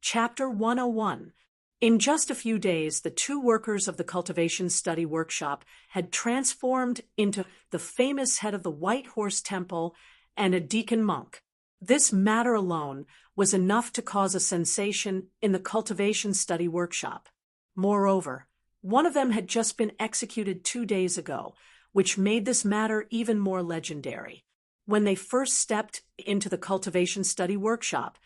Chapter 101. In just a few days, the two workers of the Cultivation Study Workshop had transformed into the famous head of the White Horse Temple and a deacon monk. This matter alone was enough to cause a sensation in the Cultivation Study Workshop. Moreover, one of them had just been executed 2 days ago, which made this matter even more legendary. When they first stepped into the Cultivation Study Workshop,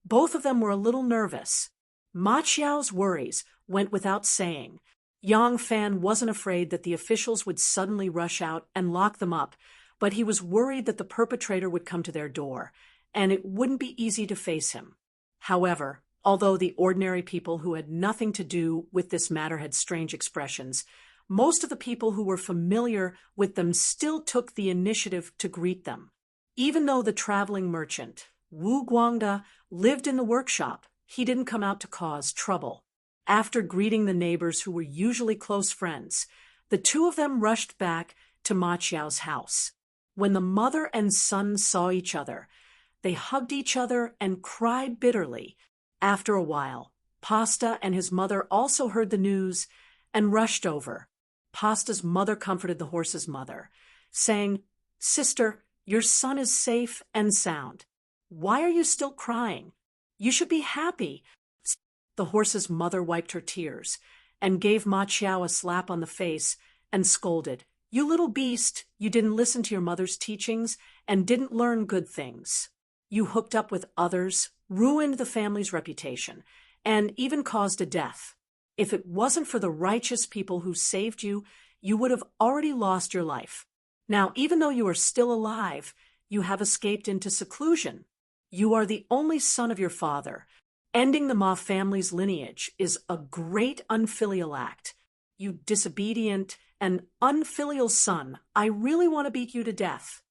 both of them were a little nervous. Ma Qiao's worries went without saying. Yang Fan wasn't afraid that the officials would suddenly rush out and lock them up, but he was worried that the perpetrator would come to their door, and it wouldn't be easy to face him. However, although the ordinary people who had nothing to do with this matter had strange expressions, most of the people who were familiar with them still took the initiative to greet them. Even though the traveling merchant, Wu Guangda, lived in the workshop, he didn't come out to cause trouble. After greeting the neighbors who were usually close friends, the two of them rushed back to Ma Qiao's house. When the mother and son saw each other, they hugged each other and cried bitterly. After a while, Pasta and his mother also heard the news and rushed over. Pasta's mother comforted the horse's mother, saying, "Sister, your son is safe and sound. Why are you still crying? You should be happy." The horse's mother wiped her tears and gave Ma Qiao a slap on the face and scolded, "You little beast, you didn't listen to your mother's teachings and didn't learn good things. You hooked up with others, ruined the family's reputation, and even caused a death. If it wasn't for the righteous people who saved you, you would have already lost your life. Now, even though you are still alive, you have escaped into seclusion. You are the only son of your father. Ending the Ma family's lineage is a great unfilial act. You disobedient and unfilial son, I really want to beat you to death."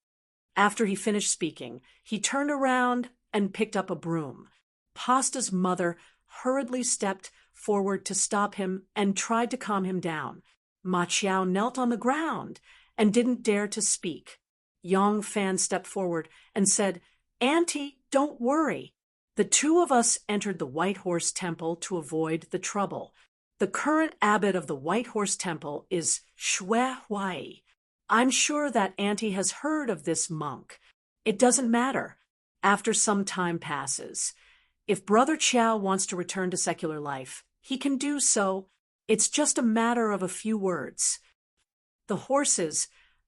After he finished speaking, he turned around and picked up a broom. Pasta's mother hurriedly stepped forward to stop him and tried to calm him down. Ma Qiao knelt on the ground and didn't dare to speak. Yang Fan stepped forward and said, "Auntie, don't worry. The two of us entered the White Horse Temple to avoid the trouble. The current abbot of the White Horse Temple is Xue Huai. I'm sure that Auntie has heard of this monk. It doesn't matter. After some time passes, if Brother Qiao wants to return to secular life, he can do so. It's just a matter of a few words." The horse's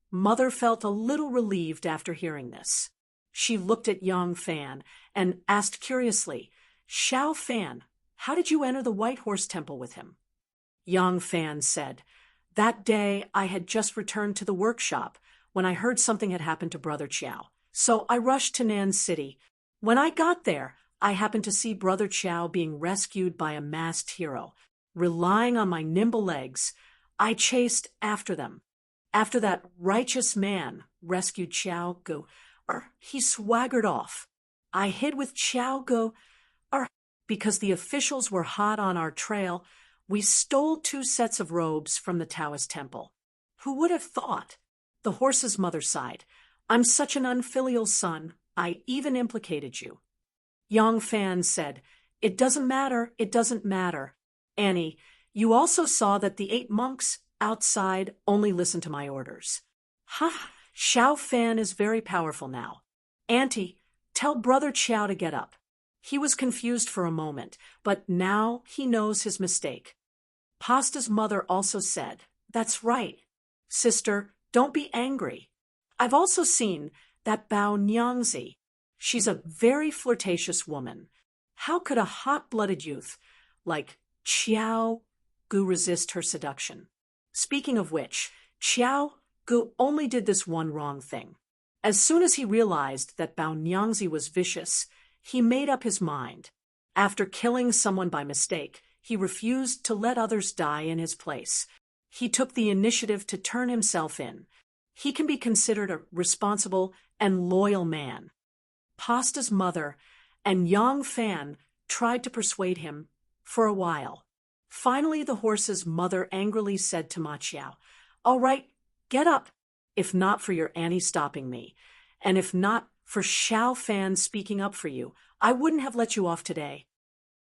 mother felt a little relieved after hearing this. She looked at Yang Fan and asked curiously, "Xiao Fan, how did you enter the White Horse Temple with him?" Yang Fan said, "That day I had just returned to the workshop when I heard something had happened to Brother Qiao. So I rushed to Nan City. When I got there, I happened to see Brother Qiao being rescued by a masked hero. Relying on my nimble legs, I chased after them. After that righteous man rescued Qiao Gu, he swaggered off. I hid with Qiao Gu, because the officials were hot on our trail. We stole 2 sets of robes from the Taoist temple. Who would have thought?" The horse's mother sighed. "I'm such an unfilial son, I even implicated you." Yang Fan said, "It doesn't matter, it doesn't matter. Annie, you also saw that the 8 monks outside only listen to my orders." "Ha! Xiao Fan is very powerful now. Auntie, tell Brother Qiao to get up." He was confused for a moment, but now he knows his mistake. Pasta's mother also said, "That's right. Sister, don't be angry. I've also seen that Bao Nyangzi. She's a very flirtatious woman. How could a hot-blooded youth like Qiao Gu resist her seduction? Speaking of which, Qiao Gu only did this one wrong thing. As soon as he realized that Bao Nyangzi was vicious, he made up his mind. After killing someone by mistake, he refused to let others die in his place. He took the initiative to turn himself in. He can be considered a responsible and loyal man." Pasta's mother and Yang Fan tried to persuade him for a while. Finally, the horse's mother angrily said to Ma Qiao, "All right, get up. If not for your Annie stopping me, and if not for Xiao Fan speaking up for you, I wouldn't have let you off today."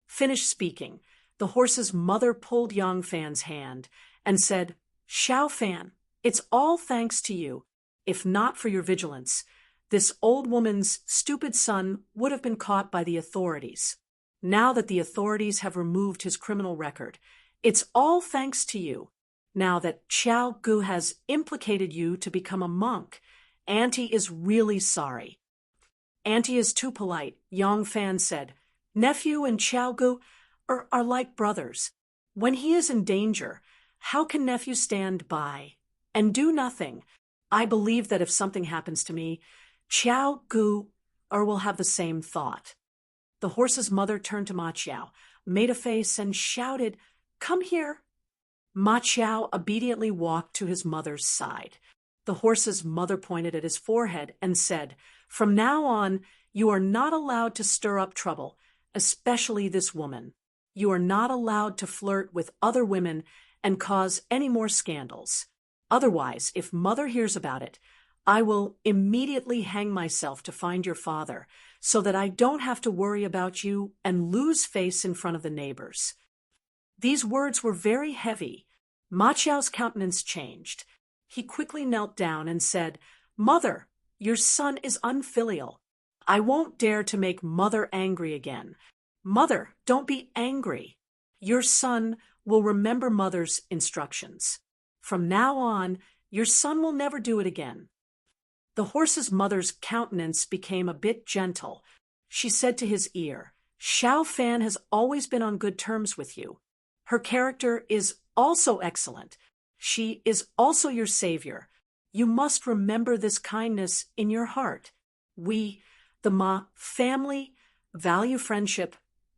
finished speaking, the horse's mother pulled Yang Fan's hand and said, "Xiao Fan, it's all thanks to you. If not for your vigilance, this old woman's stupid son would have been caught by the authorities. Now that the authorities have removed his criminal record, it's all thanks to you. Now that Xiao Gu has implicated you to become a monk, Auntie is really sorry." "Auntie is too polite," Yang Fan said. "Nephew and Xiao Gu are like brothers. When he is in danger, how can nephew stand by and do nothing? I believe that if something happens to me, Xiao Gu will have the same thought." The horse's mother turned to Ma Qiao, made a face, and shouted, "Come here." Ma Qiao obediently walked to his mother's side. The horse's mother pointed at his forehead and said, "From now on, you are not allowed to stir up trouble, especially this woman. You are not allowed to flirt with other women and cause any more scandals. Otherwise, if mother hears about it, I will immediately hang myself to find your father, so that I don't have to worry about you and lose face in front of the neighbors." These words were very heavy. Ma Qiao's countenance changed. He quickly knelt down and said, "Mother, your son is unfilial. I won't dare to make mother angry again. Mother, don't be angry. Your son will remember mother's instructions. From now on, your son will never do it again." The horse's mother's countenance became a bit gentle. She said to his ear, "Xiao Fan has always been on good terms with you. Her character is also excellent. She is also your savior. You must remember this kindness in your heart. We, the Ma family, value friendship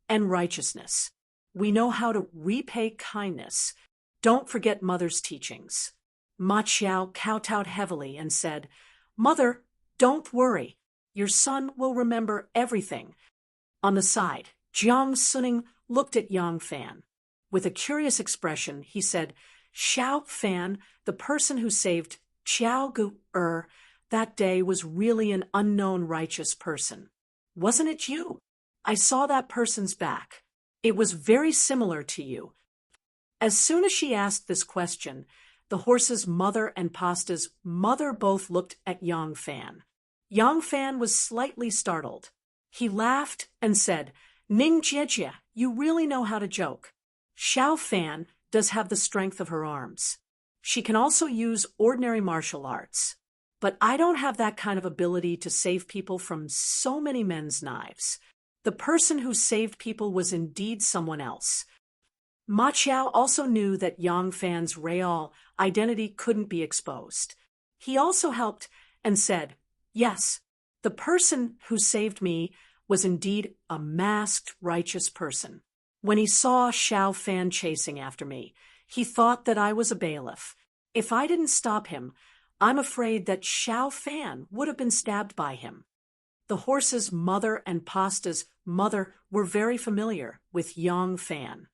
and righteousness. We know how to repay kindness. Don't forget mother's teachings." Ma Qiao kowtowed heavily and said, "Mother, don't worry. Your son will remember everything." On the side, Jiang Suning looked at Yang Fan. With a curious expression, he said, "Xiao Fan, the person who saved Xiao Gu that day was really an unknown righteous person. Wasn't it you? I saw that person's back. It was very similar to you." As soon as she asked this question, the horse's mother and Pasta's mother both looked at Yang Fan. Yang Fan was slightly startled. He laughed and said, "Ning Jiejie, you really know how to joke. Xiao Fan does have the strength of her arms. She can also use ordinary martial arts. But I don't have that kind of ability to save people from so many men's knives. The person who saved people was indeed someone else." Ma Qiao also knew that Yang Fan's real identity couldn't be exposed. He also helped and said, "Yes, the person who saved me was indeed a masked righteous person. When he saw Xiao Fan chasing after me, he thought that I was a bailiff. If I didn't stop him, I'm afraid that Xiao Fan would have been stabbed by him." The horse's mother and Pasta's mother were very familiar with Yang Fan.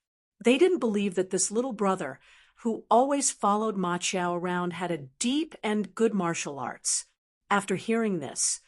They didn't believe that this little brother, who always followed Ma Qiao around, had a deep and good martial arts. After hearing this,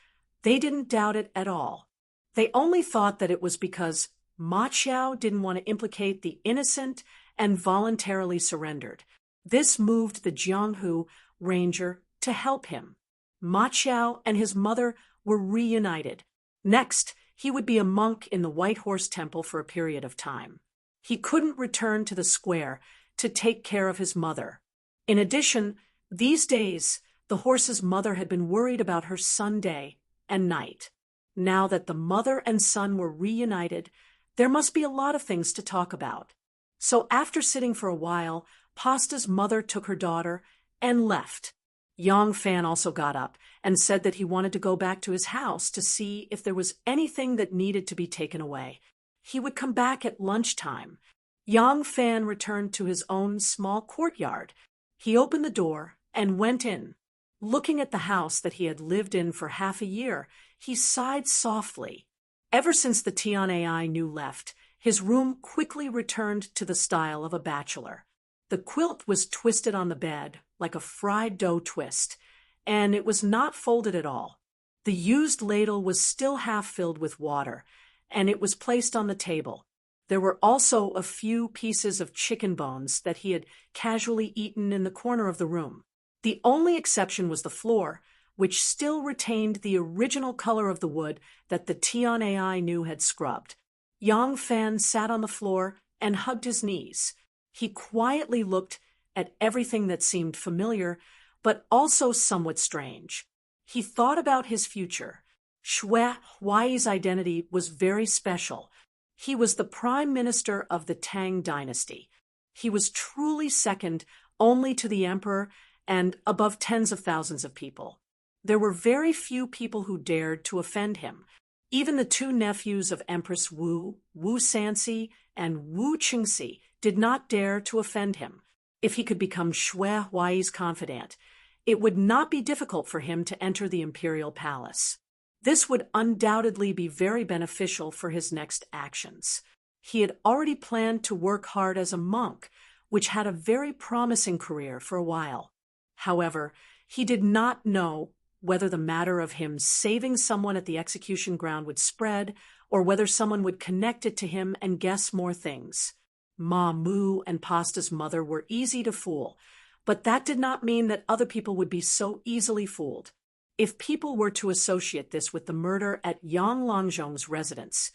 they didn't doubt it at all. They only thought that it was because Ma Qiao didn't want to implicate the innocent and voluntarily surrendered. This moved the Jianghu ranger to help him. Ma Qiao and his mother were reunited. Next, he would be a monk in the White Horse Temple for a period of time. He couldn't return to the square to take care of his mother. In addition, these days, the horse's mother had been worried about her son day and night. Now that the mother and son were reunited, there must be a lot of things to talk about. So after sitting for a while, Pasta's mother took her daughter and left. Yang Fan also got up and said that he wanted to go back to his house to see if there was anything that needed to be taken away. He would come back at lunchtime. Yang Fan returned to his own small courtyard. He opened the door and went in. Looking at the house that he had lived in for half a year, he sighed softly. Ever since the Tian knew left, his room quickly returned to the style of a bachelor. The quilt was twisted on the bed like a fried dough twist, and it was not folded at all. The used ladle was still half filled with water, and it was placed on the table. There were also a few pieces of chicken bones that he had casually eaten in the corner of the room. The only exception was the floor, which still retained the original color of the wood that the Tian AI knew had scrubbed. Yang Fan sat on the floor and hugged his knees. He quietly looked at everything that seemed familiar, but also somewhat strange. He thought about his future. Shui Huai's identity was very special. He was the prime minister of the Tang dynasty. He was truly second only to the emperor and above tens of thousands of people. There were very few people who dared to offend him. Even the two nephews of Empress Wu, Wu Sanxi and Wu Qingxi, did not dare to offend him. If he could become Shui Huai's confidant, it would not be difficult for him to enter the imperial palace. This would undoubtedly be very beneficial for his next actions. He had already planned to work hard as a monk, which had a very promising career for a while. However, he did not know whether the matter of him saving someone at the execution ground would spread, or whether someone would connect it to him and guess more things. Ma Mu and Pasta's mother were easy to fool, but that did not mean that other people would be so easily fooled. If people were to associate this with the murder at Yang Longzhong's residence,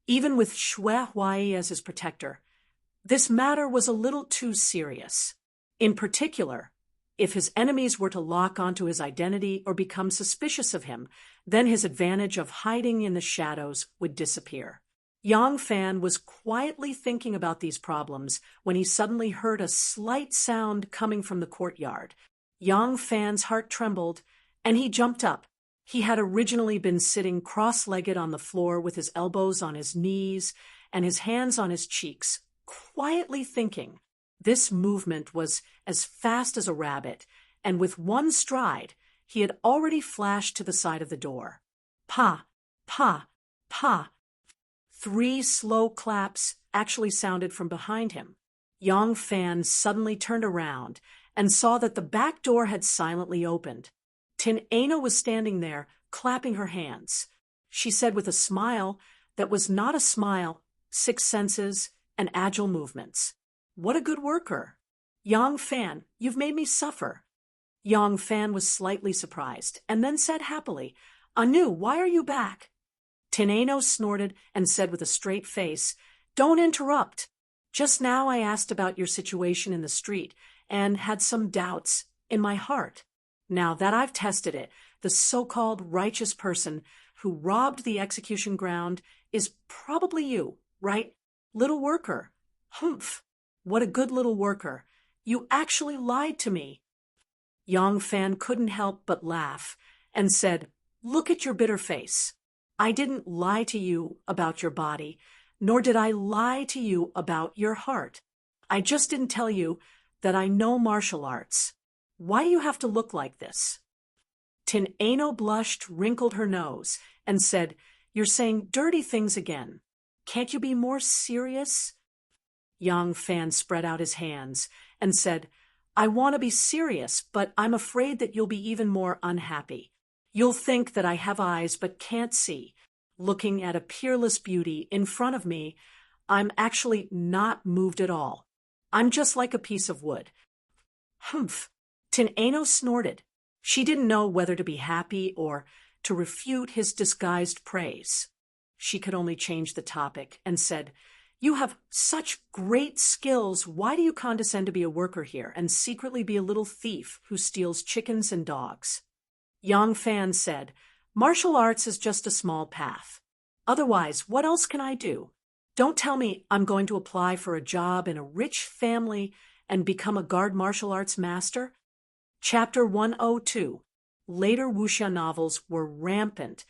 even with Shui Huai as his protector, this matter was a little too serious. In particular, if his enemies were to lock onto his identity or become suspicious of him, then his advantage of hiding in the shadows would disappear. Yang Fan was quietly thinking about these problems when he suddenly heard a slight sound coming from the courtyard. Yang Fan's heart trembled, and he jumped up. He had originally been sitting cross-legged on the floor with his elbows on his knees and his hands on his cheeks, quietly thinking. This movement was as fast as a rabbit, and with one stride, he had already flashed to the side of the door. Pa, pa, pa. 3 slow claps actually sounded from behind him. Yang Fan suddenly turned around and saw that the back door had silently opened. Tin Ano was standing there, clapping her hands. She said with a smile that was not a smile, 6 senses, and agile movements. What a good worker. Yang Fan, you've made me suffer. Yang Fan was slightly surprised, and then said happily, Anu, why are you back? Tin Ano snorted and said with a straight face, Don't interrupt. Just now I asked about your situation in the street and had some doubts in my heart. Now that I've tested it, the so-called righteous person who robbed the execution ground is probably you, right? Little worker. Humph. What a good little worker. You actually lied to me. Yang Fan couldn't help but laugh and said, Look at your bitter face. I didn't lie to you about your body, nor did I lie to you about your heart. I just didn't tell you that I know martial arts. Why do you have to look like this? Tin Ano blushed, wrinkled her nose, and said, You're saying dirty things again. Can't you be more serious? Yang Fan spread out his hands and said, I want to be serious, but I'm afraid that you'll be even more unhappy. You'll think that I have eyes but can't see. Looking at a peerless beauty in front of me, I'm actually not moved at all. I'm just like a piece of wood. Humph. Tin Ano snorted. She didn't know whether to be happy or to refute his disguised praise. She could only change the topic and said, You have such great skills. Why do you condescend to be a worker here and secretly be a little thief who steals chickens and dogs? Yang Fan said, Martial arts is just a small path. Otherwise, what else can I do? Don't tell me I'm going to apply for a job in a rich family and become a guard martial arts master. Chapter 102. Later wuxia novels were rampant,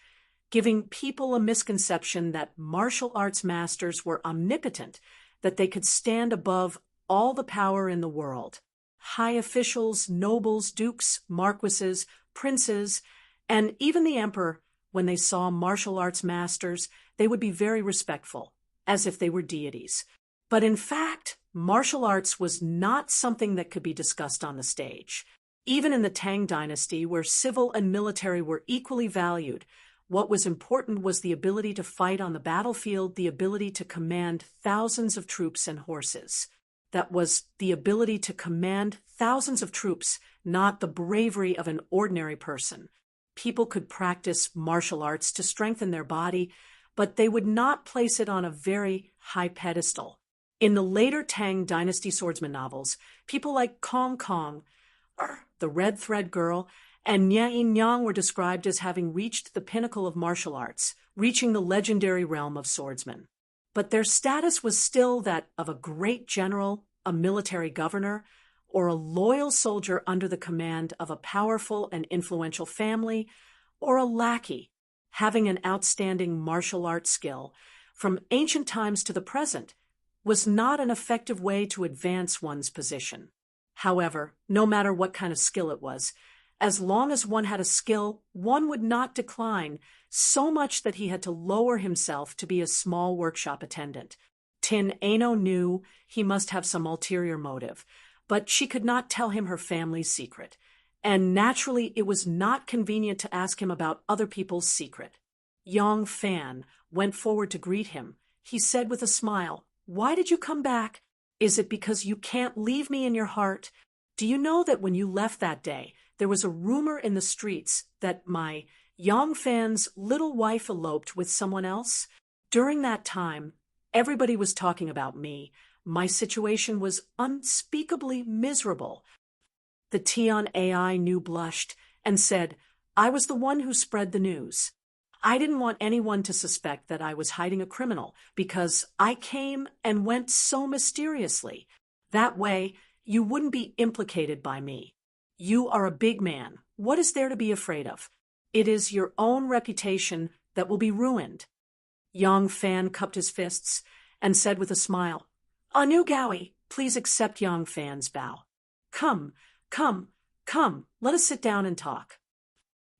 giving people a misconception that martial arts masters were omnipotent, that they could stand above all the power in the world. High officials, nobles, dukes, marquises, princes, and even the emperor, when they saw martial arts masters, they would be very respectful, as if they were deities. But in fact, martial arts was not something that could be discussed on the stage. Even in the Tang dynasty, where civil and military were equally valued, What was important was the ability to fight on the battlefield, the ability to command thousands of troops and horses. That was the ability to command thousands of troops, not the bravery of an ordinary person. People could practice martial arts to strengthen their body, but they would not place it on a very high pedestal. In the later Tang Dynasty swordsman novels, people like Kong Kong, the Red Thread Girl, and Yin Yang were described as having reached the pinnacle of martial arts, reaching the legendary realm of swordsmen. But their status was still that of a great general, a military governor, or a loyal soldier under the command of a powerful and influential family, or a lackey, having an outstanding martial arts skill, from ancient times to the present, was not an effective way to advance one's position. However, no matter what kind of skill it was, as long as one had a skill, one would not decline, so much that he had to lower himself to be a small workshop attendant. Tin Ano knew he must have some ulterior motive, but she could not tell him her family's secret, and naturally it was not convenient to ask him about other people's secret. Yang Fan went forward to greet him. He said with a smile, "Why did you come back? Is it because you can't leave me in your heart? Do you know that when you left that day, there was a rumor in the streets that my Yang Fan's little wife eloped with someone else? During that time, everybody was talking about me. My situation was unspeakably miserable." The Tian AI knew blushed and said, "I was the one who spread the news. I didn't want anyone to suspect that I was hiding a criminal because I came and went so mysteriously. That way, you wouldn't be implicated by me. You are a big man. What is there to be afraid of? It is your own reputation that will be ruined." Yang Fan cupped his fists and said with a smile, "Anu Gaoi, please accept Yang Fan's bow. Come, let us sit down and talk."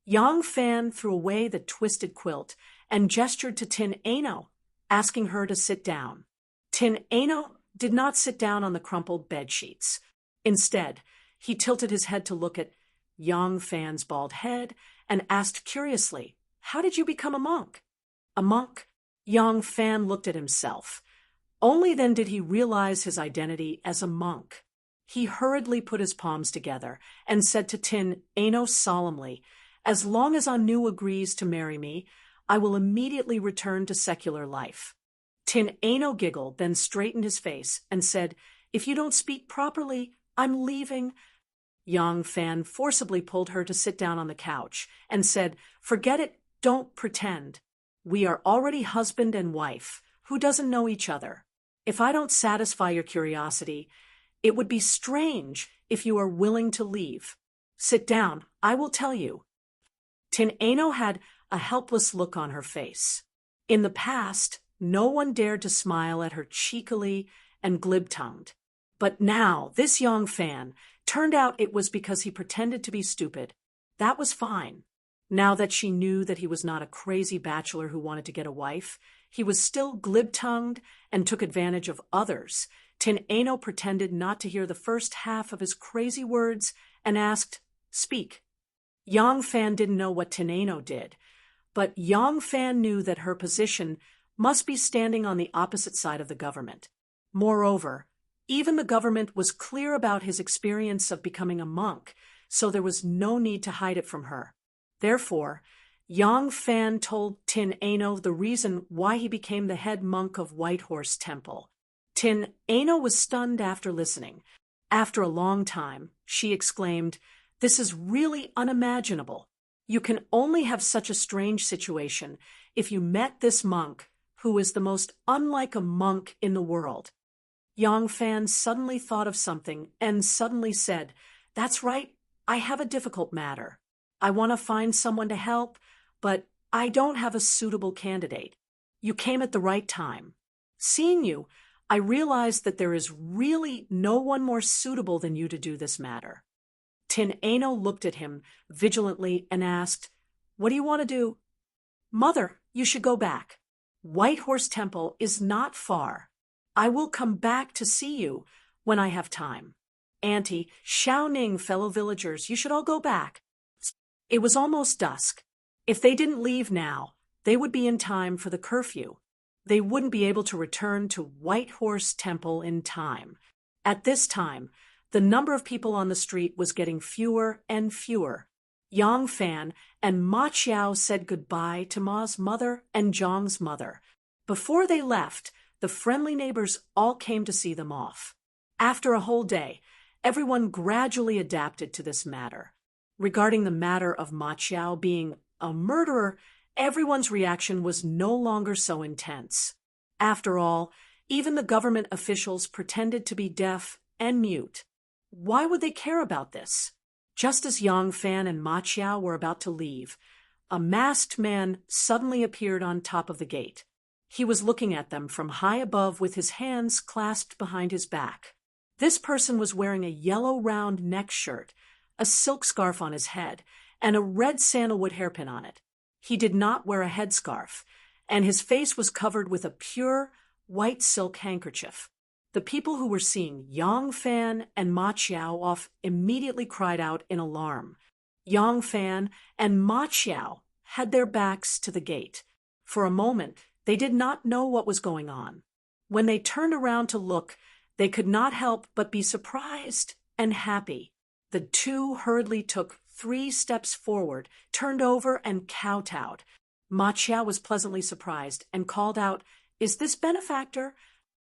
Yang Fan threw away the twisted quilt and gestured to Tin Ano, asking her to sit down. Tin Ano did not sit down on the crumpled bed sheets. Instead, he tilted his head to look at Yang Fan's bald head and asked curiously, "How did you become a monk?" "A monk?" Yang Fan looked at himself. Only then did he realize his identity as a monk. He hurriedly put his palms together and said to Tin Ano solemnly, "As long as Anu agrees to marry me, I will immediately return to secular life." Tin Ano giggled, then straightened his face and said, "If you don't speak properly, I'm leaving." Yang Fan forcibly pulled her to sit down on the couch and said, "Forget it, don't pretend. We are already husband and wife. Who doesn't know each other? If I don't satisfy your curiosity, it would be strange if you are willing to leave. Sit down, I will tell you." Tin Ano had a helpless look on her face. In the past, no one dared to smile at her cheekily and glib-tongued. But now, this Yang Fan, turned out it was because he pretended to be stupid. That was fine. Now that she knew that he was not a crazy bachelor who wanted to get a wife, he was still glib-tongued and took advantage of others. Tin Ano pretended not to hear the first half of his crazy words and asked, "Speak." Yang Fan didn't know what Tin Ano did, but Yang Fan knew that her position must be standing on the opposite side of the government. Moreover, even the government was clear about his experience of becoming a monk, so there was no need to hide it from her. Therefore, Yang Fan told Tin Ano the reason why he became the head monk of Whitehorse Temple. Tin Ano was stunned after listening. After a long time, she exclaimed, "This is really unimaginable. You can only have such a strange situation if you met this monk, who is the most unlike a monk in the world." Yang Fan suddenly thought of something and suddenly said, "That's right, I have a difficult matter. I want to find someone to help, but I don't have a suitable candidate. You came at the right time. Seeing you, I realized that there is really no one more suitable than you to do this matter." Tin Ano looked at him vigilantly and asked, "What do you want to do?" "Mother, you should go back. Whitehorse Temple is not far. I will come back to see you when I have time. Auntie, Xiao Ning, fellow villagers, you should all go back." It was almost dusk. If they didn't leave now, they would be in time for the curfew. They wouldn't be able to return to White Horse Temple in time. At this time, the number of people on the street was getting fewer and fewer. Yang Fan and Ma Qiao said goodbye to Ma's mother and Zhang's mother. Before they left, the friendly neighbors all came to see them off. After a whole day, everyone gradually adapted to this matter. Regarding the matter of Ma Qiao being a murderer, everyone's reaction was no longer so intense. After all, even the government officials pretended to be deaf and mute. Why would they care about this? Just as Yang Fan and Ma Qiao were about to leave, a masked man suddenly appeared on top of the gate. He was looking at them from high above with his hands clasped behind his back. This person was wearing a yellow round neck shirt, a silk scarf on his head, and a red sandalwood hairpin on it. He did not wear a headscarf, and his face was covered with a pure white silk handkerchief. The people who were seeing Yang Fan and Ma Qiao off immediately cried out in alarm. Yang Fan and Ma Qiao had their backs to the gate. For a moment, they did not know what was going on. When they turned around to look, they could not help but be surprised and happy. The two hurriedly took 3 steps forward, turned over, and kowtowed. Ma Qiao was pleasantly surprised and called out, "Is this benefactor?"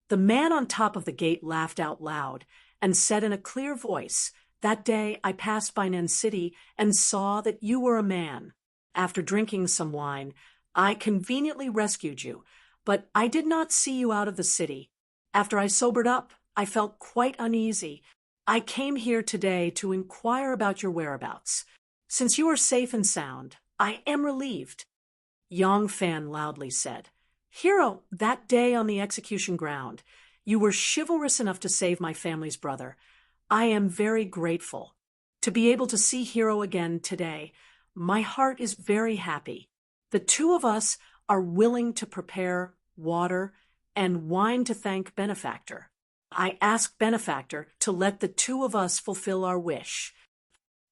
The man on top of the gate laughed out loud and said in a clear voice, "That day I passed by Nen City and saw that you were a man. After drinking some wine, I conveniently rescued you, but I did not see you out of the city. After I sobered up, I felt quite uneasy. I came here today to inquire about your whereabouts. Since you are safe and sound, I am relieved." Yang Fan loudly said, "Hero, that day on the execution ground, you were chivalrous enough to save my family's brother. I am very grateful. To be able to see Hero again today, my heart is very happy. The two of us are willing to prepare water and wine to thank Benefactor. I ask Benefactor to let the two of us fulfill our wish."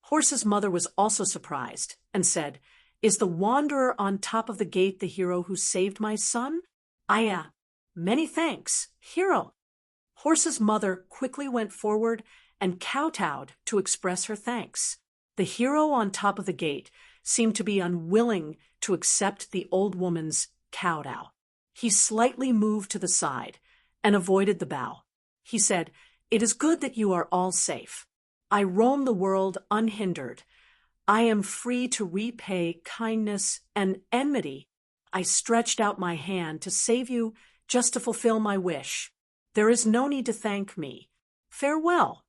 Horse's mother was also surprised and said, "Is the wanderer on top of the gate the hero who saved my son?" Many thanks, Hero." Horse's mother quickly went forward and kowtowed to express her thanks. The hero on top of the gate seemed to be unwilling to accept the old woman's kowtow. He slightly moved to the side and avoided the bow. He said, "It is good that you are all safe. I roam the world unhindered. I am free to repay kindness and enmity. I stretched out my hand to save you just to fulfill my wish. There is no need to thank me. Farewell."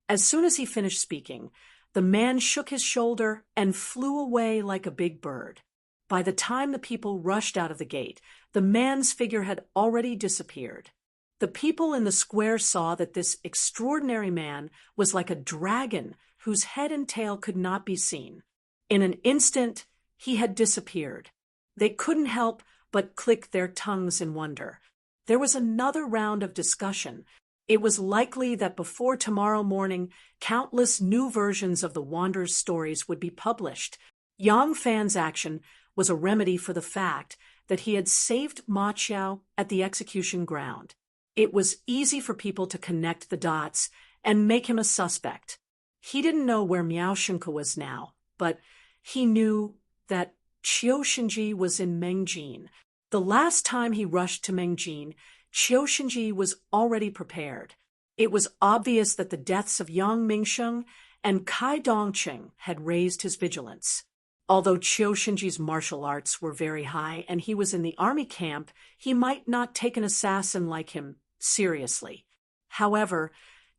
As soon as he finished speaking, the man shook his shoulder and flew away like a big bird. By the time the people rushed out of the gate, the man's figure had already disappeared. The people in the square saw that this extraordinary man was like a dragon whose head and tail could not be seen. In an instant, he had disappeared. They couldn't help but click their tongues in wonder. There was another round of discussion. It was likely that before tomorrow morning, countless new versions of the Wanderer's stories would be published. Yang Fan's action was a remedy for the fact that he had saved Ma Qiao at the execution ground. It was easy for people to connect the dots and make him a suspect. He didn't know where Miao Shunke was now, but he knew that Qiu Shenji was in Mengjin. The last time he rushed to Mengjin, Qiu Shenji was already prepared. It was obvious that the deaths of Yang Mingsheng and Kai Dongqing had raised his vigilance. Although Qiu Shenji's martial arts were very high and he was in the army camp, he might not take an assassin like him seriously. However,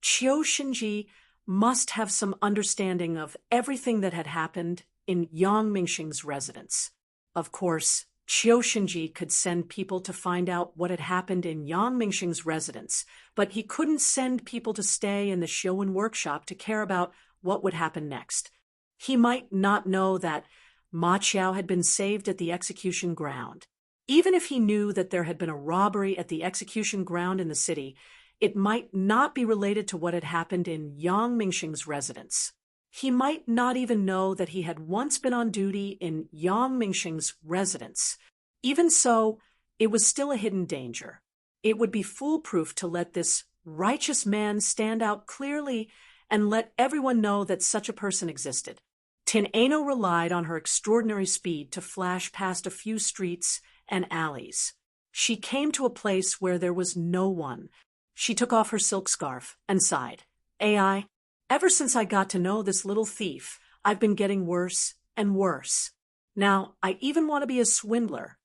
Qiu Shenji must have some understanding of everything that had happened in Yang Mingsheng's residence. Of course, Qiu Shenji could send people to find out what had happened in Yang Mingsheng's residence, but he couldn't send people to stay in the Shouwen workshop to care about what would happen next. He might not know that Ma Qiao had been saved at the execution ground. Even if he knew that there had been a robbery at the execution ground in the city, it might not be related to what had happened in Yang Mingsheng's residence. He might not even know that he had once been on duty in Yang Mingxing's residence. Even so, it was still a hidden danger. It would be foolproof to let this righteous man stand out clearly and let everyone know that such a person existed. Tin Ano relied on her extraordinary speed to flash past a few streets and alleys. She came to a place where there was no one. She took off her silk scarf and sighed. "AI, ever since I got to know this little thief, I've been getting worse and worse. Now, I even want to be a swindler."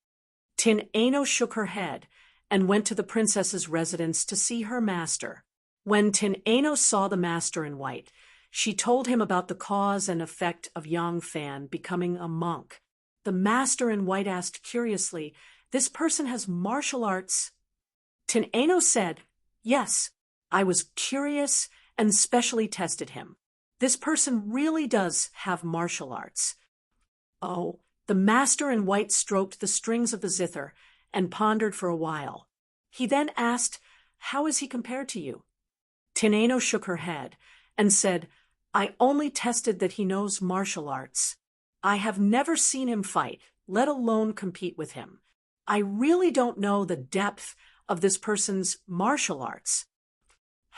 Tin Ano shook her head and went to the princess's residence to see her master. When Tin Ano saw the master in white, she told him about the cause and effect of Yang Fan becoming a monk. The master in white asked curiously, "This person has martial arts?" Tin Ano said, "Yes, I was curious and specially tested him. This person really does have martial arts." Oh, the master in white stroked the strings of the zither and pondered for a while. He then asked, "How is he compared to you?" Tin Ano shook her head and said, "I only tested that he knows martial arts. I have never seen him fight, let alone compete with him. I really don't know the depth of this person's martial arts."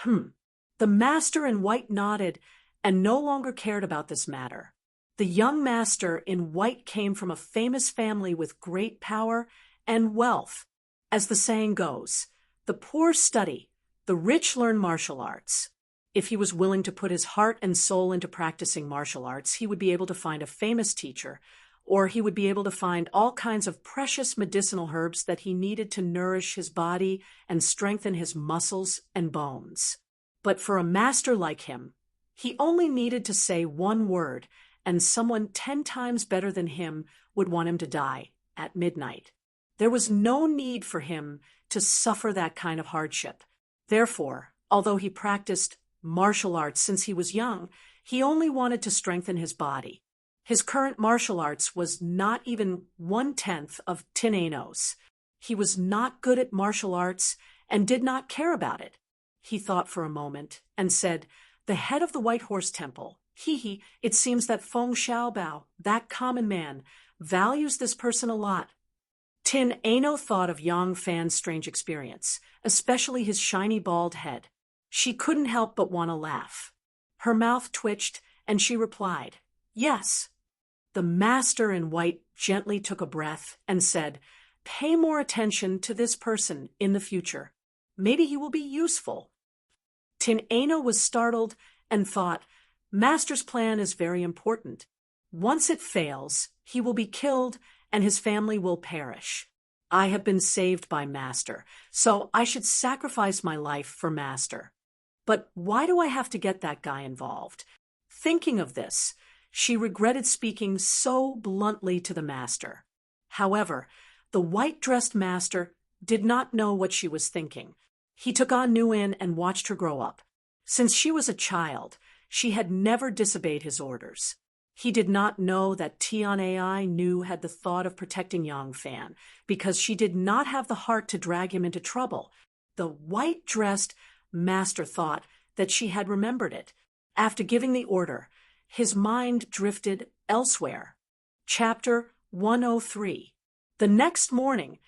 The master in white nodded and no longer cared about this matter. The young master in white came from a famous family with great power and wealth. As the saying goes, the poor study, the rich learn martial arts. If he was willing to put his heart and soul into practicing martial arts, he would be able to find a famous teacher, or he would be able to find all kinds of precious medicinal herbs that he needed to nourish his body and strengthen his muscles and bones. But for a master like him, he only needed to say one word, and someone 10 times better than him would want him to die at midnight. There was no need for him to suffer that kind of hardship. Therefore, although he practiced martial arts since he was young, he only wanted to strengthen his body. His current martial arts was not even 1/10 of Tin Ano's. He was not good at martial arts and did not care about it. He thought for a moment and said, "The head of the White Horse Temple, it seems that Feng Xiaobao, that common man, values this person a lot." Tin Ano thought of Yang Fan's strange experience, especially his shiny bald head. She couldn't help but want to laugh. Her mouth twitched, and she replied, "Yes." The master in white gently took a breath and said, "Pay more attention to this person in the future. Maybe he will be useful." Tin Ano was startled and thought, "Master's plan is very important. Once it fails, he will be killed and his family will perish. I have been saved by Master, so I should sacrifice my life for Master. But why do I have to get that guy involved?" Thinking of this, she regretted speaking so bluntly to the master. However, the white-dressed master did not know what she was thinking. He took on Nguyen and watched her grow up. Since she was a child, she had never disobeyed his orders. He did not know that Tian Ai Nu had the thought of protecting Yang Fan, because she did not have the heart to drag him into trouble. The white-dressed master thought that she had remembered it. After giving the order, his mind drifted elsewhere. Chapter 103. The next morning,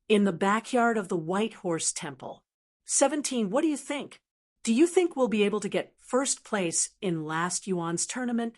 in the backyard of the White Horse Temple. 17, what do you think? Do you think we'll be able to get first place in last Yuan's tournament?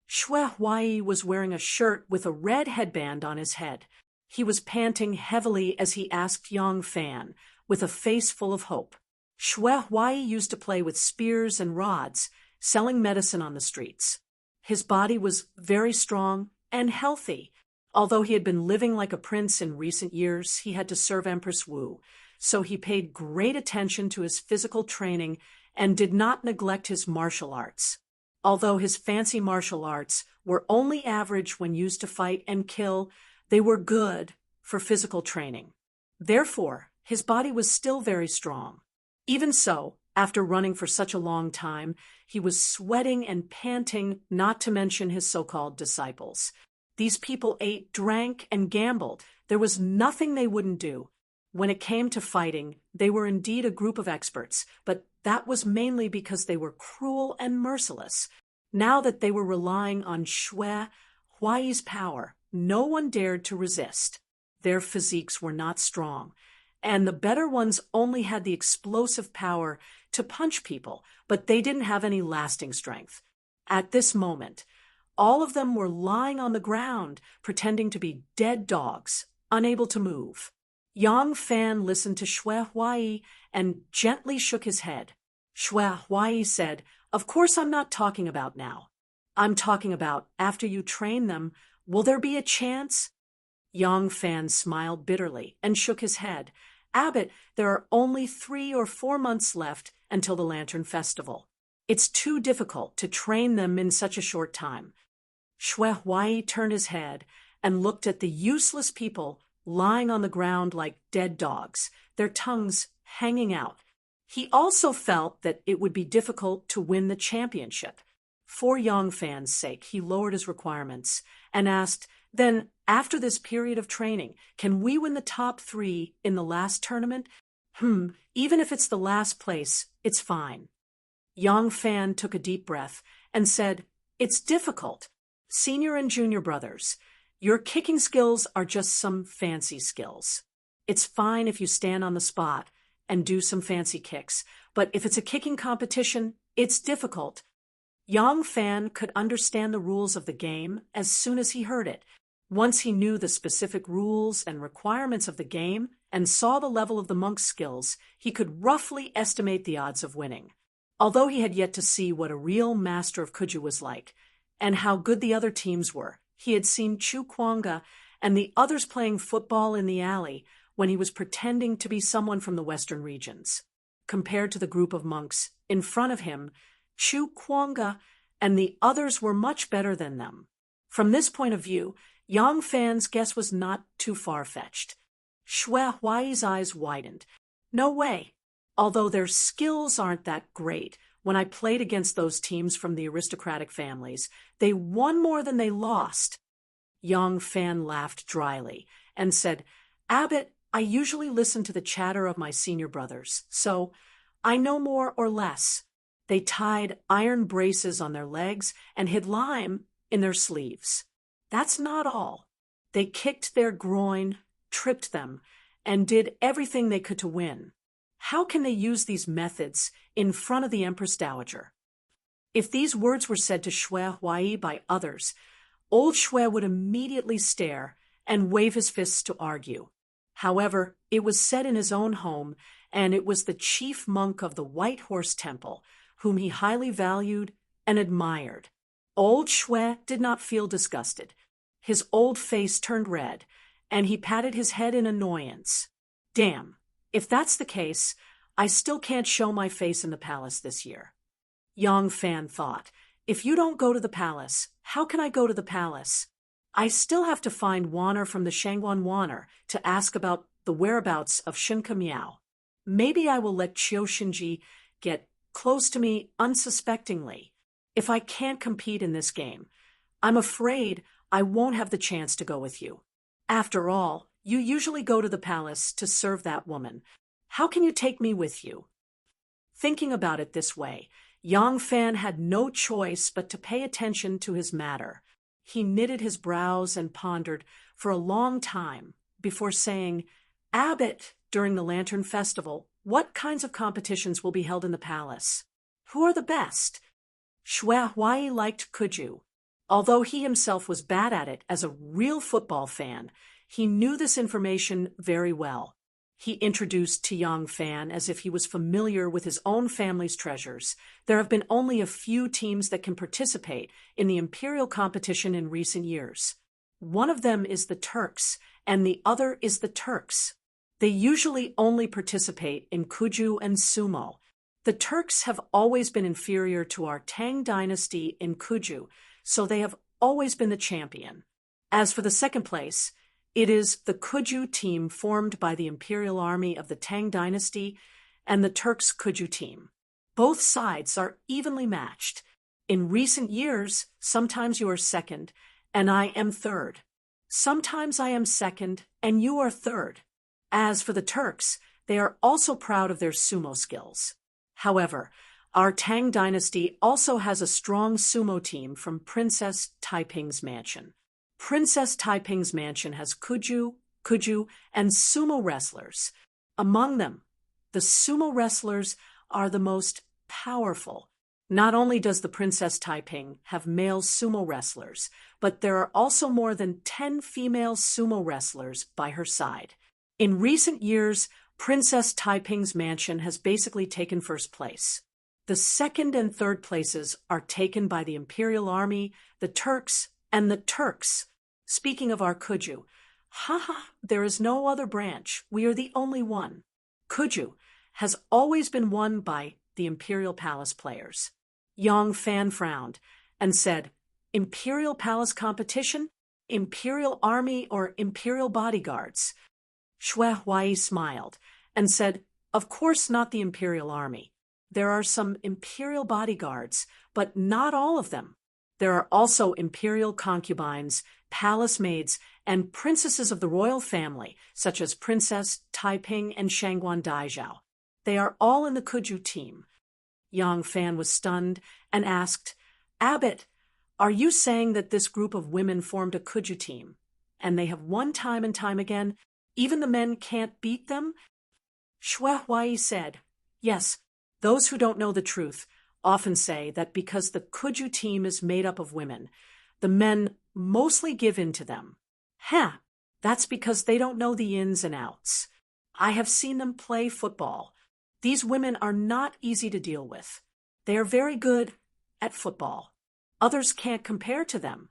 Xue Huai was wearing a shirt with a red headband on his head. He was panting heavily as he asked Yang Fan, with a face full of hope. Xue Huai used to play with spears and rods, selling medicine on the streets. His body was very strong and healthy. Although he had been living like a prince in recent years, he had to serve Empress Wu, so he paid great attention to his physical training and did not neglect his martial arts. Although his fancy martial arts were only average when used to fight and kill, they were good for physical training. Therefore, his body was still very strong. Even so, after running for such a long time, he was sweating and panting, not to mention his so-called disciples. These people ate, drank, and gambled. There was nothing they wouldn't do. When it came to fighting, they were indeed a group of experts, but that was mainly because they were cruel and merciless. Now that they were relying on Shui Huai's power, no one dared to resist. Their physiques were not strong, and the better ones only had the explosive power to punch people, but they didn't have any lasting strength. At this moment, all of them were lying on the ground, pretending to be dead dogs, unable to move. Yang Fan listened to Shui Huai and gently shook his head. Shui Huai said, "Of course I'm not talking about now. I'm talking about after you train them, will there be a chance?" Yang Fan smiled bitterly and shook his head. "Abbot, there are only 3 or 4 months left until the Lantern Festival. It's too difficult to train them in such a short time." Shui Huai turned his head and looked at the useless people lying on the ground like dead dogs, their tongues hanging out. He also felt that it would be difficult to win the championship. For Yang Fan's sake, he lowered his requirements and asked, "Then, after this period of training, can we win the top 3 in the last tournament?" Even if it's the last place, it's fine." Yang Fan took a deep breath and said, "It's difficult. Senior and junior brothers, your kicking skills are just some fancy skills. It's fine if you stand on the spot and do some fancy kicks, but if it's a kicking competition, it's difficult." Yang Fan could understand the rules of the game as soon as he heard it. Once he knew the specific rules and requirements of the game and saw the level of the monk's skills, he could roughly estimate the odds of winning. Although he had yet to see what a real master of Kuju was like, and how good the other teams were, he had seen Chu Kuanga and the others playing football in the alley when he was pretending to be someone from the western regions. Compared to the group of monks in front of him, Chu Kuanga and the others were much better than them. From this point of view, Yang Fan's guess was not too far-fetched. Shui Huai's eyes widened. "No way. Although their skills aren't that great, when I played against those teams from the aristocratic families, they won more than they lost." Yang Fan laughed dryly and said, "Abbot, I usually listen to the chatter of my senior brothers, so I know more or less. They tied iron braces on their legs and hid lime in their sleeves. That's not all. They kicked their groin, tripped them, and did everything they could to win. How can they use these methods in front of the Empress Dowager?" If these words were said to Shui Huai by others, old Shui would immediately stare and wave his fists to argue. However, it was said in his own home, and it was the chief monk of the White Horse Temple, whom he highly valued and admired. Old Shui did not feel disgusted. His old face turned red, and he patted his head in annoyance. "Damn, if that's the case, I still can't show my face in the palace this year." Yang Fan thought, "If you don't go to the palace, how can I go to the palace? I still have to find Wanner from the Shangguan Wanner to ask about the whereabouts of Shinka Miao. Maybe I will let Qiu Shinji get close to me unsuspectingly. If I can't compete in this game, I'm afraid I won't have the chance to go with you. After all, you usually go to the palace to serve that woman. How can you take me with you?" Thinking about it this way, Yang Fan had no choice but to pay attention to his matter. He knitted his brows and pondered for a long time before saying, "Abbot, during the Lantern Festival, what kinds of competitions will be held in the palace? Who are the best?" Shui Huai liked Kuju. Although he himself was bad at it as a real football fan, he knew this information very well. He introduced to Yang Fan as if he was familiar with his own family's treasures. There have been only a few teams that can participate in the imperial competition in recent years. One of them is the Turks, and the other is the Turks. They usually only participate in Kuju and Sumo. The Turks have always been inferior to our Tang dynasty in Kuju, so they have always been the champion. As for the second place, it is the Kuju team formed by the imperial army of the Tang dynasty and the Turks' Kuju team. Both sides are evenly matched. In recent years, sometimes you are second, and I am third. Sometimes I am second, and you are third. As for the Turks, they are also proud of their sumo skills. However, Our Tang dynasty also has a strong sumo team from Princess Taiping's mansion. Princess Taiping's mansion has kuju, and sumo wrestlers. Among them, the sumo wrestlers are the most powerful. Not only does the Princess Taiping have male sumo wrestlers, but there are also more than 10 female sumo wrestlers by her side. In recent years, Princess Taiping's mansion has basically taken first place. The second and third places are taken by the Imperial Army, the Turks, and the Turks. Speaking of our kuju, there is no other branch. We are the only one. Kuju has always been won by the Imperial Palace players. Yang Fan frowned and said, Imperial Palace competition? Imperial Army or Imperial bodyguards? Xue Huai smiled and said, Of course not the Imperial Army. There are some Imperial bodyguards, but not all of them. There are also Imperial concubines, palace maids, and princesses of the royal family, such as Princess Taiping and Shangguan Daizhao. They are all in the Kuju team. Yang Fan was stunned and asked, Abbot, are you saying that this group of women formed a Kuju team, and they have won time and time again? Even the men can't beat them? Xue Huai said, Yes, those who don't know the truth often say that because the Kuju team is made up of women, the men mostly give in to them. That's because they don't know the ins and outs. I have seen them play football. These women are not easy to deal with. They are very good at football. Others can't compare to them.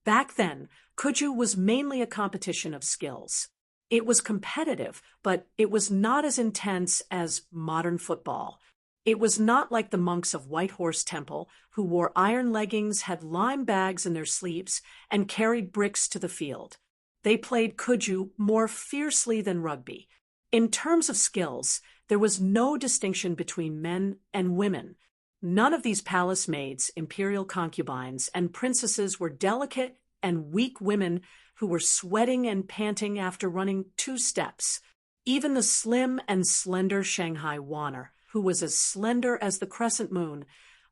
Back then, Kuju was mainly a competition of skills. It was competitive, but it was not as intense as modern football. It was not like the monks of White Horse Temple, who wore iron leggings, had lime bags in their sleeves, and carried bricks to the field. They played Kuju more fiercely than rugby. In terms of skills, there was no distinction between men and women. None of these palace maids, imperial concubines, and princesses were delicate and weak women who were sweating and panting after running 2 steps. Even the slim and slender Shanghai Wanner, who was as slender as the crescent moon,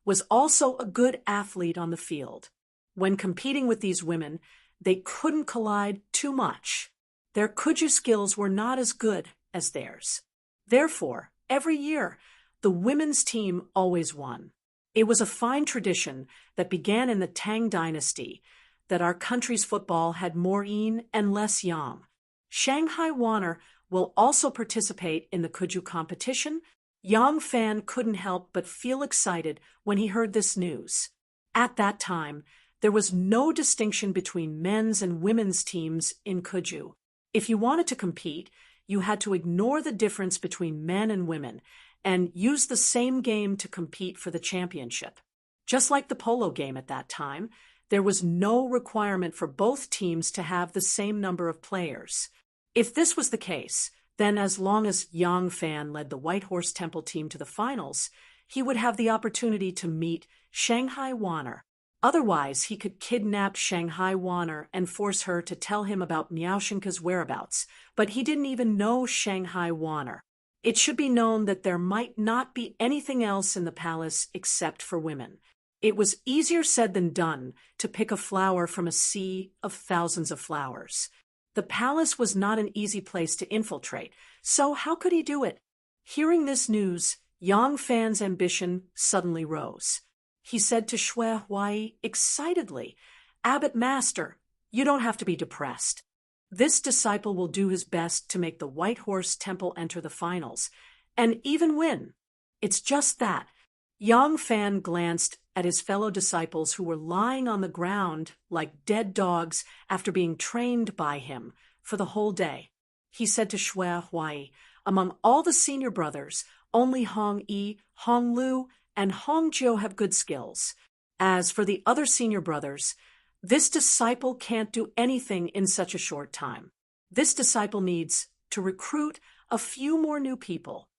was also a good athlete on the field. When competing with these women, they couldn't collide too much. Their Kuju skills were not as good as theirs. Therefore, every year, the women's team always won. It was a fine tradition that began in the Tang dynasty that our country's football had more yin and less yang. Shanghai Wanner will also participate in the Kuju competition. Yang Fan couldn't help but feel excited when he heard this news. At that time, there was no distinction between men's and women's teams in Kuju. If you wanted to compete, you had to ignore the difference between men and women and use the same game to compete for the championship. Just like the polo game at that time, there was no requirement for both teams to have the same number of players. If this was the case, then as long as Yang Fan led the White Horse Temple team to the finals, he would have the opportunity to meet Shanghai Wanner. Otherwise, he could kidnap Shanghai Wanner and force her to tell him about Miaoshenka's whereabouts, but he didn't even know Shanghai Wanner. It should be known that there might not be anything else in the palace except for women. It was easier said than done to pick a flower from a sea of thousands of flowers. The palace was not an easy place to infiltrate, so how could he do it? Hearing this news, Yang Fan's ambition suddenly rose. He said to Xue Huai excitedly, Abbot Master, you don't have to be depressed. This disciple will do his best to make the White Horse Temple enter the finals, and even win. It's just that. Yang Fan glanced at his fellow disciples who were lying on the ground like dead dogs after being trained by him for the whole day. He said to Xue Huai, among all the senior brothers, only Hong Yi, Hong Lu, and Hong Jiu have good skills. As for the other senior brothers, this disciple can't do anything in such a short time. This disciple needs to recruit a few more new people.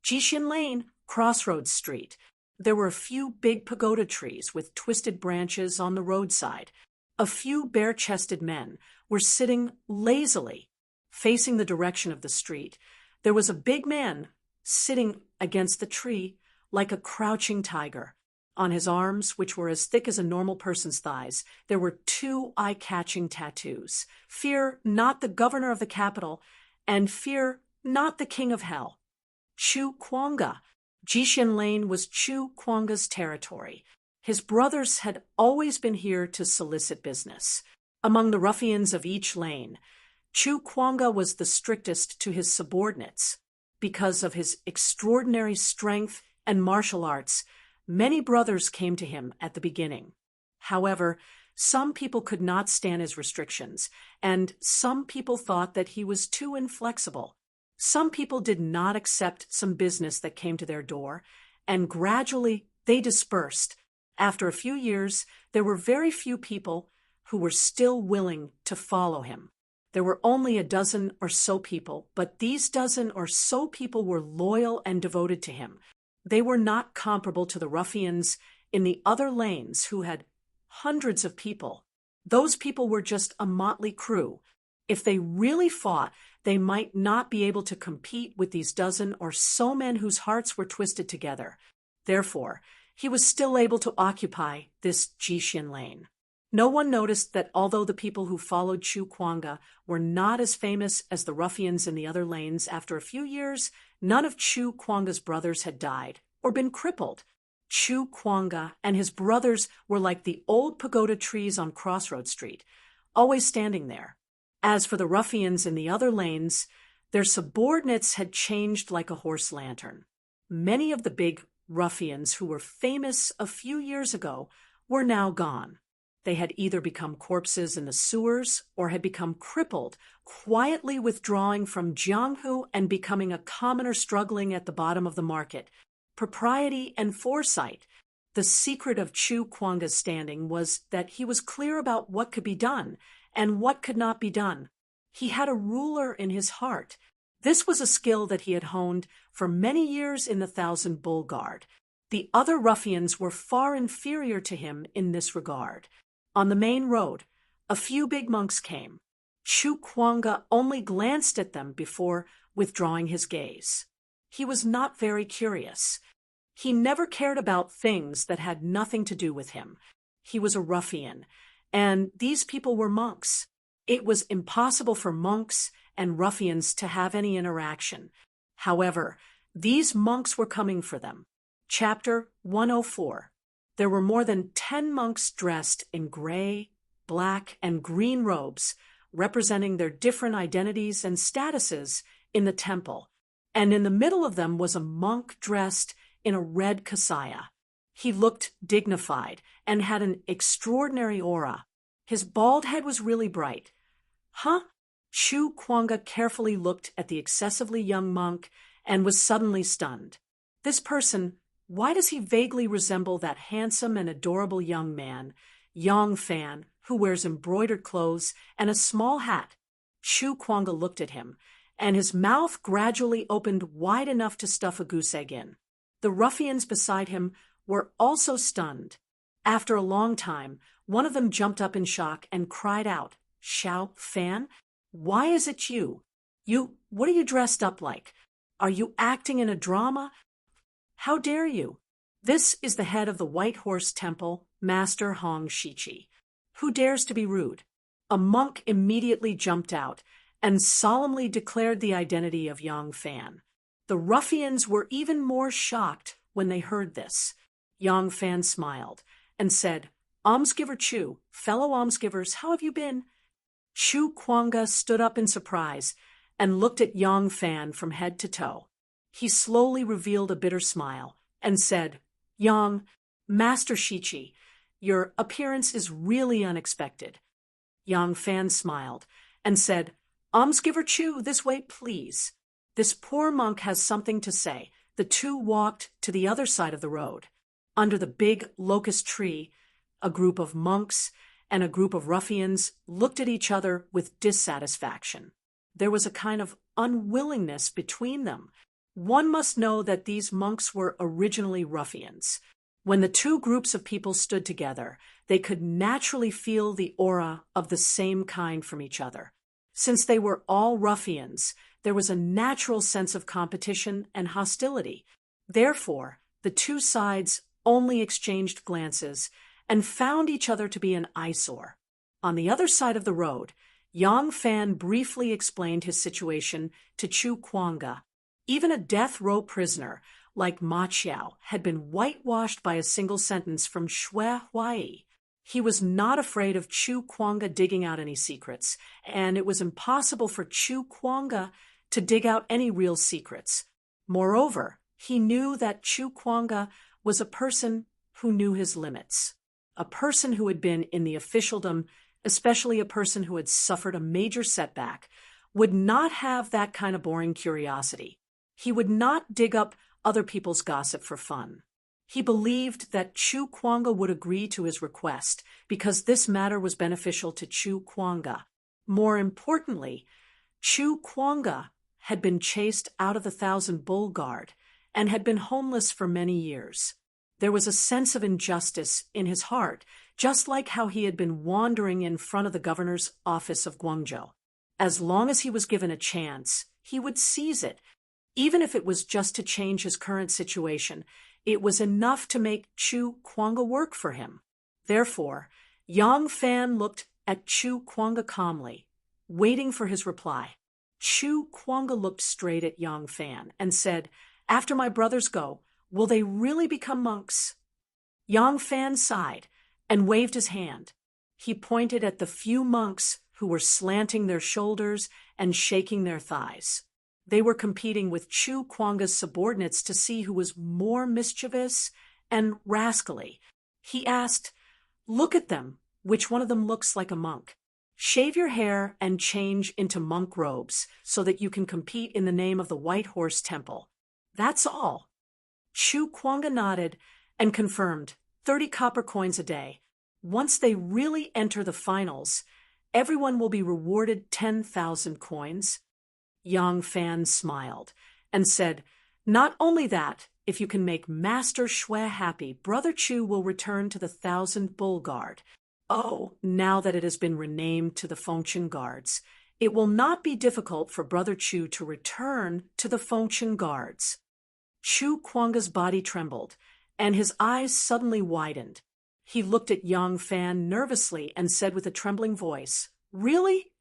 Jixin Lane, Crossroads Street. There were a few big pagoda trees with twisted branches on the roadside. A few bare-chested men were sitting lazily, facing the direction of the street. There was a big man sitting against the tree, like a crouching tiger. On his arms, which were as thick as a normal person's thighs, there were two eye-catching tattoos. Fear not the governor of the capital, and fear not the king of hell. Chu Kuanga. Jishin Lane was Chu Kuanga's territory. His brothers had always been here to solicit business. Among the ruffians of each lane, Chu Kuanga was the strictest to his subordinates. Because of his extraordinary strength and martial arts, many brothers came to him at the beginning. However, some people could not stand his restrictions, and some people thought that he was too inflexible. Some people did not accept some business that came to their door, and gradually they dispersed. After a few years, there were very few people who were still willing to follow him. There were only a dozen or so people, but these dozen or so people were loyal and devoted to him. They were not comparable to the ruffians in the other lanes who had hundreds of people. Those people were just a motley crew. If they really fought, they might not be able to compete with these dozen or so men whose hearts were twisted together. Therefore, he was still able to occupy this Jishin Lane. No one noticed that although the people who followed Chu Kuanga were not as famous as the ruffians in the other lanes, after a few years, none of Chu Kuanga's brothers had died or been crippled. Chu Kuanga and his brothers were like the old pagoda trees on Crossroad Street, always standing there. As for the ruffians in the other lanes, their subordinates had changed like a horse lantern. Many of the big ruffians who were famous a few years ago were now gone. They had either become corpses in the sewers or had become crippled, quietly withdrawing from Jianghu and becoming a commoner struggling at the bottom of the market. Propriety and foresight. The secret of Chu Kuanga's standing was that he was clear about what could be done and what could not be done. He had a ruler in his heart. This was a skill that he had honed for many years in the Thousand Bull Guard. The other ruffians were far inferior to him in this regard. On the main road, a few big monks came. Chu Kuanga only glanced at them before withdrawing his gaze. He was not very curious. He never cared about things that had nothing to do with him. He was a ruffian, and these people were monks. It was impossible for monks and ruffians to have any interaction. However, these monks were coming for them. Chapter 104. There were more than 10 monks dressed in gray, black, and green robes, representing their different identities and statuses in the temple, and in the middle of them was a monk dressed in a red kasaya. He looked dignified and had an extraordinary aura. His bald head was really bright. Huh? Chu Kuanga carefully looked at the excessively young monk and was suddenly stunned. This person, why does he vaguely resemble that handsome and adorable young man, Yang Fan, who wears embroidered clothes and a small hat? Chu Kuanga looked at him, and his mouth gradually opened wide enough to stuff a goose egg in. The ruffians beside him were also stunned. After a long time, one of them jumped up in shock and cried out, "Xiao Fan, why is it you? What are you dressed up like? Are you acting in a drama? How dare you? This is the head of the White Horse Temple, Master Hong Shichi. Who dares to be rude?" A monk immediately jumped out and solemnly declared the identity of Yang Fan. The ruffians were even more shocked when they heard this. Yang Fan smiled and said, "Almsgiver Chu, fellow almsgivers, how have you been?" Chu Kuanga stood up in surprise and looked at Yang Fan from head to toe. He slowly revealed a bitter smile and said, "Yang, Master Shichi, your appearance is really unexpected." Yang Fan smiled and said, "Almsgiver Chu, this way, please." This poor monk has something to say. The two walked to the other side of the road. Under the big locust tree, a group of monks and a group of ruffians looked at each other with dissatisfaction. There was a kind of unwillingness between them. One must know that these monks were originally ruffians. When the two groups of people stood together, they could naturally feel the aura of the same kind from each other. Since they were all ruffians, there was a natural sense of competition and hostility. Therefore, The two sides only exchanged glances and found each other to be an eyesore. On the other side of the road, Yang Fan briefly explained his situation to Chu Kuanga. Even a death row prisoner like Ma Qiao had been whitewashed by a single sentence from Shui Huai. He was not afraid of Chu Kuanga digging out any secrets, and it was impossible for Chu Kuanga to dig out any real secrets. Moreover, he knew that Chu Kuanga was a person who knew his limits, a person who had been in the officialdom, especially a person who had suffered a major setback, would not have that kind of boring curiosity. He would not dig up other people's gossip for fun. He believed that Chu Kuanga would agree to his request because this matter was beneficial to Chu Kuanga. More importantly, Chu Kuanga had been chased out of the Thousand Bull Guard and had been homeless for many years. There was a sense of injustice in his heart, just like how he had been wandering in front of the governor's office of Guangzhou. As long as he was given a chance, he would seize it. Even if it was just to change his current situation, it was enough to make Chu Kuanga work for him. Therefore, Yang Fan looked at Chu Kuanga calmly, waiting for his reply. Chu Kuanga looked straight at Yang Fan and said, "After my brothers go, will they really become monks?" Yang Fan sighed and waved his hand. He pointed at the few monks who were slanting their shoulders and shaking their thighs. They were competing with Chu Kuanga's subordinates to see who was more mischievous and rascally. He asked, "Look at them. Which one of them looks like a monk? Shave your hair and change into monk robes so that you can compete in the name of the White Horse Temple. That's all." Chu Kuanga nodded and confirmed 30 copper coins a day. Once they really enter the finals, everyone will be rewarded 10,000 coins. Yang Fan smiled and said, "Not only that, if you can make Master Shui happy, Brother Chu will return to the Thousand Bull Guard. Oh, now that it has been renamed to the Fengchen Guards, it will not be difficult for Brother Chu to return to the Fengchen Guards." Chu Kuanga's body trembled, and his eyes suddenly widened. He looked at Yang Fan nervously and said with a trembling voice, "Really?"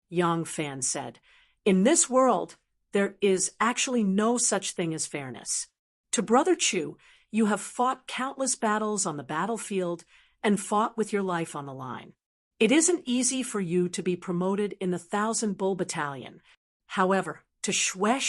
Yang Fan said, "In this world, there is actually no such thing as fairness. To Brother Chu, you have fought countless battles on the battlefield and fought with your life on the line. It isn't easy for you to be promoted in the Thousand Bull Battalion. However, to Shui,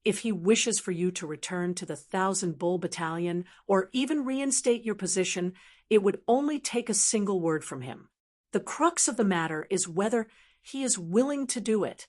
if he wishes for you to return to the Thousand Bull Battalion or even reinstate your position, it would only take a single word from him. The crux of the matter is whether he is willing to do it."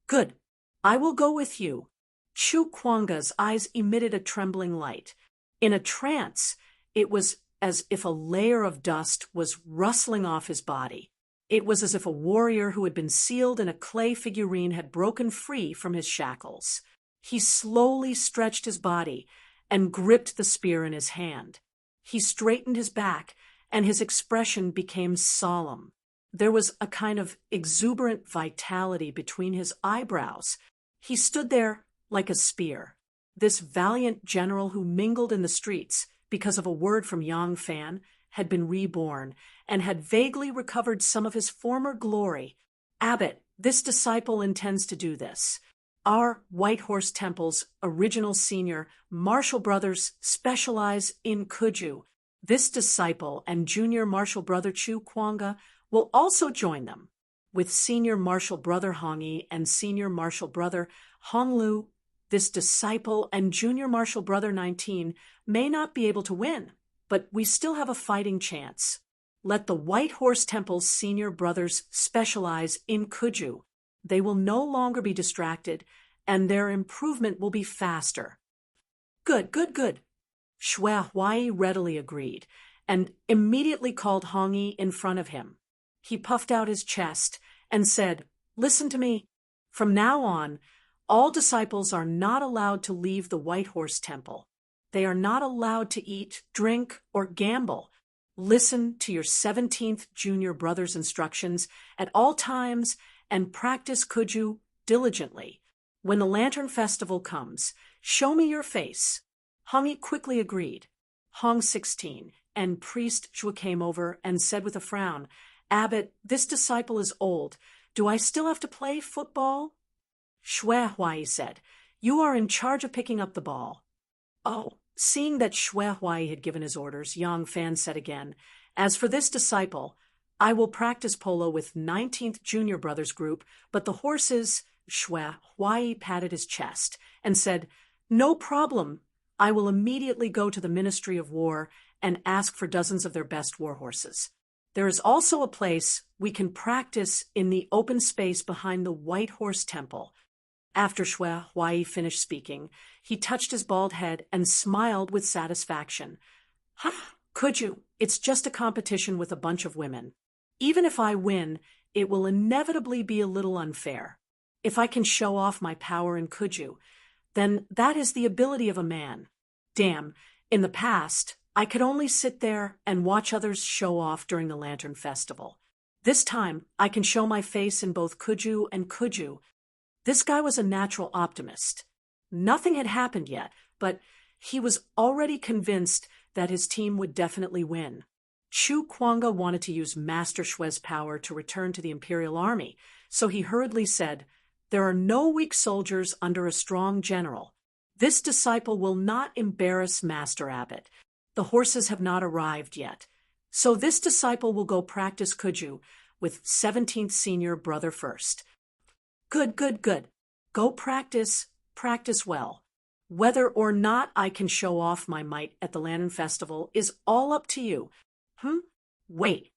"Good. I will go with you." Chu Kuanga's eyes emitted a trembling light. In a trance, it was as if a layer of dust was rustling off his body. It was as if a warrior who had been sealed in a clay figurine had broken free from his shackles. He slowly stretched his body and gripped the spear in his hand. He straightened his back, and his expression became solemn. There was a kind of exuberant vitality between his eyebrows. He stood there like a spear. This valiant general who mingled in the streets because of a word from Yang Fan had been reborn and had vaguely recovered some of his former glory. "Abbot, this disciple intends to do this. Our White Horse Temple's original senior martial brothers specialize in Kuju. This disciple and junior martial brother Chu Kuanga will also join them. With senior martial brother Hongyi and senior martial brother Honglu, this disciple and junior martial brother 19 may not be able to win, but we still have a fighting chance. Let the White Horse Temple's senior brothers specialize in Kuju. They will no longer be distracted, and their improvement will be faster." "Good, good, good." Shui Huai readily agreed, and immediately called Hongyi in front of him. He puffed out his chest and said, "Listen to me. From now on, all disciples are not allowed to leave the White Horse Temple. They are not allowed to eat, drink, or gamble. Listen to your 17th junior brother's instructions at all times and practice Kuju diligently. When the Lantern Festival comes, show me your face. Hong quickly agreed. Hong 16, and priest Zhua came over and said with a frown, "Abbot, this disciple is old. Do I still have to play football?" "Shui Huai said, "You are in charge of picking up the ball." Oh, seeing that Shui Huai had given his orders, Yang Fan said again, "As for this disciple, I will practice polo with 19th Junior Brothers Group, but the horses—" Shui Huai patted his chest and said, "No problem. I will immediately go to the Ministry of War and ask for dozens of their best war horses. There is also a place we can practice in the open space behind the White Horse Temple." After Shui Huai finished speaking, he touched his bald head and smiled with satisfaction. "Ha, could you? It's just a competition with a bunch of women. Even if I win, it will inevitably be a little unfair. If I can show off my power in Kuju, then that is the ability of a man. Damn, in the past, I could only sit there and watch others show off during the Lantern Festival. This time, I can show my face in both Kuju and Kuju." This guy was a natural optimist. Nothing had happened yet, but he was already convinced that his team would definitely win. Chu Kuanga wanted to use Master Shui's power to return to the Imperial Army, so he hurriedly said, "There are no weak soldiers under a strong general. This disciple will not embarrass Master Abbot. The horses have not arrived yet. So this disciple will go practice Kuju with 17th Senior Brother first. Good, good, good. Go practice well. Whether or not I can show off my might at the Lantern Festival is all up to you." Wait.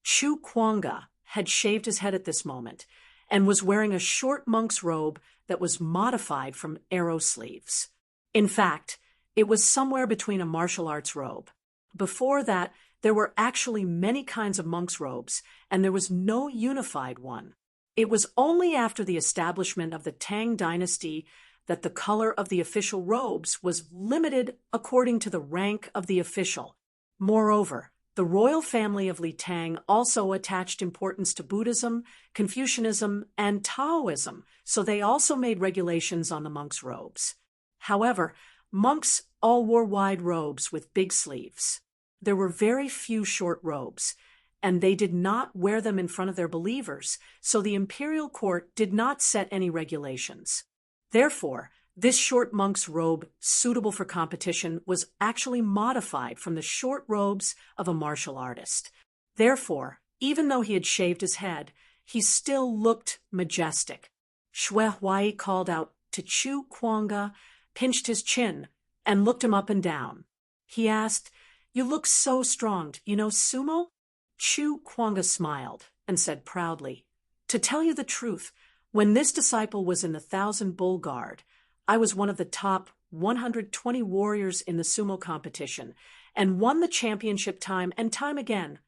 Chu Kuanga had shaved his head at this moment and was wearing a short monk's robe that was modified from arrow sleeves. In fact, it was somewhere between a martial arts robe. Before that, there were actually many kinds of monk's robes, and there was no unified one. It was only after the establishment of the Tang dynasty that the color of the official robes was limited according to the rank of the official. Moreover, the royal family of Li Tang also attached importance to Buddhism, Confucianism, and Taoism, so they also made regulations on the monks' robes. However, monks all wore wide robes with big sleeves. There were very few short robes, and they did not wear them in front of their believers, so the imperial court did not set any regulations. Therefore, this short monk's robe, suitable for competition, was actually modified from the short robes of a martial artist. Therefore, even though he had shaved his head, he still looked majestic. Shui Huai called out to Chu Kuanga, pinched his chin, and looked him up and down. He asked, "You look so strong. You know sumo?" Chu Kuanga smiled and said proudly, "To tell you the truth, when this disciple was in the 1,000 Bull Guard, I was one of the top 120 warriors in the sumo competition and won the championship time and time again."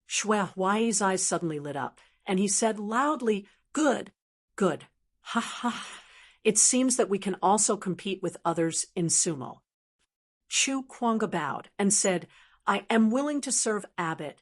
Shui Huai's eyes suddenly lit up, and he said loudly, "Good, good. Ha ha. It seems that we can also compete with others in sumo." Chu Kuanga bowed and said, "I am willing to serve Abbot."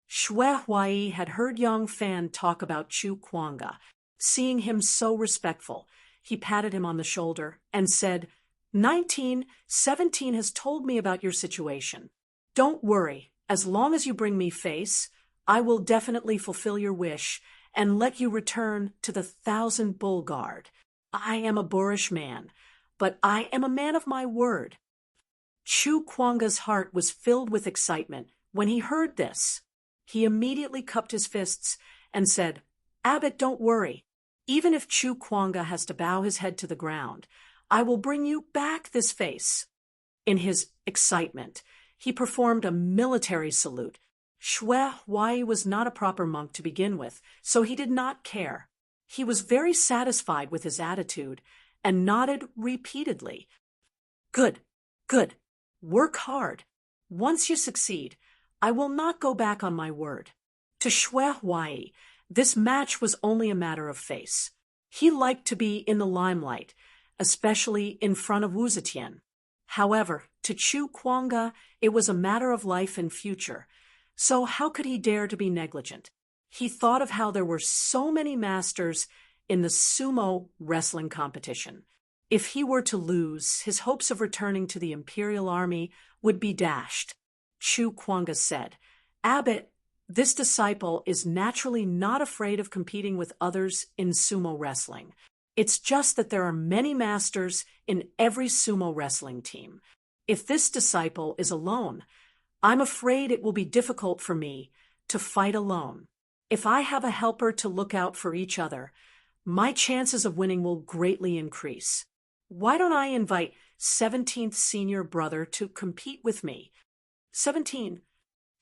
Shui Huai had heard Yang Fan talk about Chu Kuanga. Seeing him so respectful, he patted him on the shoulder and said, 1917 has told me about your situation. Don't worry, as long as you bring me face, I will definitely fulfill your wish and let you return to the 1,000 Bull Guard. I am a boorish man, but I am a man of my word." Chu Kuanga's heart was filled with excitement when he heard this. He immediately cupped his fists and said, "Abbot, don't worry. Even if Chu Kuanga has to bow his head to the ground, I will bring you back this face." In his excitement, he performed a military salute. Shui Huai was not a proper monk to begin with, so he did not care. He was very satisfied with his attitude and nodded repeatedly. "Good, good. Work hard. Once you succeed, I will not go back on my word." To Shui Huai, this match was only a matter of face. He liked to be in the limelight, especially in front of Wu Zetian. However, to Chu Kuanga, it was a matter of life and future, so how could he dare to be negligent? He thought of how there were so many masters in the sumo wrestling competition. If he were to lose, his hopes of returning to the imperial army would be dashed. Chu Kuanga said, Abbot, this disciple is naturally not afraid of competing with others in sumo wrestling. It's just that there are many masters in every sumo wrestling team. If this disciple is alone, I'm afraid it will be difficult for me to fight alone. If I have a helper to look out for each other, my chances of winning will greatly increase. Why don't I invite 17th senior brother to compete with me? 17.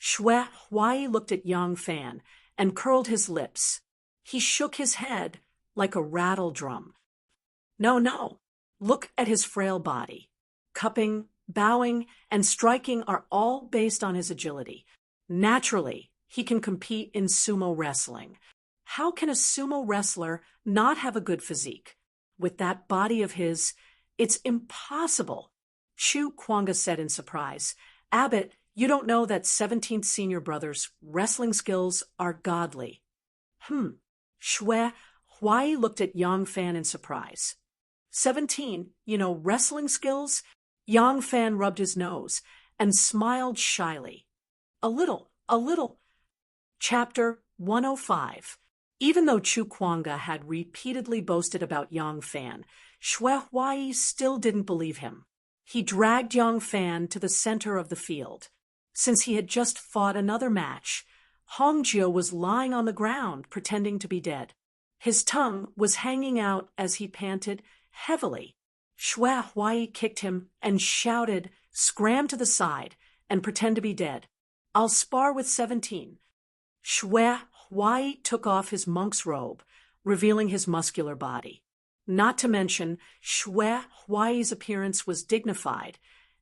Xue Huai looked at Yang Fan and curled his lips. He shook his head like a rattle drum. No, no. Look at his frail body. Cupping, bowing, and striking are all based on his agility. Naturally, he can compete in sumo wrestling. How can a sumo wrestler not have a good physique? With that body of his, it's impossible. Chu Kuanga said in surprise, Abbot, you don't know that 17th senior brother's wrestling skills are godly. Xue Huai looked at Yang Fan in surprise. 17, wrestling skills? Yang Fan rubbed his nose and smiled shyly. A little. Chapter 105. Even though Chu Kuanga had repeatedly boasted about Yang Fan, Xue Huai still didn't believe him. He dragged Yang Fan to the center of the field. Since he had just fought another match, Hongjio was lying on the ground, pretending to be dead. His tongue was hanging out as he panted heavily. Xue Huai kicked him and shouted, Scram to the side and pretend to be dead. I'll spar with 17. Xue Huai took off his monk's robe, revealing his muscular body. Not to mention, Xue Huai's appearance was dignified,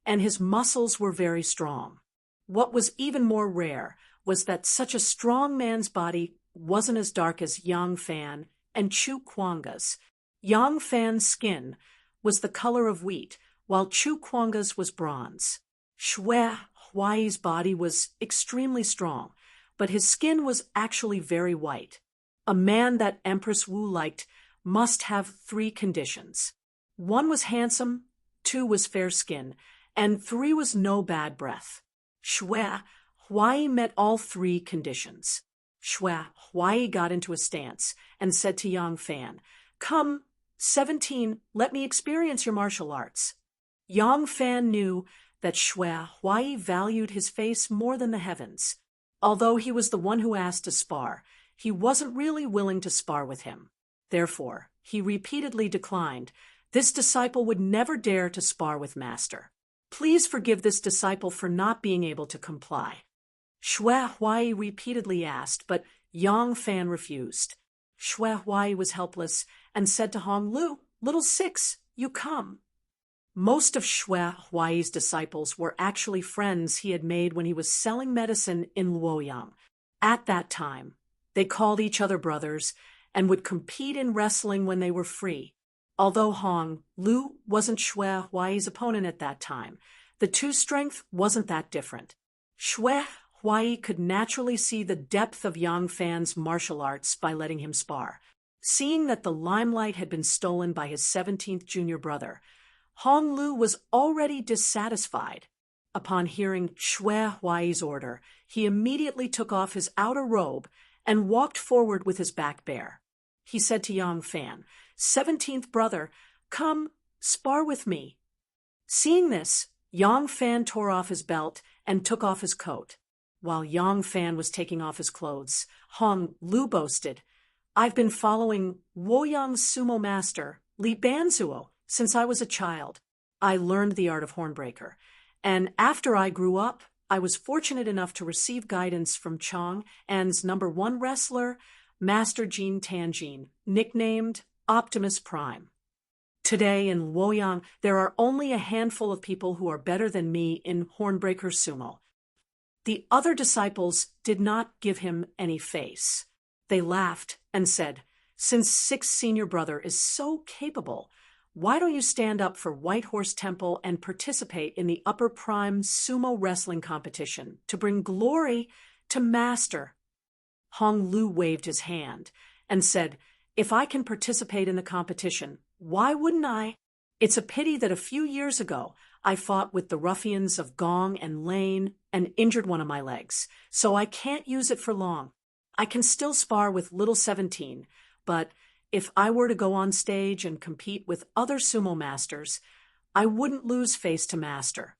and his muscles were very strong. What was even more rare was that such a strong man's body wasn't as dark as Yang Fan and Chu Kuanga's. Yang Fan's skin was the color of wheat, while Chu Kuanga's was bronze. Xue Huai's body was extremely strong, but his skin was actually very white. A man that Empress Wu liked must have 3 conditions. 1 was handsome, 2 was fair skin, and 3 was no bad breath. Xue Huai met all 3 conditions. Xue Huai got into a stance and said to Yang Fan, Come, 17, let me experience your martial arts. Yang Fan knew that Xue Huai valued his face more than the heavens. Although he was the one who asked to spar, he wasn't really willing to spar with him. Therefore, he repeatedly declined. This disciple would never dare to spar with Master. Please forgive this disciple for not being able to comply. Xue Huai repeatedly asked, but Yang Fan refused. Xue Huai was helpless and said to Hong Lu, Little 6, you come. Most of Xue Huai's disciples were actually friends he had made when he was selling medicine in Luoyang. At that time, they called each other brothers and would compete in wrestling when they were free. Although Hong Lu wasn't Xue Huai's opponent at that time, the 2 strength wasn't that different. Xue Huai could naturally see the depth of Yang Fan's martial arts by letting him spar. Seeing that the limelight had been stolen by his 17th junior brother, Hong Lu was already dissatisfied. Upon hearing Xue Huai's order, he immediately took off his outer robe and walked forward with his back bare. He said to Yang Fan, 17th brother, come, spar with me. Seeing this, Yang Fan tore off his belt and took off his coat. While Yang Fan was taking off his clothes, Hong Lu boasted, I've been following Luoyang's sumo master, Li Banzuo, since I was a child. I learned the art of Hornbreaker, and after I grew up, I was fortunate enough to receive guidance from Chang An's #1 wrestler, Master Jin Tanjin, nicknamed Optimus Prime. Today in Luoyang, there are only a handful of people who are better than me in Hornbreaker sumo. The other disciples did not give him any face. They laughed and said, since 6th senior brother is so capable, why don't you stand up for White Horse Temple and participate in the Upper Prime sumo wrestling competition to bring glory to Master? Hong Lu waved his hand and said, if I can participate in the competition, why wouldn't I? It's a pity that a few years ago I fought with the ruffians of Gong and Lane and injured one of my legs, so I can't use it for long. I can still spar with Little 17, but if I were to go on stage and compete with other sumo masters, I wouldn't lose face to master."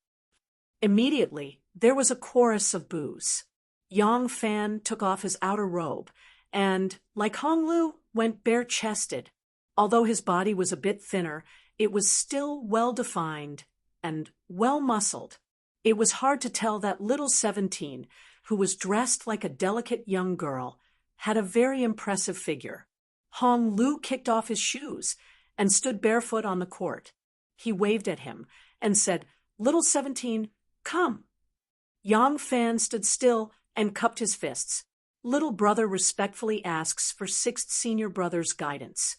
Immediately, there was a chorus of boos. Yang Fan took off his outer robe and, like Hong Lu, went bare-chested. Although his body was a bit thinner, it was still well-defined and well-muscled. It was hard to tell that Little 17, who was dressed like a delicate young girl, had a very impressive figure. Hong Lu kicked off his shoes and stood barefoot on the court. He waved at him and said, "Little 17, come." Yang Fan stood still and cupped his fists. Little brother respectfully asks for sixth senior brother's guidance.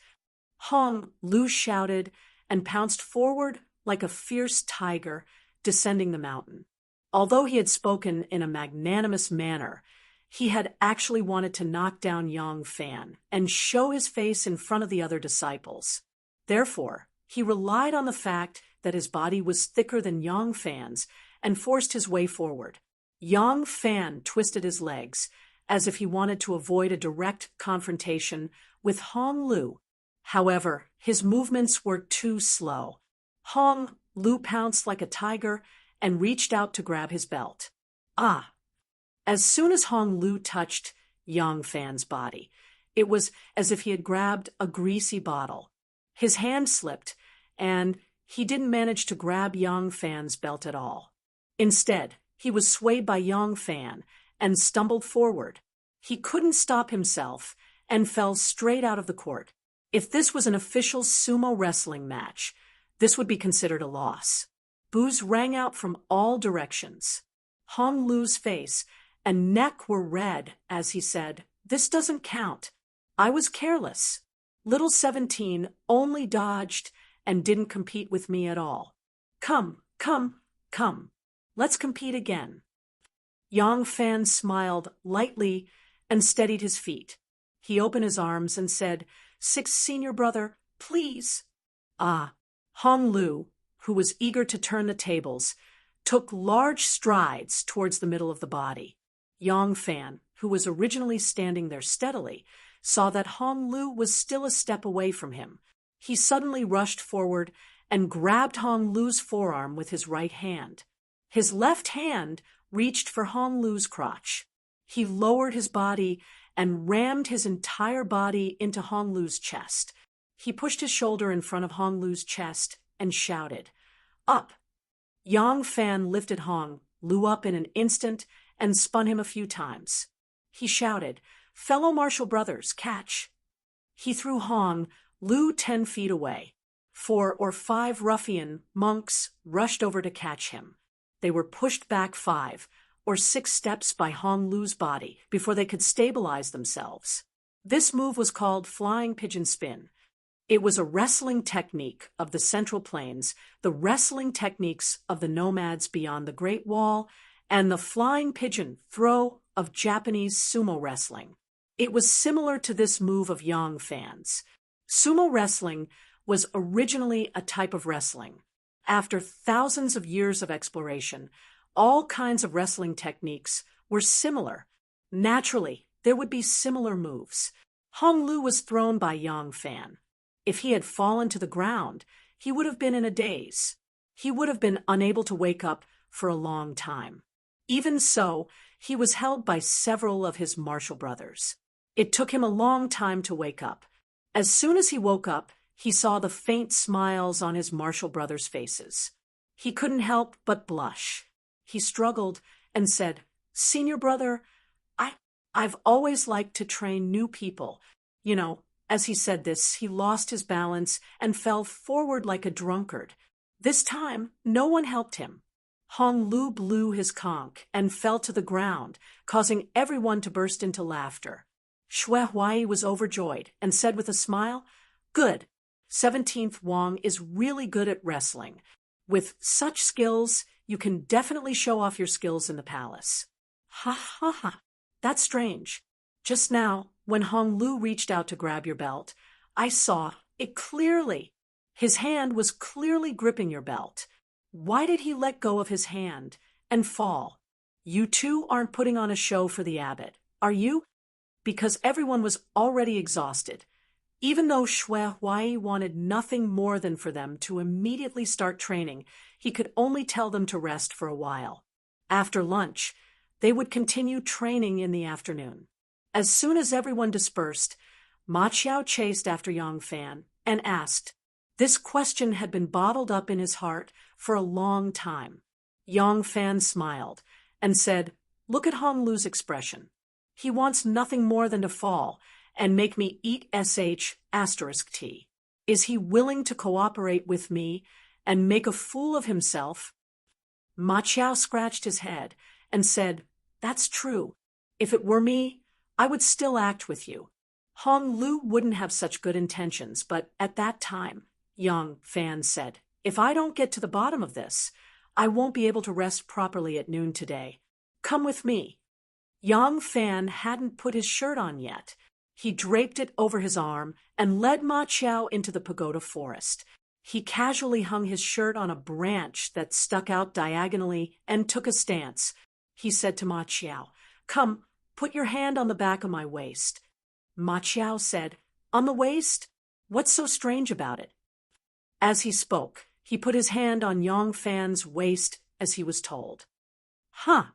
Hong Lu shouted and pounced forward like a fierce tiger descending the mountain. Although he had spoken in a magnanimous manner, he had actually wanted to knock down Yang Fan and show his face in front of the other disciples. Therefore, he relied on the fact that his body was thicker than Yang Fan's and forced his way forward. Yang Fan twisted his legs as if he wanted to avoid a direct confrontation with Hong Lu. However, his movements were too slow. Hong Lu pounced like a tiger and reached out to grab his belt. Ah! As soon as Hong Lu touched Yang Fan's body, it was as if he had grabbed a greasy bottle. His hand slipped, and he didn't manage to grab Yang Fan's belt at all. Instead, he was swayed by Yang Fan and stumbled forward. He couldn't stop himself and fell straight out of the court. If this was an official sumo wrestling match, this would be considered a loss. Boos rang out from all directions. Hong Lu's face and neck were red as he said, "This doesn't count. I was careless. Little 17 only dodged and didn't compete with me at all. Come, come, come. Let's compete again." Yang Fan smiled lightly and steadied his feet. He opened his arms and said, "Sixth senior brother, please." Ah, Hong Lu, who was eager to turn the tables, took large strides towards the middle of the body. Yang Fan, who was originally standing there steadily, saw that Hong Lu was still a step away from him. He suddenly rushed forward and grabbed Hong Lu's forearm with his right hand. His left hand reached for Hong Lu's crotch. He lowered his body and rammed his entire body into Hong Lu's chest. He pushed his shoulder in front of Hong Lu's chest and shouted, "Up!" Yang Fan lifted Hong Lu up in an instant and spun him a few times. He shouted, "Fellow martial brothers, catch!" He threw Hong Lu 10 feet away. 4 or 5 ruffian monks rushed over to catch him. They were pushed back 5 or 6 steps by Hong Lu's body before they could stabilize themselves. This move was called flying pigeon spin. It was a wrestling technique of the Central Plains, the wrestling techniques of the nomads beyond the Great Wall, and the flying pigeon throw of Japanese sumo wrestling. It was similar to this move of Yang Fan's. Sumo wrestling was originally a type of wrestling. After thousands of years of exploration, all kinds of wrestling techniques were similar. Naturally, there would be similar moves. Hong Lu was thrown by Yang Fan. If he had fallen to the ground, he would have been in a daze. He would have been unable to wake up for a long time. Even so, he was held by several of his martial brothers. It took him a long time to wake up. As soon as he woke up, he saw the faint smiles on his martial brothers' faces. He couldn't help but blush. He struggled and said, "Senior brother, I've always liked to train new people." As he said this, he lost his balance and fell forward like a drunkard. This time, no one helped him. Hong Lu blew his conch and fell to the ground, causing everyone to burst into laughter. Xue Huai was overjoyed and said with a smile, "Good. 17th Wang is really good at wrestling. With such skills, you can definitely show off your skills in the palace." Ha ha ha. That's strange. Just now, when Hong Lu reached out to grab your belt, I saw it clearly. His hand was clearly gripping your belt. Why did he let go of his hand and fall? You two aren't putting on a show for the abbot, are you? Because everyone was already exhausted. Even though Shui Huai wanted nothing more than for them to immediately start training, he could only tell them to rest for a while. After lunch, they would continue training in the afternoon. As soon as everyone dispersed, Ma Qiao chased after Yang Fan and asked. This question had been bottled up in his heart for a long time. Yang Fan smiled and said, "Look at Hong Lu's expression. He wants nothing more than to fall and make me eat sh*t. Is he willing to cooperate with me and make a fool of himself?" Ma Qiao scratched his head and said, "That's true. If it were me, I would still act with you." Hong Lu wouldn't have such good intentions, but at that time, Yang Fan said, "If I don't get to the bottom of this, I won't be able to rest properly at noon today. Come with me." Yang Fan hadn't put his shirt on yet. He draped it over his arm and led Ma Qiao into the pagoda forest. He casually hung his shirt on a branch that stuck out diagonally and took a stance. He said to Ma Qiao, "Come, put your hand on the back of my waist." Ma Qiao said, "On the waist? What's so strange about it?" As he spoke, he put his hand on Yang Fan's waist as he was told. "Huh!"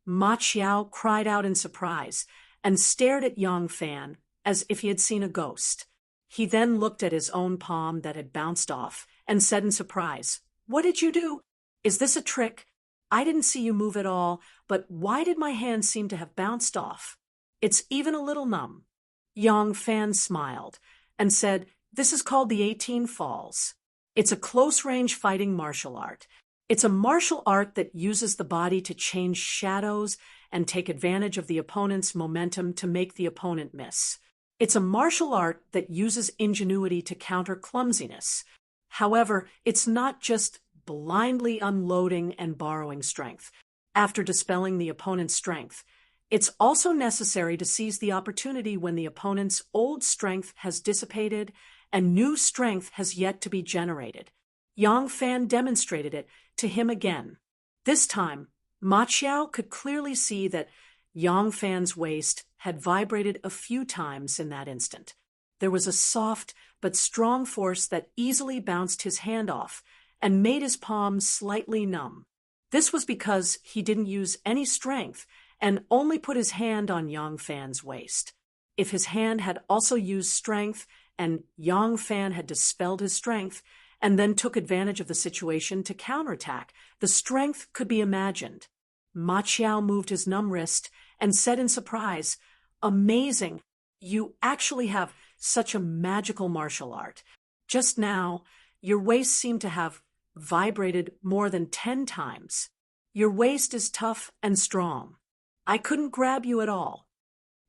Ma Qiao cried out in surprise and stared at Yang Fan as if he had seen a ghost. He then looked at his own palm that had bounced off and said in surprise, "What did you do? Is this a trick? I didn't see you move at all, but why did my hand seem to have bounced off? It's even a little numb." Yang Fan smiled and said, "This is called the 18 Falls. It's a close-range fighting martial art. It's a martial art that uses the body to change shadows and take advantage of the opponent's momentum to make the opponent miss. It's a martial art that uses ingenuity to counter clumsiness. However, it's not just blindly unloading and borrowing strength. After dispelling the opponent's strength, it's also necessary to seize the opportunity when the opponent's old strength has dissipated and new strength has yet to be generated." Yang Fan demonstrated it to him again. This time, Ma Qiao could clearly see that Yang Fan's waist had vibrated a few times in that instant. There was a soft but strong force that easily bounced his hand off and made his palm slightly numb. This was because he didn't use any strength and only put his hand on Yang Fan's waist. If his hand had also used strength and Yang Fan had dispelled his strength and then took advantage of the situation to counterattack, the strength could be imagined. Ma Qiao moved his numb wrist and said in surprise, "Amazing! You actually have such a magical martial art. Just now, your waist seemed to have vibrated more than 10 times. Your waist is tough and strong. I couldn't grab you at all."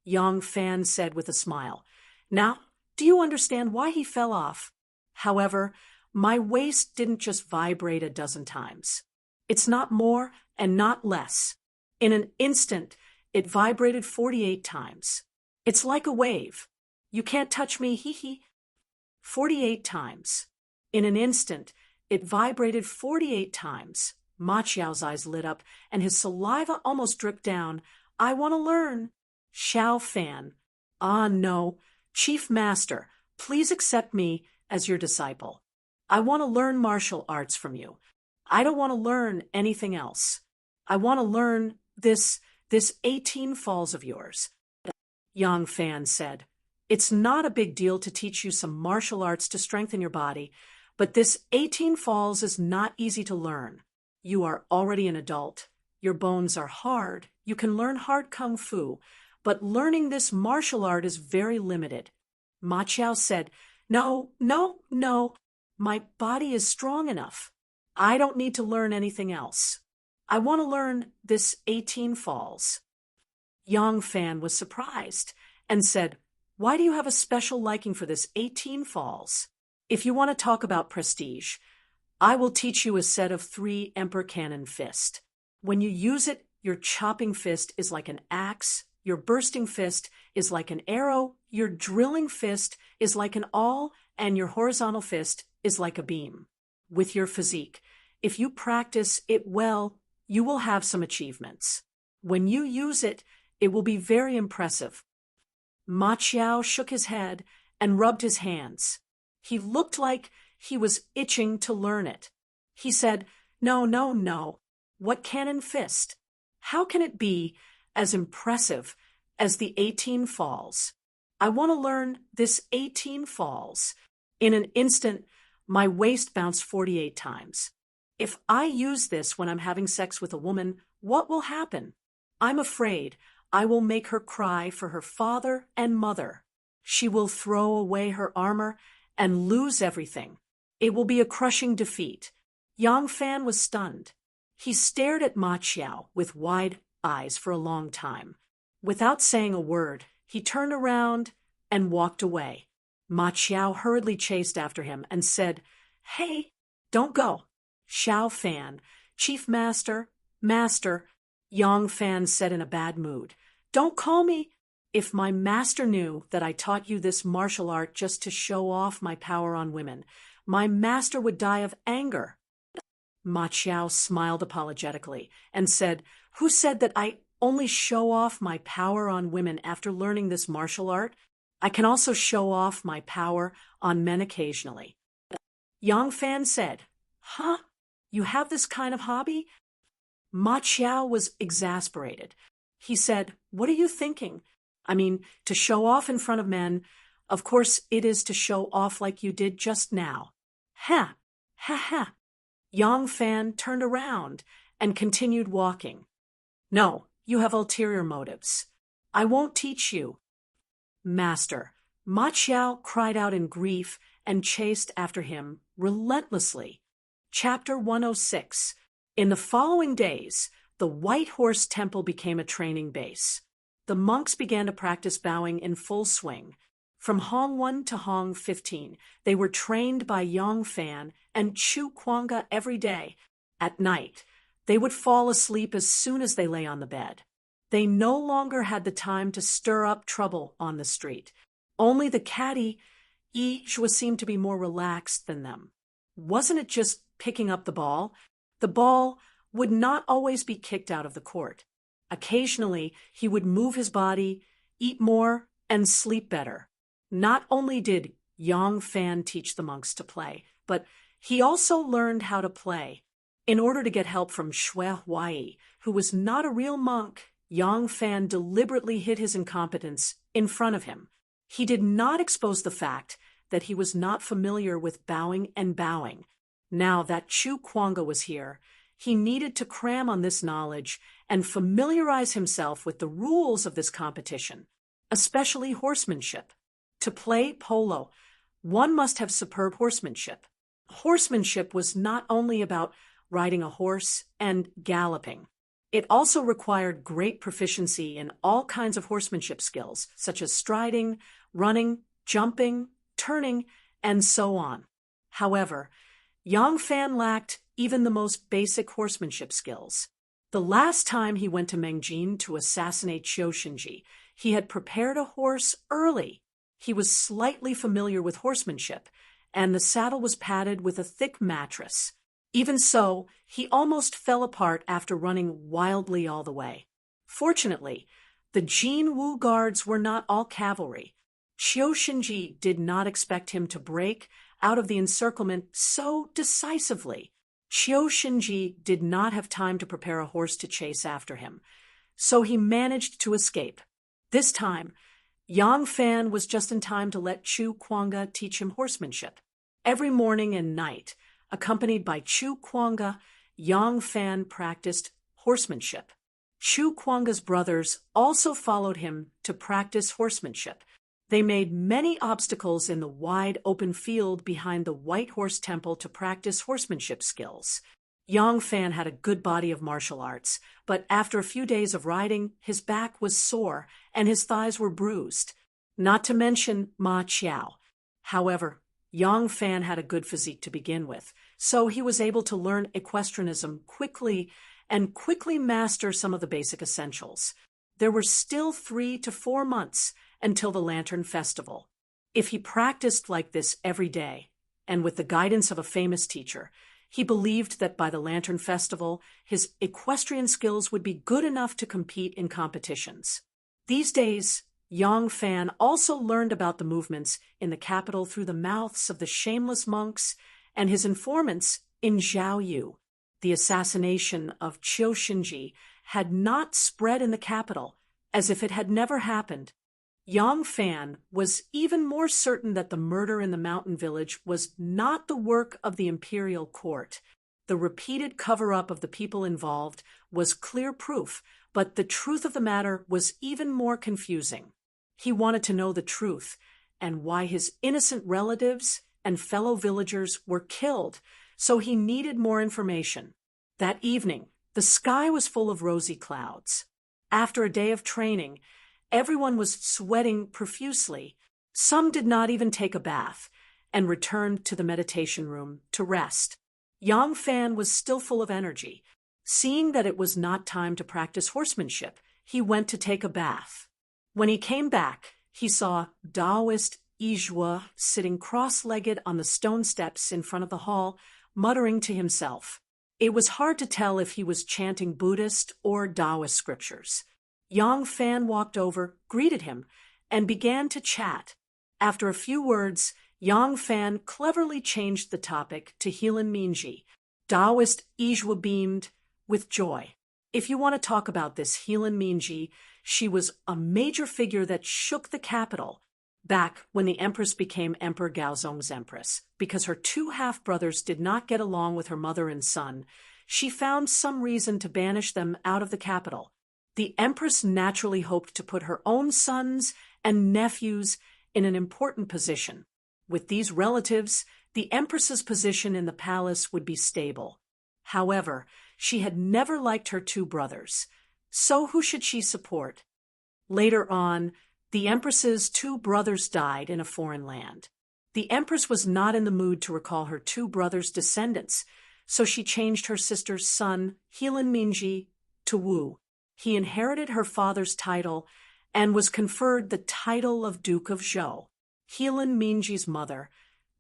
Yang Fan said with a smile, "Now, do you understand why he fell off? However, my waist didn't just vibrate a dozen times. It's not more and not less. In an instant, it vibrated 48 times. It's like a wave. You can't touch me, hee hee. 48 times. In an instant, it vibrated 48 times. Ma Qiao's eyes lit up, and his saliva almost dripped down. "I want to learn." Xiao Fan, "Ah, no. Chief Master, please accept me as your disciple. I want to learn martial arts from you. I don't want to learn anything else. I want to learn this 18 falls of yours." Yang Fan said, "It's not a big deal to teach you some martial arts to strengthen your body, but this 18 falls is not easy to learn. You are already an adult. Your bones are hard. You can learn hard kung fu, but learning this martial art is very limited." Ma Qiao said, No. My body is strong enough. I don't need to learn anything else. I want to learn this 18 falls." Yang Fan was surprised and said, "Why do you have a special liking for this 18 falls? If you want to talk about prestige, I will teach you a set of 3 Emperor Cannon fist. When you use it, your chopping fist is like an axe, your bursting fist is like an arrow, your drilling fist is like an awl, and your horizontal fist is like a beam. With your physique, if you practice it well, you will have some achievements. When you use it, it will be very impressive. Ma Qiao shook his head and rubbed his hands. He looked like he was itching to learn it. He said, "No, no, no. What cannon fist? How can it be as impressive as the 18 falls? I want to learn this 18 falls." In an instant, my waist bounced 48 times. If I use this when I'm having sex with a woman, what will happen? I'm afraid I will make her cry for her father and mother. She will throw away her armor and lose everything. It will be a crushing defeat. Yang Fan was stunned. He stared at Ma Qiao with wide eyes for a long time. Without saying a word, he turned around and walked away. Ma Qiao hurriedly chased after him and said, "Hey, don't go." "Xiao Fan, Chief Master, Master," Yang Fan said in a bad mood. "Don't call me. If my master knew that I taught you this martial art just to show off my power on women, my master would die of anger." Ma Qiao smiled apologetically and said, "Who said that I only show off my power on women after learning this martial art? I can also show off my power on men occasionally." Yang Fan said, "Huh? You have this kind of hobby?" Ma Qiao was exasperated. He said, "What are you thinking? I mean, to show off in front of men, of course it is to show off like you did just now." "Ha! Ha ha!" Yang Fan turned around and continued walking. "No, you have ulterior motives. I won't teach you." "Master," Ma Qiao cried out in grief and chased after him relentlessly. Chapter 106. In the following days, the White Horse Temple became a training base. The monks began to practice bowing in full swing. From Hong 1 to Hong 15, they were trained by Yang Fan and Chu Kuanga every day. At night, they would fall asleep as soon as they lay on the bed. They no longer had the time to stir up trouble on the street. Only the caddy, each seemed to be more relaxed than them. Wasn't it just picking up the ball? The ball would not always be kicked out of the court. Occasionally, he would move his body, eat more, and sleep better. Not only did Yang Fan teach the monks to play, but he also learned how to play. In order to get help from Shui Huai, who was not a real monk, Yang Fan deliberately hid his incompetence in front of him. He did not expose the fact that he was not familiar with bowing and bowing. Now that Chu Kuanga was here, he needed to cram on this knowledge and familiarize himself with the rules of this competition, especially horsemanship. To play polo, one must have superb horsemanship. Horsemanship was not only about riding a horse and galloping. It also required great proficiency in all kinds of horsemanship skills, such as striding, running, jumping, turning, and so on. However, Yang Fan lacked even the most basic horsemanship skills. The last time he went to Mengjin to assassinate Qiu Shinji, he had prepared a horse early. He was slightly familiar with horsemanship, and the saddle was padded with a thick mattress. Even so, he almost fell apart after running wildly all the way. Fortunately, the Jin Wu guards were not all cavalry. Qiu Shinji did not expect him to break out of the encirclement so decisively. Qiu Shinji did not have time to prepare a horse to chase after him, so he managed to escape. This time, Yang Fan was just in time to let Chu Kuanga teach him horsemanship. Every morning and night, accompanied by Chu Kuanga, Yang Fan practiced horsemanship. Chu Kuanga's brothers also followed him to practice horsemanship. They made many obstacles in the wide open field behind the White Horse Temple to practice horsemanship skills. Yang Fan had a good body of martial arts, but after a few days of riding, his back was sore and his thighs were bruised. Not to mention Ma Qiao. However, Yang Fan had a good physique to begin with, so he was able to learn equestrianism quickly and quickly master some of the basic essentials. There were still 3 to 4 months until the Lantern Festival. If he practiced like this every day, and with the guidance of a famous teacher, he believed that by the Lantern Festival, his equestrian skills would be good enough to compete in competitions. These days, Yang Fan also learned about the movements in the capital through the mouths of the shameless monks and his informants in Zhaoyu. The assassination of Qiu Xinji had not spread in the capital, as if it had never happened. Yang Fan was even more certain that the murder in the mountain village was not the work of the imperial court. The repeated cover-up of the people involved was clear proof, but the truth of the matter was even more confusing. He wanted to know the truth, and why his innocent relatives and fellow villagers were killed, so he needed more information. That evening, the sky was full of rosy clouds. After a day of training, everyone was sweating profusely. Some did not even take a bath and returned to the meditation room to rest. Yang Fan was still full of energy. Seeing that it was not time to practice horsemanship, he went to take a bath. When he came back, he saw Taoist Yizhua sitting cross-legged on the stone steps in front of the hall, muttering to himself. It was hard to tell if he was chanting Buddhist or Taoist scriptures. Yang Fan walked over, greeted him, and began to chat. After a few words, Yang Fan cleverly changed the topic to Heilun Minji. Taoist Yizhua beamed with joy. If you want to talk about this Heilun Minji, she was a major figure that shook the capital back when the empress became Emperor Gaozong's empress. Because her two half-brothers did not get along with her mother and son, she found some reason to banish them out of the capital. The empress naturally hoped to put her own sons and nephews in an important position. With these relatives, the empress's position in the palace would be stable. However, she had never liked her two brothers. So who should she support? Later on, the empress's two brothers died in a foreign land. The empress was not in the mood to recall her two brothers' descendants, so she changed her sister's son, Heilun Minji, to Wu. He inherited her father's title and was conferred the title of Duke of Zhou. Heilun Minji's mother,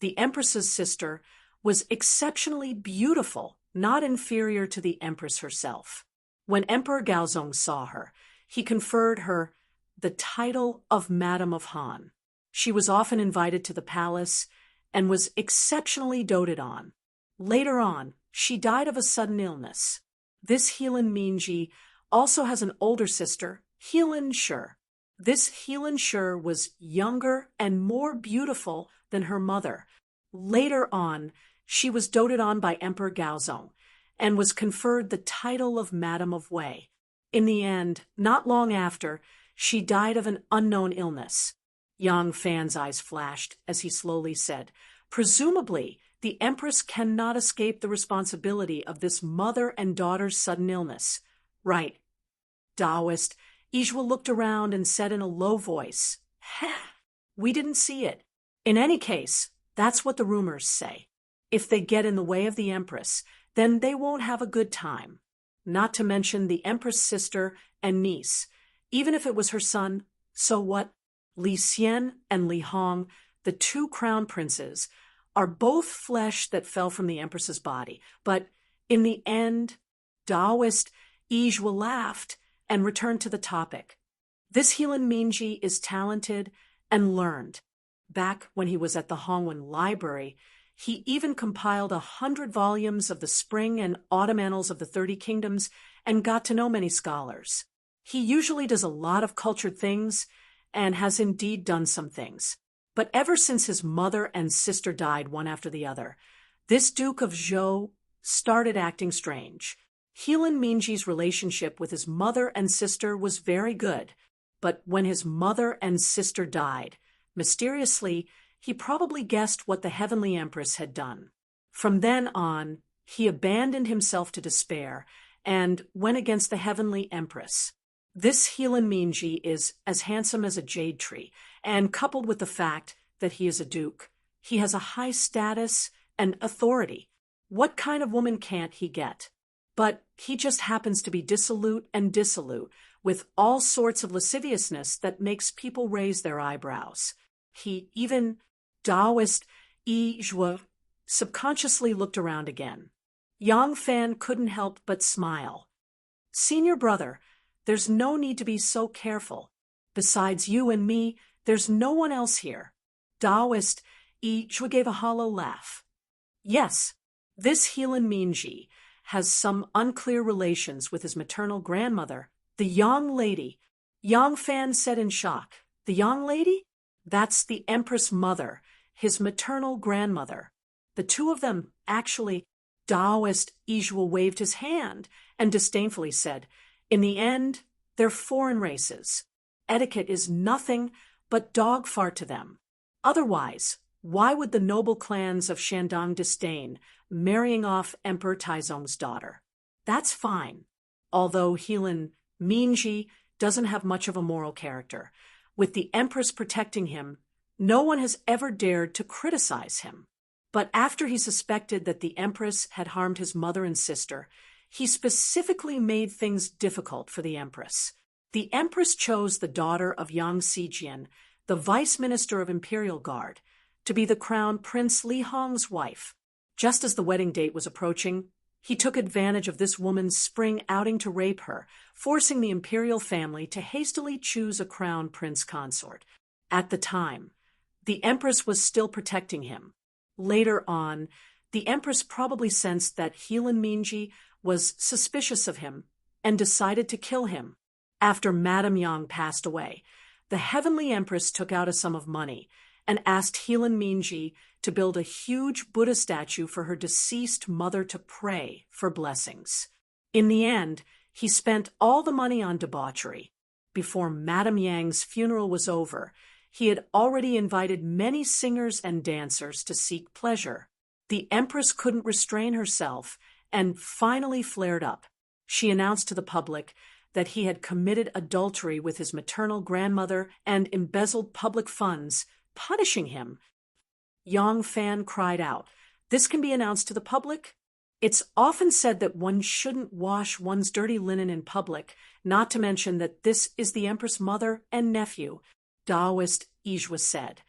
the empress's sister, was exceptionally beautiful, not inferior to the empress herself. When Emperor Gaozong saw her, he conferred her the title of Madam of Han. She was often invited to the palace and was exceptionally doted on. Later on, she died of a sudden illness. This Heilun Minji also has an older sister, Heilun Shi. This Heilun Shi was younger and more beautiful than her mother. Later on, she was doted on by Emperor Gaozong and was conferred the title of Madam of Wei. In the end, not long after, she died of an unknown illness. Yang Fan's eyes flashed as he slowly said, "Presumably, the empress cannot escape the responsibility of this mother and daughter's sudden illness." "Right." Taoist Yizhua looked around and said in a low voice, "We didn't see it. In any case, that's what the rumors say. If they get in the way of the empress, then they won't have a good time. Not to mention the empress' sister and niece. Even if it was her son, so what? Li Xian and Li Hong, the two crown princes, are both flesh that fell from the empress's body. But in the end," Taoist Yizhua laughed and returned to the topic. "This Heilun Minji is talented and learned. Back when he was at the Hongwen Library, he even compiled 100 volumes of the spring and autumn annals of the 30 kingdoms and got to know many scholars. He usually does a lot of cultured things and has indeed done some things. But ever since his mother and sister died one after the other, this Duke of Zhou started acting strange. Heilun Minji's relationship with his mother and sister was very good, but when his mother and sister died, mysteriously, he probably guessed what the Heavenly Empress had done. From then on, he abandoned himself to despair and went against the Heavenly Empress. This Heilun Minji is as handsome as a jade tree, and coupled with the fact that he is a duke, he has a high status and authority. What kind of woman can't he get? But he just happens to be dissolute, with all sorts of lasciviousness that makes people raise their eyebrows. He even Taoist Yizhua subconsciously looked around again. Yang Fan couldn't help but smile. Senior brother, there's no need to be so careful. Besides you and me, there's no one else here. Taoist Yi Chua gave a hollow laugh. Yes, this Heelan Minji has some unclear relations with his maternal grandmother, the Yang lady. Yang Fan said in shock. The Yang lady? That's the Empress mother, his maternal grandmother. The two of them, actually. Taoist Ijua waved his hand and disdainfully said, in the end, they're foreign races. Etiquette is nothing but dog fart to them. Otherwise, why would the noble clans of Shandong disdain marrying off Emperor Taizong's daughter? That's fine. Although Heelan Minji doesn't have much of a moral character, with the Empress protecting him, no one has ever dared to criticize him. But after he suspected that the Empress had harmed his mother and sister, he specifically made things difficult for the Empress. The Empress chose the daughter of Yang Xijian, the Vice Minister of Imperial Guard, to be the Crown Prince Li Hong's wife. Just as the wedding date was approaching, he took advantage of this woman's spring outing to rape her, forcing the imperial family to hastily choose a crown prince consort. At the time, the Empress was still protecting him. Later on, the Empress probably sensed that Heelan Minji was suspicious of him and decided to kill him. After Madame Yang passed away, the Heavenly Empress took out a sum of money and asked Heelan Minji to build a huge Buddha statue for her deceased mother to pray for blessings. In the end, he spent all the money on debauchery. Before Madame Yang's funeral was over, he had already invited many singers and dancers to seek pleasure. The Empress couldn't restrain herself and finally flared up. She announced to the public that he had committed adultery with his maternal grandmother and embezzled public funds, punishing him. Yang Fan cried out, "This can be announced to the public?" It's often said that one shouldn't wash one's dirty linen in public, not to mention that this is the Empress' mother and nephew, Taoist Ijua said.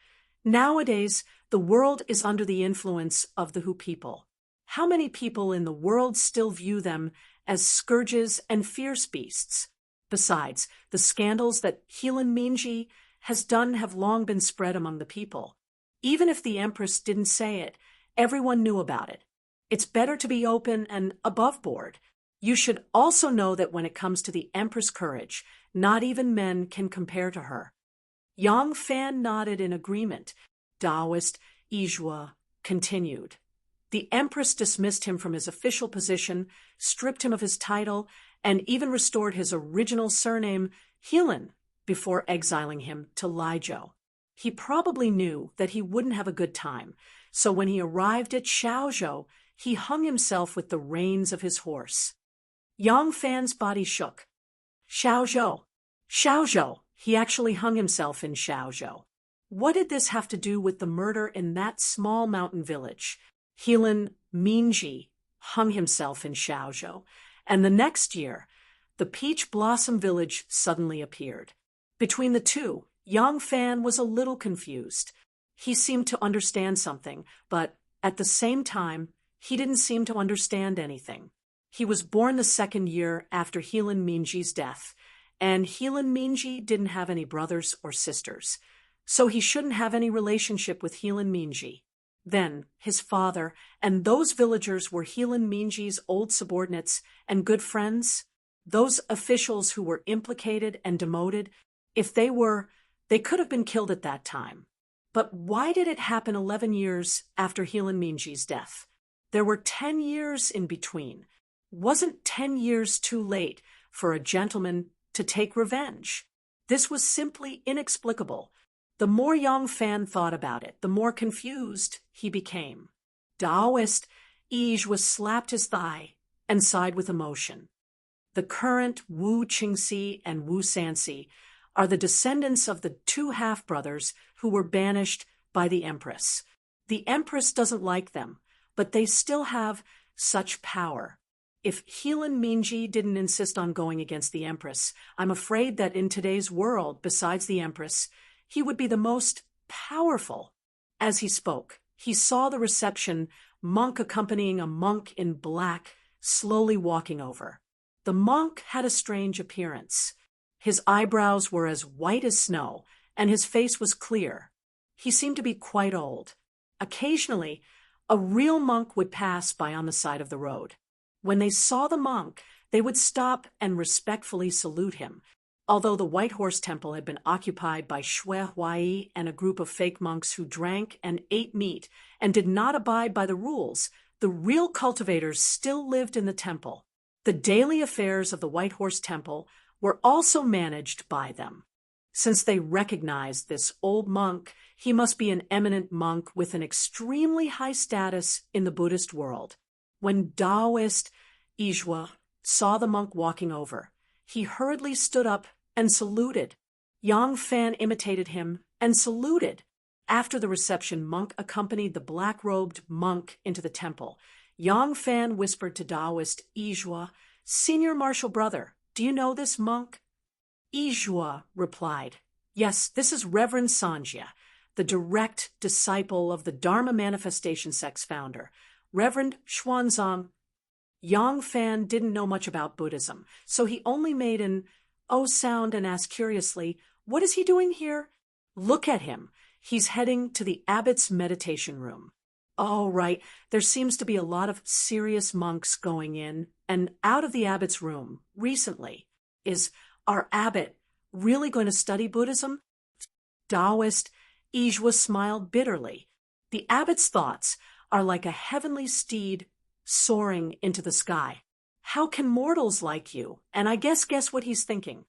Nowadays, the world is under the influence of the Hu people. How many people in the world still view them as scourges and fierce beasts? Besides, the scandals that Heelan Minji has done have long been spread among the people. Even if the Empress didn't say it, everyone knew about it. It's better to be open and above board. You should also know that when it comes to the Empress' courage, not even men can compare to her. Yang Fan nodded in agreement. Taoist Ijua continued. The Empress dismissed him from his official position, stripped him of his title, and even restored his original surname, Heelan, before exiling him to Lijiao. He probably knew that he wouldn't have a good time, so when he arrived at Xiaozhou, he hung himself with the reins of his horse. Yang Fan's body shook. Xiaozhou. Xiaozhou. He actually hung himself in Xiaozhou. What did this have to do with the murder in that small mountain village? Heelan Minji hung himself in Xiaozhou, and the next year, the Peach Blossom Village suddenly appeared. Between the two, Yang Fan was a little confused. He seemed to understand something, but at the same time, he didn't seem to understand anything. He was born the second year after Heelan Minji's death, and Heelan Minji didn't have any brothers or sisters, so he shouldn't have any relationship with Heelan Minji. Then, his father and those villagers were Heelan Minji's old subordinates and good friends. Those officials who were implicated and demoted, if they could have been killed at that time. But why did it happen 11 years after Heelan Minji's death? There were 10 years in between. Wasn't 10 years too late for a gentleman to take revenge? This was simply inexplicable. The more Yang Fan thought about it, the more confused he became. Taoist Ijua slapped his thigh and sighed with emotion. The current Wu Qingxi and Wu Sanxi are the descendants of the two half-brothers who were banished by the Empress. The Empress doesn't like them, but they still have such power. If Heelan Minji didn't insist on going against the Empress, I'm afraid that in today's world, besides the Empress, he would be the most powerful. As he spoke, he saw the reception monk accompanying a monk in black, slowly walking over. The monk had a strange appearance. His eyebrows were as white as snow, and his face was clear. He seemed to be quite old. Occasionally, a real monk would pass by on the side of the road. When they saw the monk, they would stop and respectfully salute him. Although the White Horse Temple had been occupied by Xue Huai and a group of fake monks who drank and ate meat and did not abide by the rules, the real cultivators still lived in the temple. The daily affairs of the White Horse Temple were also managed by them. Since they recognized this old monk, he must be an eminent monk with an extremely high status in the Buddhist world. When Taoist Ijua saw the monk walking over, he hurriedly stood up and saluted. Yang Fan imitated him and saluted. After the reception, monk accompanied the black-robed monk into the temple. Yang Fan whispered to Taoist Ijua, "Senior martial brother, do you know this monk?" Ijua replied, "Yes, this is Reverend Sanjia, the direct disciple of the Dharma Manifestation Sect's founder, Reverend Xuanzang." Yang Fan didn't know much about Buddhism, so he only made an "oh" sound and asked curiously, "What is he doing here?" "Look at him. He's heading to the abbot's meditation room." "Oh, right. There seems to be a lot of serious monks going in and out of the abbot's room recently. Is our abbot really going to study Buddhism?" Taoist Ijua smiled bitterly. "The abbot's thoughts are like a heavenly steed soaring into the sky. How can mortals like you? And I guess what he's thinking."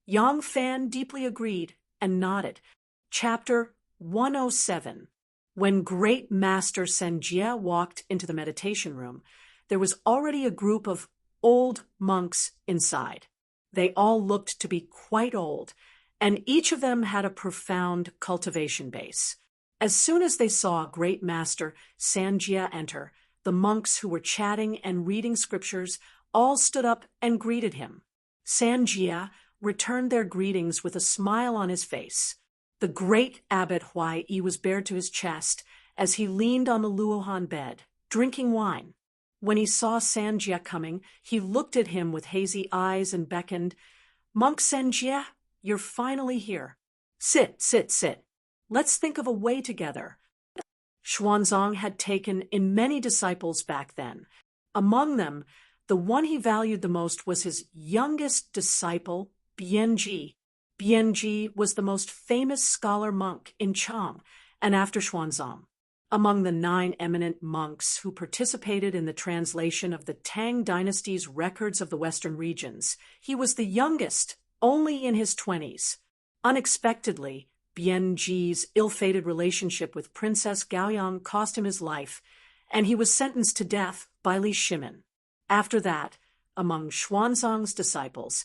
Yang Fan deeply agreed and nodded. Chapter 107. When Great Master Sanjia walked into the meditation room, there was already a group of old monks inside. They all looked to be quite old, and each of them had a profound cultivation base. As soon as they saw Great Master Sanjia enter, the monks who were chatting and reading scriptures all stood up and greeted him. Sanjia returned their greetings with a smile on his face. The great abbot Huai was bared to his chest as he leaned on the luohan bed, drinking wine. When he saw Sanjia coming, he looked at him with hazy eyes and beckoned, "Monk Sanjia, you're finally here. Sit. Let's think of a way together." Xuanzang had taken in many disciples back then. Among them, the one he valued the most was his youngest disciple, Bianji. Bianji was the most famous scholar monk in Chang, and after Xuanzang. Among the 9 eminent monks who participated in the translation of the Tang dynasty's records of the western regions, he was the youngest, only in his 20s. Unexpectedly, Bianji's ill-fated relationship with Princess Gaoyang cost him his life, and he was sentenced to death by Li Shimin. After that, among Xuanzang's disciples,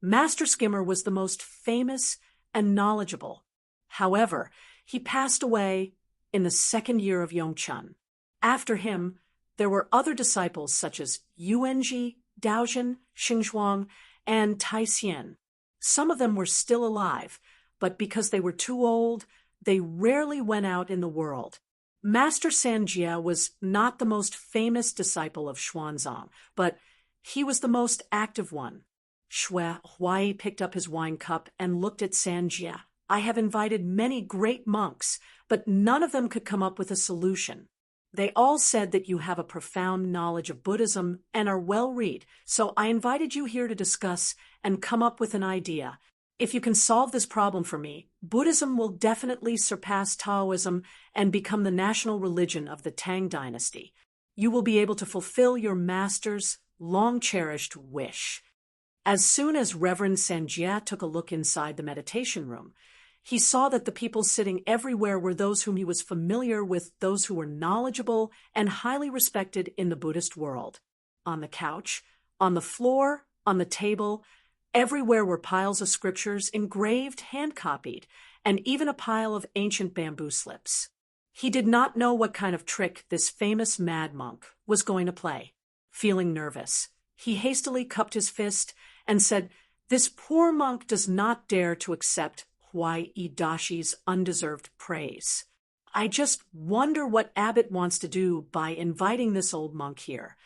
Master Skimmer was the most famous and knowledgeable. However, he passed away in the 2nd year of Yongchun. After him, there were other disciples such as Yuanji, Daojin, Xingzhuang, and Taixian. Some of them were still alive, but because they were too old, they rarely went out in the world. Master Sanjia was not the most famous disciple of Xuanzang, but he was the most active one. Xue Huai picked up his wine cup and looked at Sanjia. "I have invited many great monks, but none of them could come up with a solution. They all said that you have a profound knowledge of Buddhism and are well-read, so I invited you here to discuss and come up with an idea. If you can solve this problem for me, Buddhism will definitely surpass Taoism and become the national religion of the Tang dynasty. You will be able to fulfill your master's long-cherished wish." As soon as Reverend Sanjia took a look inside the meditation room, he saw that the people sitting everywhere were those whom he was familiar with, those who were knowledgeable and highly respected in the Buddhist world. On the couch, on the floor, on the table, everywhere were piles of scriptures engraved, hand-copied, and even a pile of ancient bamboo slips. He did not know what kind of trick this famous mad monk was going to play. Feeling nervous, he hastily cupped his fist and said, "This poor monk does not dare to accept Huai Idashi's undeserved praise." I just wonder what Abbot wants to do by inviting this old monk here.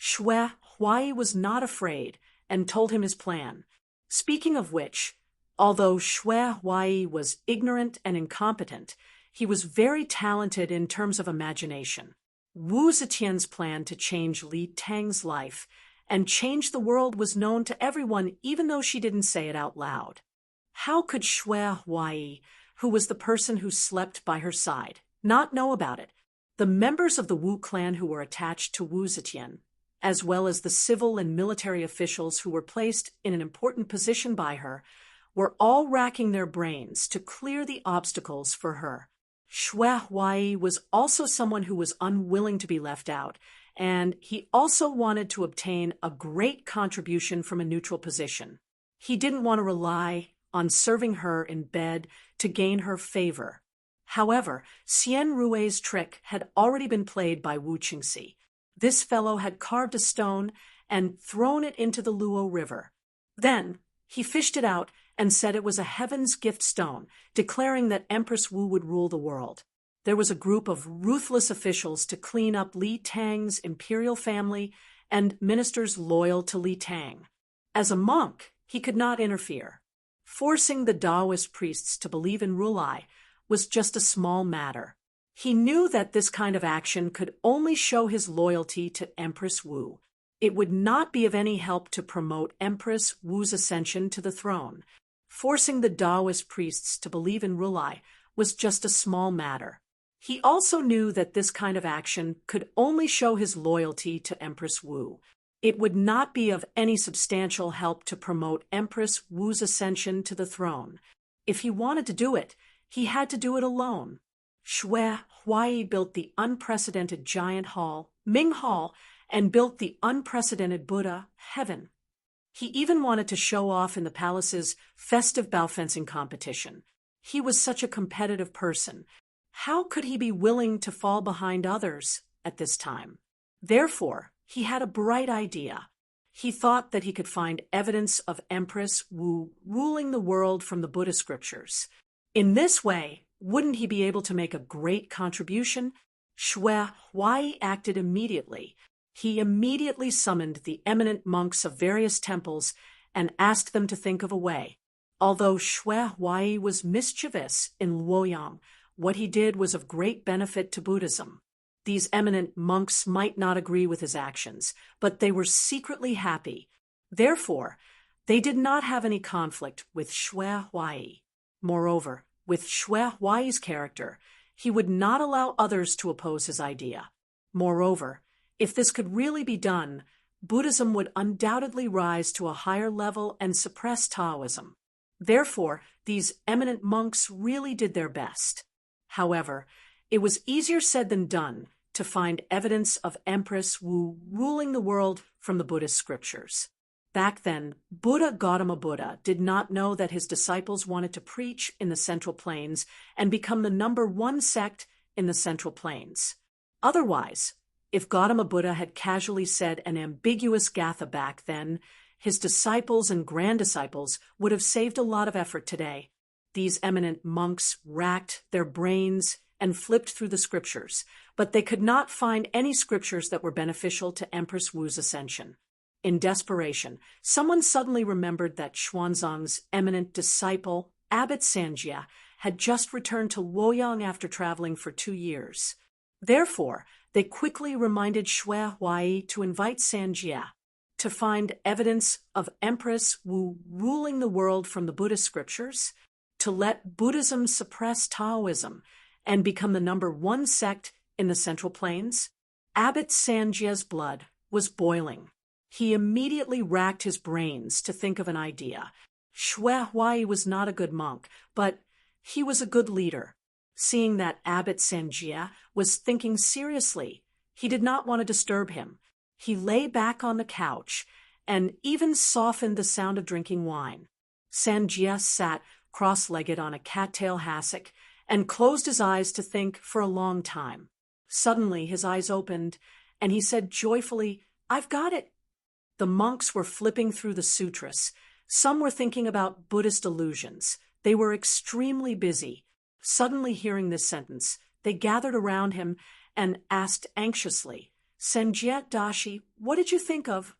Xue Huai was not afraid and told him his plan. Speaking of which, although Xue Huai was ignorant and incompetent, he was very talented in terms of imagination. Wu Zetian's plan to change Li Tang's life and change the world was known to everyone even though she didn't say it out loud. How could Xue Huai, who was the person who slept by her side, not know about it? The members of the Wu clan who were attached to Wu Zetian, as well as the civil and military officials who were placed in an important position by her, were all racking their brains to clear the obstacles for her. Xue Huai was also someone who was unwilling to be left out, and he also wanted to obtain a great contribution from a neutral position. He didn't want to rely on serving her in bed to gain her favor. However, Xian Rui's trick had already been played by Wu Qingxi. This fellow had carved a stone and thrown it into the Luo River. Then he fished it out and said it was a heaven's gift stone, declaring that Empress Wu would rule the world. There was a group of ruthless officials to clean up Li Tang's imperial family and ministers loyal to Li Tang. As a monk, he could not interfere. Forcing the Taoist priests to believe in Rulai was just a small matter. He knew that this kind of action could only show his loyalty to Empress Wu. It would not be of any help to promote Empress Wu's ascension to the throne. Forcing the Taoist priests to believe in Rulai was just a small matter. He also knew that this kind of action could only show his loyalty to Empress Wu. It would not be of any substantial help to promote Empress Wu's ascension to the throne. If he wanted to do it, he had to do it alone. Xue Huai built the unprecedented giant hall, Ming Hall, and built the unprecedented Buddha, Heaven. He even wanted to show off in the palace's festive bow fencing competition. He was such a competitive person. How could he be willing to fall behind others at this time? Therefore, he had a bright idea. He thought that he could find evidence of Empress Wu ruling the world from the Buddha scriptures. In this way, wouldn't he be able to make a great contribution? Xue Huai acted immediately. He immediately summoned the eminent monks of various temples and asked them to think of a way. Although Xue Huai was mischievous in Luoyang, what he did was of great benefit to Buddhism. These eminent monks might not agree with his actions, but they were secretly happy. Therefore, they did not have any conflict with Xue Huai. Moreover, with Xue Huai's character, he would not allow others to oppose his idea. Moreover, if this could really be done, Buddhism would undoubtedly rise to a higher level and suppress Taoism. Therefore, these eminent monks really did their best. However, it was easier said than done to find evidence of Empress Wu ruling the world from the Buddhist scriptures. Back then, Buddha Gautama Buddha did not know that his disciples wanted to preach in the Central Plains and become the #1 sect in the Central Plains. Otherwise, if Gautama Buddha had casually said an ambiguous gatha back then, his disciples and granddisciples would have saved a lot of effort today. These eminent monks racked their brains and flipped through the scriptures, but they could not find any scriptures that were beneficial to Empress Wu's ascension. In desperation, someone suddenly remembered that Xuanzang's eminent disciple, Abbot Sanjia, had just returned to Luoyang after traveling for 2 years. Therefore, they quickly reminded Xue Huai to invite Sanjia to find evidence of Empress Wu ruling the world from the Buddhist scriptures, to let Buddhism suppress Taoism and become the #1 sect in the Central Plains. Abbot Sanjia's blood was boiling. He immediately racked his brains to think of an idea. Xue Huai was not a good monk, but he was a good leader. Seeing that Abbot Sanjia was thinking seriously, he did not want to disturb him. He lay back on the couch and even softened the sound of drinking wine. Sanjia sat cross-legged on a cattail hassock and closed his eyes to think for a long time. Suddenly his eyes opened, and he said joyfully, "I've got it." The monks were flipping through the sutras. Some were thinking about Buddhist illusions. They were extremely busy. Suddenly hearing this sentence, They gathered around him and asked anxiously, "Senjie Dashi, what did you think of?"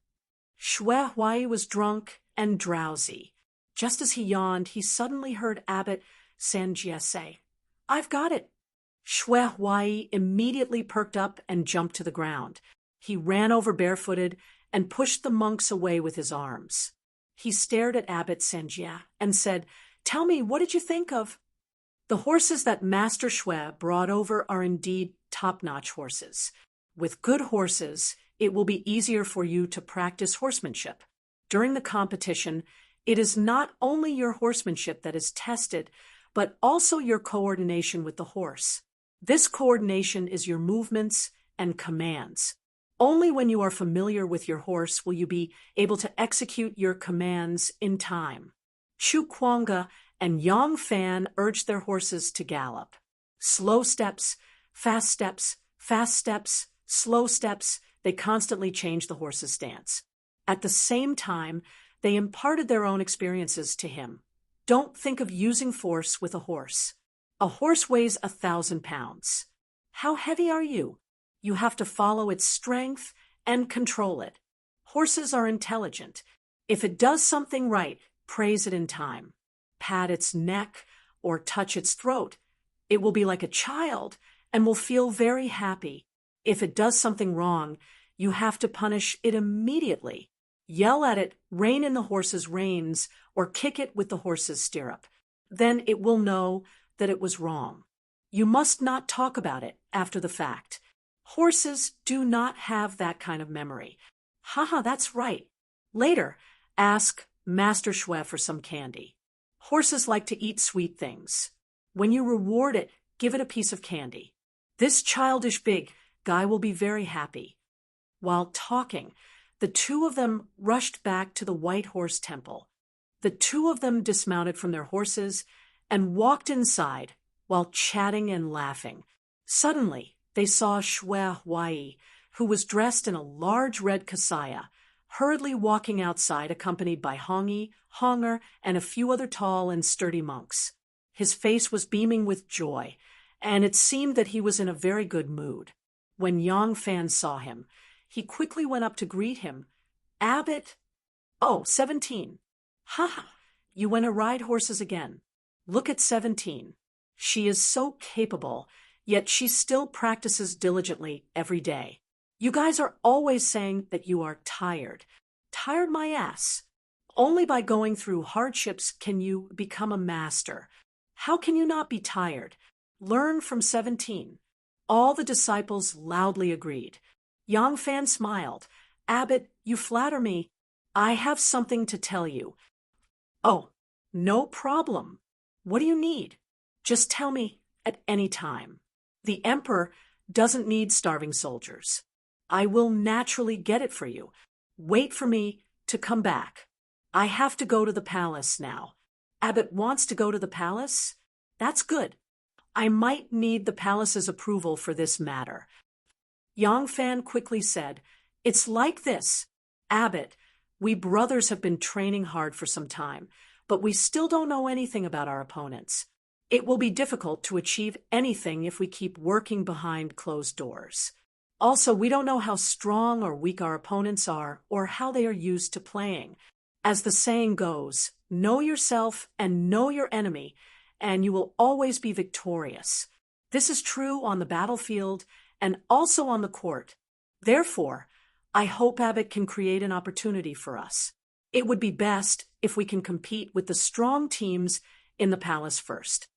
Shui Huai was drunk and drowsy. Just as he yawned, he suddenly heard Abbot Senjie say, "I've got it." Shui Huai immediately perked up and jumped to the ground. He ran over barefooted and pushed the monks away with his arms. He stared at Abbot Senjie and said, "Tell me, what did you think of?" "The horses that Master Shui brought over are indeed top-notch horses. With good horses, it will be easier for you to practice horsemanship. During the competition, it is not only your horsemanship that is tested, but also your coordination with the horse. This coordination is your movements and commands. Only when you are familiar with your horse will you be able to execute your commands in time." Chu Kuanga and Yang Fan urged their horses to gallop. Slow steps, fast steps, fast steps, slow steps, they constantly changed the horse's stance. At the same time, they imparted their own experiences to him. Don't think of using force with a horse. A horse weighs 1,000 pounds. How heavy are you? You have to follow its strength and control it. Horses are intelligent. If it does something right, praise it in time. Pat its neck or touch its throat. It will be like a child and will feel very happy. If it does something wrong, you have to punish it immediately. Yell at it, rein in the horse's reins, or kick it with the horse's stirrup. Then it will know that it was wrong. You must not talk about it after the fact. Horses do not have that kind of memory. Haha, that's right. Later, ask Master Shui for some candy. Horses like to eat sweet things. When you reward it, give it a piece of candy. This childish big guy will be very happy. While talking, the two of them rushed back to the White Horse Temple. The two of them dismounted from their horses and walked inside while chatting and laughing. Suddenly, they saw Shui Huai, who was dressed in a large red kasaya, hurriedly walking outside accompanied by Hongi, Honger, and a few other tall and sturdy monks. His face was beaming with joy, and it seemed that he was in a very good mood. When Yang Fan saw him, he quickly went up to greet him. "Abbot, oh, 17. Haha, you went to ride horses again. Look at 17. She is so capable, yet she still practices diligently every day. You guys are always saying that you are tired. Tired my ass. Only by going through hardships can you become a master. How can you not be tired? Learn from 17. All the disciples loudly agreed. Yang Fan smiled. "Abbot, you flatter me. I have something to tell you." "Oh, no problem. What do you need? Just tell me at any time. The emperor doesn't need starving soldiers. I will naturally get it for you. Wait for me to come back. I have to go to the palace now." "Abbot wants to go to the palace? That's good. I might need the palace's approval for this matter." Yang Fan quickly said, "It's like this. Abbot, we brothers have been training hard for some time, but we still don't know anything about our opponents. It will be difficult to achieve anything if we keep working behind closed doors. Also, we don't know how strong or weak our opponents are or how they are used to playing. As the saying goes, know yourself and know your enemy, and you will always be victorious. This is true on the battlefield and also on the court. Therefore, I hope Abbot can create an opportunity for us. It would be best if we can compete with the strong teams in the palace first."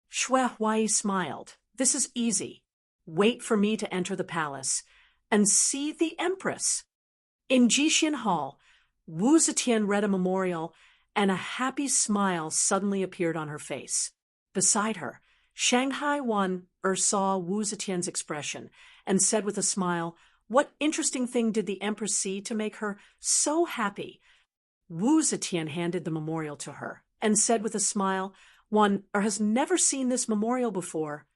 Shui Huai smiled. "This is easy. Wait for me to enter the palace and see the empress." In Jixian Hall, Wu Zetian read a memorial, and a happy smile suddenly appeared on her face. Beside her, Shanghai Wan saw Wu Zetian's expression and said with a smile, "What interesting thing did the empress see to make her so happy?" Wu Zetian handed the memorial to her and said with a smile, "Wan has never seen this memorial before."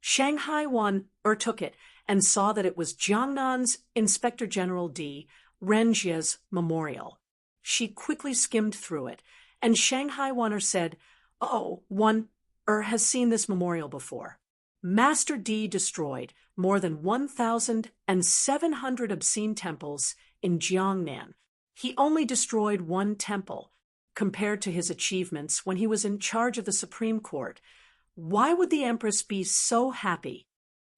Shanghai Wan took it and saw that it was Jiangnan's Inspector General D. Renjie's memorial. She quickly skimmed through it, and Shanghai Wan said, "Oh, Wan has seen this memorial before." Master Di destroyed more than 1,700 obscene temples in Jiangnan. He only destroyed one temple, compared to his achievements when he was in charge of the Supreme Court. Why would the Empress be so happy?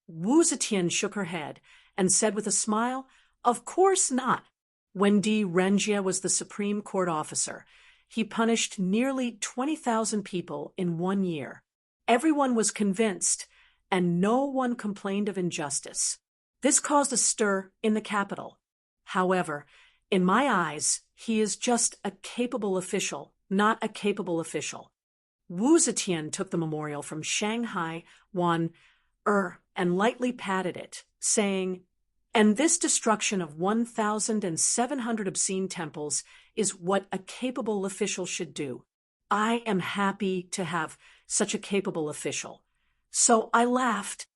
Wu Zetian shook her head and said with a smile, "Of course not." When Di Renjie was the Supreme Court officer, he punished nearly 20,000 people in 1 year. Everyone was convinced, and no one complained of injustice. This caused a stir in the capital. However, in my eyes, he is just a capable official, not a capable official. Wu Zetian took the memorial from Shanghai Wan and lightly patted it, saying, "And this destruction of 1,700 obscene temples is what a capable official should do. I am happy to have such a capable official." So I laughed.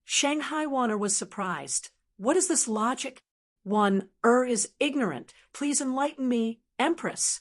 Shanghai Wan was surprised. "What is this logic?" Wan is ignorant. Please enlighten me, Empress.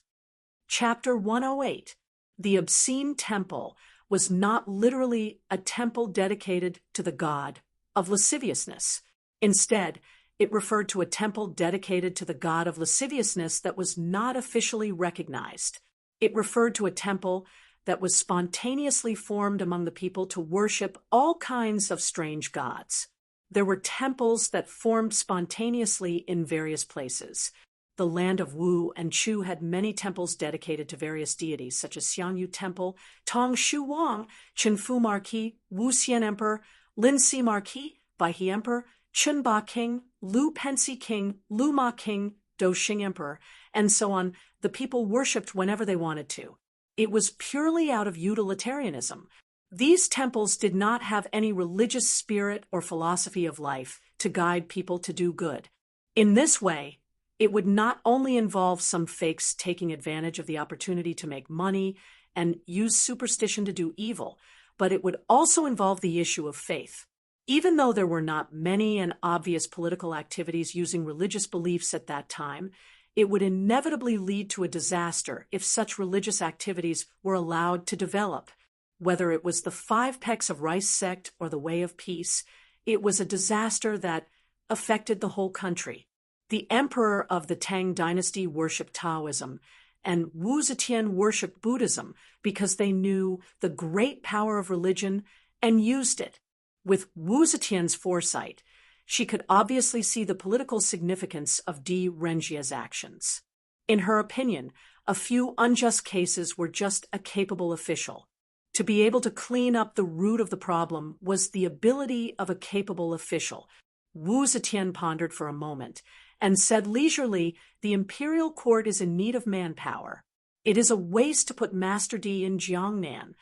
Chapter 108. The obscene temple was not literally a temple dedicated to the god of lasciviousness. Instead, it referred to a temple dedicated to the god of lasciviousness that was not officially recognized. It referred to a temple that was spontaneously formed among the people to worship all kinds of strange gods. There were temples that formed spontaneously in various places. The land of Wu and Chu had many temples dedicated to various deities, such as Xiangyu Temple, Tong Shu Wang, Qinfu Marquis, Wu Xian Emperor, Lin Si Marquis, Baihe Emperor, Chun Ba King, Lu Pensi King, Lu Ma King, Do Xing Emperor, and so on. The people worshipped whenever they wanted to. It was purely out of utilitarianism. These temples did not have any religious spirit or philosophy of life to guide people to do good. In this way, it would not only involve some fakes taking advantage of the opportunity to make money and use superstition to do evil, but it would also involve the issue of faith. Even though there were not many and obvious political activities using religious beliefs at that time, it would inevitably lead to a disaster if such religious activities were allowed to develop. Whether it was the 5 Pecks of Rice sect or the Way of Peace, it was a disaster that affected the whole country. The emperor of the Tang dynasty worshipped Taoism, and Wu Zetian worshipped Buddhism because they knew the great power of religion and used it. With Wu Zetian's foresight, she could obviously see the political significance of Di Renjie's actions. In her opinion, a few unjust cases were just a capable official. To be able to clean up the root of the problem was the ability of a capable official. Wu Zetian pondered for a moment and said leisurely, "The imperial court is in need of manpower. It is a waste to put Master Di in Jiangnan."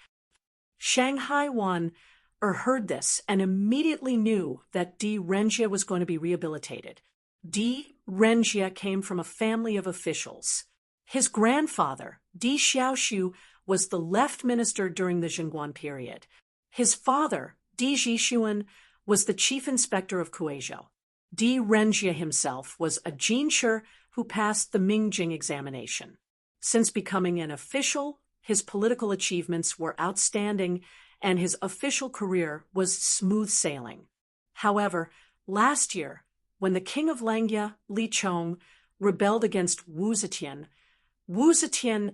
Shanghai Wan heard this and immediately knew that Di Renjie was going to be rehabilitated. Di Renjie came from a family of officials. His grandfather, Di Xiaoshu, was the left minister during the Jingguan period. His father, Di Zhishuan, was the chief inspector of Kuizhou. Di Renjie himself was a jinshi who passed the Mingjing examination. Since becoming an official, his political achievements were outstanding, and his official career was smooth sailing. However, last year, when the king of Langya, Li Chong, rebelled against Wu Zetian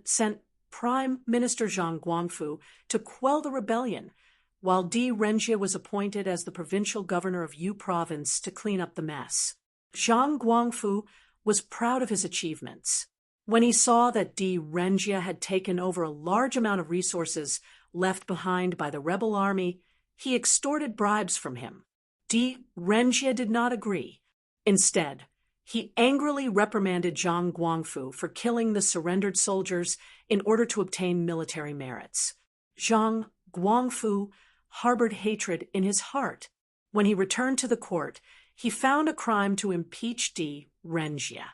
sent Prime Minister Zhang Guangfu to quell the rebellion, while Di Renjie was appointed as the provincial governor of Yu province to clean up the mess. Zhang Guangfu was proud of his achievements. When he saw that Di Renjie had taken over a large amount of resources left behind by the rebel army, he extorted bribes from him. Di Renjie did not agree. Instead, he angrily reprimanded Zhang Guangfu for killing the surrendered soldiers in order to obtain military merits. Zhang Guangfu harbored hatred in his heart. When he returned to the court, he found a crime to impeach Di Renjie.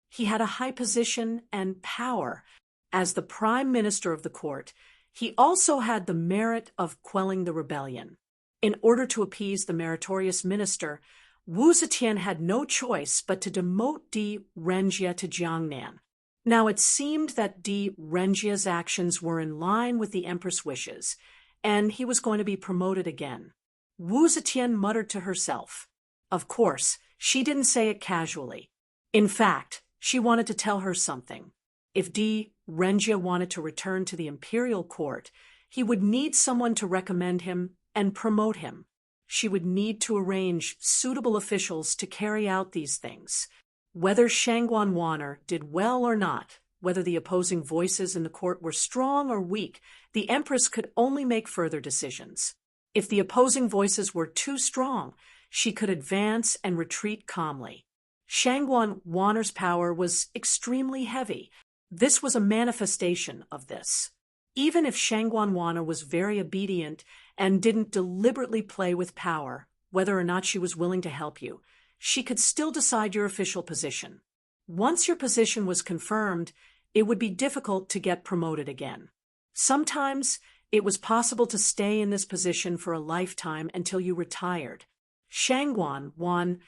He had a high position and power. As the prime minister of the court, he also had the merit of quelling the rebellion. In order to appease the meritorious minister, Wu Zetian had no choice but to demote Di Renjie to Jiangnan. Now it seemed that Di Renjie's actions were in line with the empress' wishes, and he was going to be promoted again. Wu Zetian muttered to herself. Of course, she didn't say it casually. In fact, she wanted to tell her something. If Di Renjia wanted to return to the imperial court, he would need someone to recommend him and promote him. She would need to arrange suitable officials to carry out these things. Whether Shangguan Wan'er did well or not, whether the opposing voices in the court were strong or weak, the Empress could only make further decisions. If the opposing voices were too strong, she could advance and retreat calmly. Shangguan Wan'er's power was extremely heavy. This was a manifestation of this. Even if Shangguan Wan'er was very obedient and didn't deliberately play with power, whether or not she was willing to help you, she could still decide your official position. Once your position was confirmed, it would be difficult to get promoted again. Sometimes it was possible to stay in this position for a lifetime until you retired. Shangguan Wan'er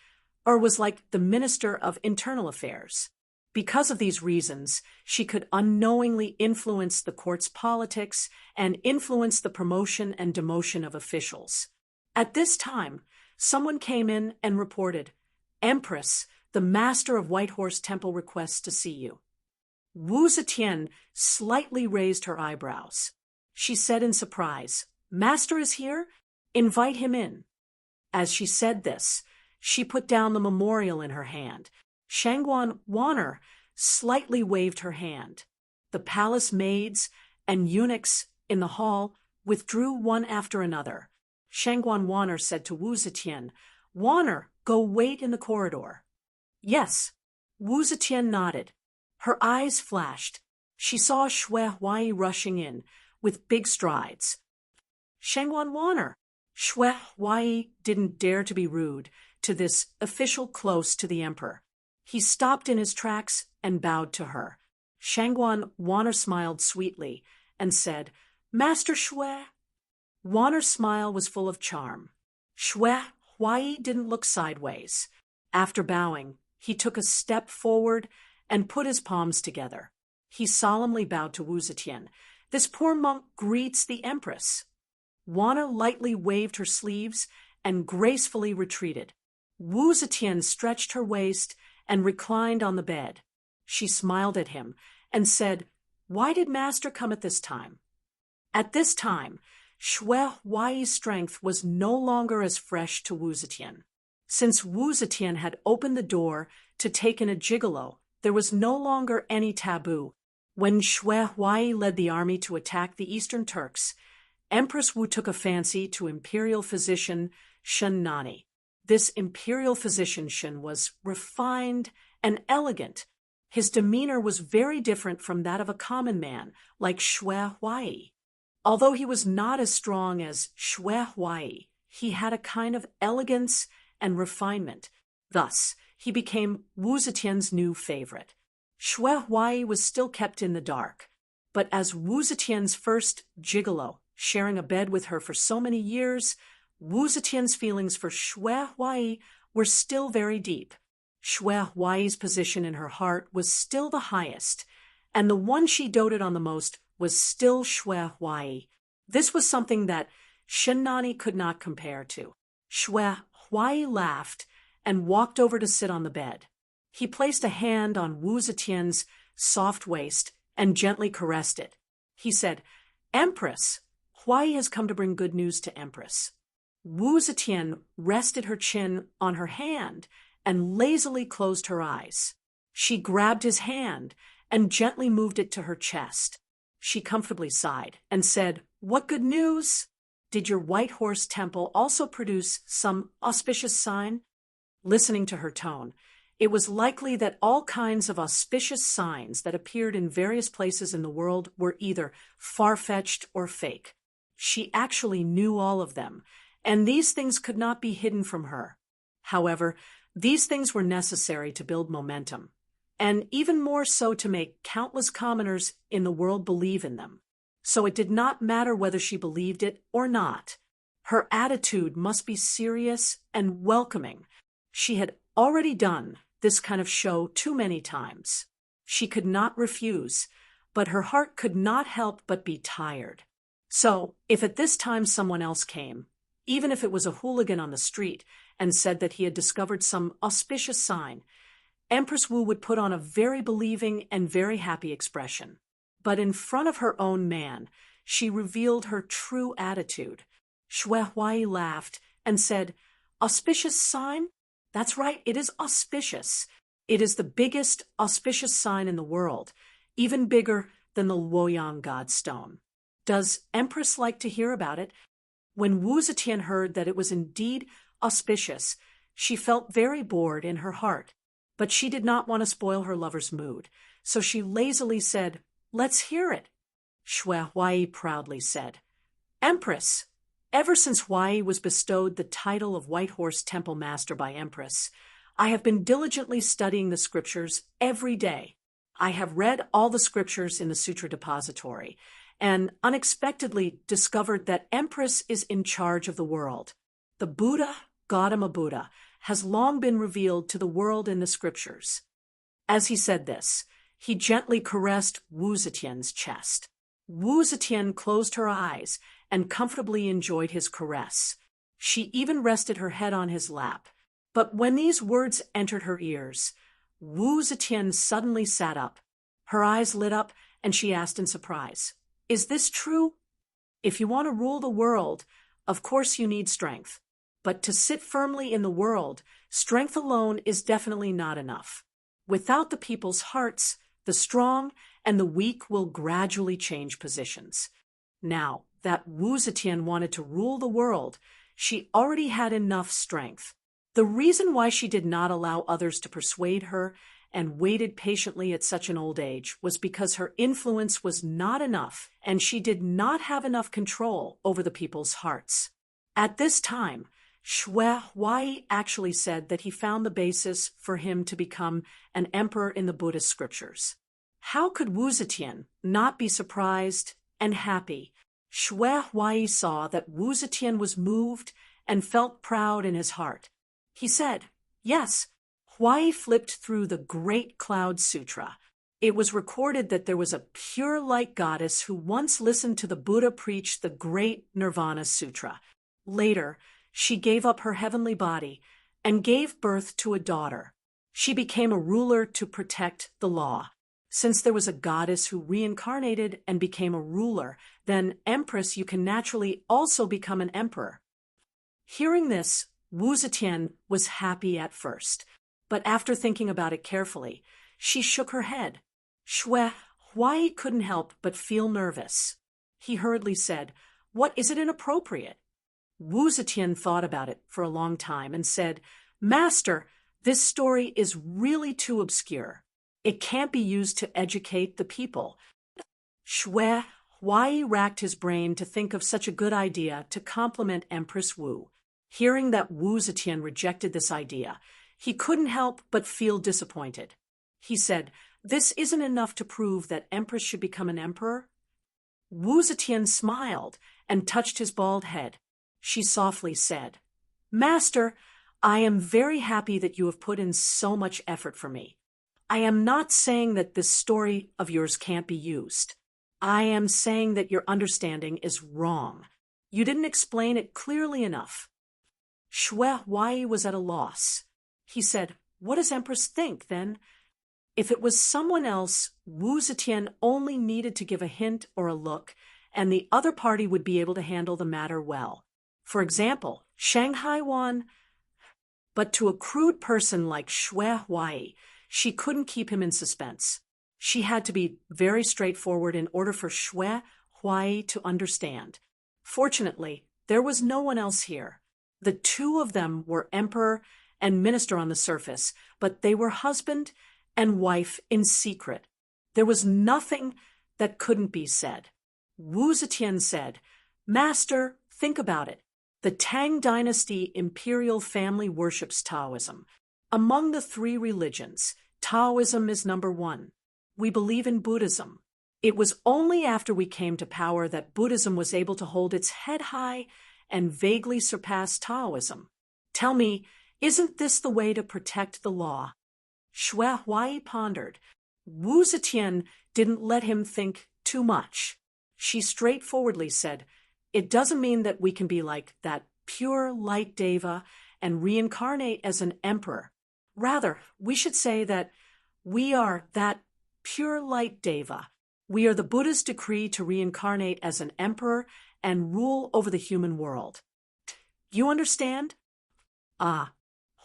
was like the Minister of Internal Affairs. Because of these reasons, she could unknowingly influence the court's politics and influence the promotion and demotion of officials. At this time, someone came in and reported, "Empress, the master of White Horse Temple requests to see you." Wu Zetian slightly raised her eyebrows. She said in surprise, "Master is here? Invite him in." As she said this, she put down the memorial in her hand. Shangguan Wan'er slightly waved her hand. The palace maids and eunuchs in the hall withdrew one after another. Shangguan Wan'er said to Wu Zetian, "Wan'er, go wait in the corridor." "Yes." Wu Zetian nodded. Her eyes flashed. She saw Xue Huai rushing in with big strides. Shangguan Wan'er. Xue Huai didn't dare to be rude to this official close to the emperor. He stopped in his tracks and bowed to her. Shangguan Wan'er smiled sweetly and said, "Master Xue." Wan'er's smile was full of charm. Xue Huai didn't look sideways. After bowing, he took a step forward and put his palms together. He solemnly bowed to Wu Zetian. "This poor monk greets the Empress." Wan'er lightly waved her sleeves and gracefully retreated. Wu Zetian stretched her waist and reclined on the bed. She smiled at him and said, "Why did Master come at this time?" At this time, Xue Huai's strength was no longer as fresh to Wu Zetian. Since Wu Zetian had opened the door to take in a gigolo, there was no longer any taboo. When Xue Huai led the army to attack the Eastern Turks, Empress Wu took a fancy to imperial physician Shen Nani. This imperial physician Shen was refined and elegant. His demeanor was very different from that of a common man like Xue Huai. Although he was not as strong as Xue Huai, he had a kind of elegance and refinement. Thus, he became Wu Zetian's new favorite. Xue Huai was still kept in the dark, but as Wu Zetian's first gigolo, sharing a bed with her for so many years, Wu Zetian's feelings for Xue Huai were still very deep. Xue Huai's position in her heart was still the highest, and the one she doted on the most was still Xue Huai. This was something that Shen Nani could not compare to. Xue Huai laughed and walked over to sit on the bed. He placed a hand on Wu Zetian's soft waist and gently caressed it. He said, "Empress, Huai has come to bring good news to Empress." Wu Zetian rested her chin on her hand and lazily closed her eyes. She grabbed his hand and gently moved it to her chest. She comfortably sighed and said, "What good news? Did your White Horse Temple also produce some auspicious sign?" Listening to her tone, it was likely that all kinds of auspicious signs that appeared in various places in the world were either far-fetched or fake. She actually knew all of them, and these things could not be hidden from her. However, these things were necessary to build momentum, and even more so to make countless commoners in the world believe in them. So it did not matter whether she believed it or not. Her attitude must be serious and welcoming. She had already done this kind of show too many times. She could not refuse, but her heart could not help but be tired. So, if at this time someone else came, even if it was a hooligan on the street, and said that he had discovered some auspicious sign. Empress Wu would put on a very believing and very happy expression. But in front of her own man, she revealed her true attitude. Xue Huai laughed and said, "Auspicious sign? That's right, it is auspicious. It is the biggest auspicious sign in the world, even bigger than the Luoyang God stone. Does Empress like to hear about it?" When Wu Zetian heard that it was indeed auspicious, she felt very bored in her heart. But she did not want to spoil her lover's mood, so she lazily said, "Let's hear it." Xue Huai proudly said, "Empress, ever since Huai was bestowed the title of White Horse Temple Master by Empress, I have been diligently studying the scriptures every day. I have read all the scriptures in the Sutra Depository, and unexpectedly discovered that Empress is in charge of the world. The Buddha, Gautama Buddha, has long been revealed to the world in the scriptures." As he said this, he gently caressed Wu Zetian's chest. Wu Zetian closed her eyes and comfortably enjoyed his caress. She even rested her head on his lap. But when these words entered her ears, Wu Zetian suddenly sat up. Her eyes lit up, and she asked in surprise, "Is this true? If you want to rule the world, of course you need strength. But to sit firmly in the world, strength alone is definitely not enough. Without the people's hearts, the strong and the weak will gradually change positions." Now that Wu Zetian wanted to rule the world, she already had enough strength. The reason why she did not allow others to persuade her and waited patiently at such an old age was because her influence was not enough and she did not have enough control over the people's hearts. At this time, Xue Huai actually said that he found the basis for him to become an emperor in the Buddhist scriptures. How could Wu Zetian not be surprised and happy? Xue Huai saw that Wu Zetian was moved and felt proud in his heart. He said, "Yes." Huai flipped through the Great Cloud Sutra. It was recorded that there was a pure light goddess who once listened to the Buddha preach the Great Nirvana Sutra. Later, she gave up her heavenly body and gave birth to a daughter. She became a ruler to protect the law. Since there was a goddess who reincarnated and became a ruler, then Empress, you can naturally also become an emperor. Hearing this, Wu Zetian was happy at first, but after thinking about it carefully, she shook her head. Xue Huai couldn't help but feel nervous. He hurriedly said, "What, is it inappropriate?" Wu Zetian thought about it for a long time and said, "Master, this story is really too obscure. It can't be used to educate the people." Xue Huai racked his brain to think of such a good idea to compliment Empress Wu. Hearing that Wu Zetian rejected this idea, he couldn't help but feel disappointed. He said, "This isn't enough to prove that Empress should become an emperor?" Wu Zetian smiled and touched his bald head. She softly said, "Master, I am very happy that you have put in so much effort for me. I am not saying that this story of yours can't be used. I am saying that your understanding is wrong. You didn't explain it clearly enough." Xue Huai was at a loss. He said, "What does Empress think, then?" If it was someone else, Wu Zetian only needed to give a hint or a look, and the other party would be able to handle the matter well. For example, Shanghai Wan. But to a crude person like Xue Huai, she couldn't keep him in suspense. She had to be very straightforward in order for Xue Huai to understand. Fortunately, there was no one else here. The two of them were emperor and minister on the surface, but they were husband and wife in secret. There was nothing that couldn't be said. Wu Zetian said, "Master, think about it. The Tang Dynasty imperial family worships Taoism. Among the three religions, Taoism is number one. We believe in Buddhism. It was only after we came to power that Buddhism was able to hold its head high and vaguely surpass Taoism. Tell me, isn't this the way to protect the law?" Xue Huai pondered. Wu Zetian didn't let him think too much. She straightforwardly said, "It doesn't mean that we can be like that pure light deva and reincarnate as an emperor. Rather, we should say that we are that pure light deva. We are the Buddha's decree to reincarnate as an emperor and rule over the human world. You understand? Ah,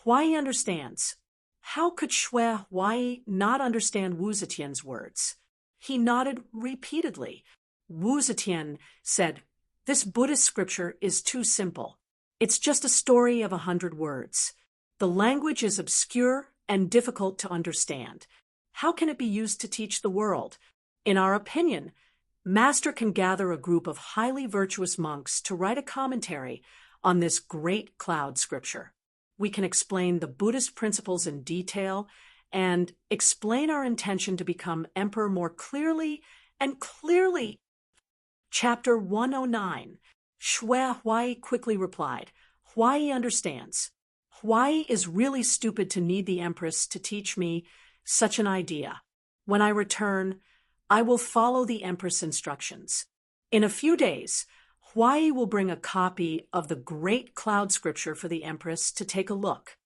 Huai understands. How could Xue Huai not understand Wu Zetian's words? He nodded repeatedly. Wu Zetian said, "This Buddhist scripture is too simple. It's just a story of 100 words. The language is obscure and difficult to understand. How can it be used to teach the world? In our opinion, Master can gather a group of highly virtuous monks to write a commentary on this great cloud scripture. We can explain the Buddhist principles in detail and explain our intention to become emperor more clearly and clearly." Chapter 109. Xue Huai quickly replied, "Huai understands. Huai is really stupid to need the empress to teach me such an idea. When I return, I will follow the empress' instructions. In a few days, Huai will bring a copy of the great cloud scripture for the empress to take a look."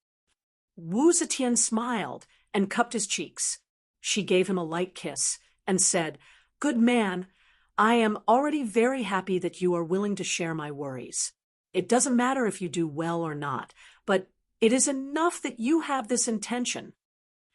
Wu Zetian smiled and cupped his cheeks. She gave him a light kiss and said, "Good man, I am already very happy that you are willing to share my worries. It doesn't matter if you do well or not, but it is enough that you have this intention."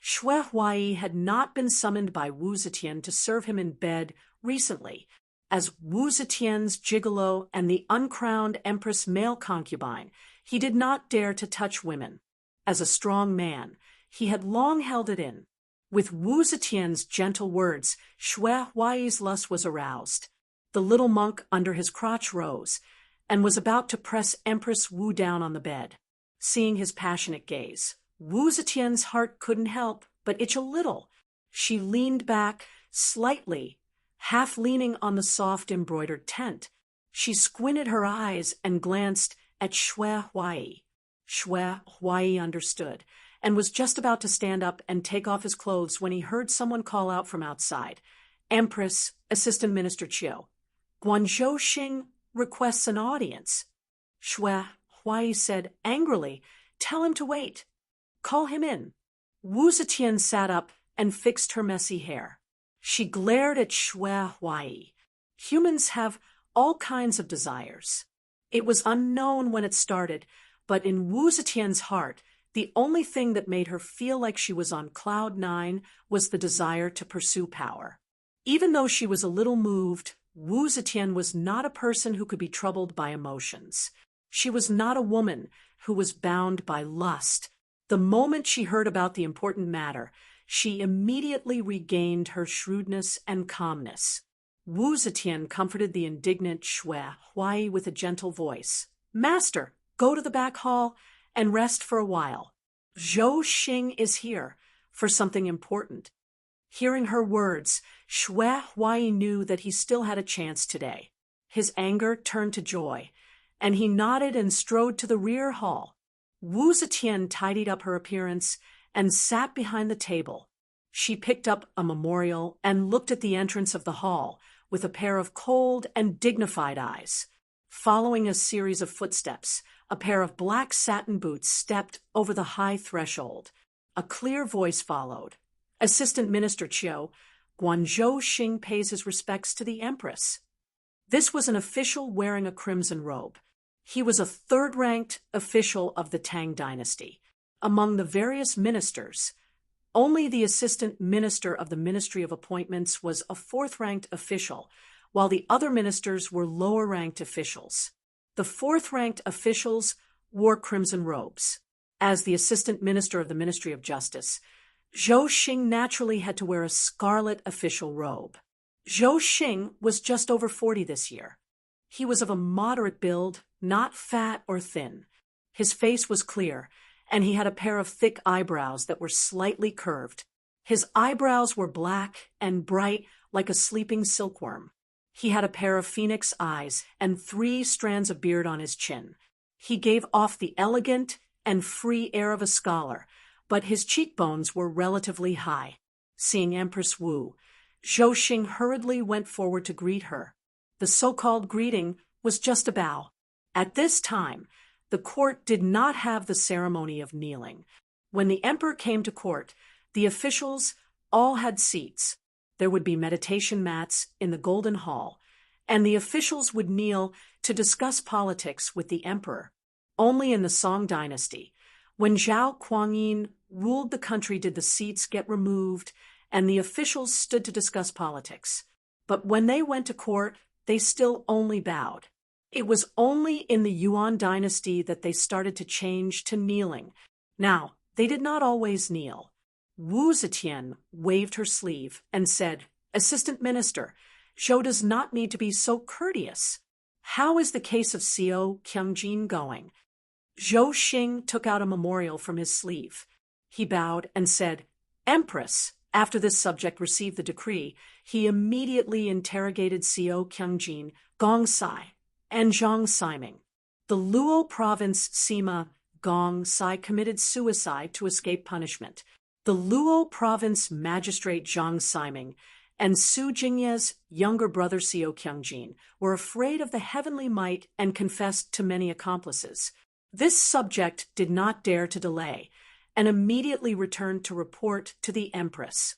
Xue Huai had not been summoned by Wu Zetian to serve him in bed recently, as Wu Zetian's gigolo and the uncrowned empress male concubine. He did not dare to touch women. As a strong man, he had long held it in. With Wu Zetian's gentle words, Xue Huai's lust was aroused. The little monk under his crotch rose and was about to press Empress Wu down on the bed. Seeing his passionate gaze, Wu Zetian's heart couldn't help but itch a little. She leaned back slightly, half leaning on the soft embroidered tent. She squinted her eyes and glanced at Xue Huai. Xue Huai understood and was just about to stand up and take off his clothes when he heard someone call out from outside, "Empress, Assistant Minister Chiu, Guangzhou Xing requests an audience." Xue Huai said angrily, "Tell him to wait. Call him in." Wu Zetian sat up and fixed her messy hair. She glared at Xue Huai. Humans have all kinds of desires. It was unknown when it started, but in Wu Zetian's heart, the only thing that made her feel like she was on cloud 9 was the desire to pursue power. Even though she was a little moved, Wu Zetian was not a person who could be troubled by emotions. She was not a woman who was bound by lust. The moment she heard about the important matter, she immediately regained her shrewdness and calmness. Wu Zetian comforted the indignant Xue Huai with a gentle voice. "Master, go to the back hall and rest for a while. Zhou Xing is here for something important." Hearing her words, Xue Huai knew that he still had a chance today. His anger turned to joy, and he nodded and strode to the rear hall. Wu Zetian tidied up her appearance and sat behind the table. She picked up a memorial and looked at the entrance of the hall with a pair of cold and dignified eyes. Following a series of footsteps, a pair of black satin boots stepped over the high threshold. A clear voice followed. "Assistant Minister Chiu, Guangzhou Xing pays his respects to the Empress." This was an official wearing a crimson robe. He was a third-ranked official of the Tang dynasty. Among the various ministers, only the Assistant Minister of the Ministry of Appointments was a fourth-ranked official, while the other ministers were lower-ranked officials. The fourth-ranked officials wore crimson robes. As the Assistant Minister of the Ministry of Justice, Zhou Xing naturally had to wear a scarlet official robe. Zhou Xing was just over 40 this year. He was of a moderate build, not fat or thin. His face was clear, and he had a pair of thick eyebrows that were slightly curved. His eyebrows were black and bright like a sleeping silkworm. He had a pair of phoenix eyes and 3 strands of beard on his chin. He gave off the elegant and free air of a scholar, but his cheekbones were relatively high. Seeing Empress Wu, Zhou Xing hurriedly went forward to greet her. The so-called greeting was just a bow. At this time, the court did not have the ceremony of kneeling. When the emperor came to court, the officials all had seats. There would be meditation mats in the Golden Hall, and the officials would kneel to discuss politics with the emperor. Only in the Song dynasty, when Zhao Kuangyin ruled the country, did the seats get removed and the officials stood to discuss politics. But when they went to court, they still only bowed. It was only in the Yuan dynasty that they started to change to kneeling. Now, they did not always kneel. Wu Zetian waved her sleeve and said, "Assistant Minister, Zhou does not need to be so courteous. How is the case of Xiao Qiangjin going?" Zhou Xing took out a memorial from his sleeve. He bowed and said, "Empress." After this subject received the decree, he immediately interrogated Xiao Qiangjin, Gong Sai, and Zhang Siming. The Luo province Sima Gong Sai committed suicide to escape punishment. The Luo province magistrate Zhang Siming and Su Jingye's younger brother Xiao Qiangjin were afraid of the heavenly might and confessed to many accomplices. This subject did not dare to delay, and immediately returned to report to the empress.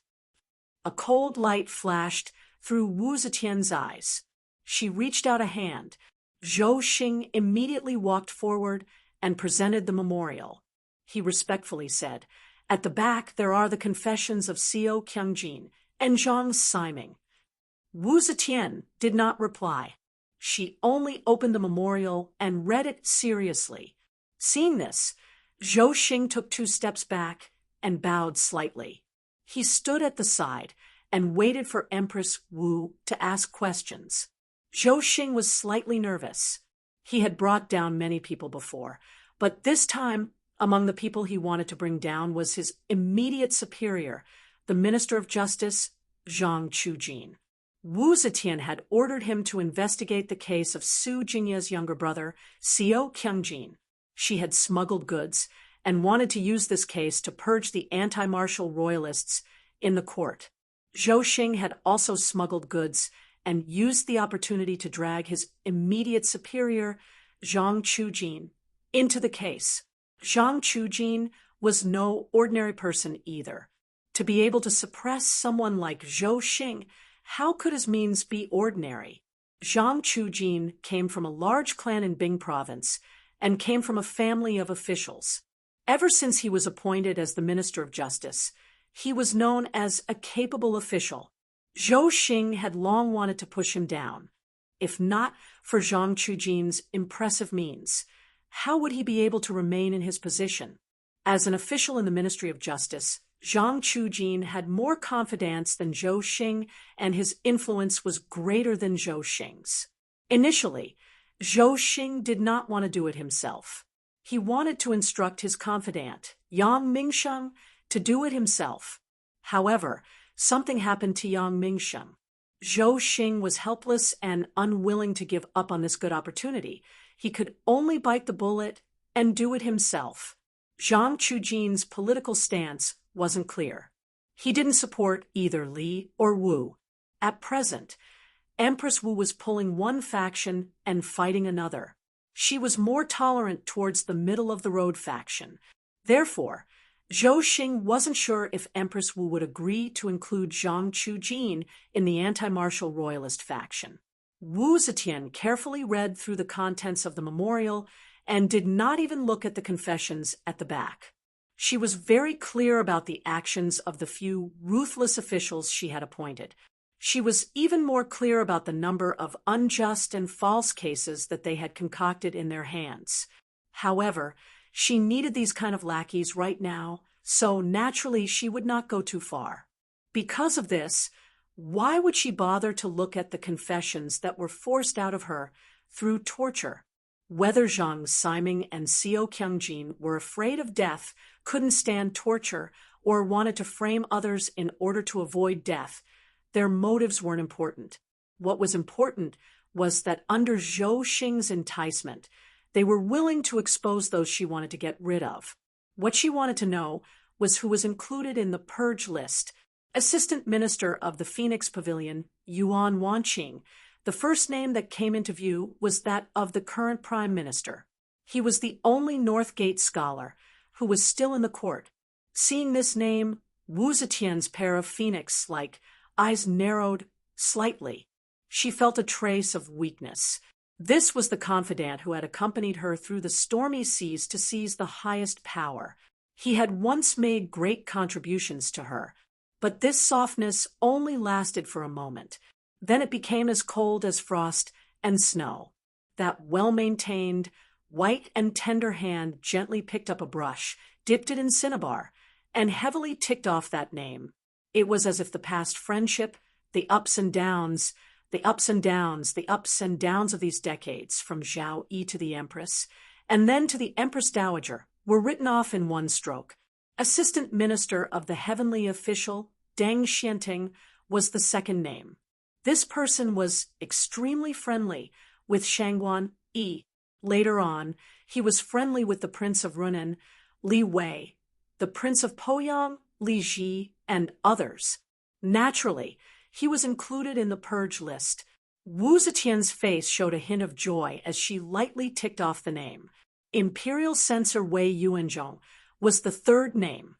A cold light flashed through Wu Zetian's eyes. She reached out a hand. Zhou Xing immediately walked forward and presented the memorial. He respectfully said, "At the back there are the confessions of Xiao Qiangjin and Zhang Siming." Wu Zetian did not reply. She only opened the memorial and read it seriously. Seeing this, Zhou Xing took 2 steps back and bowed slightly. He stood at the side and waited for Empress Wu to ask questions. Zhou Xing was slightly nervous. He had brought down many people before, but this time, among the people he wanted to bring down was his immediate superior, the Minister of Justice, Zhang Chujin. Wu Zetian had ordered him to investigate the case of Su Jingye's younger brother, Xiao Qiangjin. She had smuggled goods and wanted to use this case to purge the anti-martial royalists in the court. Zhou Xing had also smuggled goods and used the opportunity to drag his immediate superior, Zhang Chujin, into the case. Zhang Chujin was no ordinary person either. To be able to suppress someone like Zhou Xing, how could his means be ordinary? Zhang Chujin came from a large clan in Bing province and came from a family of officials. Ever since he was appointed as the Minister of Justice, he was known as a capable official. Zhou Xing had long wanted to push him down. If not for Zhang Chujin's impressive means, how would he be able to remain in his position? As an official in the Ministry of Justice, Zhang Chujin had more confidence than Zhou Xing, and his influence was greater than Zhou Xing's. Initially, Zhou Xing did not want to do it himself. He wanted to instruct his confidant, Yang Mingsheng, to do it himself. However, something happened to Yang Mingsheng. Zhou Xing was helpless and unwilling to give up on this good opportunity. He could only bite the bullet and do it himself. Zhang Chujin's political stance wasn't clear. He didn't support either Li or Wu. At present, Empress Wu was pulling one faction and fighting another. She was more tolerant towards the middle-of-the-road faction. Therefore, Zhou Xing wasn't sure if Empress Wu would agree to include Zhang Chujin in the anti-martial royalist faction. Wu Zetian carefully read through the contents of the memorial and did not even look at the confessions at the back. She was very clear about the actions of the few ruthless officials she had appointed. She was even more clear about the number of unjust and false cases that they had concocted in their hands. However, she needed these kind of lackeys right now, so naturally she would not go too far. Because of this, why would she bother to look at the confessions that were forced out of her through torture? Whether Zhang Siming and Xiao Qiangjin were afraid of death, couldn't stand torture, or wanted to frame others in order to avoid death, their motives weren't important. What was important was that under Zhou Xing's enticement, they were willing to expose those she wanted to get rid of. What she wanted to know was who was included in the purge list. Assistant Minister of the Phoenix Pavilion, Yuan Wanqing. The first name that came into view was that of the current Prime Minister. He was the only Northgate scholar who was still in the court. Seeing this name, Wu Zetian's pair of phoenix-like eyes narrowed slightly. She felt a trace of weakness. This was the confidant who had accompanied her through the stormy seas to seize the highest power. He had once made great contributions to her, but this softness only lasted for a moment. Then it became as cold as frost and snow. That well-maintained, white and tender hand gently picked up a brush, dipped it in cinnabar, and heavily ticked off that name. It was as if the past friendship, the ups and downs of these decades, from Zhao Yi to the Empress, and then to the Empress Dowager, were written off in one stroke. Assistant Minister of the Heavenly Official, Deng Xianting, was the second name. This person was extremely friendly with Shangguan Yi. Later on, he was friendly with the Prince of Runan, Li Wei, the Prince of Poyang, Li Ji, and others. Naturally, he was included in the purge list. Wu Zetian's face showed a hint of joy as she lightly ticked off the name. Imperial Censor Wei Yuanzhong was the third name.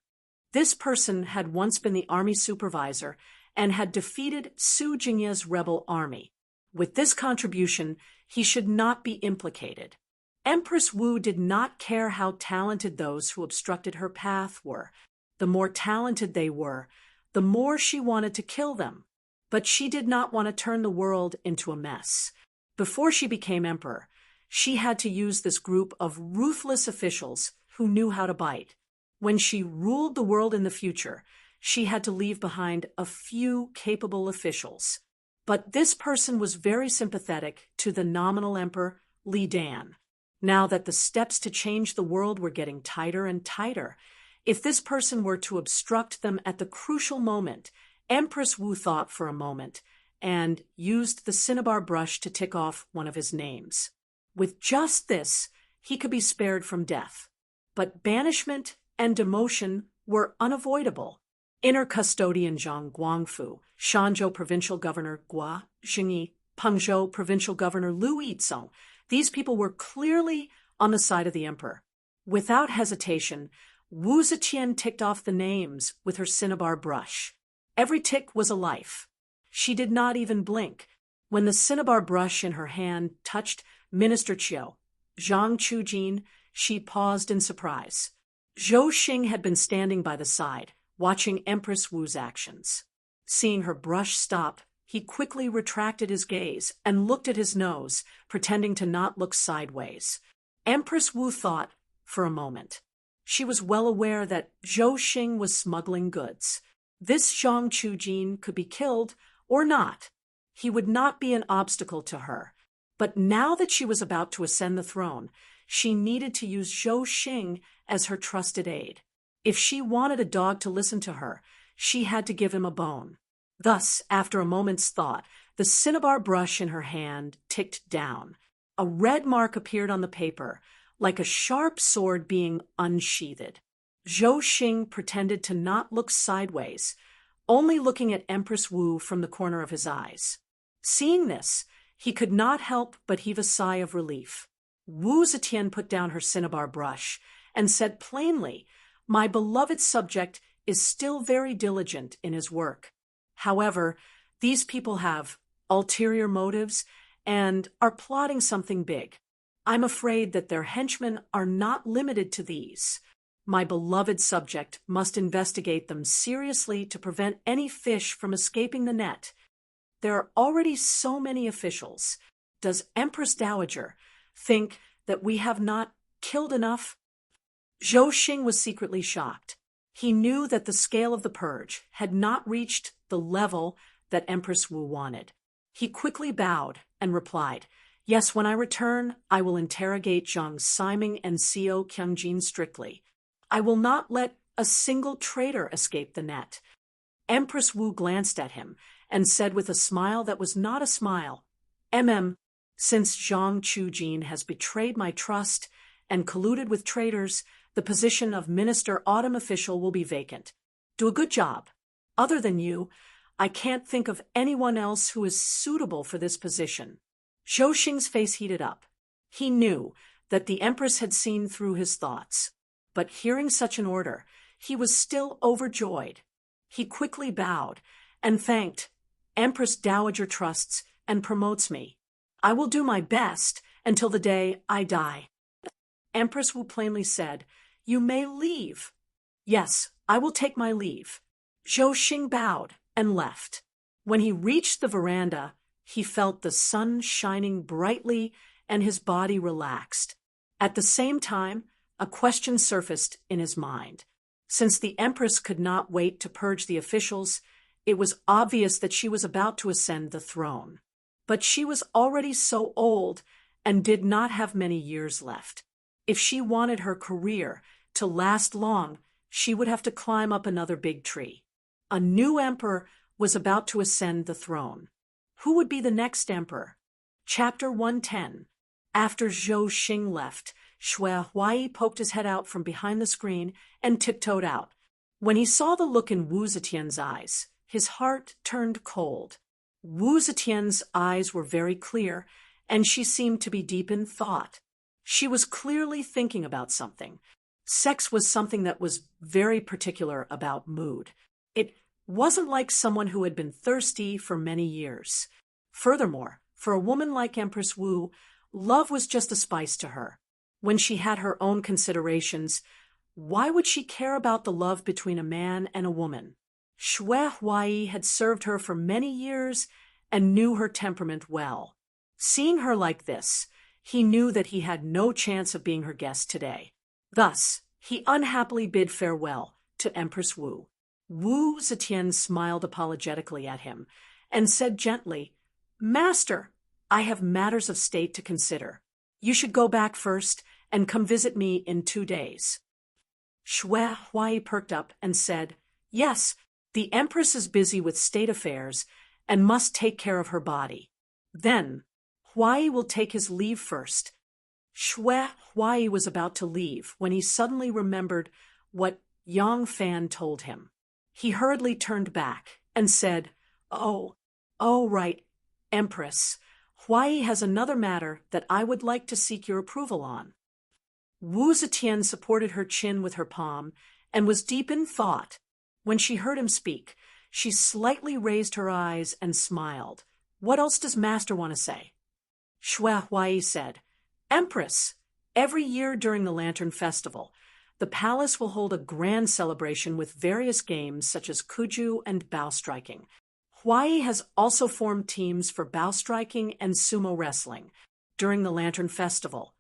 This person had once been the army supervisor and had defeated Su Jingye's rebel army. With this contribution, he should not be implicated. Empress Wu did not care how talented those who obstructed her path were. The more talented they were, the more she wanted to kill them. But she did not want to turn the world into a mess. Before she became emperor, she had to use this group of ruthless officials who knew how to bite. When she ruled the world in the future, she had to leave behind a few capable officials. But this person was very sympathetic to the nominal emperor, Li Dan. Now that the steps to change the world were getting tighter and tighter, if this person were to obstruct them at the crucial moment, Empress Wu thought for a moment and used the cinnabar brush to tick off one of his names. With just this, he could be spared from death. But banishment and demotion were unavoidable. Inner Custodian Zhang Guangfu, Shanzhou Provincial Governor Gua Xingyi, Pengzhou Provincial Governor Lu Yizong, these people were clearly on the side of the emperor. Without hesitation, Wu Zetian ticked off the names with her cinnabar brush. Every tick was a life. She did not even blink. When the cinnabar brush in her hand touched Minister Qiu, Zhang Chujin, she paused in surprise. Zhou Xing had been standing by the side, watching Empress Wu's actions. Seeing her brush stop, he quickly retracted his gaze and looked at his nose, pretending to not look sideways. Empress Wu thought for a moment. She was well aware that Zhou Xing was smuggling goods. This Zhang Chujin could be killed or not. He would not be an obstacle to her. But now that she was about to ascend the throne, she needed to use Zhou Xing as her trusted aide. If she wanted a dog to listen to her, she had to give him a bone. Thus, after a moment's thought, the cinnabar brush in her hand ticked down. A red mark appeared on the paper, like a sharp sword being unsheathed. Zhou Xing pretended to not look sideways, only looking at Empress Wu from the corner of his eyes. Seeing this, he could not help but heave a sigh of relief. Wu Zetian put down her cinnabar brush and said plainly, "My beloved subject is still very diligent in his work. However, these people have ulterior motives and are plotting something big. I'm afraid that their henchmen are not limited to these. My beloved subject must investigate them seriously to prevent any fish from escaping the net. There are already so many officials. Does Empress Dowager think that we have not killed enough?" Zhou Xing was secretly shocked. He knew that the scale of the purge had not reached the level that Empress Wu wanted. He quickly bowed and replied, "Yes, when I return, I will interrogate Zhang Siming and Xiao Qiangjin strictly. I will not let a single traitor escape the net." Empress Wu glanced at him and said with a smile that was not a smile, Since Zhang Chujin has betrayed my trust and colluded with traitors, the position of Minister Autumn official will be vacant. Do a good job. Other than you, I can't think of anyone else who is suitable for this position." Zhou Xing's face heated up. He knew that the Empress had seen through his thoughts. But hearing such an order, he was still overjoyed. He quickly bowed and thanked, "Empress Dowager trusts and promotes me. I will do my best until the day I die." Empress Wu plainly said, "You may leave." "Yes, I will take my leave." Zhou Xing bowed and left. When he reached the veranda, he felt the sun shining brightly and his body relaxed. At the same time, a question surfaced in his mind. Since the Empress could not wait to purge the officials, it was obvious that she was about to ascend the throne. But she was already so old and did not have many years left. If she wanted her career to last long, she would have to climb up another big tree. A new emperor was about to ascend the throne. Who would be the next emperor? Chapter 110. After Zhou Xing left, Xue Huai poked his head out from behind the screen and tiptoed out. When he saw the look in Wu Zetian's eyes, his heart turned cold. Wu Zetian's eyes were very clear, and she seemed to be deep in thought. She was clearly thinking about something. Sex was something that was very particular about mood. It wasn't like someone who had been thirsty for many years. Furthermore, for a woman like Empress Wu, love was just a spice to her. When she had her own considerations, why would she care about the love between a man and a woman? Xue Huai had served her for many years and knew her temperament well. Seeing her like this, he knew that he had no chance of being her guest today. Thus, he unhappily bid farewell to Empress Wu. Wu Zetian smiled apologetically at him and said gently, "Master, I have matters of state to consider. You should go back first and come visit me in 2 days." Xue Huai perked up and said, "Yes, the Empress is busy with state affairs and must take care of her body. Then, Huai will take his leave first." Xue Huai was about to leave when he suddenly remembered what Yang Fan told him. He hurriedly turned back and said, Oh, right, Empress. Huai has another matter that I would like to seek your approval on." Wu Zetian supported her chin with her palm and was deep in thought. When she heard him speak, she slightly raised her eyes and smiled. "What else does Master want to say?" Xue Huai said, "Empress, every year during the Lantern Festival, the palace will hold a grand celebration with various games such as kuju and bow striking. Huai has also formed teams for bow striking and sumo wrestling during the Lantern Festival.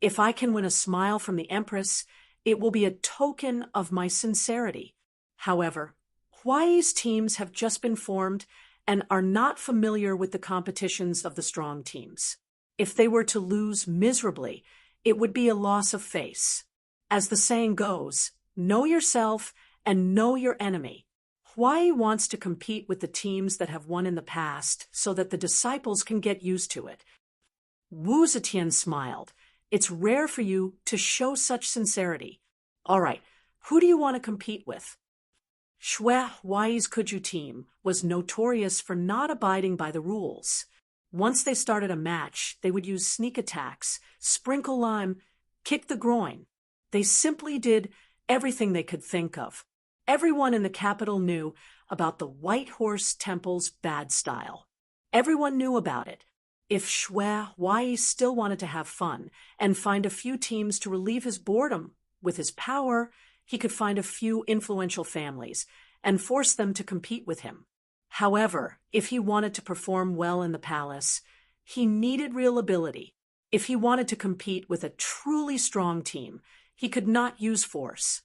If I can win a smile from the Empress, it will be a token of my sincerity. However, Huai's teams have just been formed and are not familiar with the competitions of the strong teams. If they were to lose miserably, it would be a loss of face. As the saying goes, know yourself and know your enemy. Huai wants to compete with the teams that have won in the past so that the disciples can get used to it." Wu Zetian smiled. "It's rare for you to show such sincerity. All right, who do you want to compete with?" Xue Huai's Kuju team was notorious for not abiding by the rules. Once they started a match, they would use sneak attacks, sprinkle lime, kick the groin. They simply did everything they could think of. Everyone in the capital knew about the White Horse Temple's bad style. Everyone knew about it. If Xue Huai still wanted to have fun and find a few teams to relieve his boredom with his power, he could find a few influential families and force them to compete with him. However, if he wanted to perform well in the palace, he needed real ability. If he wanted to compete with a truly strong team, he could not use force.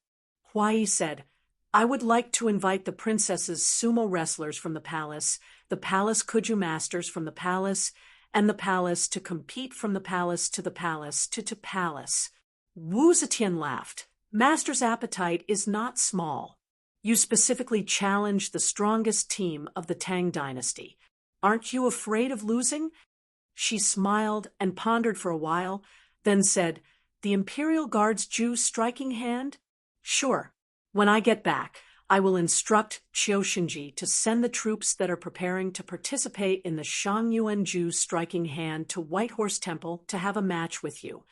Huai said, "I would like to invite the princess's sumo wrestlers from the palace kuju masters from the palace, and the palace to compete from the palace to the palace to palace." Wu Zetian laughed. "Master's appetite is not small. You specifically challenged the strongest team of the Tang dynasty. Aren't you afraid of losing?" She smiled and pondered for a while, then said, "The Imperial Guard's Ju striking hand? Sure. When I get back, I will instruct Qiu Xinji to send the troops that are preparing to participate in the Shangyuan Ju striking hand to White Horse Temple to have a match with you.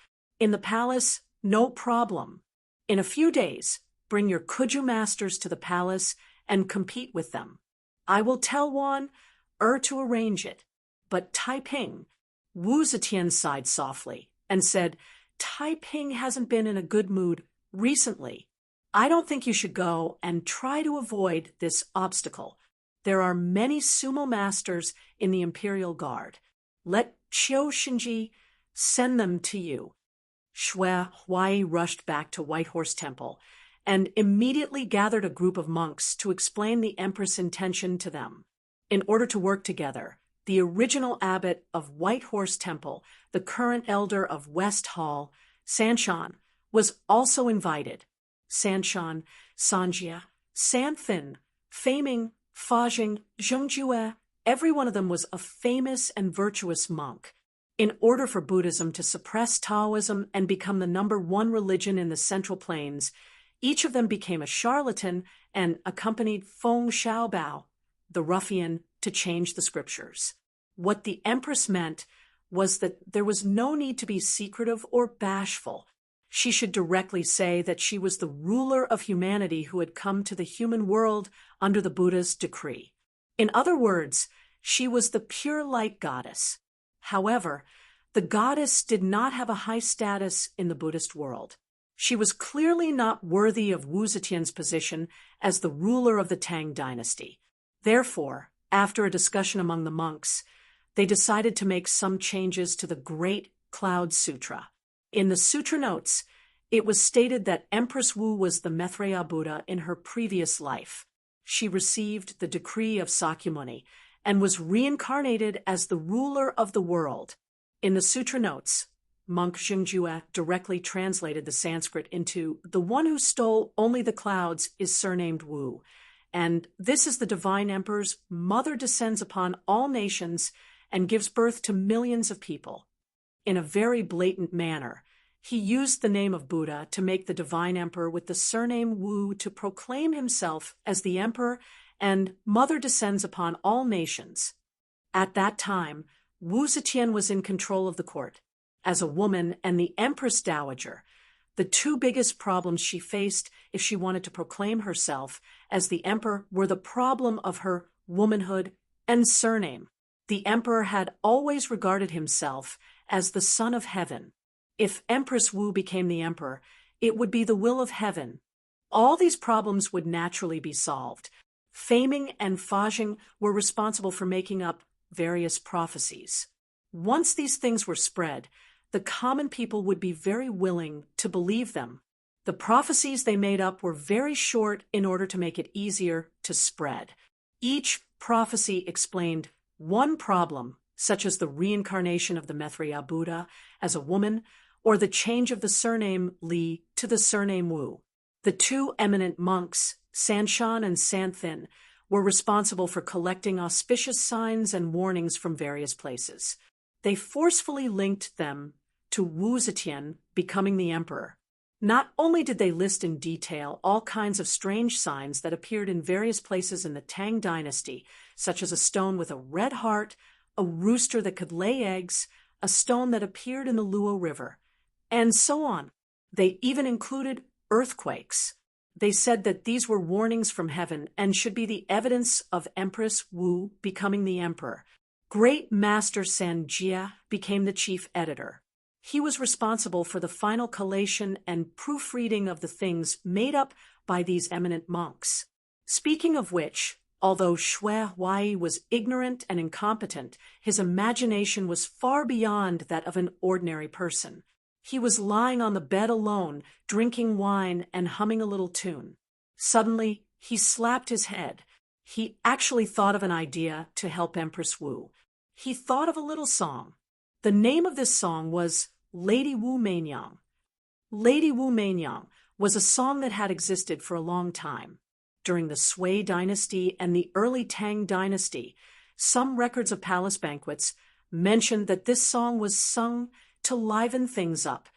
In the palace, no problem. In a few days, bring your Kuju masters to the palace and compete with them. I will tell Wan to arrange it. But Taiping, Wu Zetian sighed softly and said, Taiping hasn't been in a good mood recently. I don't think you should go and try to avoid this obstacle. There are many sumo masters in the Imperial Guard. Let Qiu Shinji send them to you. Shui Huai rushed back to White Horse Temple and immediately gathered a group of monks to explain the Empress' intention to them. In order to work together, the original abbot of White Horse Temple, the current elder of West Hall, Sanshan, was also invited. Sanshan, Sanjia, Santhin, Faming, Fajing, Zhengjue, every one of them was a famous and virtuous monk. In order for Buddhism to suppress Taoism and become the #1 religion in the Central Plains, each of them became a charlatan and accompanied Feng Xiaobao, the ruffian, to change the scriptures. What the Empress meant was that there was no need to be secretive or bashful. She should directly say that she was the ruler of humanity who had come to the human world under the Buddha's decree. In other words, she was the pure light goddess. However, the goddess did not have a high status in the Buddhist world. She was clearly not worthy of Wu Zetian's position as the ruler of the Tang dynasty. Therefore, after a discussion among the monks, they decided to make some changes to the Great Cloud Sutra. In the sutra notes, it was stated that Empress Wu was the Maitreya Buddha in her previous life. She received the decree of Sakyamuni and was reincarnated as the ruler of the world. In the sutra notes, monk Zhengjue directly translated the Sanskrit into "the one who stole only the clouds is surnamed Wu," and this is the divine emperor's mother descends upon all nations and gives birth to millions of people. In a very blatant manner, he used the name of Buddha to make the divine emperor with the surname Wu to proclaim himself as the emperor and mother descends upon all nations. At that time, Wu Zetian was in control of the court. As a woman and the Empress Dowager, the two biggest problems she faced if she wanted to proclaim herself as the emperor were the problem of her womanhood and surname. The emperor had always regarded himself as the son of heaven. If Empress Wu became the emperor, it would be the will of heaven. All these problems would naturally be solved. Faming and Fajing were responsible for making up various prophecies. Once these things were spread, the common people would be very willing to believe them. The prophecies they made up were very short in order to make it easier to spread. Each prophecy explained one problem, such as the reincarnation of the Maitreya Buddha as a woman, or the change of the surname Li to the surname Wu. The two eminent monks, Sanshan and Santhin, were responsible for collecting auspicious signs and warnings from various places. They forcefully linked them to Wu Zetian becoming the emperor. Not only did they list in detail all kinds of strange signs that appeared in various places in the Tang dynasty, such as a stone with a red heart, a rooster that could lay eggs, a stone that appeared in the Luo River, and so on. They even included earthquakes. They said that these were warnings from heaven and should be the evidence of Empress Wu becoming the emperor. Great Master Sanjia became the chief editor. He was responsible for the final collation and proofreading of the things made up by these eminent monks. Speaking of which, although Shui Huai was ignorant and incompetent, his imagination was far beyond that of an ordinary person. He was lying on the bed alone, drinking wine and humming a little tune. Suddenly, he slapped his head. He actually thought of an idea to help Empress Wu. He thought of a little song. The name of this song was Lady Wu Mainyang. Lady Wu Mainyang was a song that had existed for a long time. During the Sui dynasty and the early Tang dynasty, some records of palace banquets mentioned that this song was sung to liven things up.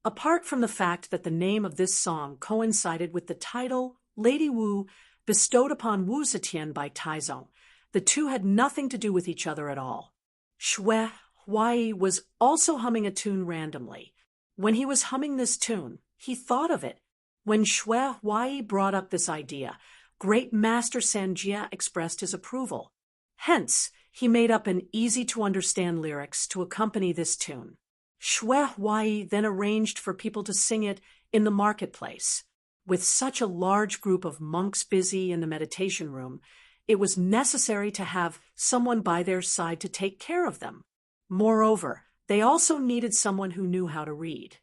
Apart from the fact that the name of this song coincided with the title Lady Wu bestowed upon Wu Zetian by Taizong, the two had nothing to do with each other at all. Shui Huai was also humming a tune randomly. When he was humming this tune, he thought of it. When Shui Huai brought up this idea, Great Master Sanjia expressed his approval. Hence, he made up an easy-to-understand lyrics to accompany this tune. Shui Huai then arranged for people to sing it in the marketplace. With such a large group of monks busy in the meditation room, it was necessary to have someone by their side to take care of them. Moreover, they also needed someone who knew how to read.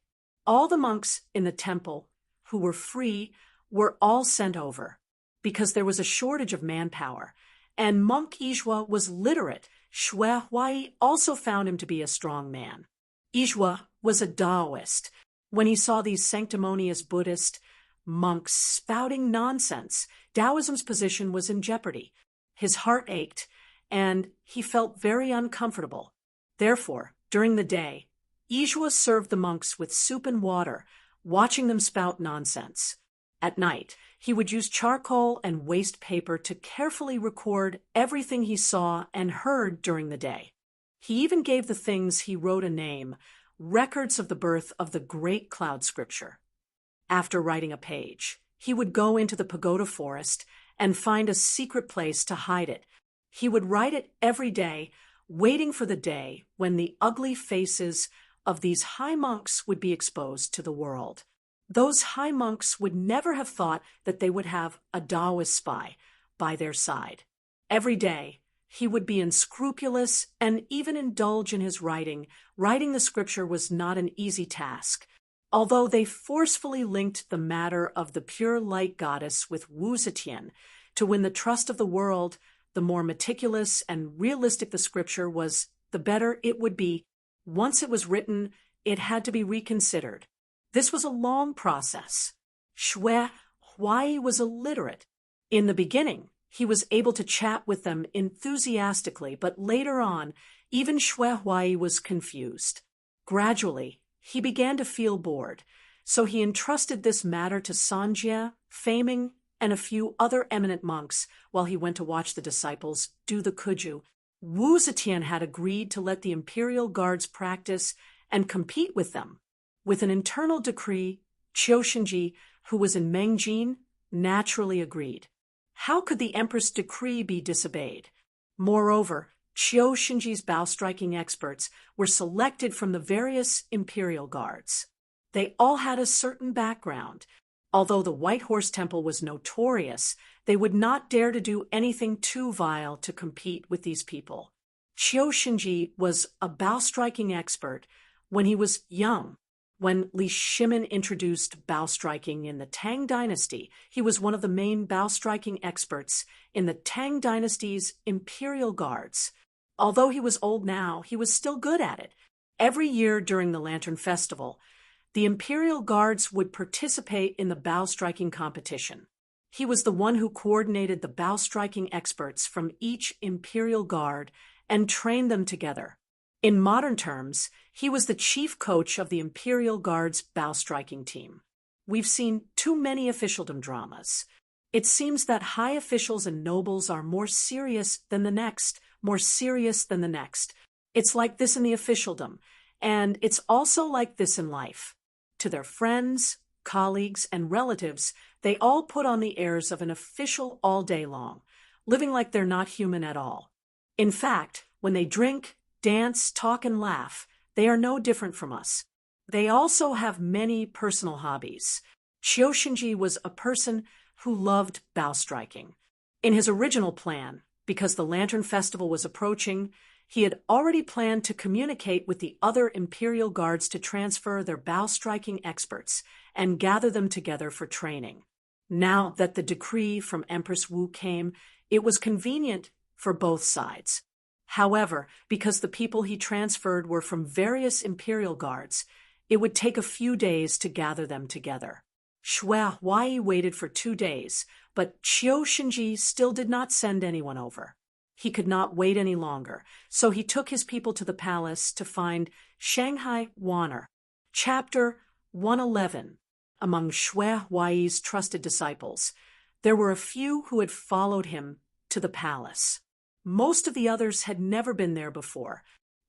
All the monks in the temple who were free were all sent over, because there was a shortage of manpower, and monk Yizhua was literate. Shui Huai also found him to be a strong man. Yizhua was a Taoist. When he saw these sanctimonious Buddhist monks spouting nonsense, Taoism's position was in jeopardy. His heart ached, and he felt very uncomfortable. Therefore, during the day, Yizhua served the monks with soup and water, watching them spout nonsense. At night, he would use charcoal and waste paper to carefully record everything he saw and heard during the day. He even gave the things he wrote a name, records of the birth of the great cloud scripture. After writing a page, he would go into the pagoda forest and find a secret place to hide it. He would write it every day, waiting for the day when the ugly faces of these high monks would be exposed to the world. Those high monks would never have thought that they would have a Taoist spy by their side. Every day, he would be unscrupulous and even indulge in his writing. Writing the scripture was not an easy task. Although they forcefully linked the matter of the pure light goddess with Wu Zetian to win the trust of the world, the more meticulous and realistic the scripture was, the better it would be. Once it was written, it had to be reconsidered. This was a long process. Shui Huai was illiterate. In the beginning, he was able to chat with them enthusiastically, but later on, even Shui Huai was confused. Gradually, he began to feel bored, so he entrusted this matter to Sanjia, Faming, and a few other eminent monks while he went to watch the disciples do the kuju. Wu Zetian had agreed to let the imperial guards practice and compete with them. With an internal decree, Qiu Shenji, who was in Mengjin, naturally agreed. How could the empress' decree be disobeyed? Moreover, Qiu Shenji's bow-striking experts were selected from the various imperial guards. They all had a certain background. Although the White Horse Temple was notorious, they would not dare to do anything too vile to compete with these people. Qiu Shenji was a bow-striking expert when he was young. When Li Shimin introduced bow-striking in the Tang Dynasty, he was one of the main bow-striking experts in the Tang Dynasty's imperial guards. Although he was old now, he was still good at it. Every year during the Lantern Festival, the imperial guards would participate in the bow-striking competition. He was the one who coordinated the bow-striking experts from each imperial guard and trained them together. In modern terms, he was the chief coach of the Imperial Guard's bow-striking team. We've seen too many officialdom dramas. It seems that high officials and nobles are more serious than the next. It's like this in the officialdom, and it's also like this in life. To their friends, colleagues, and relatives, they all put on the airs of an official all day long, living like they're not human at all. In fact, when they drink, dance, talk, and laugh, they are no different from us. They also have many personal hobbies. Qiu Shenji was a person who loved bow-striking. In his original plan, because the Lantern Festival was approaching, he had already planned to communicate with the other imperial guards to transfer their bow-striking experts and gather them together for training. Now that the decree from Empress Wu came, it was convenient for both sides. However, because the people he transferred were from various imperial guards, it would take a few days to gather them together. Shui Huai waited for 2 days, but Qiu Shenji still did not send anyone over. He could not wait any longer, so he took his people to the palace to find Shanghai Wanner. Chapter 111. Among Shui Huai's trusted disciples, there were a few who had followed him to the palace. Most of the others had never been there before.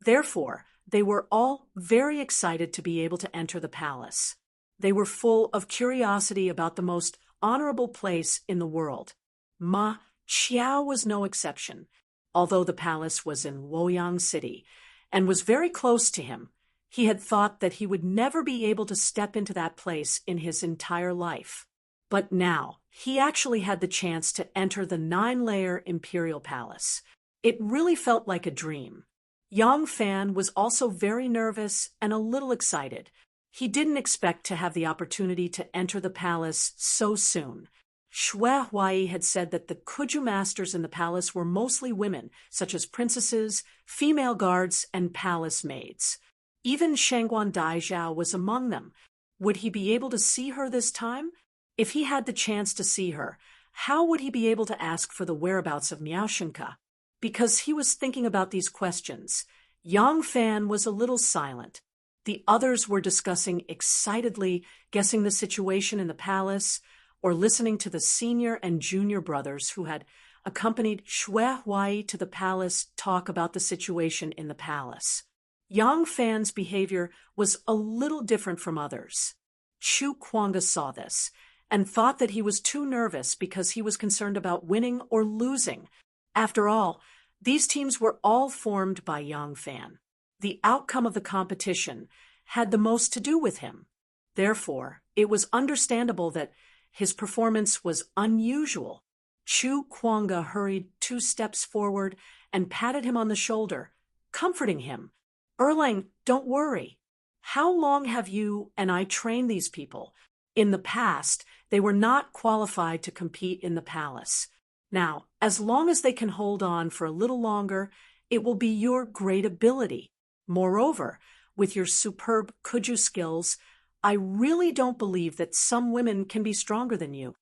Therefore, They were all very excited to be able to enter the palace. They were full of curiosity about the most honorable place in the world. Ma Qiao was no exception, although the palace was in Luoyang City and was very close to him. He had thought that he would never be able to step into that place in his entire life. But now, he actually had the chance to enter the 9-layer imperial palace. It really felt like a dream. Yang Fan was also very nervous and a little excited. He didn't expect to have the opportunity to enter the palace so soon. Xue Huai had said that the Kuju masters in the palace were mostly women, such as princesses, female guards, and palace maids. Even Shangguan Daizhao was among them. Would he be able to see her this time? If he had the chance to see her, how would he be able to ask for the whereabouts of Miaoshenka? Because he was thinking about these questions, Yang Fan was a little silent. The others were discussing excitedly, guessing the situation in the palace, or listening to the senior and junior brothers who had accompanied Xue Huai to the palace talk about the situation in the palace. Yang Fan's behavior was a little different from others. Chu Kuanga saw this and thought that he was too nervous because he was concerned about winning or losing. After all, these teams were all formed by Yang Fan. The outcome of the competition had the most to do with him. Therefore, it was understandable that his performance was unusual. Chu Kuanga hurried 2 steps forward and patted him on the shoulder, comforting him. "Erlang, don't worry. How long have you and I trained these people? In the past, they were not qualified to compete in the palace. Now, as long as they can hold on for a little longer, it will be your great ability. Moreover, with your superb Kuju skills, I really don't believe that some women can be stronger than you."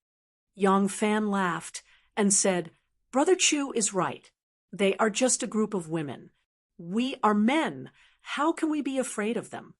Yang Fan laughed and said, "Brother Chu is right. They are just a group of women. We are men. How can we be afraid of them?"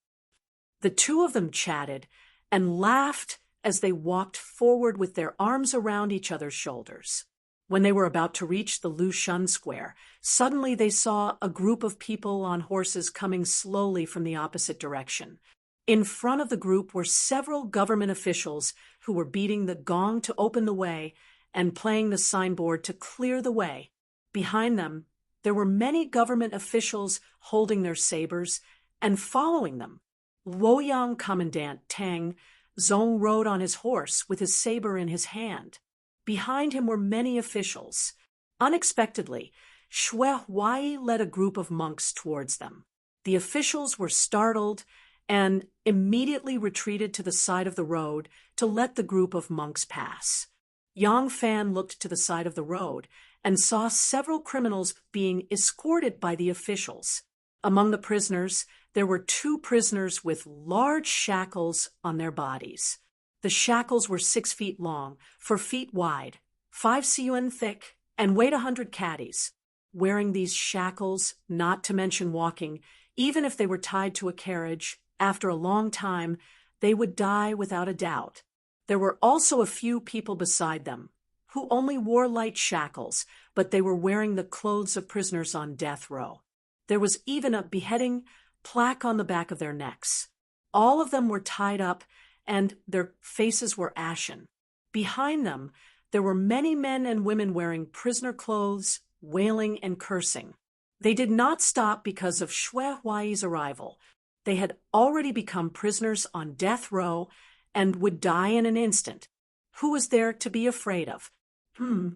The two of them chatted and laughed as they walked forward with their arms around each other's shoulders. When they were about to reach the Lushun Square, suddenly they saw a group of people on horses coming slowly from the opposite direction. In front of the group were several government officials who were beating the gong to open the way and playing the signboard to clear the way. Behind them, there were many government officials holding their sabers and following them. Luoyang Commandant Tang Zong rode on his horse with his saber in his hand. Behind him were many officials. Unexpectedly, Xue Huai led a group of monks towards them. The officials were startled and immediately retreated to the side of the road to let the group of monks pass. Yang Fan looked to the side of the road and saw several criminals being escorted by the officials. Among the prisoners, there were 2 prisoners with large shackles on their bodies. The shackles were 6 feet long, 4 feet wide, 5 cun thick, and weighed 100 caddies. Wearing these shackles, not to mention walking, even if they were tied to a carriage, after a long time, they would die without a doubt. There were also a few people beside them, who only wore light shackles, but they were wearing the clothes of prisoners on death row. There was even a beheading plaque on the back of their necks. All of them were tied up, and their faces were ashen. Behind them, there were many men and women wearing prisoner clothes, wailing and cursing. They did not stop because of Xue Huai's arrival. They had already become prisoners on death row and would die in an instant. Who was there to be afraid of? Xue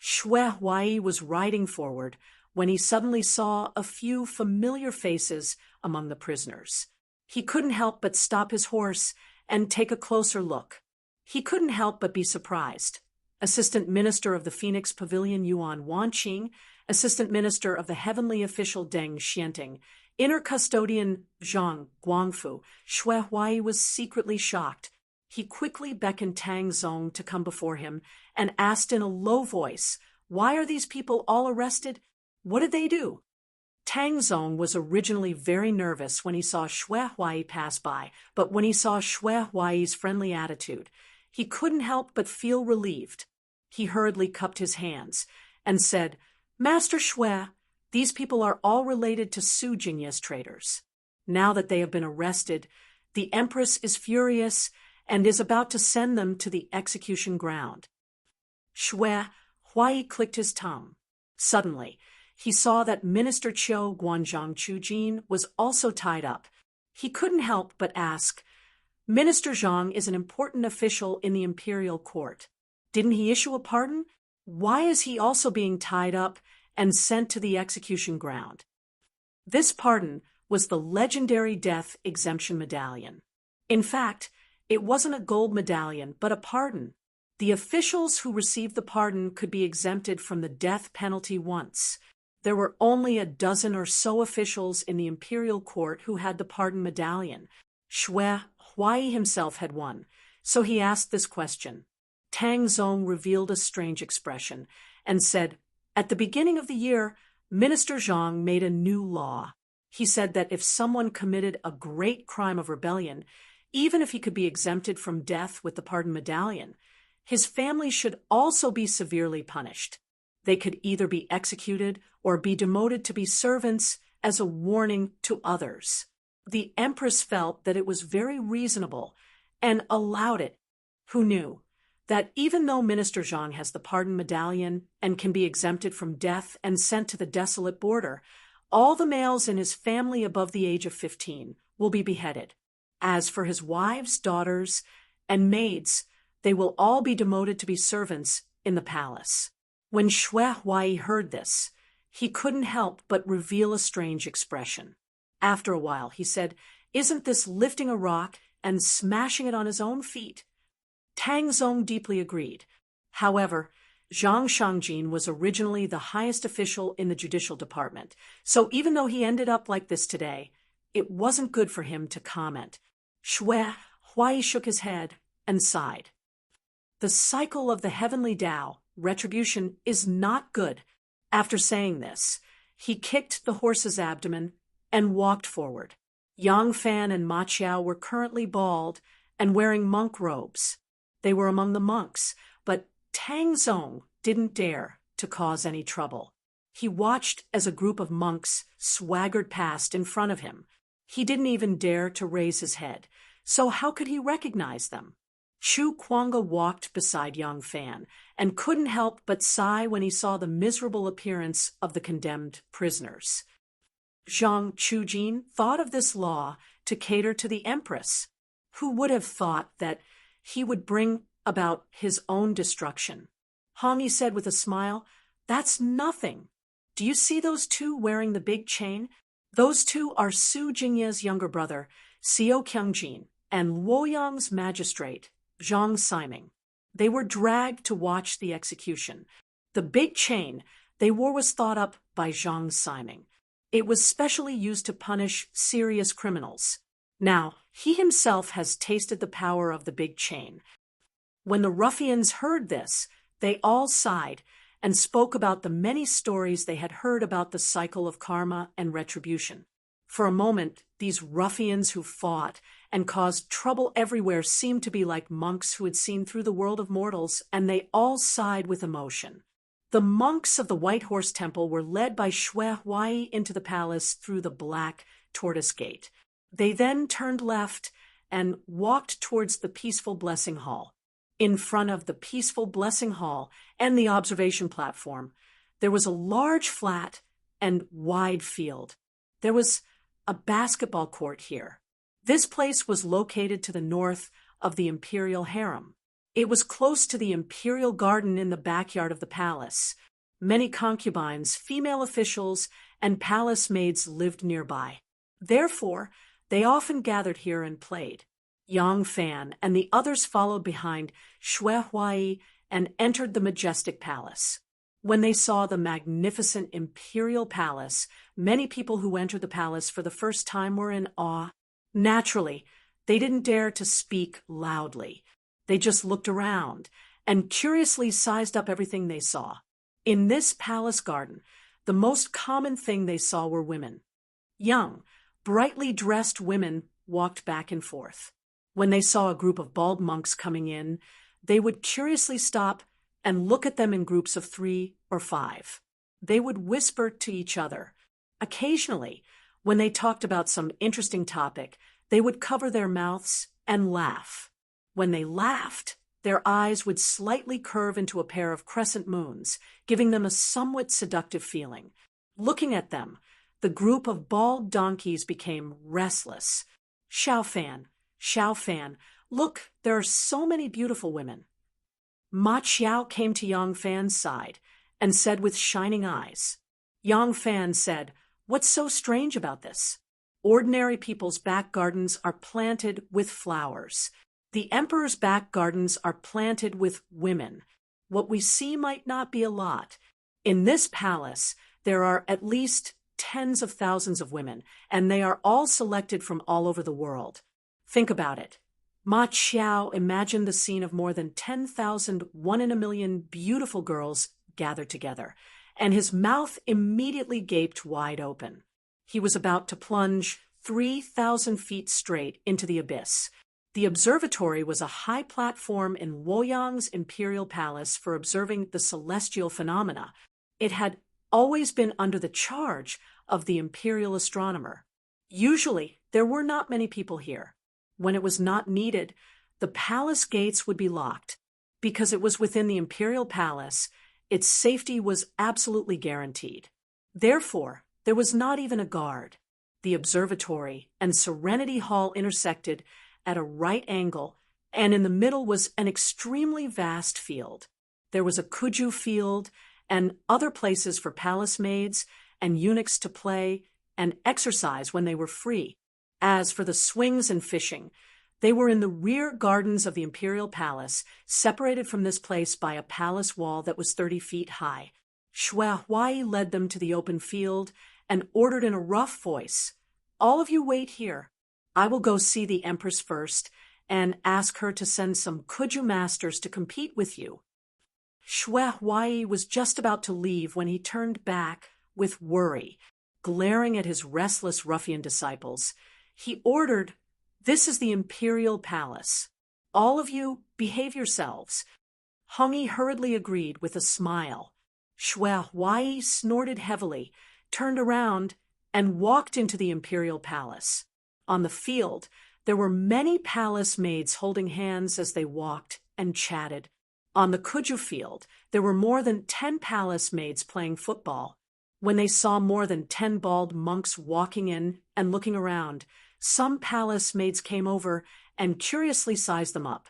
Huai was riding forward when he suddenly saw a few familiar faces among the prisoners. He couldn't help but stop his horse and take a closer look. He couldn't help but be surprised. Assistant Minister of the Phoenix Pavilion Yuan Wanqing, Assistant Minister of the Heavenly Official Deng Xianting, Inner Custodian Zhang Guangfu, Xue Huai was secretly shocked. He quickly beckoned Tang Zong to come before him and asked in a low voice, "Why are these people all arrested? What did they do?" Tang Zong was originally very nervous when he saw Xue Huai pass by, but when he saw Xue Huai's friendly attitude, he couldn't help but feel relieved. He hurriedly cupped his hands and said, "Master Xue, These people are all related to Su Jingye's traitors. Now that they have been arrested, the Empress is furious and is about to send them to the execution ground. Shui Huai clicked his tongue. Suddenly, he saw that Minister Qiu Guanzhang Chujin was also tied up. He couldn't help but ask, Minister Zhang is an important official in the imperial court. Didn't he issue a pardon? Why is he also being tied up and sent to the execution ground? This pardon was the legendary death exemption medallion. In fact, it wasn't a gold medallion, but a pardon. The officials who received the pardon could be exempted from the death penalty once. There were only a dozen or so officials in the imperial court who had the pardon medallion. Shui Huai himself had one, so he asked this question. Tang Zong revealed a strange expression and said, at the beginning of the year, Minister Zhang made a new law. He said that if someone committed a great crime of rebellion, even if he could be exempted from death with the pardon medallion, his family should also be severely punished. They could either be executed or be demoted to be servants as a warning to others. The Empress felt that it was very reasonable and allowed it. Who knew that even though Minister Zhang has the pardon medallion and can be exempted from death and sent to the desolate border, all the males in his family above the age of 15 will be beheaded. As for his wives, daughters, and maids, they will all be demoted to be servants in the palace. When Shui Huai heard this, he couldn't help but reveal a strange expression. After a while, he said, Isn't this lifting a rock and smashing it on his own feet? Tang Zong deeply agreed. However, Zhang Shangjin was originally the highest official in the judicial department, so even though he ended up like this today, it wasn't good for him to comment. Shui Huai shook his head and sighed. The cycle of the heavenly Tao, retribution, is not good. After saying this, he kicked the horse's abdomen and walked forward. Yang Fan and Ma Qiao were currently bald and wearing monk robes. They were among the monks, but Tang Zong didn't dare to cause any trouble. He watched as a group of monks swaggered past in front of him. He didn't even dare to raise his head, so how could he recognize them? Chu Kuanga walked beside Yang Fan and couldn't help but sigh when he saw the miserable appearance of the condemned prisoners. Zhang Chujin thought of this law to cater to the Empress. Who would have thought that he would bring about his own destruction? Hong Yi said with a smile, That's nothing. Do you see those two wearing the big chain? Those two are Su Jingye's younger brother, Xiao Qiangjin, and Luoyang's magistrate, Zhang Siming. They were dragged to watch the execution. The big chain they wore was thought up by Zhang Siming. It was specially used to punish serious criminals. Now, he himself has tasted the power of the big chain. When the ruffians heard this, they all sighed and spoke about the many stories they had heard about the cycle of karma and retribution. For a moment, these ruffians who fought and caused trouble everywhere seemed to be like monks who had seen through the world of mortals, and they all sighed with emotion. The monks of the White Horse Temple were led by Shui Huai into the palace through the Black Tortoise Gate. They then turned left and walked towards the Peaceful Blessing Hall. In front of the Peaceful Blessing Hall and the observation platform, there was a large flat and wide field. There was a basketball court here. This place was located to the north of the imperial harem. It was close to the imperial garden in the backyard of the palace. Many concubines, female officials, and palace maids lived nearby. Therefore, they often gathered here and played. Yang Fan and the others followed behind Shui Huai and entered the majestic palace. When they saw the magnificent imperial palace, many people who entered the palace for the first time were in awe. Naturally, they didn't dare to speak loudly. They just looked around and curiously sized up everything they saw. In this palace garden, the most common thing they saw were women. Young, brightly dressed women walked back and forth. When they saw a group of bald monks coming in, they would curiously stop and look at them in groups of 3 or 5. They would whisper to each other. Occasionally, when they talked about some interesting topic, they would cover their mouths and laugh. When they laughed, their eyes would slightly curve into a pair of crescent moons, giving them a somewhat seductive feeling. Looking at them, the group of bald donkeys became restless. Xiao Fan, look, there are so many beautiful women. Ma Qiao came to Yang Fan's side and said with shining eyes. Yang Fan said, "What's so strange about this? Ordinary people's back gardens are planted with flowers. The emperor's back gardens are planted with women. What we see might not be a lot. In this palace, there are at least tens of thousands of women, and they are all selected from all over the world. Think about it." Ma Qiao imagined the scene of more than 10,000 one-in-a-million beautiful girls gathered together, and his mouth immediately gaped wide open. He was about to plunge 3,000 feet straight into the abyss. The observatory was a high platform in Luoyang's imperial palace for observing the celestial phenomena. It had always been under the charge of the imperial astronomer. Usually, there were not many people here. When it was not needed, the palace gates would be locked. Because it was within the imperial palace, its safety was absolutely guaranteed. Therefore, there was not even a guard. The observatory and Serenity Hall intersected at a right angle, and in the middle was an extremely vast field. There was a Kuju field and other places for palace maids and eunuchs to play and exercise when they were free. As for the swings and fishing, they were in the rear gardens of the imperial palace, separated from this place by a palace wall that was 30 feet high. Xue Huai led them to the open field and ordered in a rough voice, "All of you wait here. I will go see the empress first and ask her to send some Kuju masters to compete with you." Xue Huai was just about to leave when he turned back with worry, glaring at his restless ruffian disciples. He ordered, "This is the imperial palace. All of you, behave yourselves." Hongyi hurriedly agreed with a smile. Xue Huai snorted heavily, turned around, and walked into the imperial palace. On the field, there were many palace maids holding hands as they walked and chatted. On the Kuju field, there were more than 10 palace maids playing football. When they saw more than 10 bald monks walking in and looking around, some palace maids came over and curiously sized them up.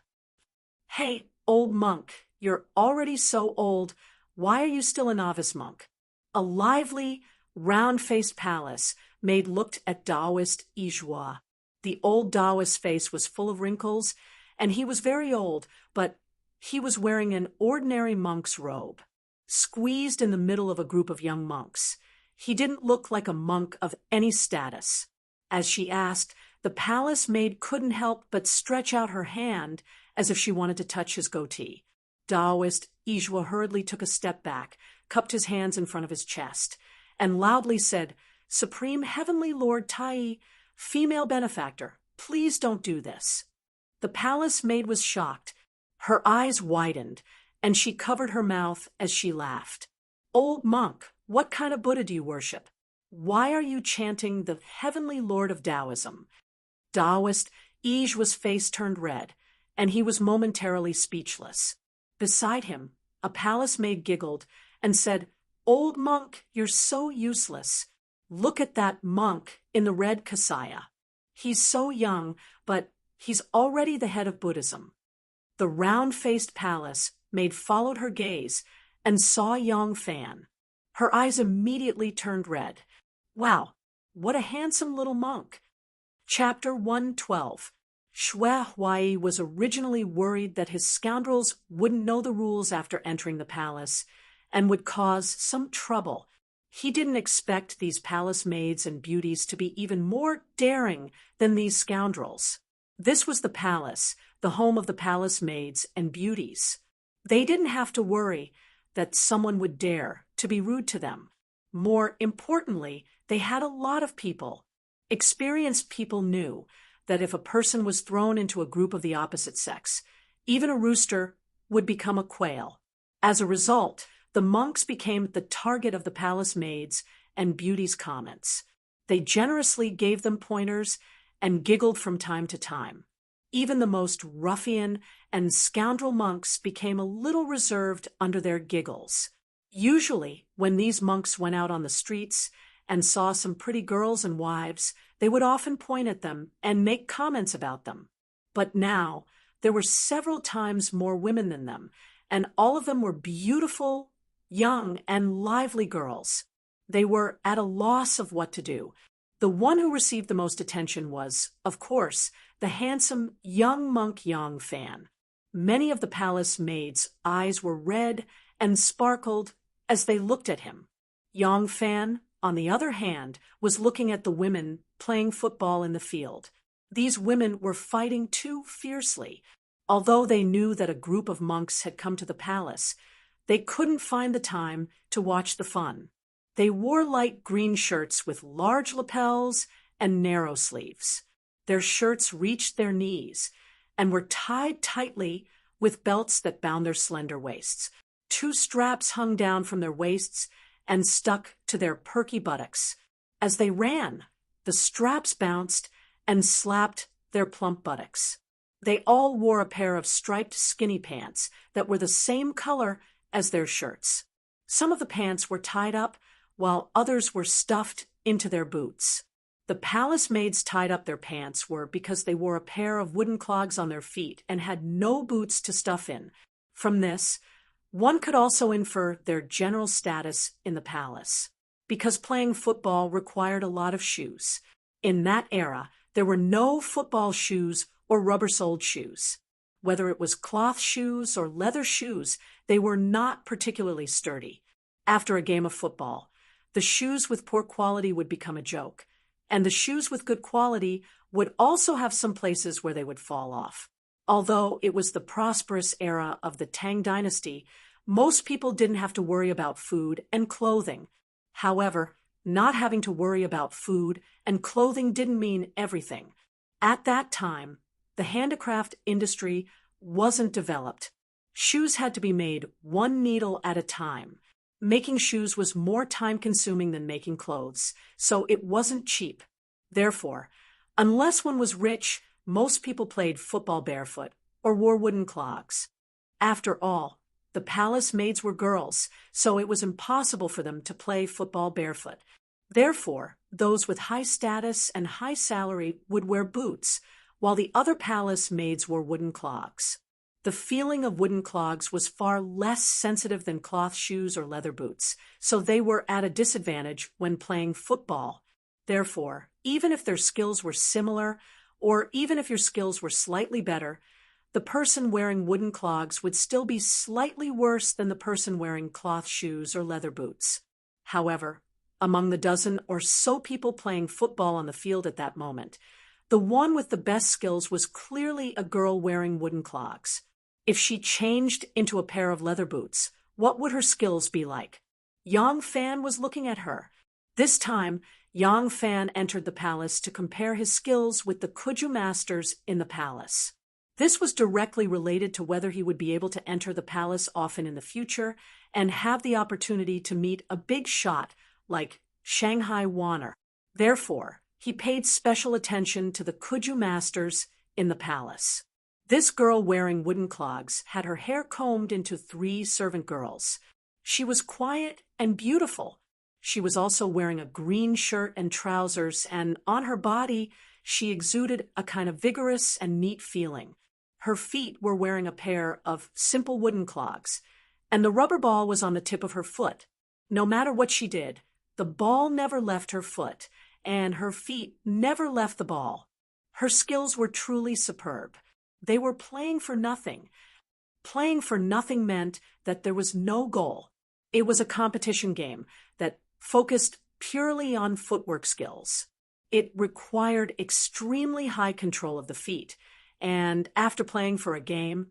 "Hey, old monk, you're already so old. Why are you still a novice monk?" A lively, round-faced palace maid looked at Taoist Yizhua. The old Taoist's face was full of wrinkles, and he was very old, but he was wearing an ordinary monk's robe. Squeezed in the middle of a group of young monks, he didn't look like a monk of any status. As she asked, the palace maid couldn't help but stretch out her hand as if she wanted to touch his goatee. Taoist Yizhua hurriedly took a step back, cupped his hands in front of his chest, and loudly said, "Supreme Heavenly Lord Tai, female benefactor, please don't do this." The palace maid was shocked. Her eyes widened, and she covered her mouth as she laughed. "Old monk, what kind of Buddha do you worship? Why are you chanting the Heavenly Lord of Taoism?" Taoist Yizhua's face turned red, and he was momentarily speechless. Beside him, a palace maid giggled and said, "Old monk, you're so useless. Look at that monk in the red kasaya. He's so young, but he's already the head of Buddhism." The round-faced palace maid followed her gaze and saw Yang Fan. Her eyes immediately turned red. Wow, what a handsome little monk. Chapter 112. Xue Huai was originally worried that his scoundrels wouldn't know the rules after entering the palace and would cause some trouble. He didn't expect these palace maids and beauties to be even more daring than these scoundrels. This was the palace, the home of the palace maids and beauties. They didn't have to worry that someone would dare to be rude to them. More importantly, they had a lot of people. Experienced people knew that if a person was thrown into a group of the opposite sex, even a rooster would become a quail. As a result, the monks became the target of the palace maids and beauties' comments. They generously gave them pointers and giggled from time to time. Even the most ruffian and scoundrel monks became a little reserved under their giggles. Usually, when these monks went out on the streets and saw some pretty girls and wives, they would often point at them and make comments about them. But now, there were several times more women than them, and all of them were beautiful, young, and lively girls. They were at a loss of what to do. The one who received the most attention was, of course, the handsome young monk Yang Fan. Many of the palace maids' eyes were red and sparkled as they looked at him. Yang Fan, on the other hand, was looking at the women playing football in the field. These women were fighting too fiercely. Although they knew that a group of monks had come to the palace, they couldn't find the time to watch the fun. They wore light green shirts with large lapels and narrow sleeves. Their shirts reached their knees and were tied tightly with belts that bound their slender waists. 2 straps hung down from their waists and stuck to their perky buttocks. As they ran, the straps bounced and slapped their plump buttocks. They all wore a pair of striped skinny pants that were the same color as their shirts. Some of the pants were tied up, while others were stuffed into their boots. The palace maids tied up their pants were because they wore a pair of wooden clogs on their feet and had no boots to stuff in. From this, one could also infer their general status in the palace, because playing football required a lot of shoes. In that era, there were no football shoes or rubber-soled shoes. Whether it was cloth shoes or leather shoes, they were not particularly sturdy. After a game of football, the shoes with poor quality would become a joke, and the shoes with good quality would also have some places where they would fall off. Although it was the prosperous era of the Tang Dynasty, most people didn't have to worry about food and clothing. However, not having to worry about food and clothing didn't mean everything. At that time, the handicraft industry wasn't developed. Shoes had to be made 1 needle at a time. Making shoes was more time-consuming than making clothes, so it wasn't cheap. Therefore, unless one was rich, most people played football barefoot or wore wooden clogs. After all, the palace maids were girls, so it was impossible for them to play football barefoot. Therefore, those with high status and high salary would wear boots, while the other palace maids wore wooden clogs. The feeling of wooden clogs was far less sensitive than cloth shoes or leather boots, so they were at a disadvantage when playing football. Therefore, even if their skills were similar, or even if your skills were slightly better, the person wearing wooden clogs would still be slightly worse than the person wearing cloth shoes or leather boots. However, among the dozen or so people playing football on the field at that moment, the one with the best skills was clearly a girl wearing wooden clogs. If she changed into a pair of leather boots, what would her skills be like? Yang Fan was looking at her. This time, Yang Fan entered the palace to compare his skills with the Kuju masters in the palace. This was directly related to whether he would be able to enter the palace often in the future and have the opportunity to meet a big shot like Shanghai Wanner. Therefore, he paid special attention to the Kuju masters in the palace. This girl wearing wooden clogs had her hair combed into 3 servant girls. She was quiet and beautiful. She was also wearing a green shirt and trousers, and on her body, she exuded a kind of vigorous and neat feeling. Her feet were wearing a pair of simple wooden clogs, and the rubber ball was on the tip of her foot. No matter what she did, the ball never left her foot, and her feet never left the ball. Her skills were truly superb. They were playing for nothing. Playing for nothing meant that there was no goal. It was a competition game that focused purely on footwork skills. It required extremely high control of the feet, and after playing for a game,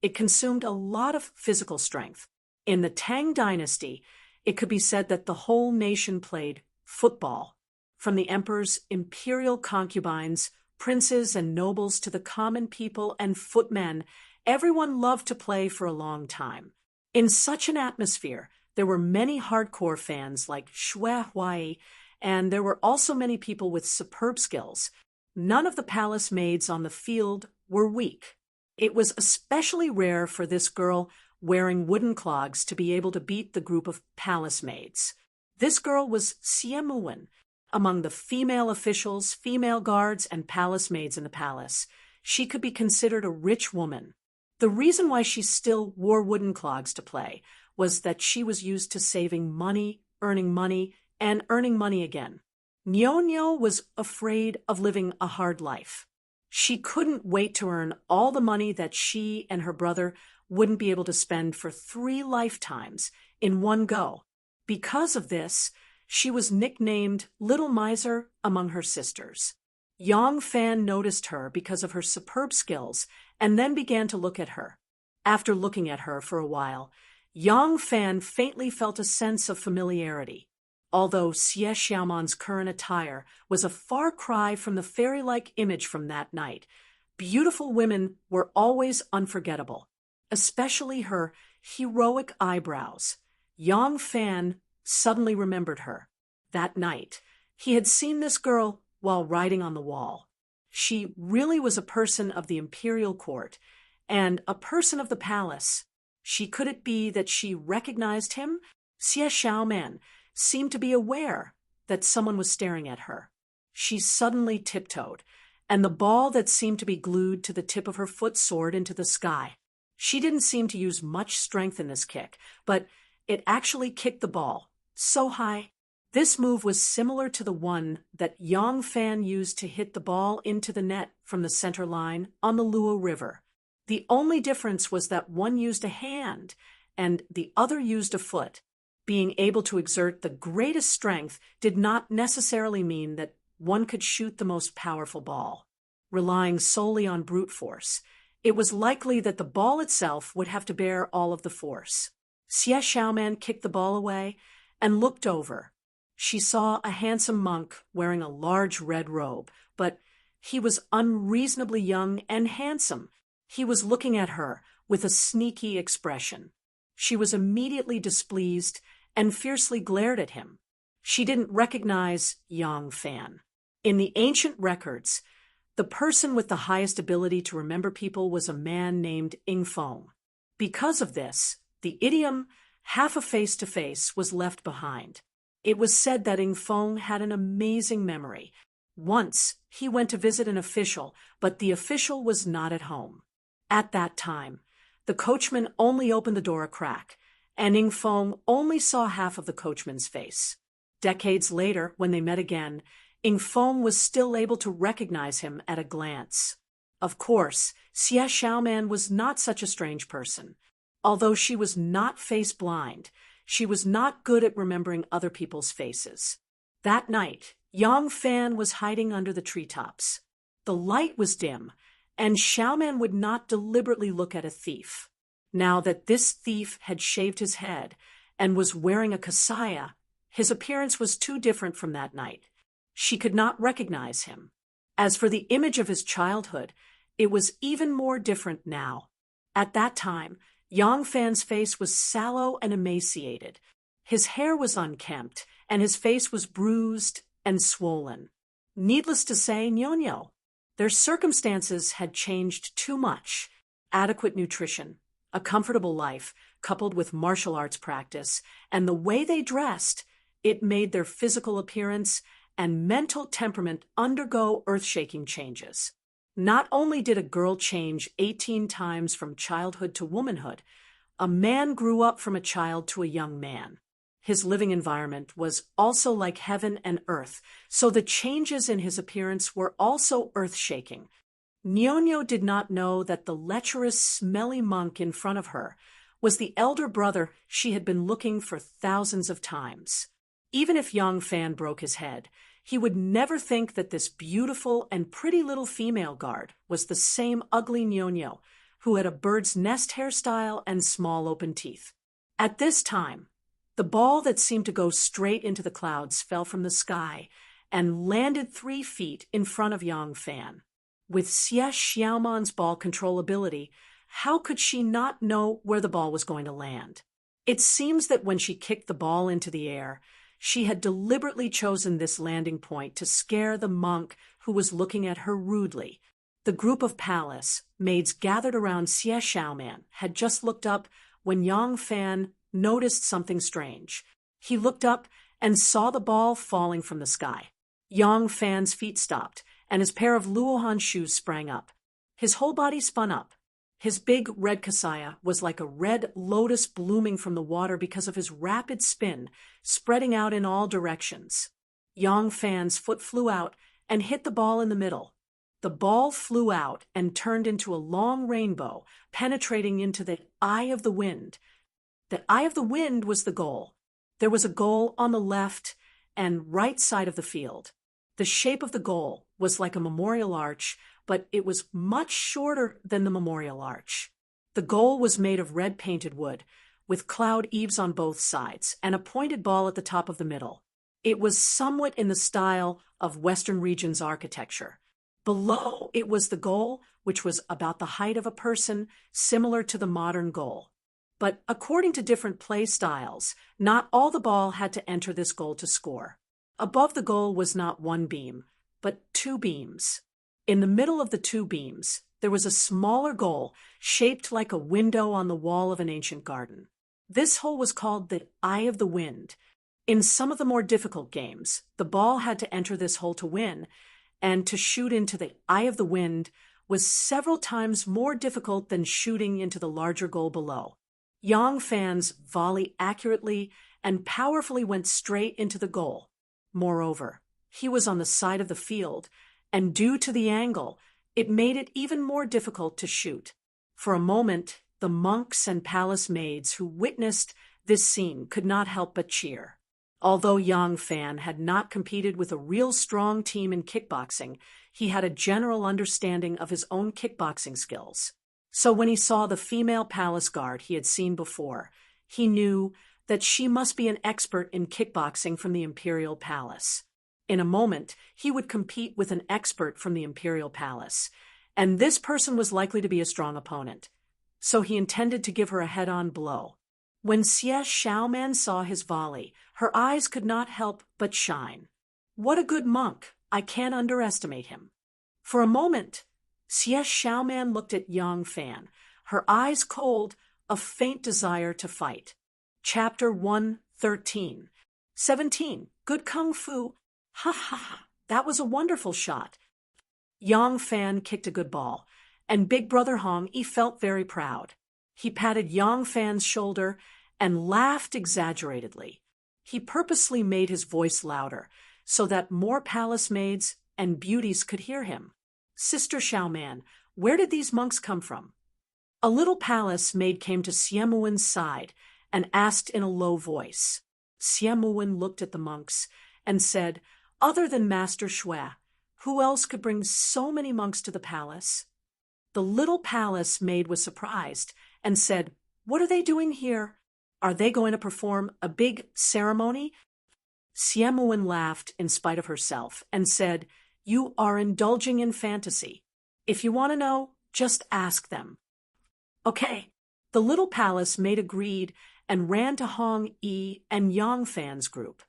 it consumed a lot of physical strength. In the Tang Dynasty, it could be said that the whole nation played football. From the emperor's imperial concubines, princes and nobles to the common people and footmen, everyone loved to play for a long time. In such an atmosphere, There were many hardcore fans like Shui Huai, and there were also many people with superb skills. None of the palace maids on the field were weak. It was especially rare for this girl wearing wooden clogs to be able to beat the group of palace maids. This girl was Xie Muwen. Among the female officials, female guards, and palace maids in the palace, she could be considered a rich woman. The reason why she still wore wooden clogs to play was that she was used to saving money, and earning money again. Nyo was afraid of living a hard life. She couldn't wait to earn all the money that she and her brother wouldn't be able to spend for 3 lifetimes in one go. Because of this, she was nicknamed Little Miser among her sisters. Yang Fan noticed her because of her superb skills and then began to look at her. After looking at her for a while, Yang Fan faintly felt a sense of familiarity. Although Xie Xiaoman's current attire was a far cry from the fairy-like image from that night, beautiful women were always unforgettable, especially her heroic eyebrows. Yang Fan suddenly remembered her. That night, he had seen this girl while riding on the wall. She really was a person of the imperial court and a person of the palace. Could it be that she recognized him? Xie Xiaoman seemed to be aware that someone was staring at her. She suddenly tiptoed, and the ball that seemed to be glued to the tip of her foot soared into the sky. She didn't seem to use much strength in this kick, but it actually kicked the ball so high. This move was similar to the one that Yang Fan used to hit the ball into the net from the center line on the Luo River. The only difference was that one used a hand and the other used a foot. Being able to exert the greatest strength did not necessarily mean that one could shoot the most powerful ball. Relying solely on brute force, it was likely that the ball itself would have to bear all of the force. Xie Xiaoman kicked the ball away and looked over. She saw a handsome monk wearing a large red robe, but he was unreasonably young and handsome. He was looking at her with a sneaky expression. She was immediately displeased and fiercely glared at him. She didn't recognize Yang Fan. In the ancient records, the person with the highest ability to remember people was a man named Ing Feng. Because of this, the idiom "half a face to face" was left behind. It was said that Ing Feng had an amazing memory. Once, he went to visit an official, but the official was not at home. At that time, the coachman only opened the door a crack, and Ing Feng only saw half of the coachman's face. Decades later, when they met again, Ing Feng was still able to recognize him at a glance. Of course, Xie Xiaoman was not such a strange person. Although she was not face-blind, she was not good at remembering other people's faces. That night, Yang Fan was hiding under the treetops. The light was dim, and Xiaoman would not deliberately look at a thief. Now that this thief had shaved his head and was wearing a kasaya, his appearance was too different from that night. She could not recognize him. As for the image of his childhood, it was even more different now. At that time, Yang Fan's face was sallow and emaciated. His hair was unkempt, and his face was bruised and swollen. Needless to say, Nyonyo. Their circumstances had changed too much. Adequate nutrition, a comfortable life, coupled with martial arts practice, and the way they dressed, it made their physical appearance and mental temperament undergo earth-shaking changes. Not only did a girl change 18 times from childhood to womanhood, a man grew up from a child to a young man. His living environment was also like heaven and earth, so the changes in his appearance were also earth-shaking. Nyonyo did not know that the lecherous, smelly monk in front of her was the elder brother she had been looking for thousands of times. Even if Yang Fan broke his head, he would never think that this beautiful and pretty little female guard was the same ugly Nyonyo, who had a bird's nest hairstyle and small open teeth. At this time, the ball that seemed to go straight into the clouds fell from the sky and landed 3 feet in front of Yang Fan. With Xie Xiaoman's ball control ability, how could she not know where the ball was going to land? It seems that when she kicked the ball into the air, she had deliberately chosen this landing point to scare the monk who was looking at her rudely. The group of palace maids gathered around Xie Xiaoman had just looked up when Yang Fan noticed something strange. He looked up and saw the ball falling from the sky. Yang Fan's feet stopped, and his pair of Luohan shoes sprang up. His whole body spun up. His big red kasaya was like a red lotus blooming from the water because of his rapid spin, spreading out in all directions. Yang Fan's foot flew out and hit the ball in the middle. The ball flew out and turned into a long rainbow, penetrating into the eye of the wind. The eye of the wind was the goal. There was a goal on the left and right side of the field. The shape of the goal was like a memorial arch, but it was much shorter than the memorial arch. The goal was made of red painted wood, with cloud eaves on both sides, and a pointed ball at the top of the middle. It was somewhat in the style of Western regions architecture. Below it was the goal, which was about the height of a person, similar to the modern goal. But according to different play styles, not all the ball had to enter this goal to score. Above the goal was not one beam, but two beams. In the middle of the two beams, there was a smaller goal shaped like a window on the wall of an ancient garden. This hole was called the Eye of the Wind. In some of the more difficult games, the ball had to enter this hole to win, and to shoot into the Eye of the Wind was several times more difficult than shooting into the larger goal below. Yang Fan's volley accurately and powerfully went straight into the goal. Moreover, he was on the side of the field, and due to the angle, it made it even more difficult to shoot. For a moment, the monks and palace maids who witnessed this scene could not help but cheer. Although Yang Fan had not competed with a real strong team in kickboxing, he had a general understanding of his own kickboxing skills. So when he saw the female palace guard he had seen before, he knew that she must be an expert in kickboxing from the imperial palace. In a moment, he would compete with an expert from the imperial palace, and this person was likely to be a strong opponent. So he intended to give her a head-on blow. When Xie Xiaoman saw his volley, her eyes could not help but shine. What a good monk! I can't underestimate him. For a moment, Xie Xiaoman looked at Yang Fan, her eyes cold, a faint desire to fight. Chapter 113. 17. Good Kung Fu. Ha ha ha. That was a wonderful shot. Yang Fan kicked a good ball, and Big Brother Hong felt very proud. He patted Yang Fan's shoulder and laughed exaggeratedly. He purposely made his voice louder so that more palace maids and beauties could hear him. Sister Xiaoman, where did these monks come from? A little palace maid came to Xiemuwen's side and asked in a low voice. Xiemuwen looked at the monks and said, "Other than Master Shui, who else could bring so many monks to the palace?" The little palace maid was surprised and said, "What are they doing here? Are they going to perform a big ceremony?" Xiemuwen laughed in spite of herself and said, "You are indulging in fantasy. If you want to know, just ask them." Okay. The little palace maid agreed and ran to Hong Yi and Yang Fan's group.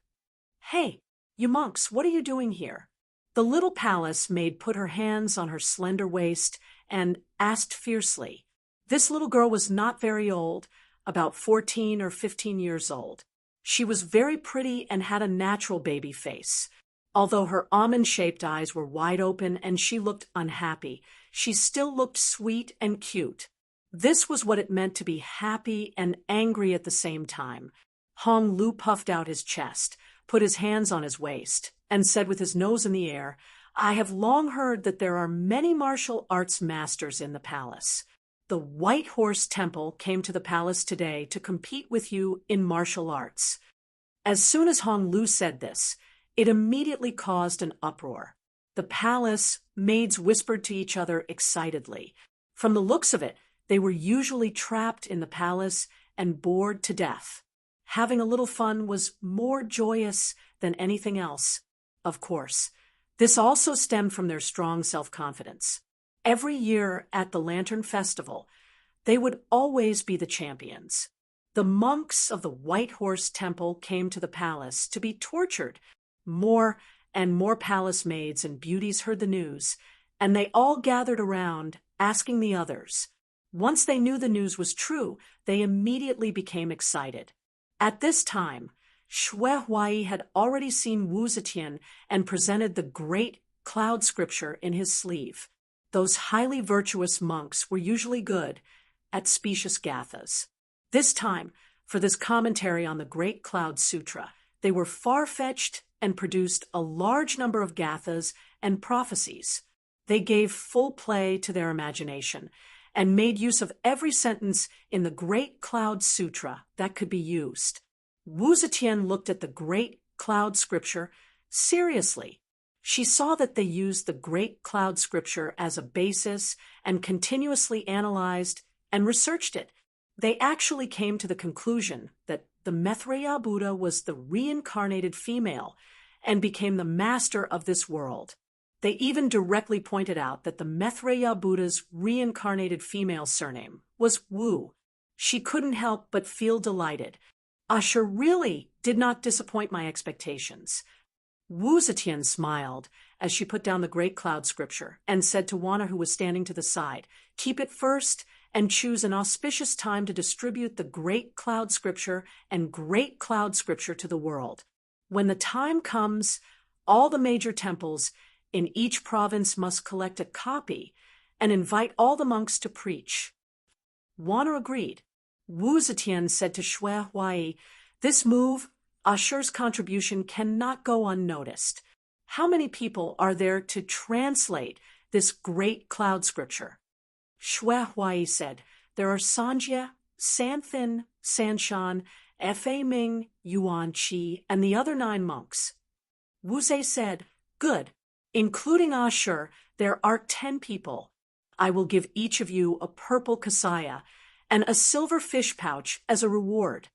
"Hey, you monks, what are you doing here?" The little palace maid put her hands on her slender waist and asked fiercely. This little girl was not very old, about 14 or 15 years old. She was very pretty and had a natural baby face. Although her almond-shaped eyes were wide open and she looked unhappy, she still looked sweet and cute. This was what it meant to be happy and angry at the same time. Hong Lu puffed out his chest, put his hands on his waist, and said with his nose in the air, "I have long heard that there are many martial arts masters in the palace. The White Horse Temple came to the palace today to compete with you in martial arts." As soon as Hong Lu said this, it immediately caused an uproar. The palace maids whispered to each other excitedly. From the looks of it, they were usually trapped in the palace and bored to death. Having a little fun was more joyous than anything else. Of course, this also stemmed from their strong self-confidence. Every year at the Lantern Festival, they would always be the champions. The monks of the White Horse Temple came to the palace to be tortured. More and more palace maids and beauties heard the news, and they all gathered around, asking the others. Once they knew the news was true, they immediately became excited. At this time, Shui Huai had already seen Wu Zetian and presented the great cloud scripture in his sleeve. Those highly virtuous monks were usually good at specious gathas. This time, for this commentary on the Great Cloud Sutra, they were far-fetched and produced a large number of gathas and prophecies. They gave full play to their imagination and made use of every sentence in the Great Cloud Sutra that could be used. Wu Zetian looked at the Great Cloud Scripture seriously. She saw that they used the Great Cloud Scripture as a basis and continuously analyzed and researched it. They actually came to the conclusion that the Maitreya Buddha was the reincarnated female and became the master of this world. They even directly pointed out that the Maitreya Buddha's reincarnated female surname was Wu. She couldn't help but feel delighted. Asher really did not disappoint my expectations. Wu Zetian smiled as she put down the Great Cloud Scripture and said to Wana, who was standing to the side, "Keep it first and choose an auspicious time to distribute the Great Cloud Scripture and Great Cloud Scripture to the world. When the time comes, all the major temples in each province must collect a copy and invite all the monks to preach." Wana agreed. Wu Zetian said to Shui Huai, "This move, Asher's contribution, cannot go unnoticed. How many people are there to translate this Great Cloud Scripture?" Shui Huai said, "There are Sanjia, Santhin, Sanshan, Fa Ming, Yuan Qi, and the other 9 monks." Wu Zhe said, "Good. Including Asher, there are 10 people. I will give each of you a purple kasaya and a silver fish pouch as a reward."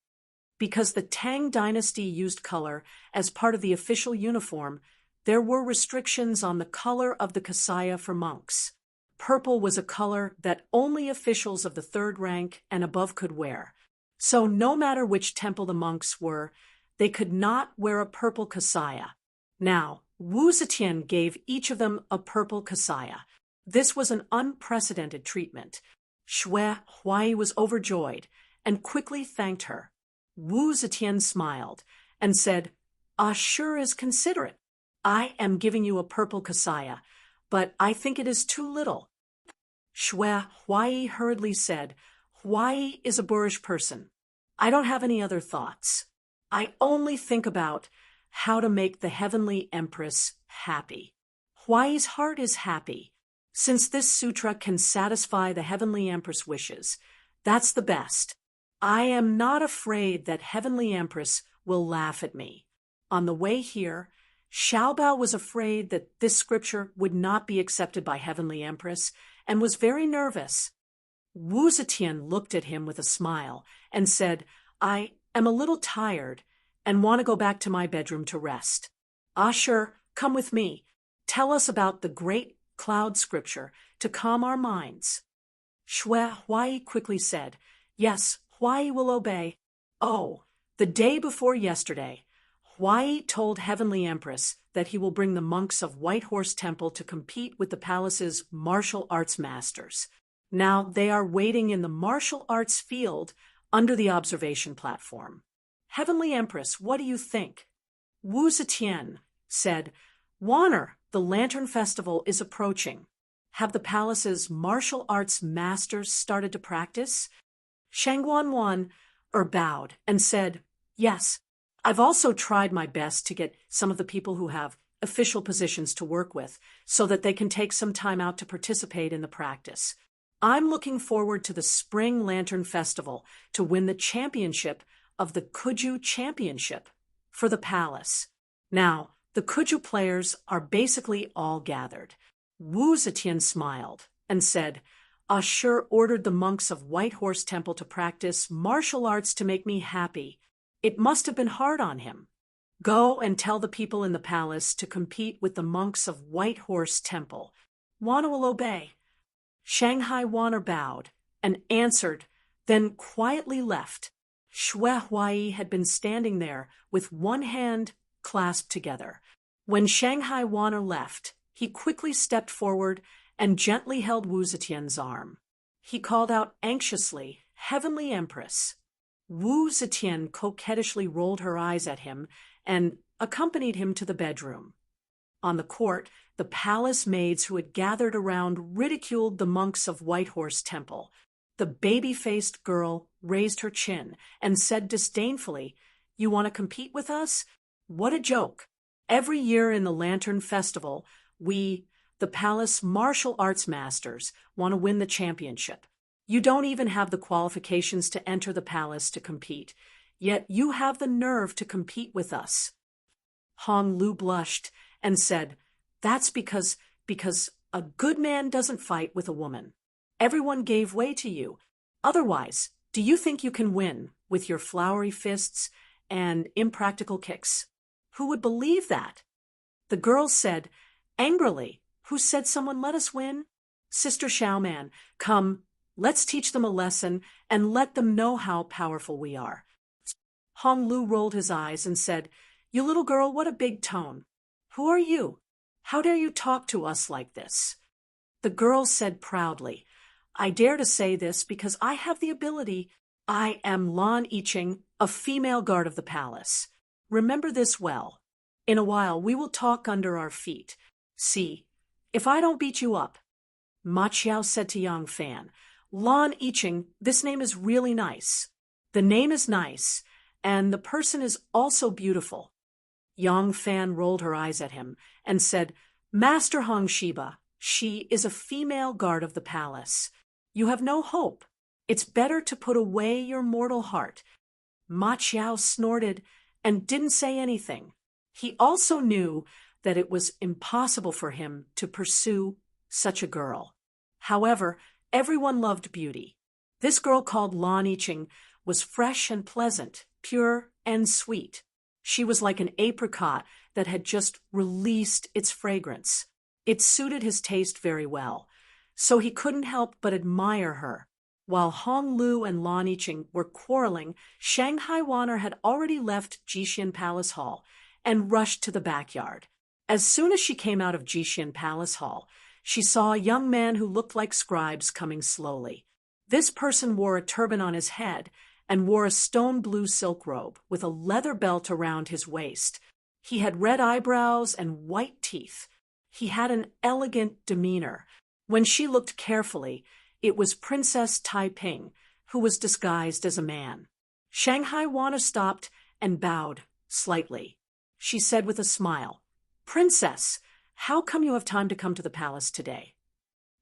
Because the Tang dynasty used color as part of the official uniform, there were restrictions on the color of the kasaya for monks. Purple was a color that only officials of the 3rd rank and above could wear. So no matter which temple the monks were, they could not wear a purple kasaya. Now, Wu Zetian gave each of them a purple kasaya. This was an unprecedented treatment. Shui Huai was overjoyed and quickly thanked her. Wu Zetian smiled and said, "Asher is considerate. I am giving you a purple kasaya, but I think it is too little." Shui Huai hurriedly said, "Huai is a boorish person. I don't have any other thoughts. I only think about how to make the heavenly empress happy. Huai's heart is happy. Since this sutra can satisfy the heavenly empress wishes, that's the best. I am not afraid that heavenly empress will laugh at me." On the way here, Xiaobao was afraid that this scripture would not be accepted by heavenly empress and was very nervous. Wu Zetian looked at him with a smile and said, "I am a little tired and want to go back to my bedroom to rest. Asher, come with me. Tell us about the Great Cloud Scripture to calm our minds." Shui Huai quickly said, "Yes, Huai will obey." Oh, the day before yesterday, Huai told Heavenly Empress that he will bring the monks of White Horse Temple to compete with the palace's martial arts masters. Now they are waiting in the martial arts field under the observation platform. "Heavenly Empress, what do you think?" Wu Zetian said, "Waner, the Lantern Festival is approaching. Have the palace's martial arts masters started to practice?" Shangguan bowed and said, "Yes. I've also tried my best to get some of the people who have official positions to work with so that they can take some time out to participate in the practice. I'm looking forward to the Spring Lantern Festival to win the championship of the Kuju Championship for the palace." Now, the Kuju players are basically all gathered. Wu Zetian smiled and said, "Asher ordered the monks of White Horse Temple to practice martial arts to make me happy. It must have been hard on him. Go and tell the people in the palace to compete with the monks of White Horse Temple. Wana will obey." Shanghai Waner bowed and answered, then quietly left. Shui Huai had been standing there with one hand clasped together. When Shanghai Wanner left, he quickly stepped forward and gently held Wu Zetian's arm. He called out anxiously, "Heavenly Empress." Wu Zetian coquettishly rolled her eyes at him and accompanied him to the bedroom. On the court, the palace maids who had gathered around ridiculed the monks of White Horse Temple. The baby-faced girl raised her chin and said disdainfully, "You want to compete with us? What a joke. Every year in the Lantern Festival, we, the palace martial arts masters, want to win the championship. You don't even have the qualifications to enter the palace to compete, yet you have the nerve to compete with us." Hong Lu blushed and said, "That's because a good man doesn't fight with a woman. Everyone gave way to you. Otherwise, do you think you can win with your flowery fists and impractical kicks? Who would believe that?" The girl said angrily, "Who said someone let us win? Sister Xiaoman, come, let's teach them a lesson and let them know how powerful we are." Hong Lu rolled his eyes and said, "You little girl, what a big tone. Who are you? How dare you talk to us like this?" The girl said proudly, "I dare to say this because I have the ability. I am Lan Yiqing, a female guard of the palace. Remember this well. In a while we will talk under our feet. See, if I don't beat you up." Ma Qiao said to Yang Fan, "Lan Yiqing, this name is really nice. The name is nice, and the person is also beautiful." Yang Fan rolled her eyes at him and said, "Master Hong Shiba, she is a female guard of the palace. You have no hope. It's better to put away your mortal heart." Ma Qiao snorted and didn't say anything. He also knew that it was impossible for him to pursue such a girl. However, everyone loved beauty. This girl called Lan Yiqing was fresh and pleasant, pure and sweet. She was like an apricot that had just released its fragrance. It suited his taste very well, so he couldn't help but admire her. While Hong Lu and Lan Yiqing were quarreling, Shanghai Wanner had already left Jixian Palace Hall and rushed to the backyard. As soon as she came out of Jixian Palace Hall, she saw a young man who looked like scribes coming slowly. This person wore a turban on his head and wore a stone-blue silk robe with a leather belt around his waist. He had red eyebrows and white teeth. He had an elegant demeanor. When she looked carefully, it was Princess Taiping, who was disguised as a man. Shanghai Wanner stopped and bowed slightly. She said with a smile, "Princess, how come you have time to come to the palace today?"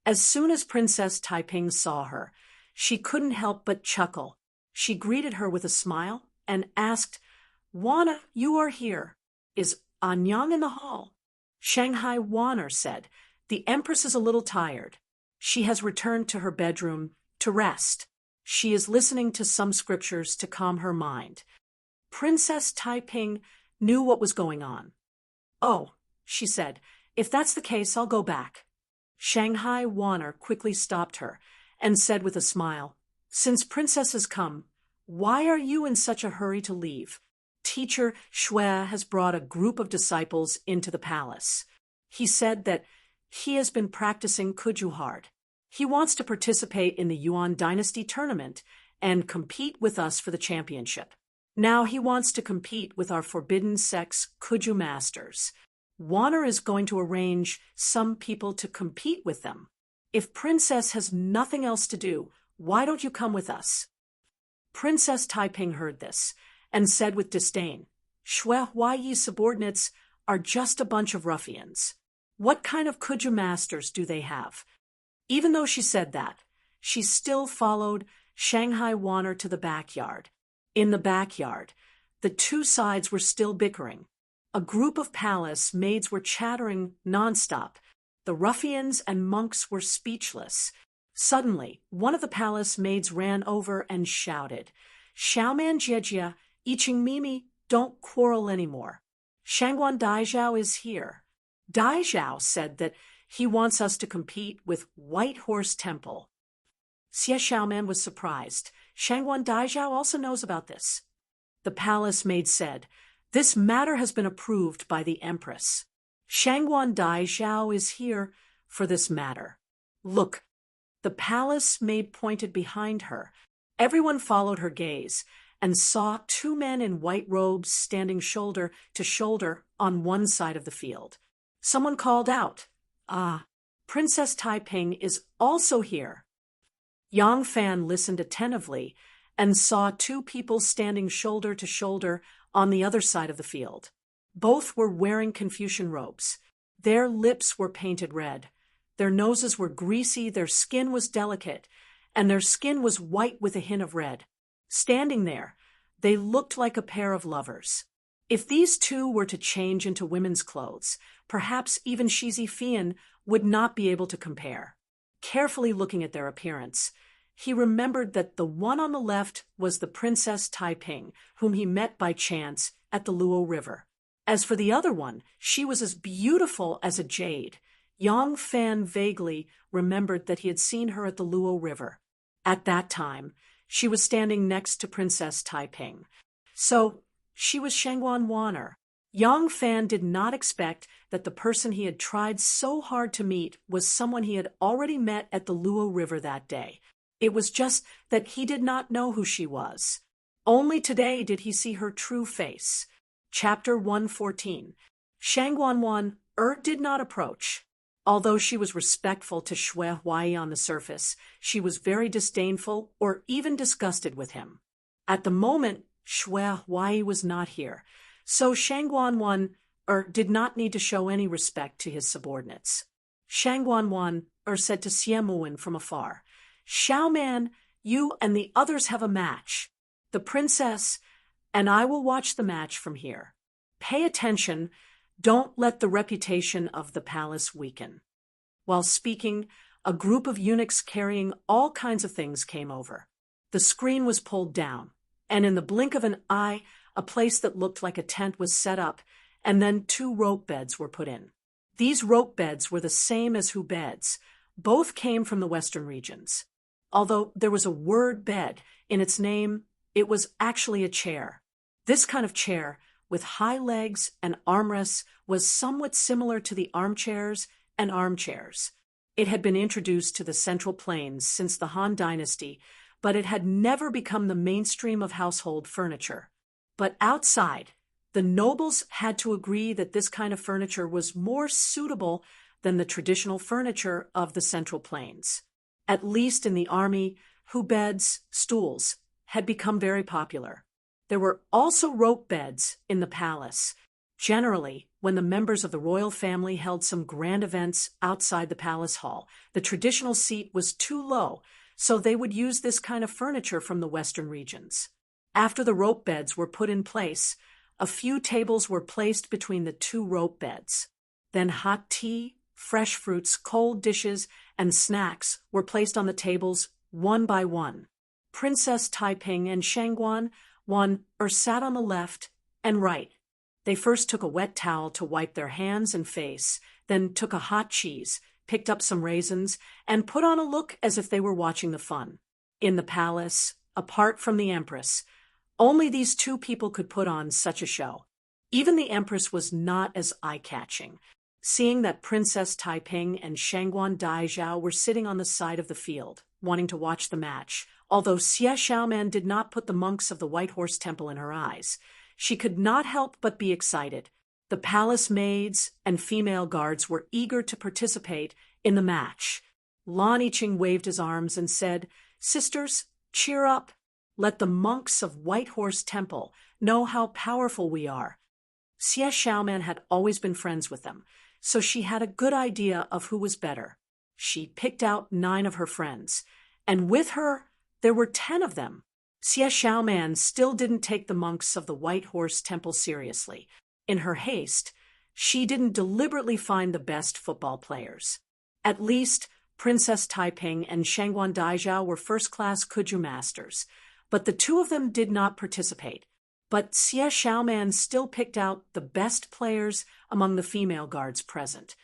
As soon as Princess Taiping saw her, she couldn't help but chuckle. She greeted her with a smile and asked, "Wanner, you are here. Is Anyang in the hall?" Shanghai Wanner said, "The Empress is a little tired. She has returned to her bedroom to rest. She is listening to some scriptures to calm her mind." Princess Taiping knew what was going on. "Oh," she said, "if that's the case, I'll go back." Shanghai Wanner quickly stopped her and said with a smile, "Since Princess has come, why are you in such a hurry to leave? Teacher Shui has brought a group of disciples into the palace. He said that he has been practicing Kuju hard. He wants to participate in the Yuan Dynasty tournament and compete with us for the championship. Now he wants to compete with our forbidden sex Kuju masters. Wanner is going to arrange some people to compete with them. If Princess has nothing else to do, why don't you come with us?" Princess Taiping heard this and said with disdain, "Shui Huaiyi's subordinates are just a bunch of ruffians. What kind of Kuju masters do they have?" Even though she said that, she still followed Shanghai Wanner to the backyard. In the backyard, the two sides were still bickering. A group of palace maids were chattering nonstop. The ruffians and monks were speechless. Suddenly, one of the palace maids ran over and shouted, "Xiaoman Jiejia, Yiqing Mimi, don't quarrel anymore. Shangguan Daizhao is here." Daizhao said that he wants us to compete with White Horse Temple. Xie Xiaoman was surprised. Shangguan Daizhao also knows about this. The palace maid said, "This matter has been approved by the Empress. Shangguan Daizhao is here for this matter. Look." The palace maid pointed behind her. Everyone followed her gaze and saw two men in white robes standing shoulder to shoulder on one side of the field. Someone called out, "Ah, Princess Taiping is also here." Yang Fan listened attentively and saw two people standing shoulder to shoulder on the other side of the field. Both were wearing Confucian robes. Their lips were painted red. Their noses were greasy, their skin was delicate, and their skin was white with a hint of red. Standing there, they looked like a pair of lovers. If these two were to change into women's clothes, perhaps even Shi Zifian would not be able to compare. Carefully looking at their appearance, he remembered that the one on the left was the Princess Taiping, whom he met by chance at the Luo River. As for the other one, she was as beautiful as a jade. Yang Fan vaguely remembered that he had seen her at the Luo River. At that time, she was standing next to Princess Taiping. So, she was Shangguan Wan'er. Yang Fan did not expect that the person he had tried so hard to meet was someone he had already met at the Luo River that day. It was just that he did not know who she was. Only today did he see her true face. Chapter 114. Shangguan Wan'er did not approach. Although she was respectful to Xue Huai on the surface, she was very disdainful or even disgusted with him. At the moment, Xue Huai was not here, so Shangguan Wan'er did not need to show any respect to his subordinates. Shangguan Wan'er said to Xie Muwen from afar, "Xiaoman, you and the others have a match. The princess and I will watch the match from here. Pay attention. Don't let the reputation of the palace weaken." While speaking, a group of eunuchs carrying all kinds of things came over. The screen was pulled down, and in the blink of an eye, a place that looked like a tent was set up, and then 2 rope beds were put in. These rope beds were the same as Hu beds. Both came from the western regions. Although there was a word bed in its name, it was actually a chair. This kind of chair, with high legs and armrests, was somewhat similar to the armchairs and armchairs. It had been introduced to the Central Plains since the Han Dynasty, but it had never become the mainstream of household furniture. But outside, the nobles had to agree that this kind of furniture was more suitable than the traditional furniture of the Central Plains. At least in the army, Hu beds, stools, had become very popular. There were also rope beds in the palace. Generally, when the members of the royal family held some grand events outside the palace hall, the traditional seat was too low, so they would use this kind of furniture from the western regions. After the rope beds were put in place, a few tables were placed between the 2 rope beds. Then hot tea, fresh fruits, cold dishes, and snacks were placed on the tables one by one. Princess Taiping and Shangguan Wan'er sat on the left and right. They first took a wet towel to wipe their hands and face, then took a hot cheese, picked up some raisins, and put on a look as if they were watching the fun. In the palace, apart from the Empress, only these 2 people could put on such a show. Even the Empress was not as eye-catching. Seeing that Princess Taiping and Shangguan Daizhao were sitting on the side of the field, wanting to watch the match, although Xie Xiaoman did not put the monks of the White Horse Temple in her eyes, she could not help but be excited. The palace maids and female guards were eager to participate in the match. Lan Yiqing waved his arms and said, "Sisters, cheer up. Let the monks of White Horse Temple know how powerful we are." Xie Xiaoman had always been friends with them, so she had a good idea of who was better. She picked out 9 of her friends, and with her, there were 10 of them. Xie Xiaoman still didn't take the monks of the White Horse Temple seriously. In her haste, she didn't deliberately find the best football players. At least, Princess Taiping and Shangguan Daizhao were first-class Kuju masters, but the 2 of them did not participate. But Xie Xiaoman still picked out the best players among the female guards present.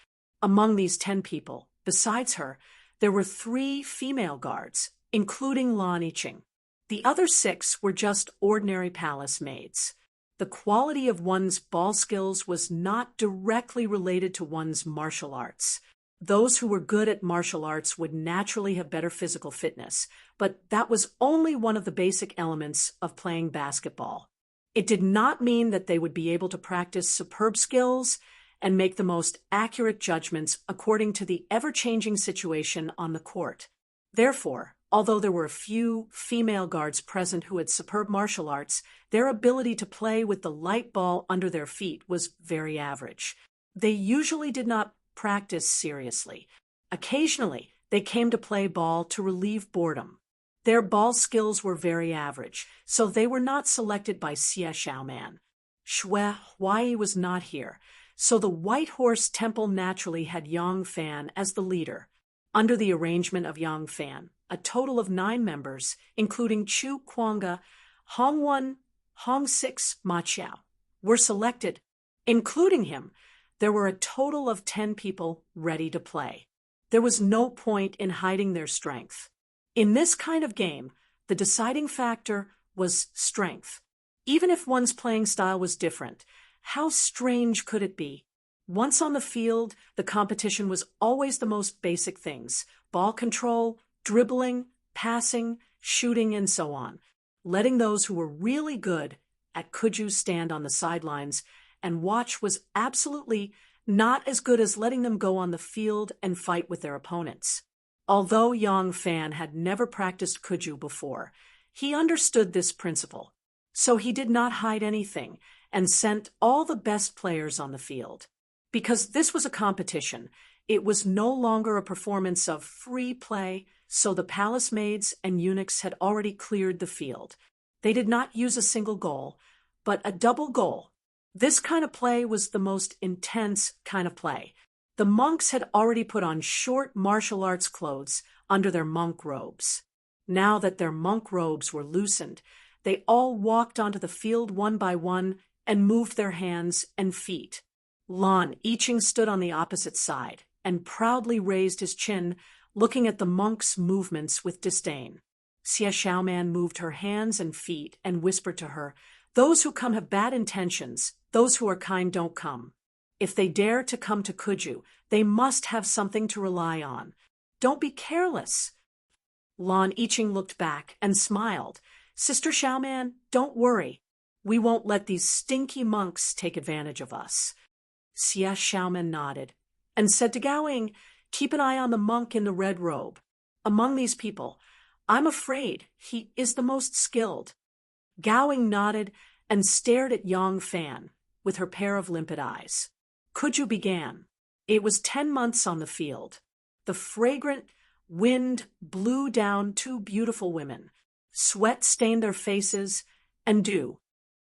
Among these 10 people, besides her, there were 3 female guards, including Lan Yiqing. The other 6 were just ordinary palace maids. The quality of one's ball skills was not directly related to one's martial arts. Those who were good at martial arts would naturally have better physical fitness, but that was only one of the basic elements of playing basketball. It did not mean that they would be able to practice superb skills and make the most accurate judgments according to the ever-changing situation on the court. Therefore, although there were a few female guards present who had superb martial arts, their ability to play with the light ball under their feet was very average. They usually did not practice seriously. Occasionally, they came to play ball to relieve boredom. Their ball skills were very average, so they were not selected by Xie Xiaoman. Shui Huai was not here, so the White Horse Temple naturally had Yang Fan as the leader. Under the arrangement of Yang Fan, a total of 9 members, including Chu Kuanga, Hong Wen, Hong Six, Ma Qiao, were selected. Including him, there were a total of 10 people ready to play. There was no point in hiding their strength. In this kind of game, the deciding factor was strength. Even if one's playing style was different, how strange could it be? Once on the field, the competition was always the most basic things: ball control, dribbling, passing, shooting, and so on. Letting those who were really good at Kuju stand on the sidelines and watch was absolutely not as good as letting them go on the field and fight with their opponents. Although Yang Fan had never practiced Kuju before, he understood this principle. So he did not hide anything and sent all the best players on the field. Because this was a competition, it was no longer a performance of free play, so the palace maids and eunuchs had already cleared the field. They did not use a single goal, but a double goal. This kind of play was the most intense kind of play. The monks had already put on short martial arts clothes under their monk robes. Now that their monk robes were loosened, they all walked onto the field one by one and moved their hands and feet. Lan Yiqing stood on the opposite side and proudly raised his chin, looking at the monks' movements with disdain. Xie Xiaoman moved her hands and feet and whispered to her, "Those who come have bad intentions. Those who are kind don't come. If they dare to come to Kuju, they must have something to rely on. Don't be careless." Lan Yiqing looked back and smiled. "Sister Xiaoman, don't worry. We won't let these stinky monks take advantage of us." Xie Xiaoman nodded and said to Gaoying, "Keep an eye on the monk in the red robe. Among these people, I'm afraid he is the most skilled." Gaoying nodded and stared at Yang Fan with her pair of limpid eyes. Kuju began. It was 10 months on the field. The fragrant wind blew down 2 beautiful women. Sweat stained their faces, and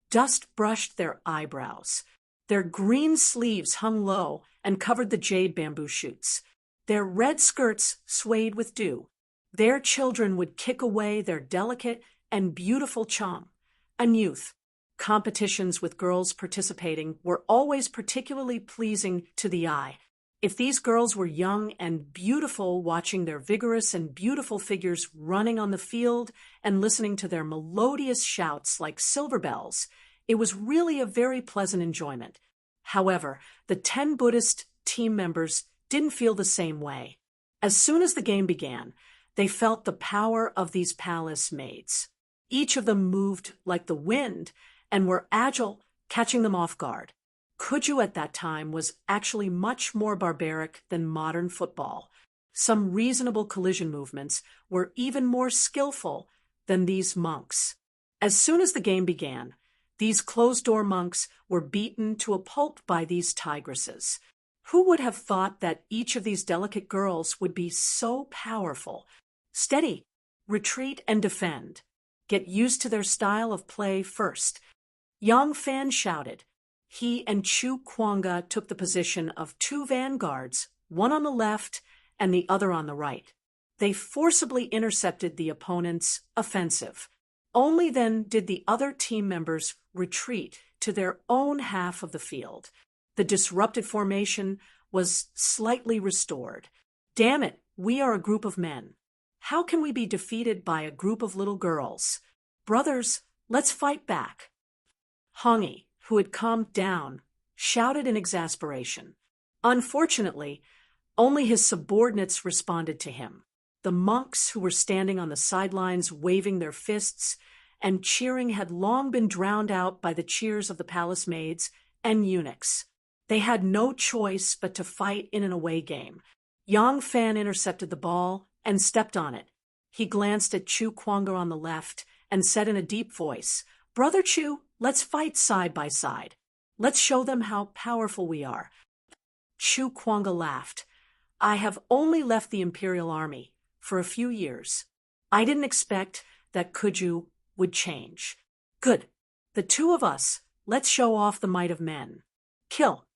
dust brushed their eyebrows. Their green sleeves hung low and covered the jade bamboo shoots. Their red skirts swayed with dew. Their children would kick away their delicate and beautiful charm. And youth. Competitions with girls participating were always particularly pleasing to the eye. If these girls were young and beautiful, watching their vigorous and beautiful figures running on the field and listening to their melodious shouts like silver bells, it was really a very pleasant enjoyment. However, the 10 Buddhist team members didn't feel the same way. As soon as the game began, they felt the power of these palace maids. Each of them moved like the wind and were agile, catching them off guard. Kuju at that time was actually much more barbaric than modern football. Some reasonable collision movements were even more skillful than these monks. As soon as the game began, these closed-door monks were beaten to a pulp by these tigresses. Who would have thought that each of these delicate girls would be so powerful? Steady, retreat, and defend. Get used to their style of play first. Yang Fan shouted. He and Chu Kuanga took the position of 2 vanguards, one on the left and the other on the right. They forcibly intercepted the opponent's offensive. Only then did the other team members retreat to their own half of the field. The disrupted formation was slightly restored. "Damn it, we are a group of men. How can we be defeated by a group of little girls?" "Brothers, let's fight back." Hongi, who had calmed down, shouted in exasperation. Unfortunately, only his subordinates responded to him. The monks who were standing on the sidelines waving their fists and cheering had long been drowned out by the cheers of the palace maids and eunuchs. They had no choice but to fight in an away game. Yang Fan intercepted the ball and stepped on it. He glanced at Chu Kuanga on the left and said in a deep voice, "Brother Chu, let's fight side by side. Let's show them how powerful we are." Chu Kuanga laughed. "I have only left the Imperial Army for a few years. I didn't expect that Kuju would change. Good. The two of us, let's show off the might of men. Kill."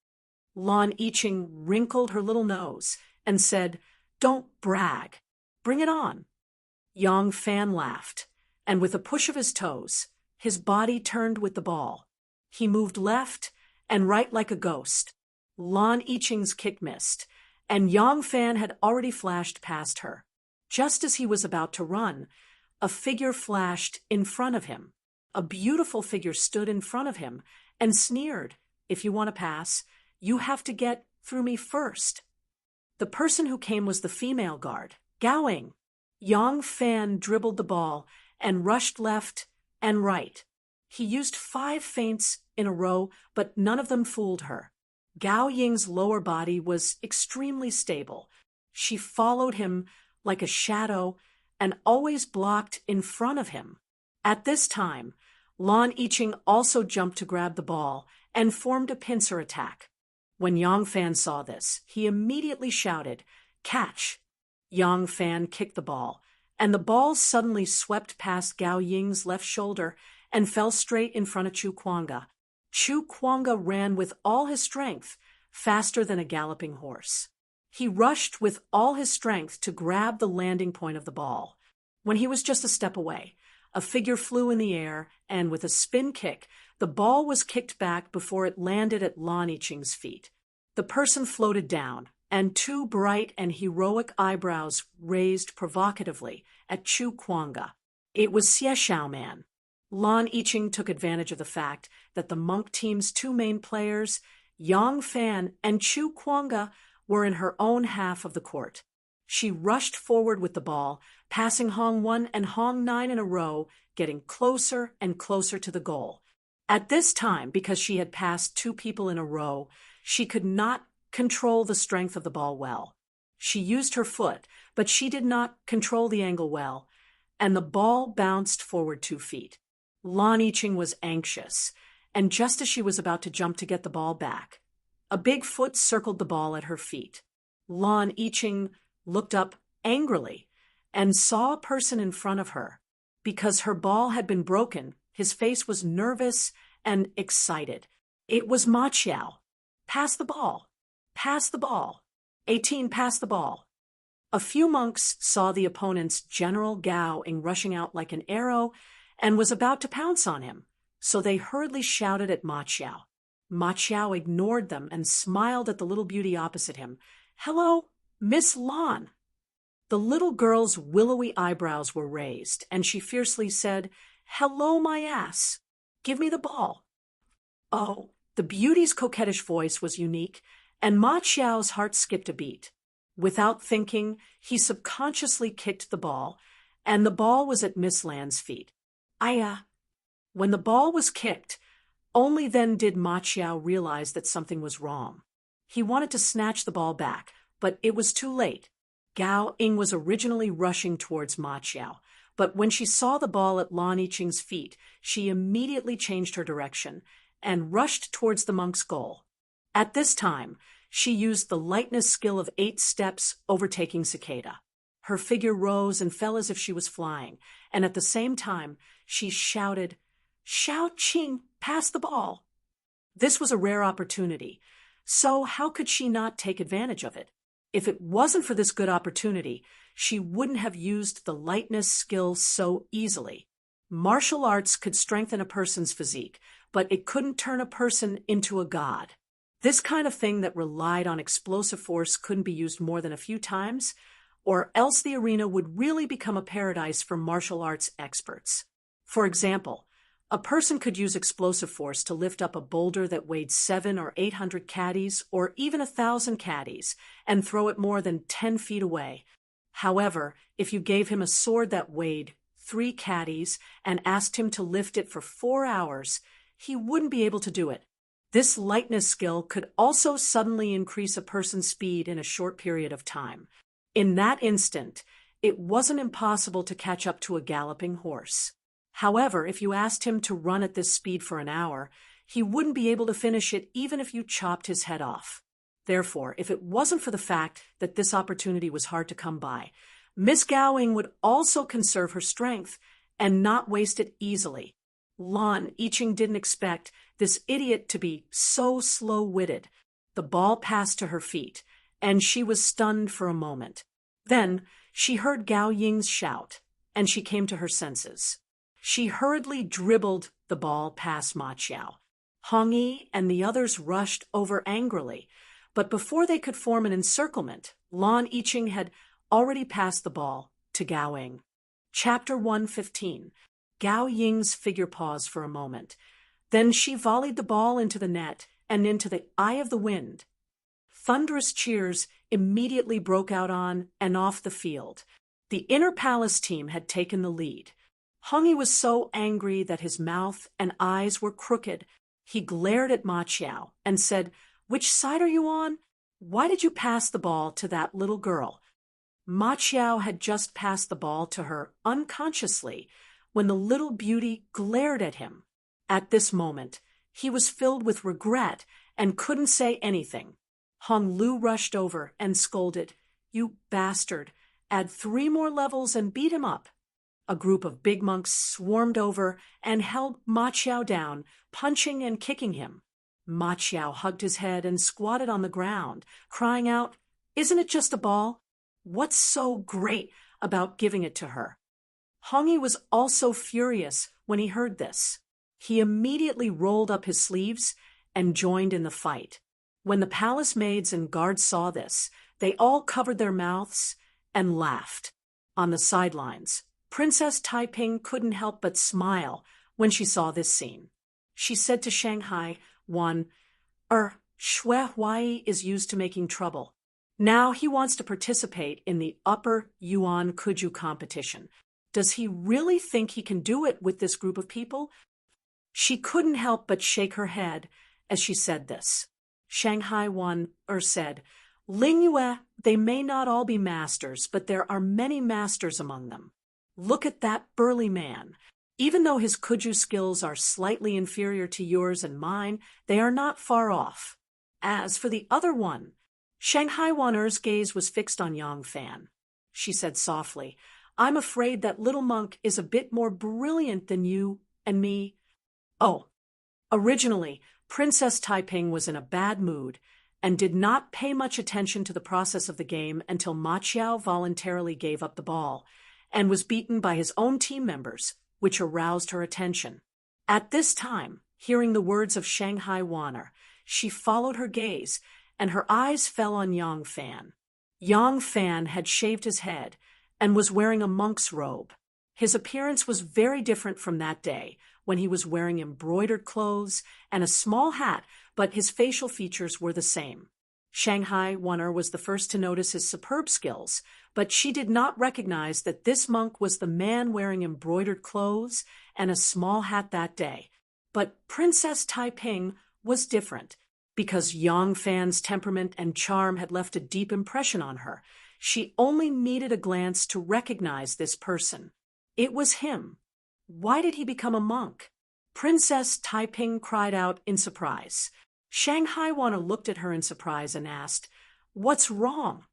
Lan Yiqing wrinkled her little nose and said, "Don't brag. Bring it on." Yang Fan laughed, and with a push of his toes, his body turned with the ball. He moved left and right like a ghost. Lan Yiqing's kick missed, and Yang Fan had already flashed past her. Just as he was about to run, a figure flashed in front of him. A beautiful figure stood in front of him and sneered, "If you want to pass, you have to get through me first." The person who came was the female guard, Gowing. Yang Fan dribbled the ball and rushed left and right. He used 5 feints in a row, but none of them fooled her. Gao Ying's lower body was extremely stable. She followed him like a shadow and always blocked in front of him. At this time, Lan Yiqing also jumped to grab the ball and formed a pincer attack. When Yang Fan saw this, he immediately shouted, "Catch!" Yang Fan kicked the ball, and the ball suddenly swept past Gao Ying's left shoulder and fell straight in front of Chu Kuanga. Chu Kuanga ran with all his strength, faster than a galloping horse. He rushed with all his strength to grab the landing point of the ball. When he was just a step away, a figure flew in the air, and with a spin kick, the ball was kicked back before it landed at Lan Yiqing's feet. The person floated down, and 2 bright and heroic eyebrows raised provocatively at Chu Kuanga. It was Xie Xiaoman. Lan Yiqing took advantage of the fact that the monk team's 2 main players, Yang Fan and Chu Kuanga, were in her own half of the court. She rushed forward with the ball, passing Hong 1 and Hong 9 in a row, getting closer and closer to the goal. At this time, because she had passed 2 people in a row, she could not control the strength of the ball well. She used her foot, but she did not control the angle well, and the ball bounced forward 2 feet. Lan Yiqing was anxious, and just as she was about to jump to get the ball back, a big foot circled the ball at her feet. Lan Yiqing looked up angrily and saw a person in front of her. Because her ball had been broken, his face was nervous and excited. It was Ma Qiao. "Pass the ball. Pass the ball. 18, pass the ball." A few monks saw the opponent's General Gao rushing out like an arrow and was about to pounce on him, so they hurriedly shouted at Ma Qiao. Ma Qiao ignored them and smiled at the little beauty opposite him. "Hello, Miss Lan." The little girl's willowy eyebrows were raised, and she fiercely said, "Hello, my ass. Give me the ball." Oh, the beauty's coquettish voice was unique, and Ma Qiao's heart skipped a beat. Without thinking, he subconsciously kicked the ball, and the ball was at Miss Lan's feet. "Aya." When the ball was kicked, only then did Ma Qiao realize that something was wrong. He wanted to snatch the ball back, but it was too late. Gao Ying was originally rushing towards Ma Qiao, but when she saw the ball at Lan Yiqing's feet, she immediately changed her direction and rushed towards the monk's goal. At this time, she used the lightness skill of 8 steps, overtaking Cicada. Her figure rose and fell as if she was flying, and at the same time, she shouted, "Xiao Qing, pass the ball." This was a rare opportunity, so how could she not take advantage of it? If it wasn't for this good opportunity, she wouldn't have used the lightness skill so easily. Martial arts could strengthen a person's physique, but it couldn't turn a person into a god. This kind of thing that relied on explosive force couldn't be used more than a few times, or else the arena would really become a paradise for martial arts experts. For example, a person could use explosive force to lift up a boulder that weighed 700 or 800 caddies or even 1,000 caddies and throw it more than 10 feet away. However, if you gave him a sword that weighed 3 caddies and asked him to lift it for 4 hours, he wouldn't be able to do it. This lightness skill could also suddenly increase a person's speed in a short period of time. In that instant, it wasn't impossible to catch up to a galloping horse. However, if you asked him to run at this speed for an hour, he wouldn't be able to finish it even if you chopped his head off. Therefore, if it wasn't for the fact that this opportunity was hard to come by, Miss Gowing would also conserve her strength and not waste it easily. Lan Yiqing didn't expect this idiot to be so slow-witted. The ball passed to her feet, and she was stunned for a moment. Then she heard Gao Ying's shout, and she came to her senses. She hurriedly dribbled the ball past Ma Qiao. Hong Yi and the others rushed over angrily, but before they could form an encirclement, Lan Yiqing had already passed the ball to Gao Ying. Chapter 115. Gao Ying's figure paused for a moment. Then she volleyed the ball into the net and into the eye of the wind. Thunderous cheers immediately broke out on and off the field. The inner palace team had taken the lead. Hong Yi was so angry that his mouth and eyes were crooked. He glared at Ma Qiao and said, "Which side are you on? Why did you pass the ball to that little girl?" Ma Qiao had just passed the ball to her unconsciously when the little beauty glared at him. At this moment, he was filled with regret and couldn't say anything. Hong Lu rushed over and scolded, "You bastard, add 3 more levels and beat him up." A group of big monks swarmed over and held Ma Qiao down, punching and kicking him. Ma Qiao hugged his head and squatted on the ground, crying out, "Isn't it just a ball? What's so great about giving it to her?" Hong Yi was also furious when he heard this. He immediately rolled up his sleeves and joined in the fight. When the palace maids and guards saw this, they all covered their mouths and laughed. On the sidelines, Princess Taiping couldn't help but smile when she saw this scene. She said to Shanghai, Shui Huai is used to making trouble. Now he wants to participate in the Upper Yuan Kuju competition. Does he really think he can do it with this group of people?" She couldn't help but shake her head as she said this. Shanghai said, "Ling Yue, they may not all be masters, but there are many masters among them. Look at that burly man. Even though his Kuju skills are slightly inferior to yours and mine, they are not far off. As for the other one," Shanghai Wan'er's gaze was fixed on Yang Fan. She said softly, "I'm afraid that little monk is a bit more brilliant than you and me." Oh, originally, Princess Taiping was in a bad mood and did not pay much attention to the process of the game until Ma Qiao voluntarily gave up the ball and was beaten by his own team members, which aroused her attention. At this time, hearing the words of Shanghai Wan'er, she followed her gaze, and her eyes fell on Yang Fan. Yang Fan had shaved his head and was wearing a monk's robe. His appearance was very different from that day, when he was wearing embroidered clothes and a small hat, but his facial features were the same. Shanghai Wan'er was the first to notice his superb skills, but she did not recognize that this monk was the man wearing embroidered clothes and a small hat that day. But Princess Taiping was different. Because Yang Fan's temperament and charm had left a deep impression on her, she only needed a glance to recognize this person. It was him. Why did he become a monk? Princess Taiping cried out in surprise. Shanghai Wan'er looked at her in surprise and asked, "What's wrong?"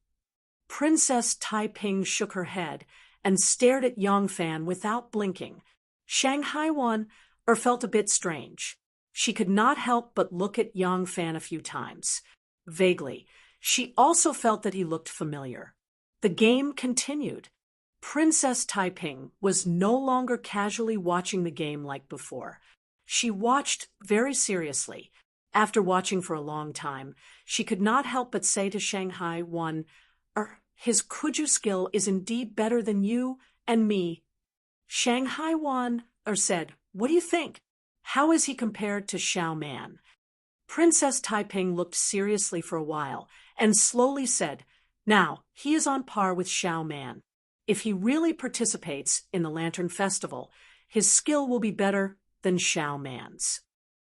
Princess Taiping shook her head and stared at Yang Fan without blinking. Shanghai Wan'er felt a bit strange. She could not help but look at Yang Fan a few times. Vaguely, she also felt that he looked familiar. The game continued. Princess Taiping was no longer casually watching the game like before. She watched very seriously. After watching for a long time, she could not help but say to Shanghai Wan'er, "His Kuju skill is indeed better than you and me." Shanghai Wan'er said, "What do you think? How is he compared to Xiao Man?" Princess Taiping looked seriously for a while and slowly said, "Now, he is on par with Xiao Man. If he really participates in the Lantern Festival, his skill will be better than Xiao Man's."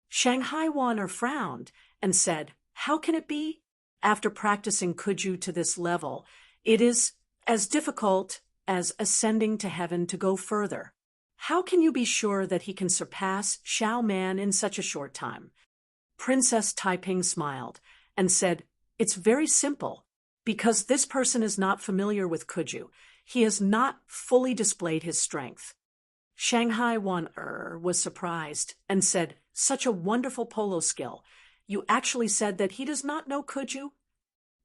Shanghai Wan'er frowned and said, "How can it be? After practicing Kuju to this level, it is as difficult as ascending to heaven to go further. How can you be sure that he can surpass Xiao Man in such a short time?" Princess Taiping smiled and said, "It's very simple. Because this person is not familiar with Kuju, he has not fully displayed his strength." Shanghai Wan'er was surprised and said, "Such a wonderful polo skill. You actually said that he does not know Kuju?"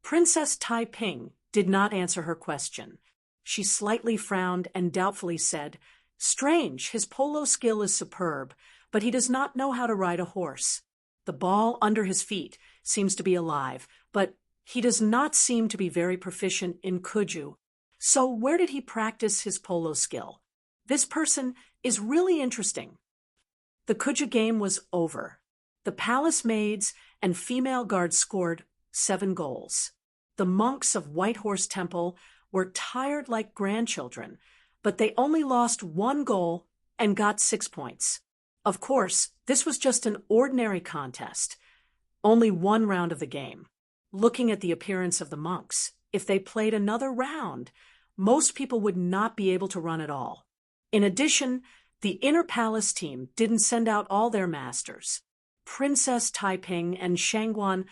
Princess Taiping did not answer her question. She slightly frowned and doubtfully said, "Strange, his polo skill is superb, but he does not know how to ride a horse. The ball under his feet seems to be alive, but he does not seem to be very proficient in Kuju. So where did he practice his polo skill? This person is really interesting." The Kuju game was over. The palace maids and female guards scored 7 goals. The monks of White Horse Temple were tired like grandchildren, but they only lost 1 goal and got 6 points. Of course, this was just an ordinary contest, only 1 round of the game. Looking at the appearance of the monks, if they played another round, most people would not be able to run at all. In addition, the inner palace team didn't send out all their masters. Princess Taiping and Shangguan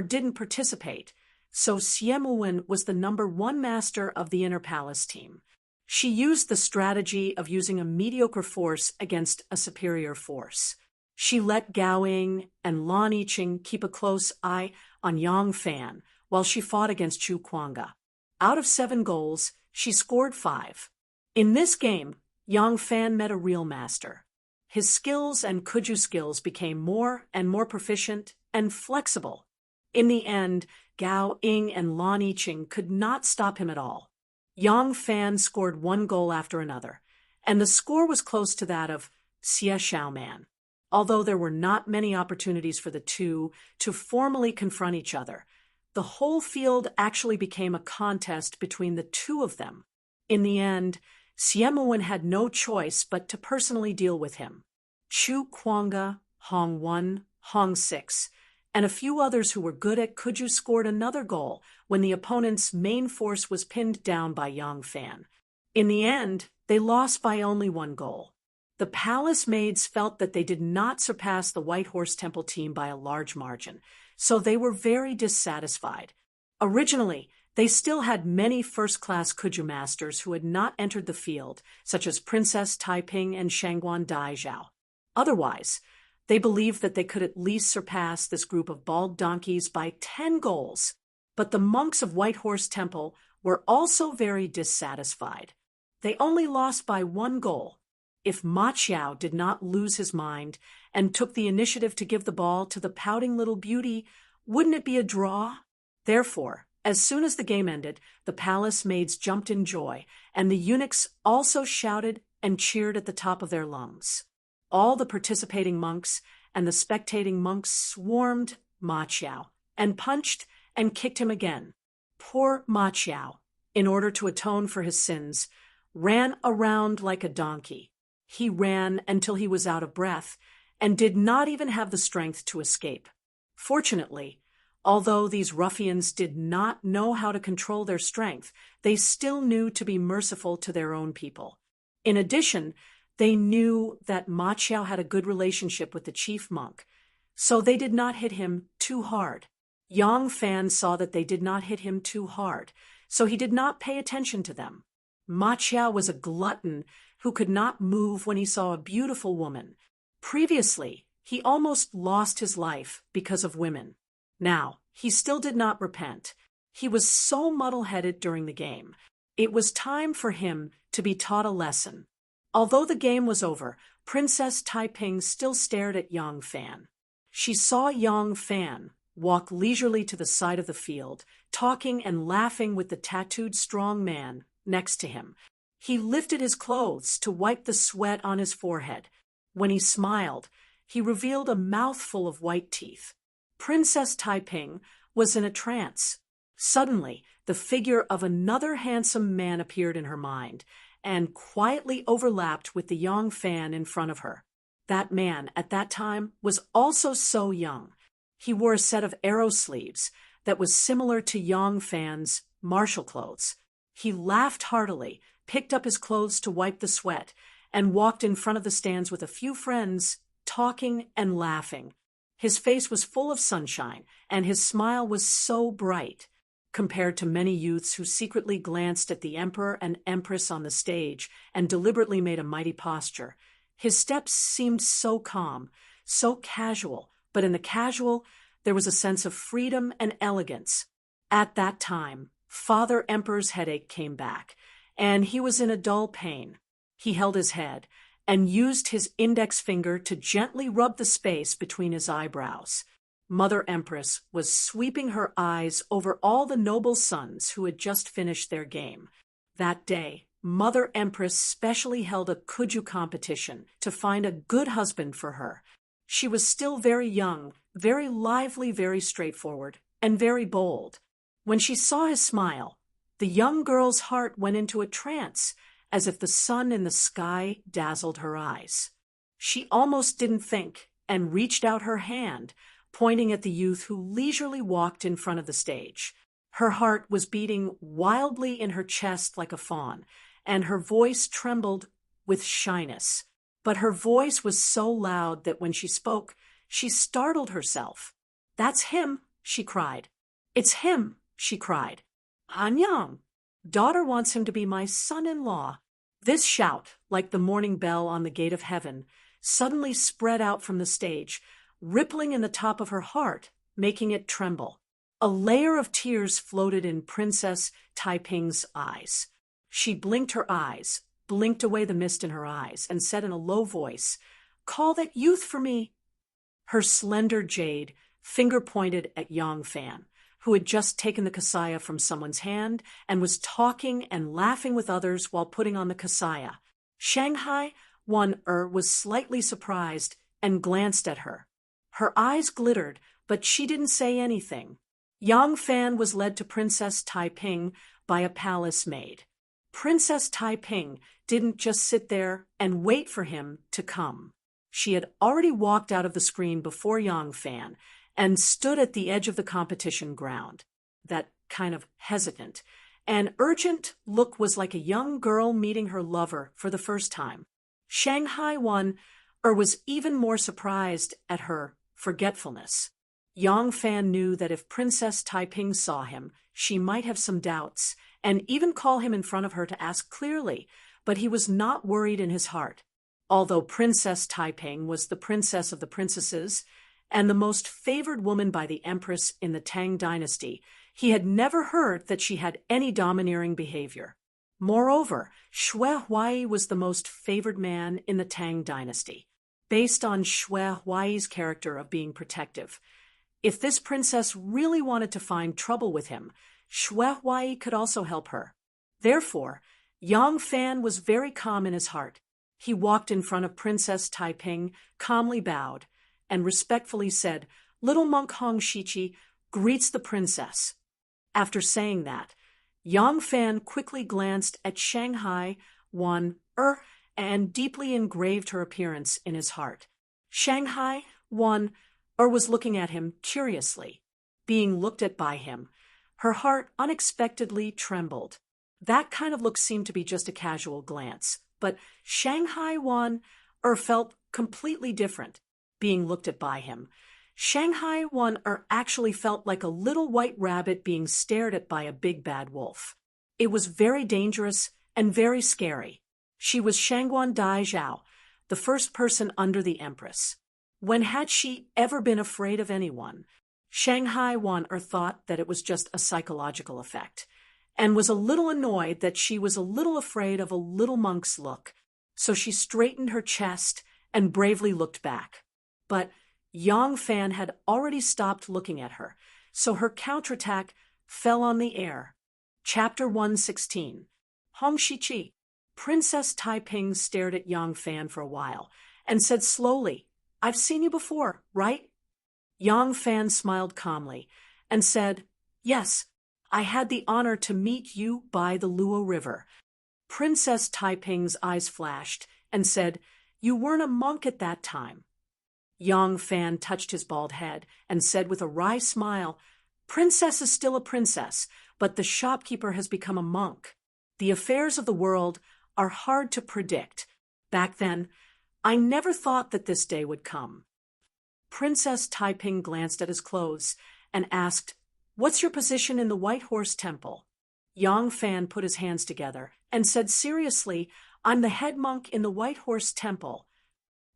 didn't participate, so Xiemuwen was the number 1 master of the inner palace team. She used the strategy of using a mediocre force against a superior force. She let Gao Ying and Lan Yiqing keep a close eye on Yang Fan while she fought against Chu Kuanga. Out of 7 goals, she scored 5. In this game, Yang Fan met a real master. His skills and Kuju skills became more and more proficient and flexible. In the end, Gao Ying and Lan Yiqing could not stop him at all. Yang Fan scored 1 goal after another, and the score was close to that of Xie Xiaoman. Although there were not many opportunities for the two to formally confront each other, the whole field actually became a contest between the 2 of them. In the end, Xiemuwen had no choice but to personally deal with him. Chu Kuanga, Hong 1, Hong 6, and a few others who were good at Kuju scored another goal when the opponent's main force was pinned down by Yang Fan. In the end, they lost by only 1 goal. The palace maids felt that they did not surpass the White Horse Temple team by a large margin, so they were very dissatisfied. Originally, they still had many first-class Kuju masters who had not entered the field, such as Princess Taiping and Shangguan Daizhao. Otherwise, they believed that they could at least surpass this group of bald donkeys by 10 goals. But the monks of White Horse Temple were also very dissatisfied. They only lost by 1 goal. If Ma Qiao did not lose his mind and took the initiative to give the ball to the pouting little beauty, wouldn't it be a draw? Therefore, as soon as the game ended, the palace maids jumped in joy, and the eunuchs also shouted and cheered at the top of their lungs. All the participating monks and the spectating monks swarmed Ma Qiao and punched and kicked him again. Poor Ma Qiao, in order to atone for his sins, ran around like a donkey. He ran until he was out of breath and did not even have the strength to escape. Fortunately, although these ruffians did not know how to control their strength, they still knew to be merciful to their own people. In addition, they knew that Ma Qiao had a good relationship with the chief monk, so they did not hit him too hard. Yang Fan saw that they did not hit him too hard, so he did not pay attention to them. Ma Qiao was a glutton who could not move when he saw a beautiful woman. Previously, he almost lost his life because of women. Now, he still did not repent. He was so muddle-headed during the game. It was time for him to be taught a lesson. Although the game was over, Princess Taiping still stared at Yang Fan. She saw Yang Fan walk leisurely to the side of the field, talking and laughing with the tattooed strong man next to him. He lifted his clothes to wipe the sweat on his forehead. When he smiled, he revealed a mouthful of white teeth. Princess Taiping was in a trance. Suddenly, the figure of another handsome man appeared in her mind, and quietly overlapped with the young fan in front of her. That man, at that time, was also so young. He wore a set of arrow sleeves that was similar to Yang Fan's martial clothes. He laughed heartily, picked up his clothes to wipe the sweat, and walked in front of the stands with a few friends, talking and laughing. His face was full of sunshine, and his smile was so bright. Compared to many youths who secretly glanced at the emperor and empress on the stage and deliberately made a mighty posture, his steps seemed so calm, so casual, but in the casual there was a sense of freedom and elegance. At that time, Father Emperor's headache came back, and he was in a dull pain. He held his head and used his index finger to gently rub the space between his eyebrows. Mother Empress was sweeping her eyes over all the noble sons who had just finished their game. That day, Mother Empress specially held a kuju competition to find a good husband for her. She was still very young, very lively, very straightforward, and very bold. When she saw his smile, the young girl's heart went into a trance, as if the sun in the sky dazzled her eyes. She almost didn't think, and reached out her hand, pointing at the youth who leisurely walked in front of the stage. Her heart was beating wildly in her chest like a fawn, and her voice trembled with shyness. But her voice was so loud that when she spoke, she startled herself. "That's him," she cried. "It's him," she cried. "Anyang. Daughter wants him to be my son-in-law." This shout, like the morning bell on the gate of heaven, suddenly spread out from the stage, rippling in the top of her heart, making it tremble. A layer of tears floated in Princess Taiping's eyes. She blinked her eyes, blinked away the mist in her eyes, and said in a low voice, "Call that youth for me." Her slender jade finger pointed at Yang Fan, who had just taken the kasaya from someone's hand and was talking and laughing with others while putting on the kasaya. Shanghai was slightly surprised and glanced at her. Her eyes glittered, but she didn't say anything. Yang Fan was led to Princess Taiping by a palace maid. Princess Taiping didn't just sit there and wait for him to come. She had already walked out of the screen before Yang Fan and stood at the edge of the competition ground. That kind of hesitant and urgent look was like a young girl meeting her lover for the first time. Shanghai was even more surprised at her forgetfulness. Yang Fan knew that if Princess Taiping saw him, she might have some doubts and even call him in front of her to ask clearly, but he was not worried in his heart. Although Princess Taiping was the princess of the princesses and the most favored woman by the empress in the Tang dynasty, he had never heard that she had any domineering behavior. Moreover, Xue Huai was the most favored man in the Tang dynasty, based on Xue Huai's character of being protective. If this princess really wanted to find trouble with him, Xue Huai could also help her. Therefore, Yang Fan was very calm in his heart. He walked in front of Princess Taiping, calmly bowed, and respectfully said, "Little monk Hong Shichi greets the princess." After saying that, Yang Fan quickly glanced at Shanghai and deeply engraved her appearance in his heart. Shanghai was looking at him curiously. Being looked at by him, her heart unexpectedly trembled. That kind of look seemed to be just a casual glance, but Shanghai felt completely different. Being looked at by him, Shanghai actually felt like a little white rabbit being stared at by a big bad wolf. It was very dangerous and very scary. She was Shangguan Dai Zhao, the first person under the empress. When had she ever been afraid of anyone? Shanghai thought that it was just a psychological effect, and was a little annoyed that she was a little afraid of a little monk's look, so she straightened her chest and bravely looked back. But Yang Fan had already stopped looking at her, so her counterattack fell on the air. Chapter 116. Hong Shichi. Princess Taiping stared at Yang Fan for a while and said slowly, "I've seen you before, right?" Yang Fan smiled calmly and said, "Yes, I had the honor to meet you by the Luo River." Princess Taiping's eyes flashed and said, "You weren't a monk at that time." Yang Fan touched his bald head and said with a wry smile, "Princess is still a princess, but the shopkeeper has become a monk. The affairs of the world are hard to predict. Back then, I never thought that this day would come." Princess Taiping glanced at his clothes and asked, "What's your position in the White Horse Temple?" Yang Fan put his hands together and said seriously, "I'm the head monk in the White Horse Temple."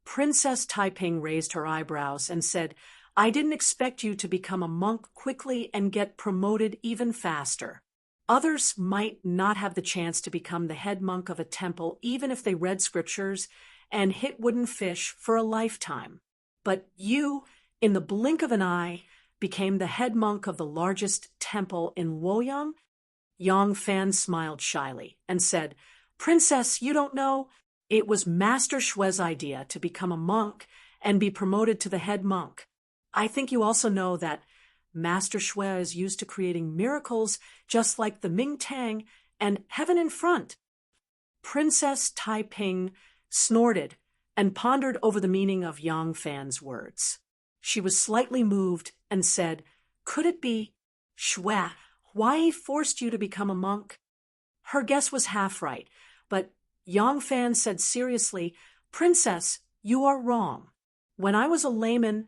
Princess Taiping raised her eyebrows and said, "I didn't expect you to become a monk quickly and get promoted even faster. Others might not have the chance to become the head monk of a temple even if they read scriptures and hit wooden fish for a lifetime. But you, in the blink of an eye, became the head monk of the largest temple in Luoyang." Yang Fan smiled shyly and said, "Princess, you don't know. It was Master Shue's idea to become a monk and be promoted to the head monk. I think you also know that Master Shue is used to creating miracles just like the Ming Tang and Heaven in Front." Princess Taiping snorted and pondered over the meaning of Yang Fan's words. She was slightly moved and said, "Could it be Shue, why he forced you to become a monk?" Her guess was half right, but Yang Fan said seriously, "Princess, you are wrong. When I was a layman,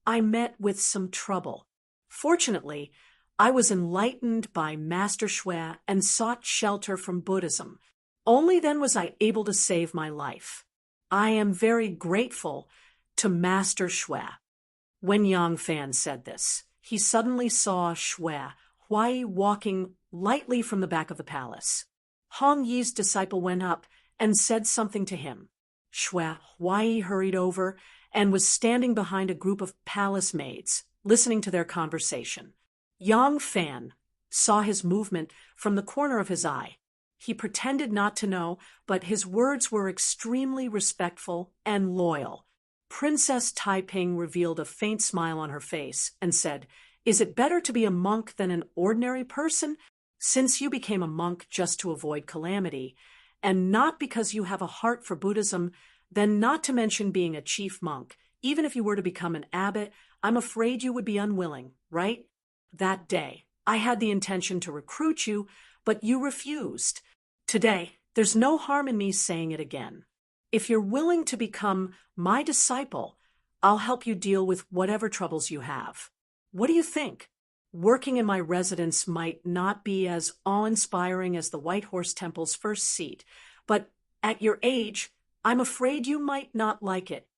I met with some trouble. Fortunately, I was enlightened by Master Shue and sought shelter from Buddhism. Only then was I able to save my life. I am very grateful to Master Shue." When Yang Fan said this, he suddenly saw Shue Huai walking lightly from the back of the palace. Hong Yi's disciple went up and said something to him. Shue Huai hurried over and was standing behind a group of palace maids, listening to their conversation. Yang Fan saw his movement from the corner of his eye. He pretended not to know, but his words were extremely respectful and loyal. Princess Taiping revealed a faint smile on her face and said, "Is it better to be a monk than an ordinary person? Since you became a monk just to avoid calamity, and not because you have a heart for Buddhism, then not to mention being a chief monk, even if you were to become an abbot, I'm afraid you would be unwilling, right? That day, I had the intention to recruit you, but you refused. Today, there's no harm in me saying it again. If you're willing to become my disciple, I'll help you deal with whatever troubles you have. What do you think? Working in my residence might not be as awe-inspiring as the White Horse Temple's first seat, but at your age, I'm afraid you might not like it."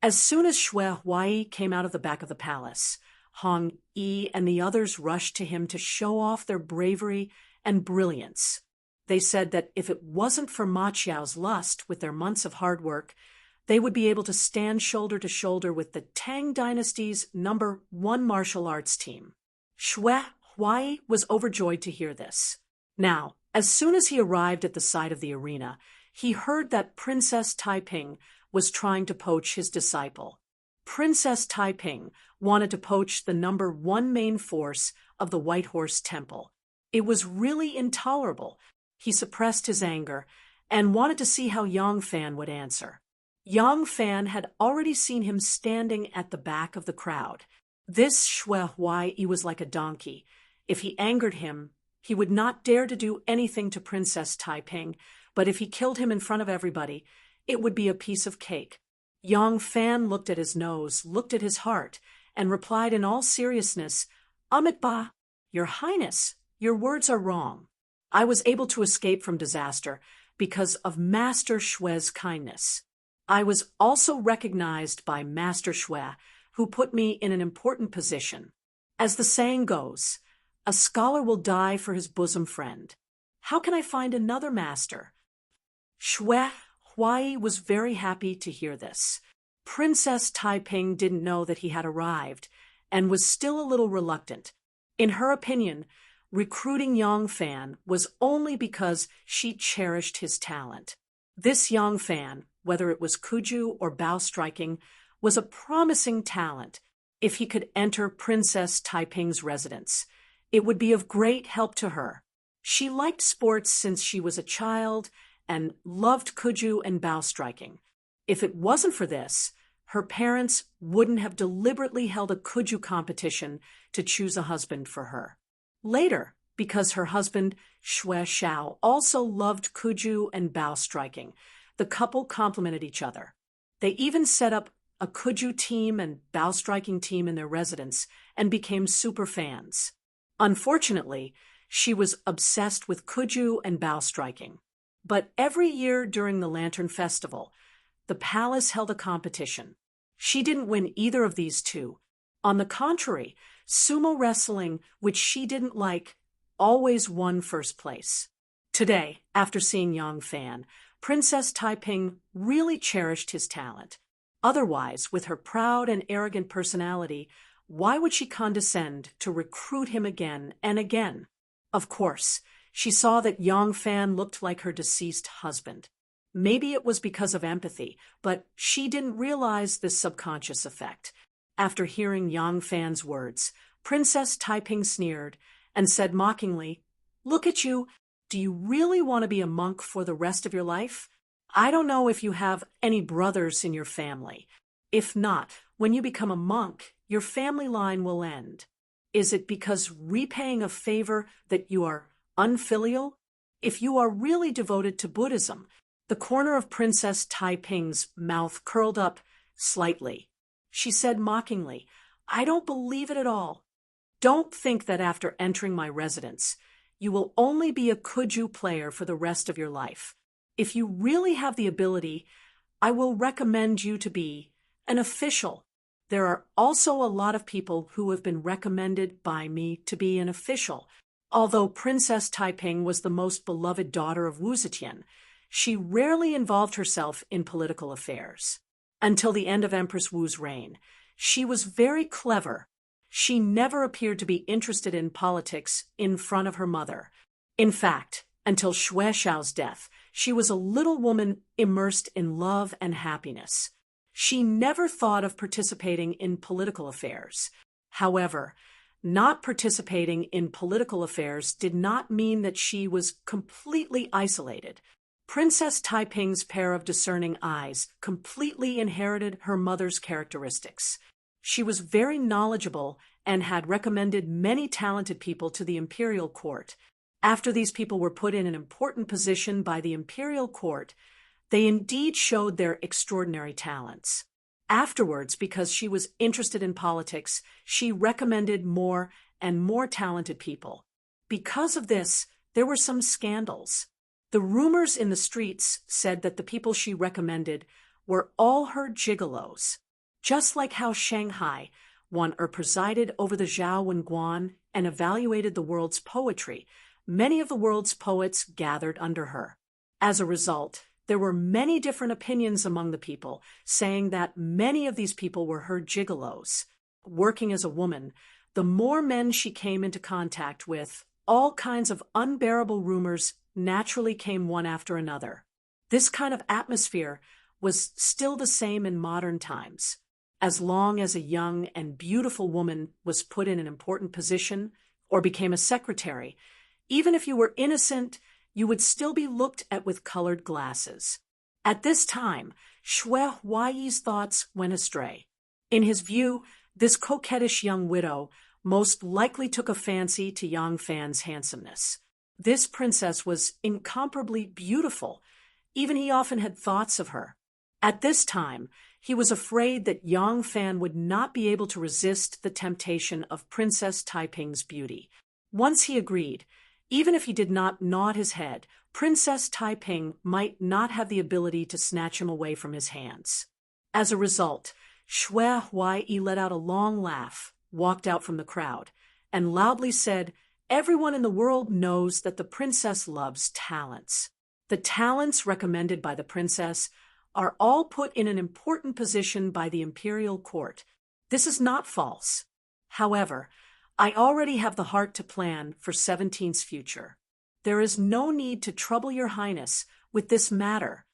As soon as Shue Huai came out of the back of the palace, Hong Yi and the others rushed to him to show off their bravery and brilliance. They said that if it wasn't for Ma Qiao's lust with their months of hard work, they would be able to stand shoulder to shoulder with the Tang Dynasty's #1 martial arts team. Shue Huai was overjoyed to hear this. Now, as soon as he arrived at the side of the arena, he heard that Princess Taiping was trying to poach his disciple. Princess Taiping wanted to poach the #1 main force of the White Horse Temple. It was really intolerable. He suppressed his anger and wanted to see how Yang Fan would answer. Yang Fan had already seen him standing at the back of the crowd. This Shue Huai was like a donkey. If he angered him, he would not dare to do anything to Princess Taiping, but if he killed him in front of everybody, it would be a piece of cake. Yang Fan looked at his nose, looked at his heart, and replied in all seriousness, "Amit Ba, Your Highness, your words are wrong. I was able to escape from disaster because of Master Shue's kindness. I was also recognized by Master Shue, who put me in an important position. As the saying goes, a scholar will die for his bosom friend. How can I find another master?" Shue Huai was very happy to hear this. Princess Taiping didn't know that he had arrived and was still a little reluctant. In her opinion, recruiting Yang Fan was only because she cherished his talent. This Yang Fan, whether it was Kuju or bow striking, was a promising talent. If he could enter Princess Taiping's residence, it would be of great help to her. She liked sports since she was a child and loved Kuju and bow striking. If it wasn't for this, her parents wouldn't have deliberately held a Kuju competition to choose a husband for her. Later, because her husband, Xue Xiao, also loved Kuju and bow striking, the couple complemented each other. They even set up a Kuju team and bow striking team in their residence and became super fans. Unfortunately, she was obsessed with Kuju and bow striking. But every year during the Lantern Festival, the palace held a competition. She didn't win either of these two. On the contrary, sumo wrestling, which she didn't like, always won first place. Today, after seeing Yang Fan, Princess Taiping really cherished his talent. Otherwise, with her proud and arrogant personality, why would she condescend to recruit him again and again? Of course, she saw that Yang Fan looked like her deceased husband. Maybe it was because of empathy, but she didn't realize this subconscious effect. After hearing Yang Fan's words, Princess Taiping sneered and said mockingly, "Look at you. Do you really want to be a monk for the rest of your life? I don't know if you have any brothers in your family. If not, when you become a monk, your family line will end. Is it because repaying a favor that you are unfilial? If you are really devoted to Buddhism," the corner of Princess Taiping's mouth curled up slightly. She said mockingly, "I don't believe it at all. Don't think that after entering my residence, you will only be a Kuju player for the rest of your life. If you really have the ability, I will recommend you to be an official. There are also a lot of people who have been recommended by me to be an official." Although Princess Taiping was the most beloved daughter of Wu Zetian, she rarely involved herself in political affairs. Until the end of Empress Wu's reign, she was very clever. She never appeared to be interested in politics in front of her mother. In fact, until Xue Xiao's death, she was a little woman immersed in love and happiness. She never thought of participating in political affairs. However, not participating in political affairs did not mean that she was completely isolated. Princess Taiping's pair of discerning eyes completely inherited her mother's characteristics. She was very knowledgeable and had recommended many talented people to the imperial court. After these people were put in an important position by the imperial court, they indeed showed their extraordinary talents. Afterwards, because she was interested in politics, she recommended more and more talented people. Because of this, there were some scandals. The rumors in the streets said that the people she recommended were all her gigolos. Just like how Shanghai won or presided over the Zhao Wenguan and evaluated the world's poetry, many of the world's poets gathered under her. As a result, there were many different opinions among the people, saying that many of these people were her gigolos. Working as a woman, the more men she came into contact with, all kinds of unbearable rumors naturally came one after another. This kind of atmosphere was still the same in modern times. As long as a young and beautiful woman was put in an important position or became a secretary, even if you were innocent, you would still be looked at with colored glasses. At this time, Xue Huaiyi's thoughts went astray. In his view, this coquettish young widow most likely took a fancy to Yang Fan's handsomeness. This princess was incomparably beautiful. Even he often had thoughts of her. At this time, he was afraid that Yang Fan would not be able to resist the temptation of Princess Taiping's beauty. Once he agreed, even if he did not nod his head, Princess Taiping might not have the ability to snatch him away from his hands. As a result, Xue Huaiyi let out a long laugh, walked out from the crowd, and loudly said, "Everyone in the world knows that the princess loves talents. The talents recommended by the princess are all put in an important position by the imperial court. This is not false. However, I already have the heart to plan for 17's future. There is no need to trouble your highness with this matter.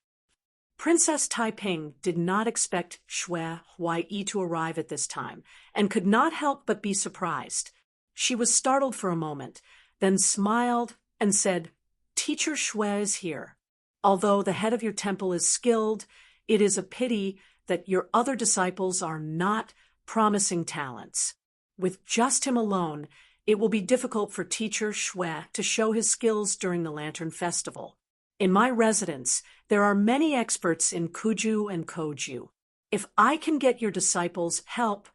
Princess Taiping did not expect Shui Huai to arrive at this time, and could not help but be surprised. She was startled for a moment, then smiled and said, "Teacher Shui is here. Although the head of your temple is skilled, it is a pity that your other disciples are not promising talents. With just him alone, it will be difficult for Teacher Shui to show his skills during the Lantern Festival. In my residence, there are many experts in Kuju and Koju. If I can get your disciples help,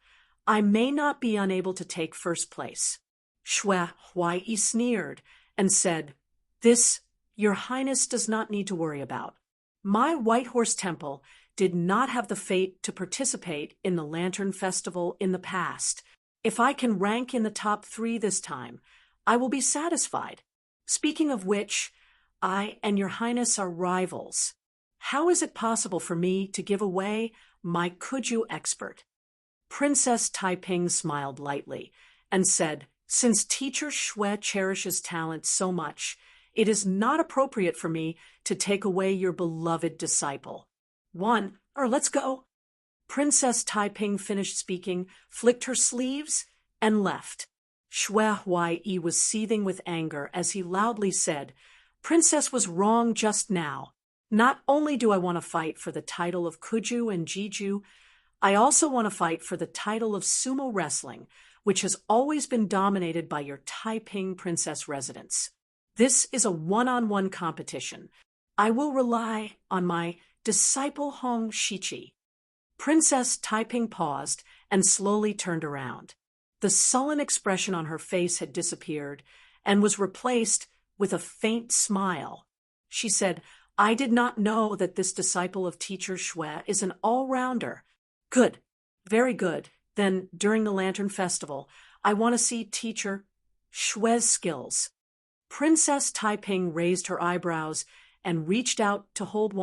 I may not be unable to take first place." Shui Huai sneered and said, "This, your highness does not need to worry about. My White Horse Temple did not have the fate to participate in the Lantern Festival in the past. If I can rank in the top 3 this time, I will be satisfied. Speaking of which, I and your highness are rivals. How is it possible for me to give away my Kuju expert?" Princess Taiping smiled lightly and said, "Since Teacher Shui cherishes talent so much, it is not appropriate for me to take away your beloved disciple. Let's go." Princess Taiping finished speaking, flicked her sleeves, and left. Shui Huai was seething with anger as he loudly said, "Princess was wrong just now. Not only do I want to fight for the title of Kuju and Jiju, I also want to fight for the title of sumo wrestling, which has always been dominated by your Taiping princess residence. This is a one-on-one competition. I will rely on my disciple Hong Shichi." Princess Taiping paused and slowly turned around. The sullen expression on her face had disappeared and was replaced with a faint smile. She said, "I did not know that this disciple of Teacher Shui is an all-rounder. Good, very good. Then, during the Lantern Festival, I want to see Teacher Shui's skills." Princess Taiping raised her eyebrows and reached out to hold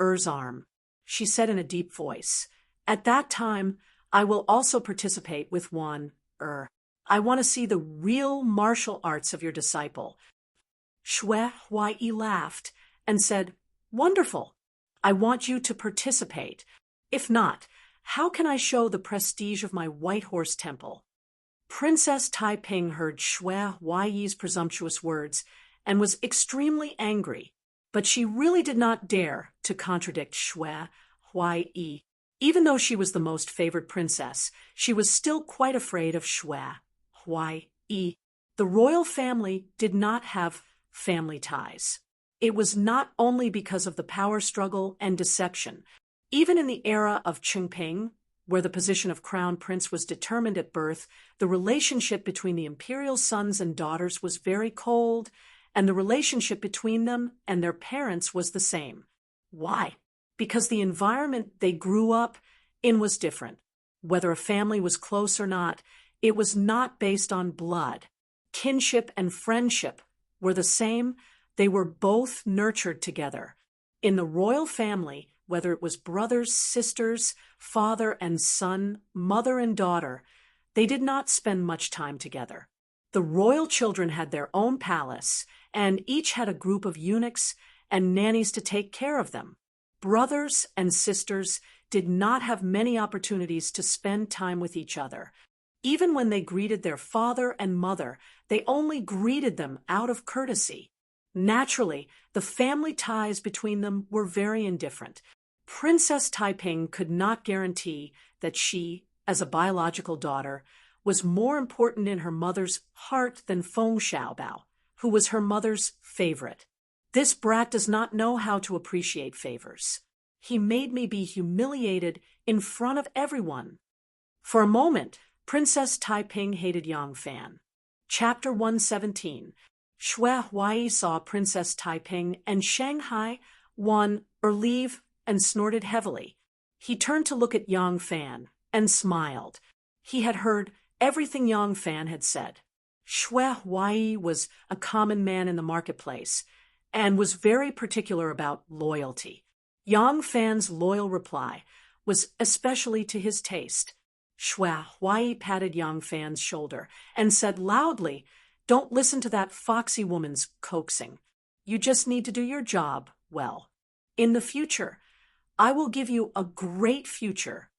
Er's arm. She said in a deep voice, "At that time, I will also participate with Er. I want to see the real martial arts of your disciple." Shui Huai laughed and said, "Wonderful. I want you to participate. If not, how can I show the prestige of my White Horse Temple?" Princess Taiping heard Shui Huai's presumptuous words and was extremely angry, but she really did not dare to contradict Shui Huai. Even though she was the most favored princess, she was still quite afraid of Shui Huai. The royal family did not have family ties. It was not only because of the power struggle and deception. Even in the era of Qingping, where the position of crown prince was determined at birth, the relationship between the imperial sons and daughters was very cold, and the relationship between them and their parents was the same. Why? Because the environment they grew up in was different. Whether a family was close or not, it was not based on blood. Kinship and friendship were the same. They were both nurtured together. In the royal family, whether it was brothers, sisters, father and son, mother and daughter, they did not spend much time together. The royal children had their own palace, and each had a group of eunuchs and nannies to take care of them. Brothers and sisters did not have many opportunities to spend time with each other. Even when they greeted their father and mother, they only greeted them out of courtesy. Naturally, the family ties between them were very indifferent. Princess Taiping could not guarantee that she, as a biological daughter, was more important in her mother's heart than Feng Xiaobao, who was her mother's favorite. This brat does not know how to appreciate favors. He made me be humiliated in front of everyone. For a moment, Princess Taiping hated Yang Fan. Chapter 117. Shui Huai saw Princess Taiping and Shanghai leave and snorted heavily. He turned to look at Yang Fan and smiled. He had heard everything Yang Fan had said. Shui Huai was a common man in the marketplace and was very particular about loyalty. Yang Fan's loyal reply was especially to his taste. Shui Huai patted Yang Fan's shoulder and said loudly, "Don't listen to that foxy woman's coaxing. You just need to do your job well. In the future, I will give you a great future."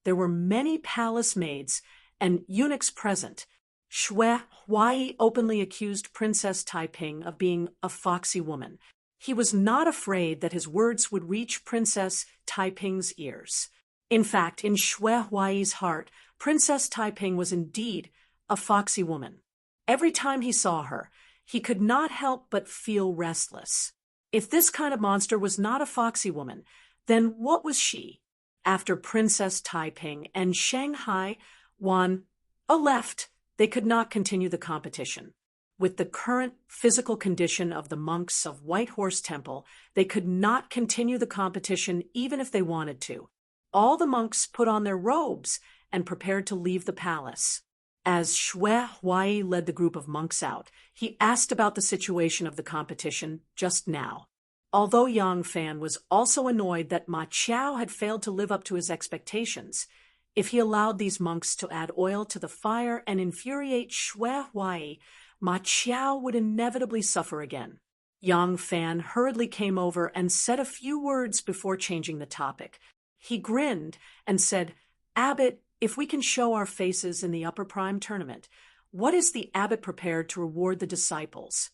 There were many palace maids and eunuchs present. Shui Huai openly accused Princess Taiping of being a foxy woman. He was not afraid that his words would reach Princess Taiping's ears. In fact, in Shui Huai's heart, Princess Taiping was indeed a foxy woman. Every time he saw her, he could not help but feel restless. If this kind of monster was not a foxy woman, then what was she? After Princess Taiping and Shanghai Wan left, they could not continue the competition. With the current physical condition of the monks of White Horse Temple, they could not continue the competition even if they wanted to. All the monks put on their robes and prepared to leave the palace. As Shui Huai led the group of monks out, he asked about the situation of the competition just now. Although Yang Fan was also annoyed that Ma Qiao had failed to live up to his expectations, if he allowed these monks to add oil to the fire and infuriate Shui Huai, Ma Qiao would inevitably suffer again. Yang Fan hurriedly came over and said a few words before changing the topic. He grinned and said, "Abbot, if we can show our faces in the Upper Prime tournament, what is the abbot prepared to reward the disciples?"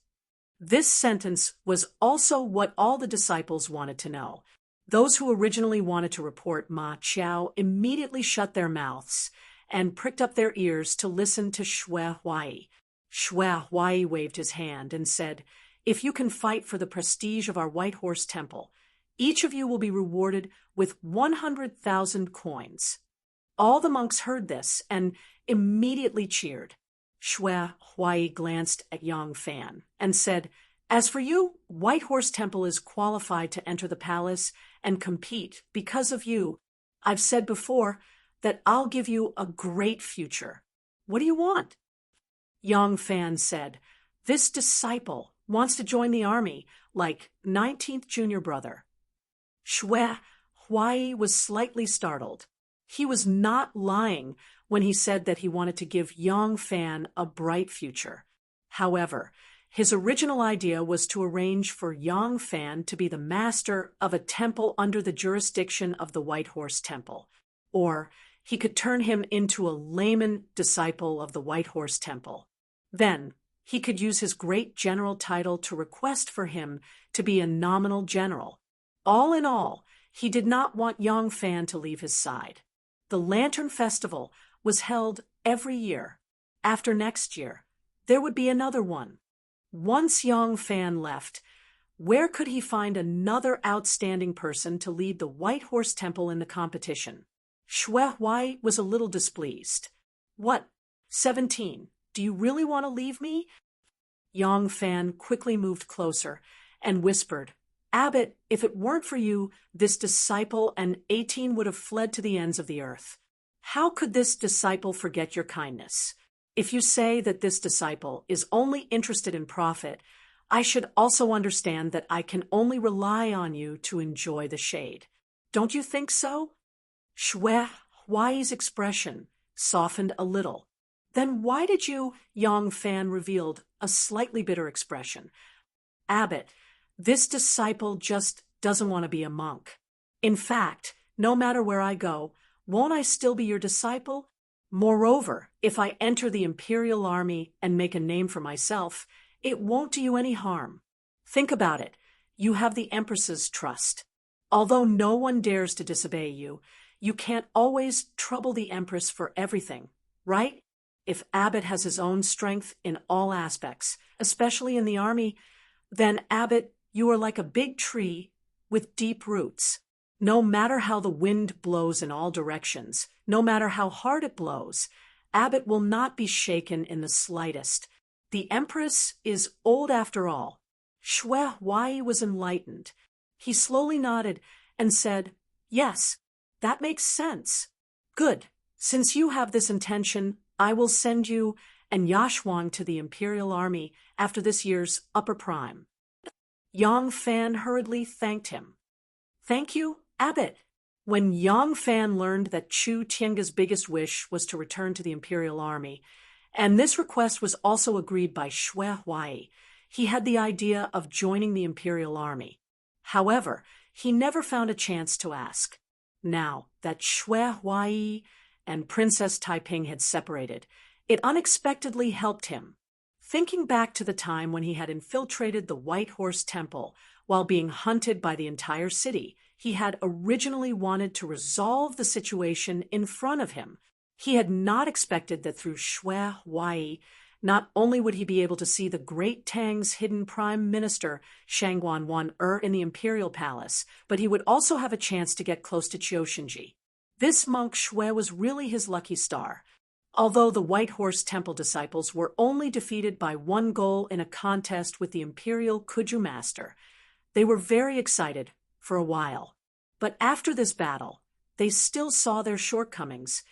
This sentence was also what all the disciples wanted to know. Those who originally wanted to report Ma Qiao immediately shut their mouths and pricked up their ears to listen to Shui Huai. Shui Huai waved his hand and said, "If you can fight for the prestige of our White Horse Temple, each of you will be rewarded with 100,000 coins." All the monks heard this and immediately cheered. Shui Huai glanced at Yang Fan and said, "As for you, White Horse Temple is qualified to enter the palace and compete because of you. I've said before that I'll give you a great future. What do you want?" Yang Fan said, "This disciple wants to join the army like 19th junior brother." Shui Huai was slightly startled. He was not lying when he said that he wanted to give Yang Fan a bright future. However, his original idea was to arrange for Yang Fan to be the master of a temple under the jurisdiction of the White Horse Temple, or he could turn him into a layman disciple of the White Horse Temple. Then, he could use his great general title to request for him to be a nominal general. All in all, he did not want Yang Fan to leave his side. The Lantern Festival was held every year. After next year, there would be another one. Once Yang Fan left, where could he find another outstanding person to lead the White Horse Temple in the competition? Shui Huai was a little displeased. "What, 17? Do you really want to leave me?" Yang Fan quickly moved closer and whispered, "Abbot, if it weren't for you, this disciple and 18 would have fled to the ends of the earth. How could this disciple forget your kindness? If you say that this disciple is only interested in profit, I should also understand that I can only rely on you to enjoy the shade. Don't you think so?" Shui Huai's expression softened a little. "Then why did you?" Yang Fan revealed a slightly bitter expression. "Abbot, this disciple just doesn't want to be a monk. In fact, no matter where I go, won't I still be your disciple? Moreover, if I enter the imperial army and make a name for myself, it won't do you any harm. Think about it. You have the Empress's trust. Although no one dares to disobey you, you can't always trouble the Empress for everything, right? If Abbot has his own strength in all aspects, especially in the army, then, Abbot, you are like a big tree with deep roots. No matter how the wind blows in all directions, no matter how hard it blows, Abbot will not be shaken in the slightest. The Empress is old after all." Shui Huai was enlightened. He slowly nodded and said, "Yes, that makes sense. Good. Since you have this intention, I will send you and Yashwang to the Imperial Army after this year's Upper Prime." Yang Fan hurriedly thanked him. "Thank you, Abbot." When Yang Fan learned that Chu Tiange's biggest wish was to return to the imperial army, and this request was also agreed by Xue Huai, he had the idea of joining the imperial army. However, he never found a chance to ask. Now that Xue Huai and Princess Taiping had separated, it unexpectedly helped him. Thinking back to the time when he had infiltrated the White Horse Temple while being hunted by the entire city, he had originally wanted to resolve the situation in front of him. He had not expected that through Xue Huai, not only would he be able to see the Great Tang's hidden prime minister, Shangguan Wan in the imperial palace, but he would also have a chance to get close to Qiushenji. This monk Xue was really his lucky star. Although the White Horse Temple disciples were only defeated by one goal in a contest with the imperial Kuju master, they were very excited for a while. But after this battle, they still saw their shortcomings,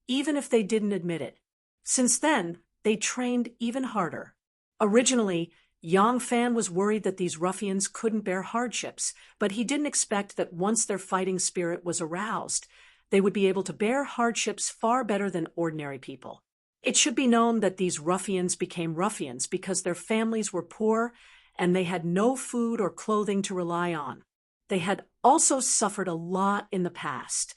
even if they didn't admit it. Since then, they trained even harder. Originally, Yang Fan was worried that these ruffians couldn't bear hardships, but he didn't expect that once their fighting spirit was aroused, they would be able to bear hardships far better than ordinary people. It should be known that these ruffians became ruffians because their families were poor and they had no food or clothing to rely on. They had also suffered a lot in the past.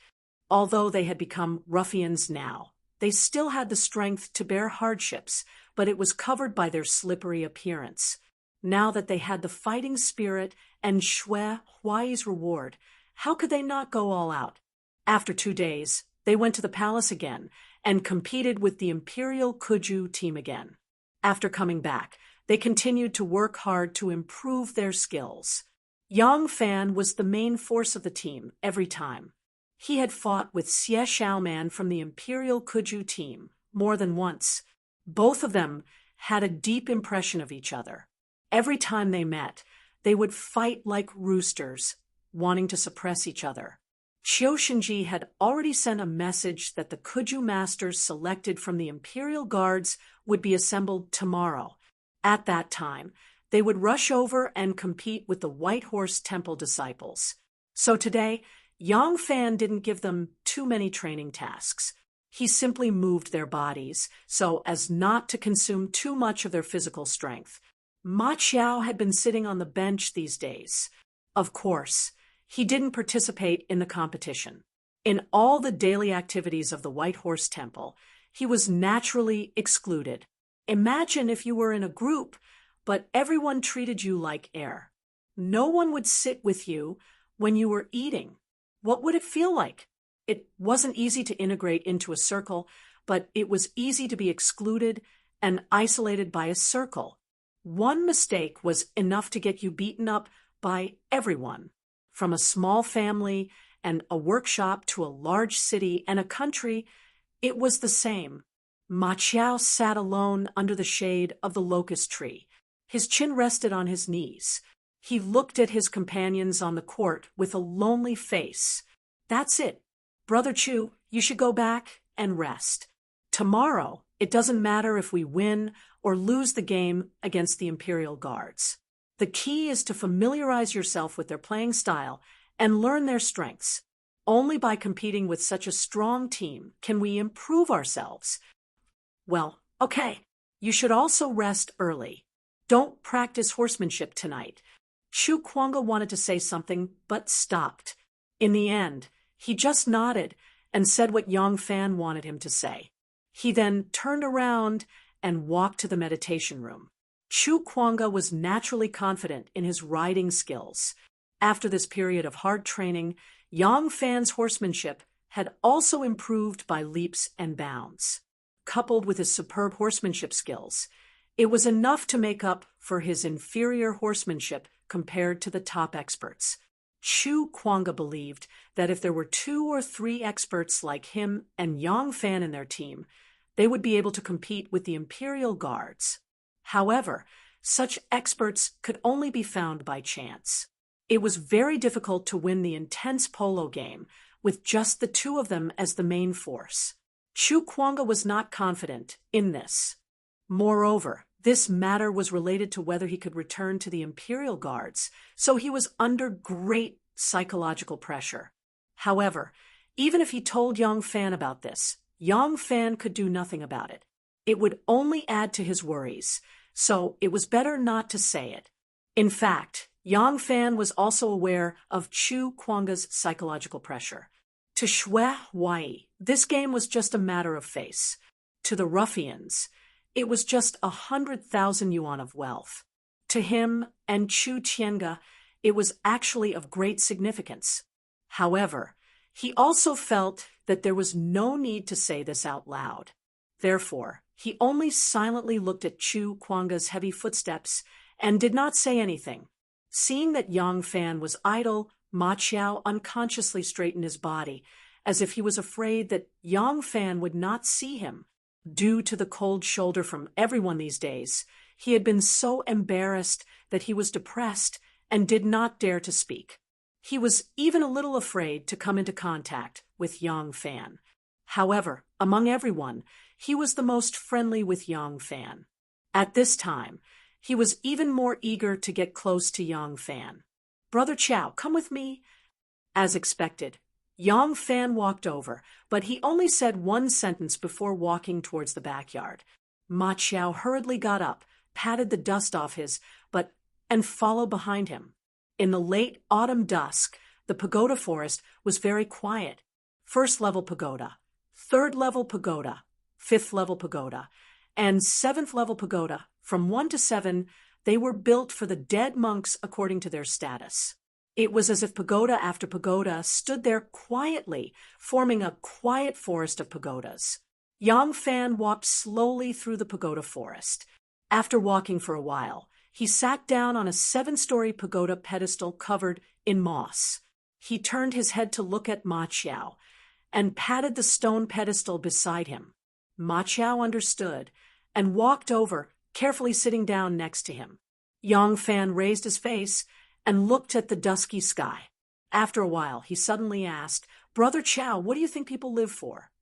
Although they had become ruffians now, they still had the strength to bear hardships, but it was covered by their slippery appearance. Now that they had the fighting spirit and Xue Huai's reward, how could they not go all out? After 2 days, they went to the palace again and competed with the Imperial Kuju team again. After coming back, they continued to work hard to improve their skills. Yang Fan was the main force of the team every time. He had fought with Xie Xiaoman from the Imperial Kuju team more than once. Both of them had a deep impression of each other. Every time they met, they would fight like roosters, wanting to suppress each other. Qiushenji had already sent a message that the Kuju masters selected from the Imperial Guards would be assembled tomorrow. At that time, they would rush over and compete with the White Horse Temple disciples. So today, Yang Fan didn't give them too many training tasks. He simply moved their bodies so as not to consume too much of their physical strength. Ma Qiao had been sitting on the bench these days. Of course, he didn't participate in the competition. In all the daily activities of the White Horse Temple, he was naturally excluded. Imagine if you were in a group, but everyone treated you like air. No one would sit with you when you were eating. What would it feel like? It wasn't easy to integrate into a circle, but it was easy to be excluded and isolated by a circle. One mistake was enough to get you beaten up by everyone. From a small family and a workshop to a large city and a country, it was the same. Ma Qiao sat alone under the shade of the locust tree. His chin rested on his knees. He looked at his companions on the court with a lonely face. That's it. Brother Chu, you should go back and rest. Tomorrow, it doesn't matter if we win or lose the game against the Imperial Guards. The key is to familiarize yourself with their playing style and learn their strengths. Only by competing with such a strong team can we improve ourselves. Well, okay, you should also rest early. Don't practice horsemanship tonight. Chu Kuanga wanted to say something, but stopped. In the end, he just nodded and said what Yang Fan wanted him to say. He then turned around and walked to the meditation room. Chu Kuanga was naturally confident in his riding skills. After this period of hard training, Yang Fan's horsemanship had also improved by leaps and bounds. Coupled with his superb horsemanship skills, it was enough to make up for his inferior horsemanship compared to the top experts. Chu Kuanga believed that if there were 2 or 3 experts like him and Yang Fan in their team, they would be able to compete with the Imperial Guards. However, such experts could only be found by chance. It was very difficult to win the intense polo game with just the 2 of them as the main force. Chu Kuanga was not confident in this. Moreover, this matter was related to whether he could return to the Imperial Guards, so he was under great psychological pressure. However, even if he told Yang Fan about this, Yang Fan could do nothing about it. It would only add to his worries, so it was better not to say it. In fact, Yang Fan was also aware of Chu Kuanga's psychological pressure. To Shui Wei, this game was just a matter of face. To the ruffians, it was just 100,000 yuan of wealth. To him and Chu Tiange, it was actually of great significance. However, he also felt that there was no need to say this out loud. Therefore, he only silently looked at Chu Kuanga's heavy footsteps and did not say anything. Seeing that Yang Fan was idle, Ma Qiao unconsciously straightened his body, as if he was afraid that Yang Fan would not see him. Due to the cold shoulder from everyone these days, he had been so embarrassed that he was depressed and did not dare to speak. He was even a little afraid to come into contact with Yang Fan. However, among everyone, he was the most friendly with Yang Fan. At this time, he was even more eager to get close to Yang Fan. "Brother Chow, come with me." As expected, Yang Fan walked over, but he only said one sentence before walking towards the backyard. Ma Qiao hurriedly got up, patted the dust off and followed behind him. In the late autumn dusk, the pagoda forest was very quiet. First-level pagoda, third-level pagoda, fifth-level pagoda, and seventh-level pagoda, from 1 to 7, they were built for the dead monks according to their status. It was as if pagoda after pagoda stood there quietly, forming a quiet forest of pagodas. Yang Fan walked slowly through the pagoda forest. After walking for a while, he sat down on a 7-story pagoda pedestal covered in moss. He turned his head to look at Ma Qiao and patted the stone pedestal beside him. Ma Qiao understood and walked over, carefully sitting down next to him. Yang Fan raised his face and looked at the dusky sky. After a while, he suddenly asked, "Brother Chow, what do you think people live for?"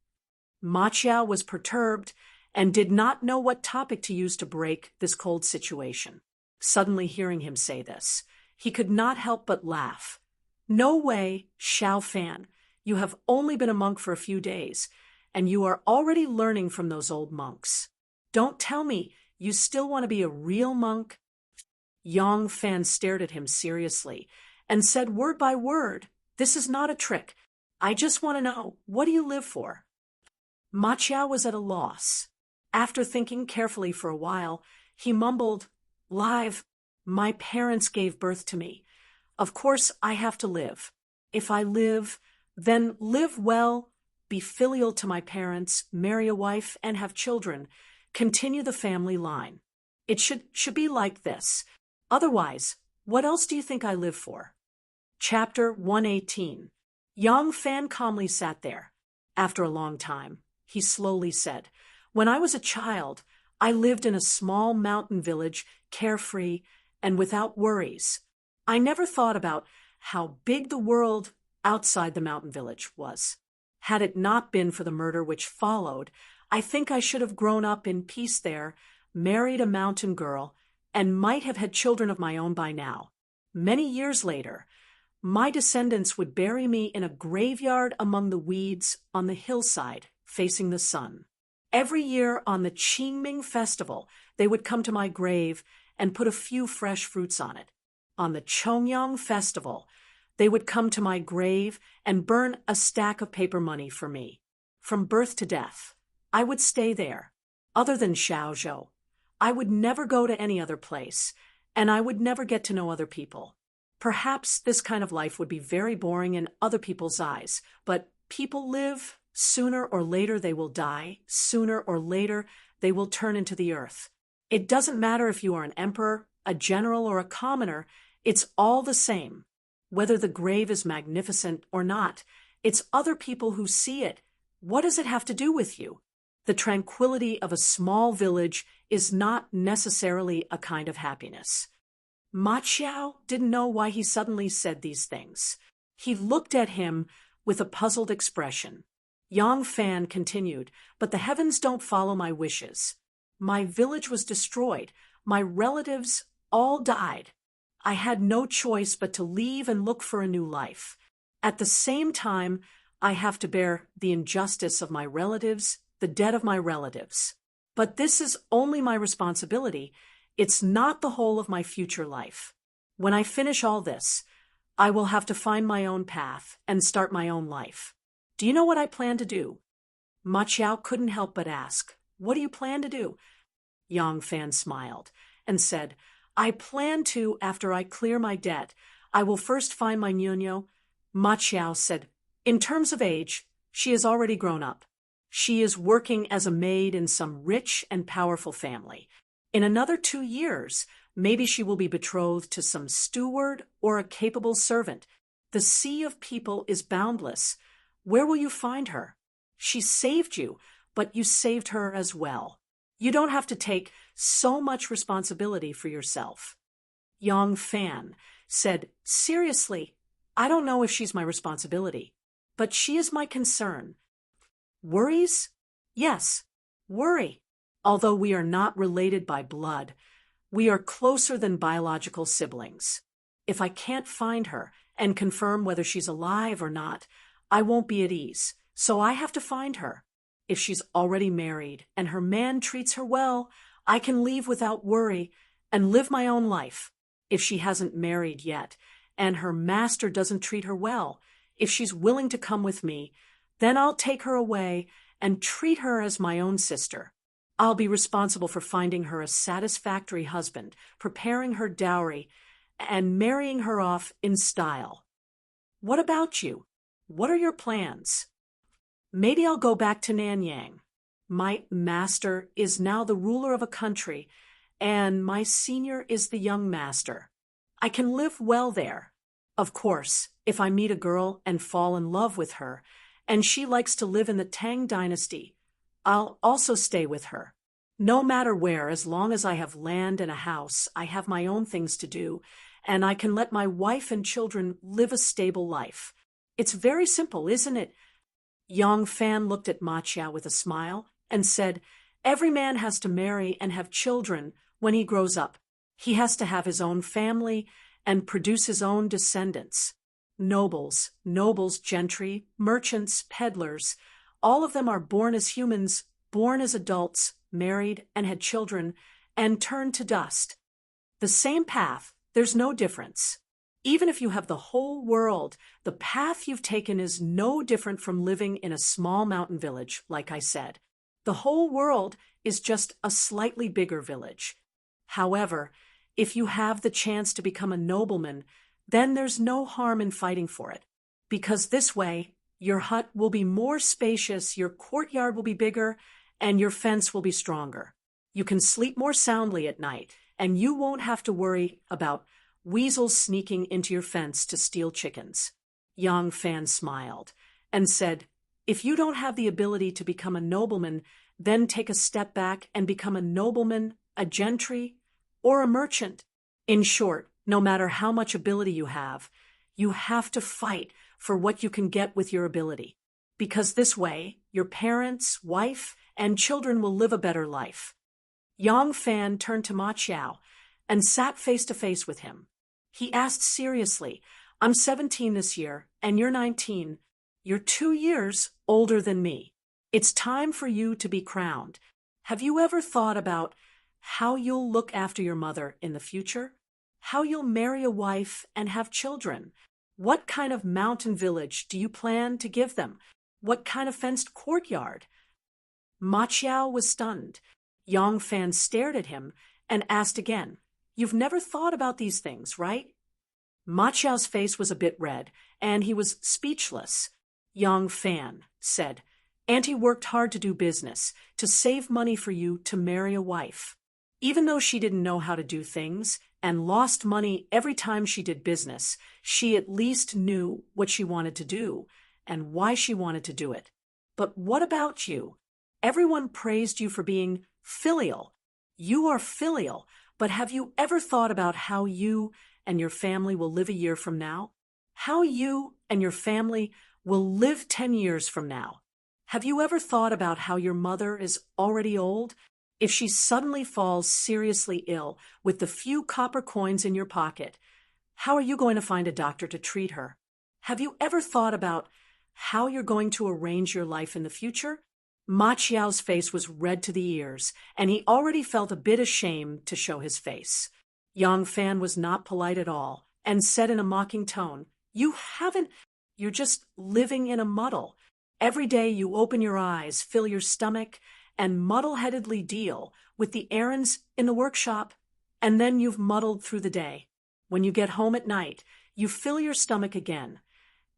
Ma Qiao was perturbed and did not know what topic to use to break this cold situation. Suddenly hearing him say this, he could not help but laugh. "No way, Xiao Fan. You have only been a monk for a few days, and you are already learning from those old monks. Don't tell me you still want to be a real monk?" Yang Fan stared at him seriously and said word by word, "This is not a trick. I just want to know, what do you live for?" Ma Qiao was at a loss. After thinking carefully for a while, he mumbled, "Live. My parents gave birth to me. Of course I have to live. If I live, then live well, be filial to my parents, marry a wife, and have children, continue the family line. It should be like this. Otherwise, what else do you think I live for?" Chapter 118. Yang Fan calmly sat there. After a long time, he slowly said, "When I was a child, I lived in a small mountain village, carefree and without worries. I never thought about how big the world outside the mountain village was. Had it not been for the murder which followed, I think I should have grown up in peace there, married a mountain girl, and might have had children of my own by now. Many years later, my descendants would bury me in a graveyard among the weeds on the hillside facing the sun. Every year on the Qingming festival, they would come to my grave and put a few fresh fruits on it. On the Chongyang festival, they would come to my grave and burn a stack of paper money for me. From birth to death, I would stay there. Other than Xiaozhou, I would never go to any other place, and I would never get to know other people. Perhaps this kind of life would be very boring in other people's eyes, but people live. Sooner or later they will die. Sooner or later they will turn into the earth. It doesn't matter if you are an emperor, a general, or a commoner. It's all the same. Whether the grave is magnificent or not, it's other people who see it. What does it have to do with you? The tranquility of a small village is not necessarily a kind of happiness." Ma Qiao didn't know why he suddenly said these things. He looked at him with a puzzled expression. Yang Fan continued, "But the heavens don't follow my wishes. My village was destroyed. My relatives all died. I had no choice but to leave and look for a new life. At the same time, I have to bear the injustice of my relatives, the debt of my relatives. But this is only my responsibility. It's not the whole of my future life. When I finish all this, I will have to find my own path and start my own life. Do you know what I plan to do? Ma Qiao couldn't help but ask, "What do you plan to do?" Yang Fan smiled and said, "I plan to, after I clear my debt, I will first find my Nuno." Ma Qiao said, "In terms of age, she is already grown up. She is working as a maid in some rich and powerful family. In another 2 years, maybe she will be betrothed to some steward or a capable servant. The sea of people is boundless. Where will you find her? She saved you, but you saved her as well. You don't have to take so much responsibility for yourself." Yang Fan said, "Seriously, I don't know if she's my responsibility, but she is my concern." Worries? Yes, worry. Although we are not related by blood, we are closer than biological siblings. If I can't find her and confirm whether she's alive or not, I won't be at ease, so I have to find her. If she's already married and her man treats her well, I can leave without worry and live my own life. If she hasn't married yet and her master doesn't treat her well, if she's willing to come with me, then I'll take her away and treat her as my own sister. I'll be responsible for finding her a satisfactory husband, preparing her dowry, and marrying her off in style. What about you? What are your plans? Maybe I'll go back to Nanyang. My master is now the ruler of a country, and my senior is the young master. I can live well there. Of course, if I meet a girl and fall in love with her, and she likes to live in the Tang dynasty, I'll also stay with her. No matter where, as long as I have land and a house, I have my own things to do, and I can let my wife and children live a stable life. It's very simple, isn't it? Yang Fan looked at Ma Qiao with a smile and said, "Every man has to marry and have children when he grows up. He has to have his own family and produce his own descendants. Nobles, gentry, merchants, peddlers, all of them are born as humans, born as adults, married and had children, and turned to dust. The same path, there's no difference. Even if you have the whole world, the path you've taken is no different from living in a small mountain village, like I said. The whole world is just a slightly bigger village. However, if you have the chance to become a nobleman, then there's no harm in fighting for it. Because this way, your hut will be more spacious, your courtyard will be bigger, and your fence will be stronger. You can sleep more soundly at night, and you won't have to worry about weasels sneaking into your fence to steal chickens." Yang Fan smiled and said, "If you don't have the ability to become a nobleman, then take a step back and become a nobleman, a gentry, or a merchant. In short, no matter how much ability you have to fight for what you can get with your ability. Because this way, your parents, wife, and children will live a better life." Yang Fan turned to Ma Qiao and sat face to face with him. He asked seriously, "I'm 17 this year, and you're 19. You're 2 years older than me. It's time for you to be crowned. Have you ever thought about how you'll look after your mother in the future? How you'll marry a wife and have children? What kind of mountain village do you plan to give them? What kind of fenced courtyard?" Ma Qiao was stunned. Yang Fan stared at him and asked again, "You've never thought about these things, right?" Ma Qiao's face was a bit red, and he was speechless. Yang Fan said, "Auntie worked hard to do business, to save money for you to marry a wife. Even though she didn't know how to do things and lost money every time she did business, she at least knew what she wanted to do and why she wanted to do it. But what about you? Everyone praised you for being filial. You are filial, but have you ever thought about how you and your family will live a year from now? How you and your family will live 10 years from now? Have you ever thought about how your mother is already old? If she suddenly falls seriously ill with the few copper coins in your pocket, how are you going to find a doctor to treat her? Have you ever thought about how you're going to arrange your life in the future? Ma Qiao's face was red to the ears, and he already felt a bit ashamed to show his face. Yang Fan was not polite at all, and said in a mocking tone, You're just living in a muddle. Every day you open your eyes, fill your stomach, and muddle-headedly deal with the errands in the workshop, and then you've muddled through the day. When you get home at night, you fill your stomach again,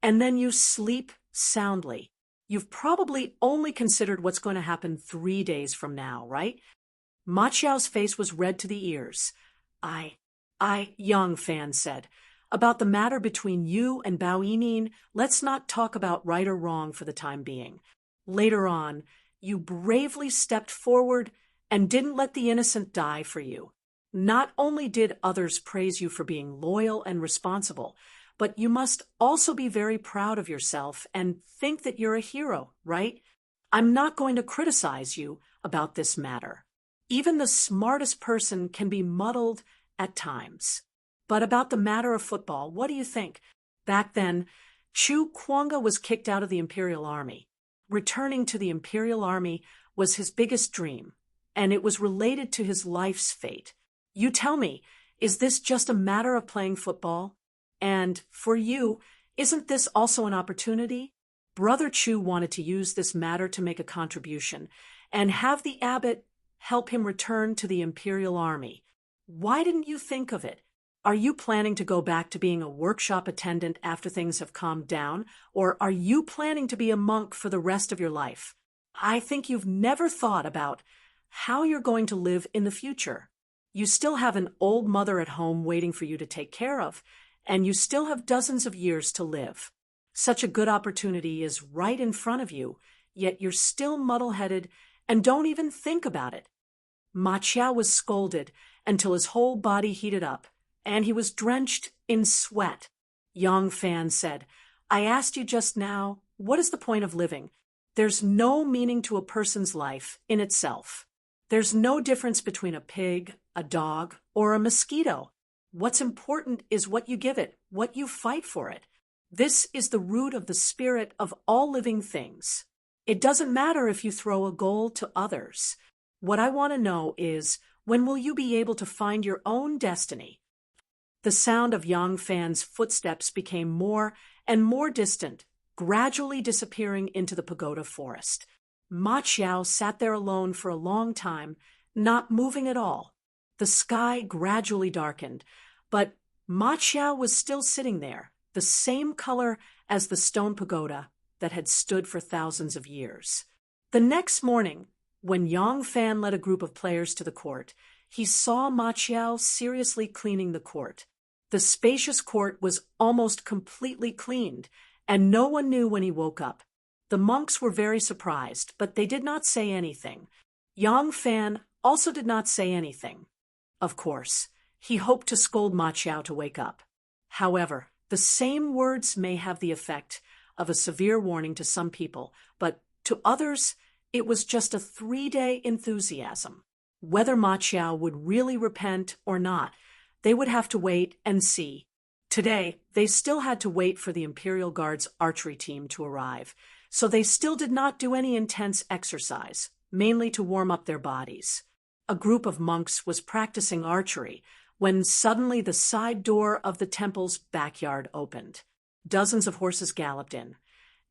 and then you sleep soundly. You've probably only considered what's going to happen 3 days from now, right? Ma Qiao's face was red to the ears. Yang Fan said, about the matter between you and Bao Yining, let's not talk about right or wrong for the time being. Later on, you bravely stepped forward and didn't let the innocent die for you. Not only did others praise you for being loyal and responsible, but you must also be very proud of yourself and think that you're a hero, right? I'm not going to criticize you about this matter. Even the smartest person can be muddled at times. But about the matter of football, what do you think? Back then, Chu Kuanga was kicked out of the Imperial Army. Returning to the Imperial Army was his biggest dream, and it was related to his life's fate. You tell me, is this just a matter of playing football? And for you, isn't this also an opportunity? Brother Chu wanted to use this matter to make a contribution and have the abbot help him return to the Imperial Army. Why didn't you think of it? Are you planning to go back to being a workshop attendant after things have calmed down, or are you planning to be a monk for the rest of your life? I think you've never thought about how you're going to live in the future. You still have an old mother at home waiting for you to take care of, and you still have dozens of years to live. Such a good opportunity is right in front of you, yet you're still muddle-headed and don't even think about it. Ma Qiao was scolded until his whole body heated up, and he was drenched in sweat. Yang Fan said, I asked you just now, what is the point of living? There's no meaning to a person's life in itself. There's no difference between a pig, a dog, or a mosquito. What's important is what you give it, what you fight for it. This is the root of the spirit of all living things. It doesn't matter if you throw a goal to others. What I want to know is, when will you be able to find your own destiny? The sound of Yang Fan's footsteps became more and more distant, gradually disappearing into the pagoda forest. Ma Qiao sat there alone for a long time, not moving at all. The sky gradually darkened, but Ma Qiao was still sitting there, the same color as the stone pagoda that had stood for thousands of years. The next morning, when Yang Fan led a group of players to the court, he saw Ma Qiao seriously cleaning the court. The spacious court was almost completely cleaned, and no one knew when he woke up. The monks were very surprised, but they did not say anything. Yang Fan also did not say anything. Of course, he hoped to scold Ma Qiao to wake up. However, the same words may have the effect of a severe warning to some people, but to others, it was just a 3-day enthusiasm. Whether Ma Qiao would really repent or not, they would have to wait and see. Today, they still had to wait for the Imperial Guard's archery team to arrive, so they still did not do any intense exercise, mainly to warm up their bodies. A group of monks was practicing archery when suddenly the side door of the temple's backyard opened. Dozens of horses galloped in,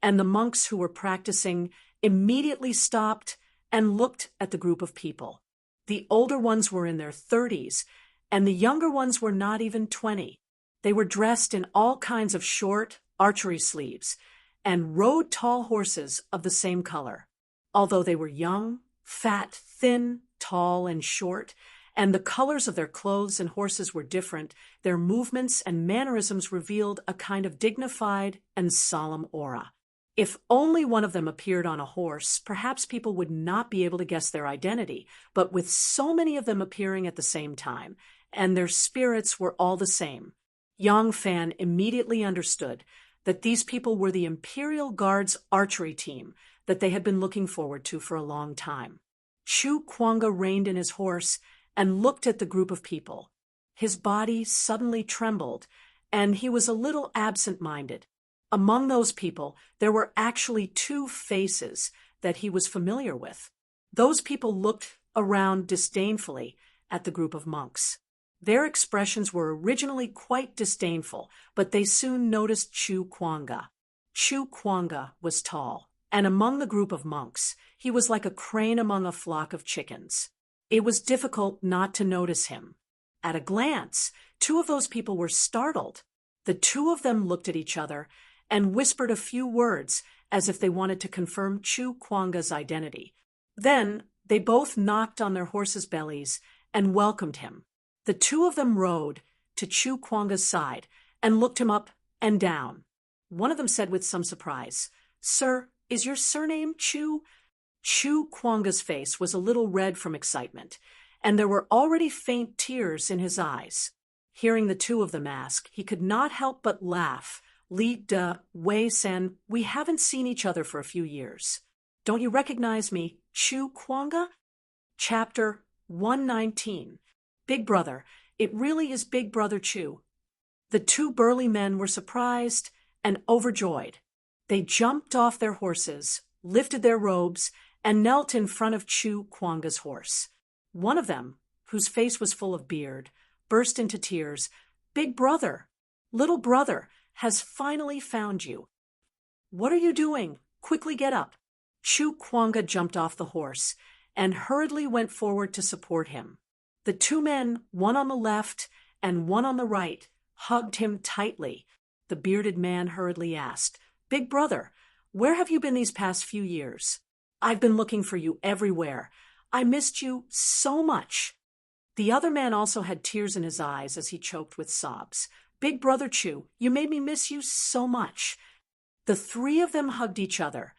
and the monks who were practicing immediately stopped and looked at the group of people. The older ones were in their 30s, and the younger ones were not even 20. They were dressed in all kinds of short archery sleeves and rode tall horses of the same color. Although they were young, fat, thin, tall, and short, and the colors of their clothes and horses were different, their movements and mannerisms revealed a kind of dignified and solemn aura. If only one of them appeared on a horse, perhaps people would not be able to guess their identity, but with so many of them appearing at the same time, and their spirits were all the same, Yang Fan immediately understood that these people were the Imperial Guard's archery team that they had been looking forward to for a long time. Chu Kuanga reined in his horse and looked at the group of people. His body suddenly trembled, and he was a little absent-minded. Among those people, there were actually two faces that he was familiar with. Those people looked around disdainfully at the group of monks. Their expressions were originally quite disdainful, but they soon noticed Chu Kuanga. Chu Kuanga was tall, and among the group of monks, he was like a crane among a flock of chickens. It was difficult not to notice him. At a glance, two of those people were startled. The two of them looked at each other and whispered a few words as if they wanted to confirm Chu Kuanga's identity. Then they both knocked on their horses' bellies and welcomed him. The two of them rode to Chu Kuanga's side and looked him up and down. One of them said with some surprise, "Sir, is your surname Chu?" Chu Kuanga's face was a little red from excitement, and there were already faint tears in his eyes. Hearing the two of them ask, he could not help but laugh. "Li De Wei Sen, we haven't seen each other for a few years. Don't you recognize me, Chu Kuanga?" Chapter 119. Big Brother, it really is Big Brother Chu. The two burly men were surprised and overjoyed. They jumped off their horses, lifted their robes, and knelt in front of Chu Kuanga's horse. One of them, whose face was full of beard, burst into tears. "Big Brother, little brother, has finally found you. What are you doing? Quickly get up." Chu Kuanga jumped off the horse and hurriedly went forward to support him. The two men, one on the left and one on the right, hugged him tightly. The bearded man hurriedly asked, "Big Brother, where have you been these past few years? I've been looking for you everywhere. I missed you so much." The other man also had tears in his eyes as he choked with sobs. "Big Brother Chu, you made me miss you so much." The three of them hugged each other,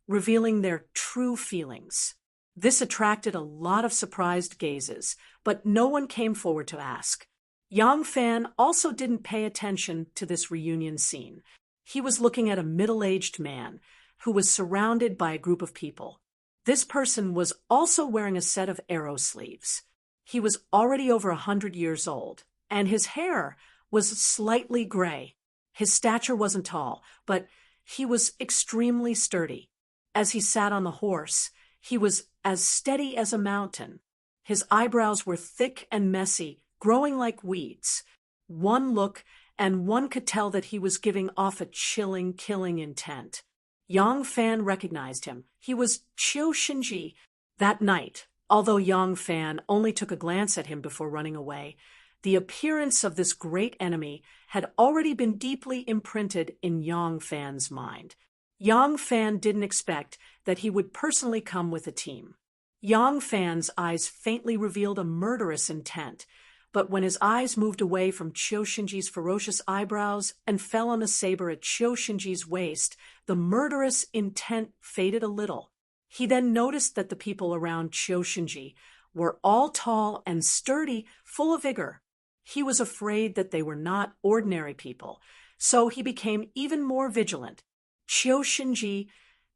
revealing their true feelings. This attracted a lot of surprised gazes, but no one came forward to ask. Yang Fan also didn't pay attention to this reunion scene. He was looking at a middle-aged man who was surrounded by a group of people. This person was also wearing a set of arrow sleeves. He was already over 100 years old, and his hair was slightly gray. His stature wasn't tall, but he was extremely sturdy. As he sat on the horse, he was as steady as a mountain. His eyebrows were thick and messy, growing like weeds. One look, and one could tell that he was giving off a chilling, killing intent. Yang Fan recognized him. He was Qiu Shinji. That night, although Yang Fan only took a glance at him before running away, the appearance of this great enemy had already been deeply imprinted in Yang Fan's mind. Yang Fan didn't expect that he would personally come with a team. Yang Fan's eyes faintly revealed a murderous intent, but when his eyes moved away from Qiu Shinji's ferocious eyebrows and fell on the saber at Qiu Shinji's waist, the murderous intent faded a little. He then noticed that the people around Qiu Shinji were all tall and sturdy, full of vigor. He was afraid that they were not ordinary people, so he became even more vigilant. Qiu Shinji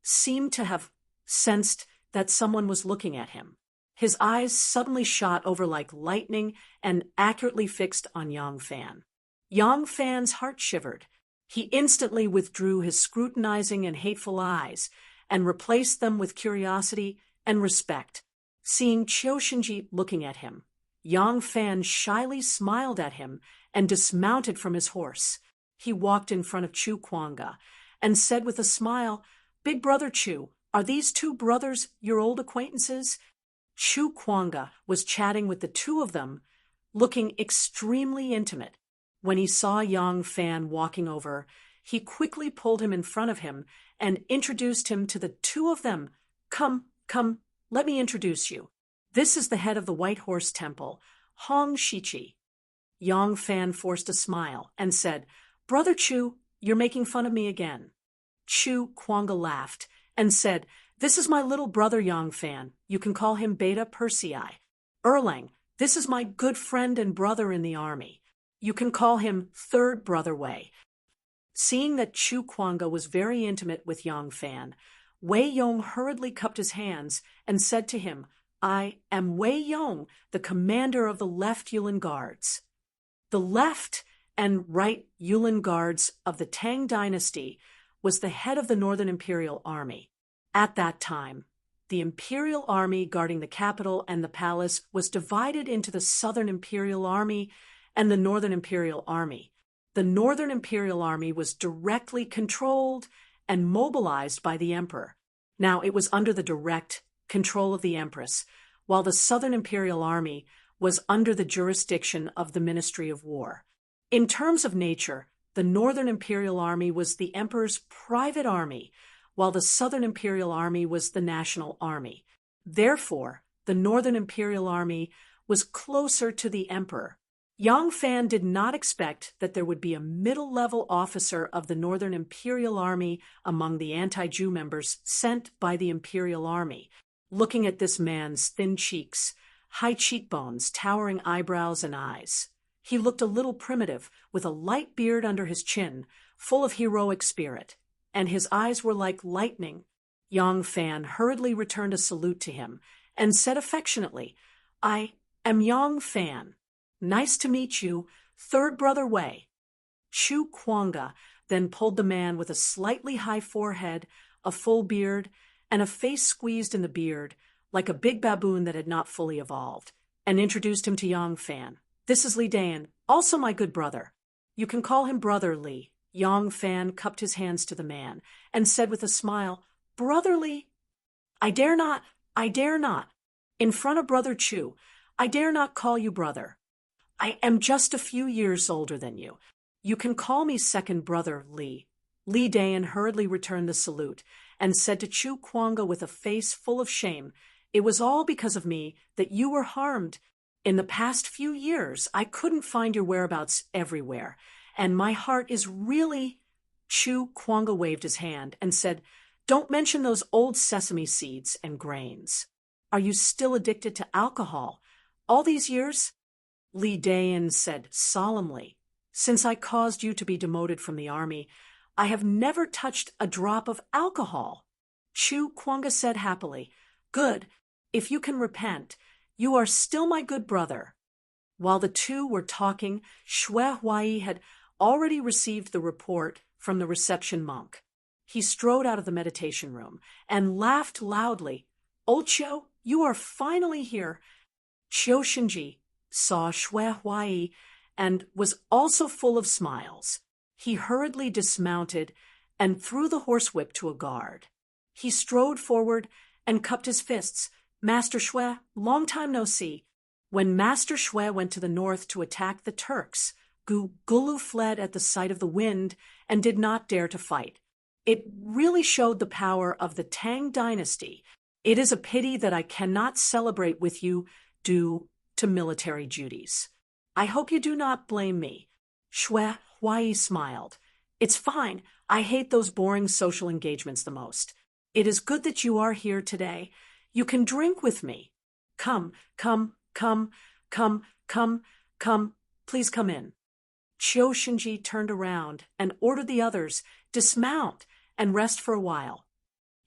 seemed to have sensed that someone was looking at him. His eyes suddenly shot over like lightning and accurately fixed on Yang Fan. Yang Fan's heart shivered. He instantly withdrew his scrutinizing and hateful eyes and replaced them with curiosity and respect. Seeing Qiu Shinji looking at him, Yang Fan shyly smiled at him and dismounted from his horse. He walked in front of Chu Kuanga and said with a smile, "Big Brother Chu, are these two brothers your old acquaintances?" Chu Kuanga was chatting with the two of them, looking extremely intimate. When he saw Yang Fan walking over, he quickly pulled him in front of him and introduced him to the two of them. Come, let me introduce you. This is the head of the White Horse Temple, Hong Shichi." Yang Fan forced a smile and said, "Brother Chu, you're making fun of me again." Chu Kuanga laughed and said, "This is my little brother Yang Fan. You can call him Beta Persei. Erlang, this is my good friend and brother in the army. You can call him Third Brother Wei." Seeing that Chu Kuanga was very intimate with Yang Fan, Wei Yong hurriedly cupped his hands and said to him, "I am Wei Yong, the commander of the Left Yulin Guards." The left and right Yulin Guards of the Tang dynasty, was the head of the Northern Imperial Army. At that time, the Imperial Army guarding the capital and the palace was divided into the Southern Imperial Army and the Northern Imperial Army. The Northern Imperial Army was directly controlled and mobilized by the emperor. Now, it was under the direct control of the empress, while the Southern Imperial Army was under the jurisdiction of the Ministry of War. In terms of nature, the Northern Imperial Army was the emperor's private army, while the Southern Imperial Army was the national army. Therefore, the Northern Imperial Army was closer to the emperor. Yang Fan did not expect that there would be a middle-level officer of the Northern Imperial Army among the anti-Jew members sent by the Imperial Army. Looking at this man's thin cheeks, high cheekbones, towering eyebrows and eyes, he looked a little primitive, with a light beard under his chin, full of heroic spirit, and his eyes were like lightning. Yang Fan hurriedly returned a salute to him and said affectionately, "I am Yang Fan. Nice to meet you, third brother Wei." Chu Kuanga then pulled the man with a slightly high forehead, a full beard, and a face squeezed in the beard, like a big baboon that had not fully evolved, and introduced him to Yang Fan. "This is Li Dan, also my good brother. You can call him Brother Li." Yang Fan cupped his hands to the man and said with a smile, "Brother Li, I dare not. In front of Brother Chu, I dare not call you brother. I am just a few years older than you. You can call me second brother Li." Li Dan hurriedly returned the salute and said to Chu Kuanga with a face full of shame, "It was all because of me that you were harmed. In the past few years, I couldn't find your whereabouts everywhere, and my heart is really—" Chu Kuanga waved his hand and said, "Don't mention those old sesame seeds and grains. Are you still addicted to alcohol? All these years?" Li Dan said solemnly, "Since I caused you to be demoted from the army, I have never touched a drop of alcohol." Chu Kuanga said happily, "Good. If you can repent, you are still my good brother." While the two were talking, Xue Huai had already received the report from the reception monk. He strode out of the meditation room and laughed loudly. "Old Qiu, you are finally here." Qiu Shinji saw Xue Huai and was also full of smiles. He hurriedly dismounted and threw the horsewhip to a guard. He strode forward and cupped his fists. "Master Xue, long time no see." When Master Xue went to the north to attack the Turks, Gulu fled at the sight of the wind and did not dare to fight. It really showed the power of the Tang dynasty. It is a pity that I cannot celebrate with you due to military duties. I hope you do not blame me." Xue Huai smiled. "It's fine. I hate those boring social engagements the most. It is good that you are here today. You can drink with me. Come, please come in." Qiu Shinji turned around and ordered the others, "Dismount and rest for a while."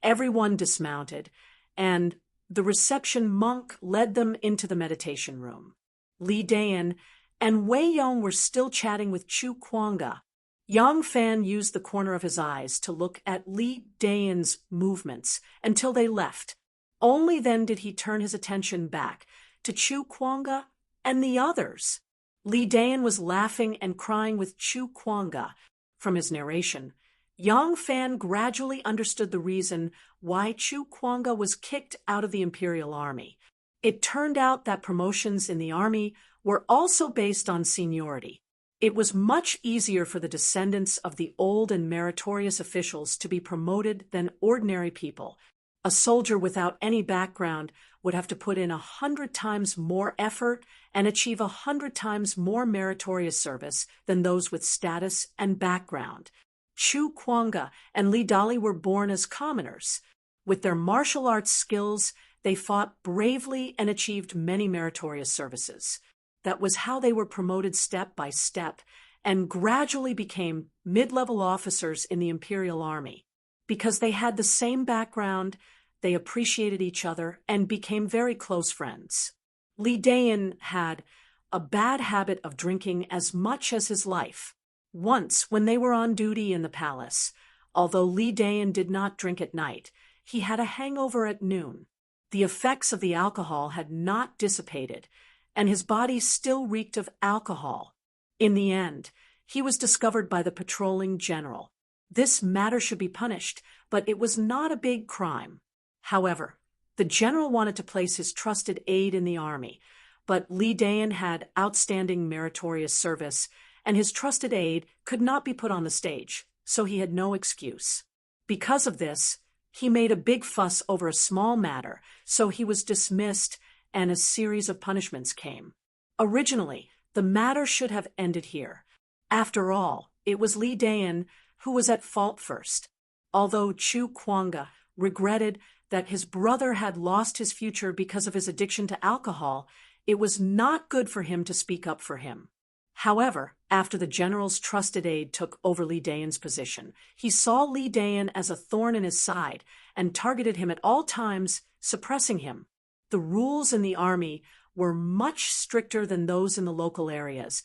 Everyone dismounted, and the reception monk led them into the meditation room. Li Dan and Wei Yong were still chatting with Chu Kuanga. Yang Fan used the corner of his eyes to look at Li Dan's movements until they left. Only then did he turn his attention back to Chu Kuanga and the others. Li Dan was laughing and crying with Chu Kuanga. From his narration, Yang Fan gradually understood the reason why Chu Kuanga was kicked out of the Imperial Army. It turned out that promotions in the army were also based on seniority. It was much easier for the descendants of the old and meritorious officials to be promoted than ordinary people. A soldier without any background would have to put in 100 times more effort and achieve 100 times more meritorious service than those with status and background. Chu Kuanga and Li Dali were born as commoners. With their martial arts skills, they fought bravely and achieved many meritorious services. That was how they were promoted step by step and gradually became mid-level officers in the Imperial Army. Because they had the same background, they appreciated each other and became very close friends. Li Dan had a bad habit of drinking as much as his life. Once, when they were on duty in the palace, although Li Dayan did not drink at night, he had a hangover at noon. The effects of the alcohol had not dissipated, and his body still reeked of alcohol. In the end, he was discovered by the patrolling general. This matter should be punished, but it was not a big crime. However, the general wanted to place his trusted aide in the army, but Li Dayan had outstanding meritorious service, and his trusted aide could not be put on the stage, so he had no excuse. Because of this, he made a big fuss over a small matter, so he was dismissed and a series of punishments came. Originally, the matter should have ended here. After all, it was Li Dayan who was at fault first. Although Chu Kuanga regretted that his brother had lost his future because of his addiction to alcohol, it was not good for him to speak up for him. However, after the general's trusted aide took over Li Dayan's position, he saw Li Dayan as a thorn in his side and targeted him at all times, suppressing him. The rules in the army were much stricter than those in the local areas,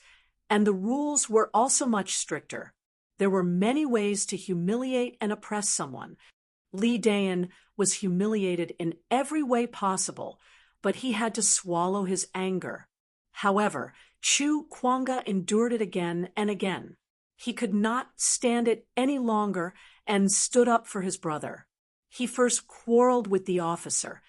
and the rules were also much stricter. There were many ways to humiliate and oppress someone. Li Dayan was humiliated in every way possible, but he had to swallow his anger. However, Chu Kuanga endured it again and again. He could not stand it any longer and stood up for his brother. He first quarreled with the officer,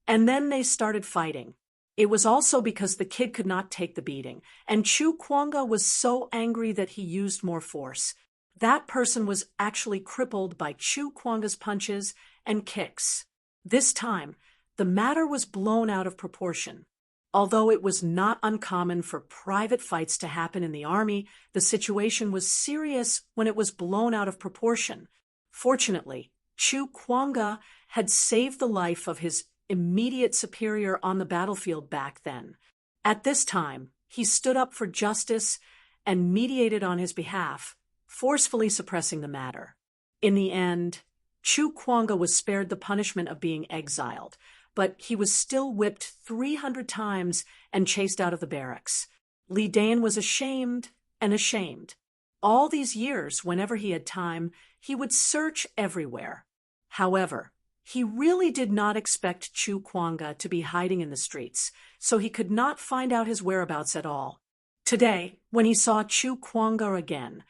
and then they started fighting. It was also because the kid could not take the beating, and Chu Kuanga was so angry that he used more force. That person was actually crippled by Chu Kuanga's punches and kicks. This time, the matter was blown out of proportion. Although it was not uncommon for private fights to happen in the army, the situation was serious when it was blown out of proportion. Fortunately, Chu Kuanga had saved the life of his immediate superior on the battlefield back then. At this time, he stood up for justice and mediated on his behalf, forcefully suppressing the matter. In the end, Chu Kuanga was spared the punishment of being exiled, but he was still whipped 300 times and chased out of the barracks. Li Dayan was ashamed and ashamed. All these years, whenever he had time, he would search everywhere. However, he really did not expect Chu Kuanga to be hiding in the streets, so he could not find out his whereabouts at all. Today, when he saw Chu Kuanga again,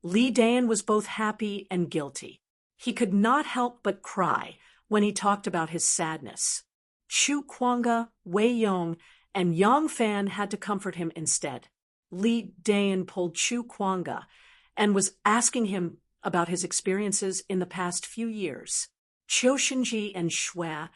Li Dayan was both happy and guilty. He could not help but cry when he talked about his sadness. Chu Kuanga, Wei Yong, and Yang Fan had to comfort him instead. Li Dayan pulled Chu Kuanga and was asking him about his experiences in the past few years. Qiu Shenji and Shui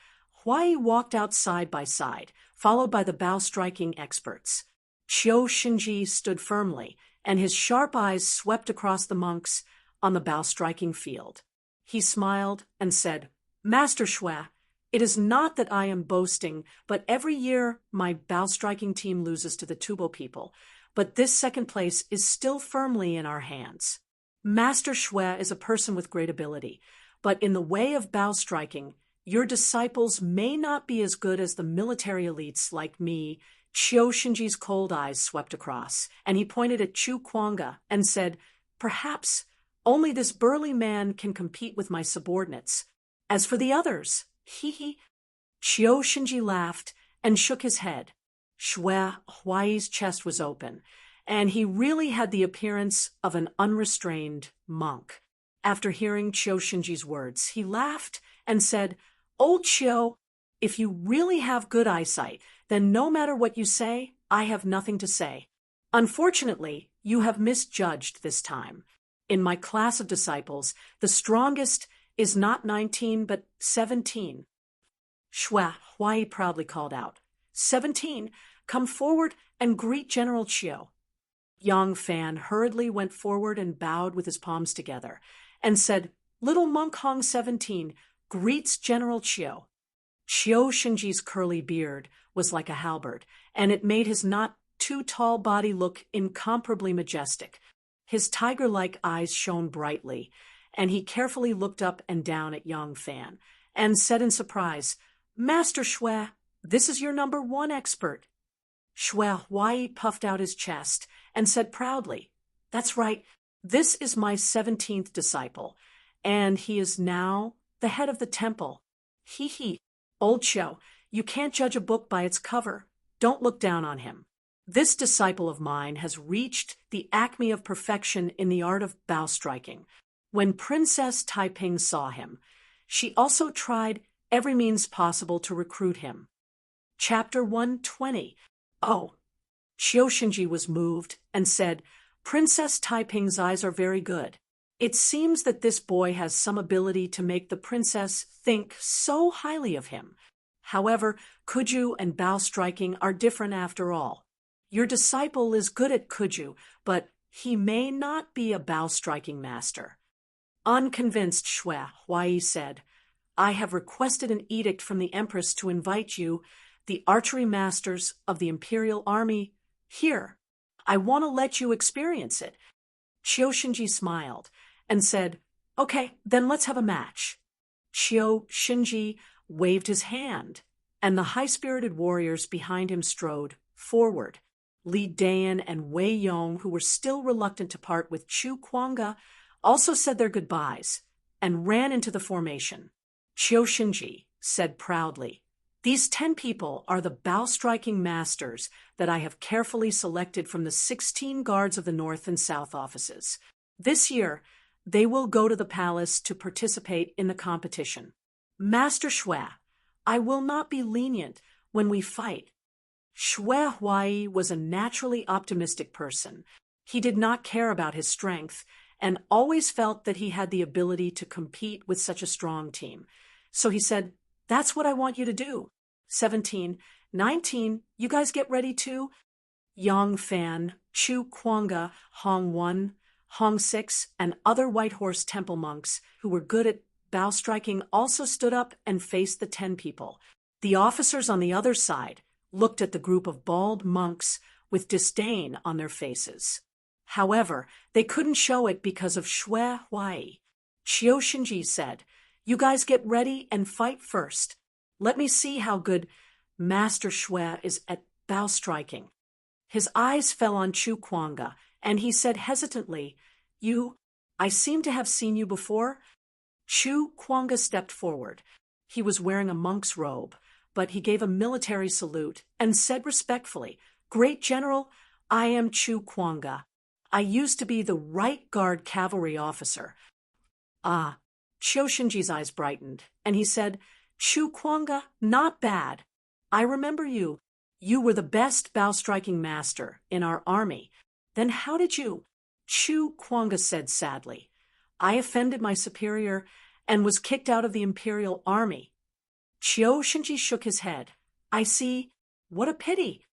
Huai walked out side by side, followed by the bow-striking experts. Qiu Shenji stood firmly, and his sharp eyes swept across the monks on the bow-striking field. He smiled and said, "Master Shui, it is not that I am boasting, but every year my bow-striking team loses to the Tubo people, but this second place is still firmly in our hands. Master Shui is a person with great ability, but in the way of bow-striking, your disciples may not be as good as the military elites like me." Qiu Shenji's cold eyes swept across, and he pointed at Chu Kuanga and said, "Perhaps only this burly man can compete with my subordinates. As for the others, he." Qiu Shenji laughed and shook his head. Shui Huai's chest was open, and he really had the appearance of an unrestrained monk. After hearing Qiu Shenji's words, he laughed and said, "Old Qiu, if you really have good eyesight, then no matter what you say, I have nothing to say. Unfortunately, you have misjudged this time. In my class of disciples, the strongest is not 19, but 17. Shui Huai proudly called out, 17, come forward and greet General Qiu." Yang Fan hurriedly went forward and bowed with his palms together, and said, "Little Monk Hong 17 greets General Qiu." Qiu Shenji's curly beard was like a halberd, and it made his not too tall body look incomparably majestic. His tiger-like eyes shone brightly, and he carefully looked up and down at Yang Fan, and said in surprise, "Master Shui, this is your number 1 expert." Shui Huai puffed out his chest and said proudly, "That's right, this is my 17th disciple, and he is now the head of the temple. Hee hee, old Xiao, you can't judge a book by its cover. Don't look down on him. This disciple of mine has reached the acme of perfection in the art of bow striking. When Princess Taiping saw him, she also tried every means possible to recruit him." Chapter 120. Oh, Qiu was moved and said, "Princess Taiping's eyes are very good. It seems that this boy has some ability to make the princess think so highly of him. However, Kuju and bow striking are different after all. Your disciple is good at Kuju, but he may not be a bow striking master." Unconvinced, Shui Huai said, "I have requested an edict from the Empress to invite you, the archery masters of the Imperial Army, here. I want to let you experience it." Qiu smiled and said, "Okay, then let's have a match." Qiu waved his hand, and the high-spirited warriors behind him strode forward. Li Dayan and Wei Yong, who were still reluctant to part with Chu Kuanga, also said their goodbyes and ran into the formation. Qiu said proudly, "These 10 people are the bow-striking masters that I have carefully selected from the 16 guards of the North and South offices. This year, they will go to the palace to participate in the competition. Master Shui, I will not be lenient when we fight." Shui Huai was a naturally optimistic person. He did not care about his strength and always felt that he had the ability to compete with such a strong team. So he said, "That's what I want you to do. 17, 19, you guys get ready too?" Yang Fan, Chu Kuanga, Hong 1, Hong 6, and other White Horse Temple monks who were good at bow striking also stood up and faced the 10 people. The officers on the other side looked at the group of bald monks with disdain on their faces. However, they couldn't show it because of Shui Huai. Qiu said, "You guys get ready and fight first. Let me see how good Master Shui is at bow striking." His eyes fell on Chu Kuanga, and he said hesitantly, I seem to have seen you before." Chu Kuanga stepped forward. He was wearing a monk's robe, but he gave a military salute and said respectfully, "Great General, I am Chu Kuanga. I used to be the Right Guard cavalry officer." Ah, Qiu eyes brightened, and he said, "Chu Kuanga, not bad. I remember you. You were the best bow-striking master in our army. Then how did you?" Chu Kuanga said sadly, "I offended my superior and was kicked out of the Imperial Army." Qiu shook his head. "I see. What a pity."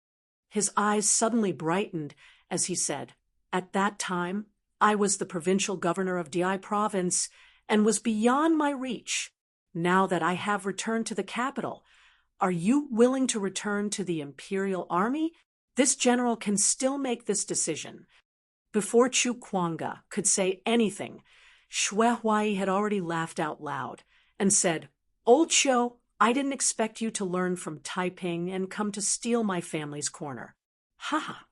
His eyes suddenly brightened as he said, "At that time, I was the provincial governor of Di province and was beyond my reach. Now that I have returned to the capital, are you willing to return to the Imperial Army? This general can still make this decision." Before Chu Kuanga could say anything, Shui Huai had already laughed out loud and said, "Old Qiu, I didn't expect you to learn from Taiping and come to steal my family's corner. Haha,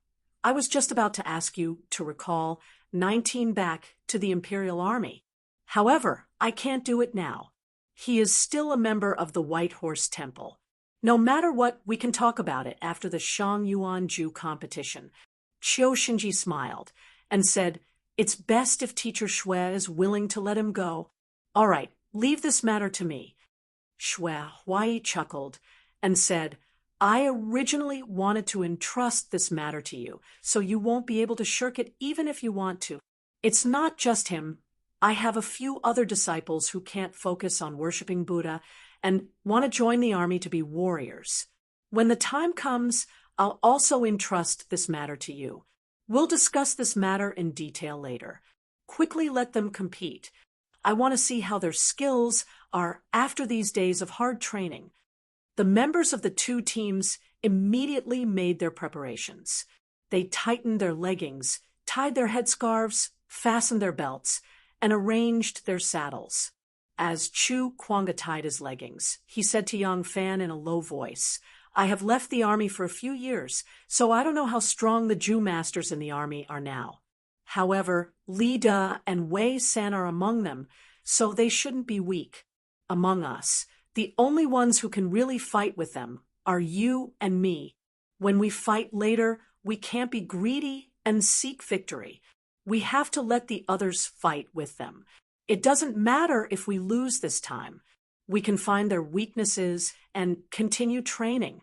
I was just about to ask you to recall 19 back to the Imperial Army. However, I can't do it now. He is still a member of the White Horse Temple. No matter what, we can talk about it after the Shang Yuan Ju competition." Qiu smiled and said, "It's best if Teacher Shui is willing to let him go. All right, leave this matter to me." Shui Huai chuckled and said, "I originally wanted to entrust this matter to you, so you won't be able to shirk it even if you want to. It's not just him. I have a few other disciples who can't focus on worshiping Buddha and want to join the army to be warriors. When the time comes, I'll also entrust this matter to you. We'll discuss this matter in detail later. Quickly let them compete. I want to see how their skills are after these days of hard training." The members of the 2 teams immediately made their preparations. They tightened their leggings, tied their headscarves, fastened their belts, and arranged their saddles. As Chu Kuanga tied his leggings, he said to Yang Fan in a low voice, I have left the army for a few years, so I don't know how strong the Jew masters in the army are now. However, Li Da and Wei San are among them, so they shouldn't be weak. Among us, the only ones who can really fight with them are you and me. When we fight later, we can't be greedy and seek victory. We have to let the others fight with them. It doesn't matter if we lose this time. We can find their weaknesses and continue training.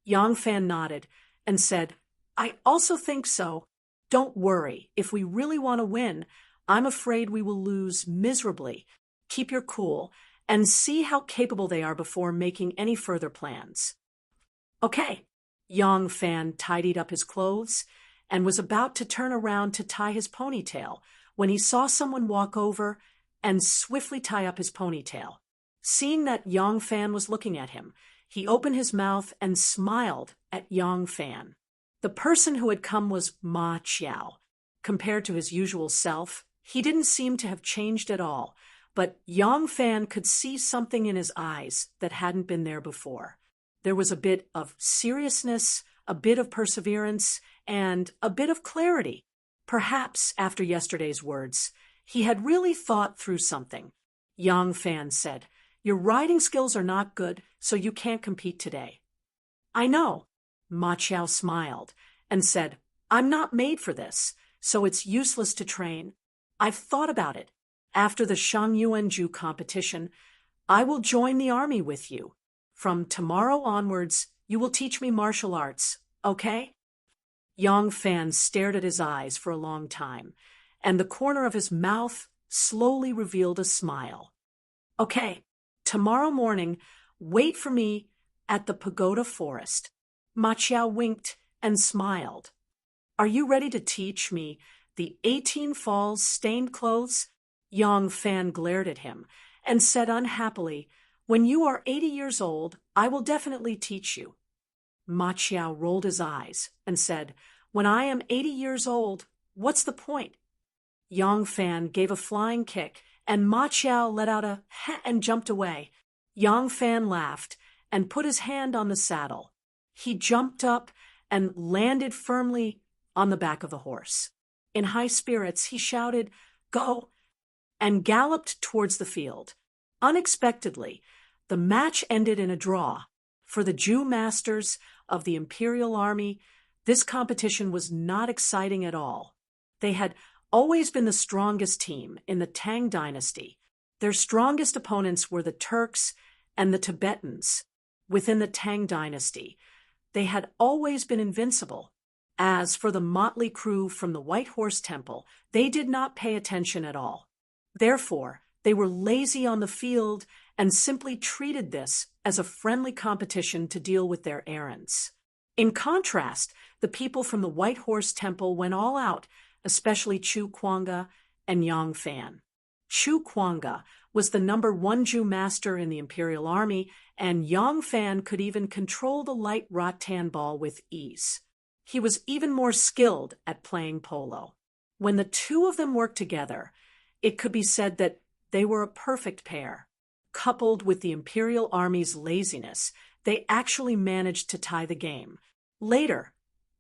Yang Fan nodded and said, I also think so. Don't worry. If we really want to win, I'm afraid we will lose miserably. Keep your cool and see how capable they are before making any further plans. Okay. Yang Fan tidied up his clothes and was about to turn around to tie his ponytail when he saw someone walk over and swiftly tie up his ponytail. Seeing that Yang Fan was looking at him, he opened his mouth and smiled at Yang Fan. The person who had come was Ma Qiao. Compared to his usual self, he didn't seem to have changed at all, but Yang Fan could see something in his eyes that hadn't been there before. There was a bit of seriousness, a bit of perseverance, and a bit of clarity. Perhaps, after yesterday's words, he had really thought through something. Yang Fan said, Your riding skills are not good, so you can't compete today. I know. Ma Qiao smiled and said, I'm not made for this, so it's useless to train. I've thought about it. After the Shangyuanju competition, I will join the army with you. From tomorrow onwards, you will teach me martial arts, okay? Yang Fan stared at his eyes for a long time, and the corner of his mouth slowly revealed a smile. Okay, tomorrow morning, wait for me at the pagoda forest. Ma Qiao winked and smiled. Are you ready to teach me the 18 falls stained clothes? Yang Fan glared at him and said unhappily, When you are 80 years old, I will definitely teach you. Ma Qiao rolled his eyes and said, When I am 80 years old, what's the point? Yang Fan gave a flying kick, and Ma Qiao let out a heh and jumped away. Yang Fan laughed and put his hand on the saddle. He jumped up and landed firmly on the back of the horse. In high spirits, he shouted, Go! And galloped towards the field. Unexpectedly, the match ended in a draw. For the Jew masters of the Imperial Army, this competition was not exciting at all. They had always been the strongest team in the Tang dynasty. Their strongest opponents were the Turks and the Tibetans. Within the Tang dynasty, they had always been invincible. As for the motley crew from the White Horse Temple, they did not pay attention at all. Therefore, they were lazy on the field and simply treated this as a friendly competition to deal with their errands. In contrast, the people from the White Horse Temple went all out, especially Chu Kuanga and Yang Fan. Chu Kuanga was the #1 Jew master in the Imperial Army, and Yang Fan could even control the light rattan ball with ease. He was even more skilled at playing polo. When the two of them worked together, it could be said that they were a perfect pair. Coupled with the Imperial Army's laziness, they actually managed to tie the game. Later,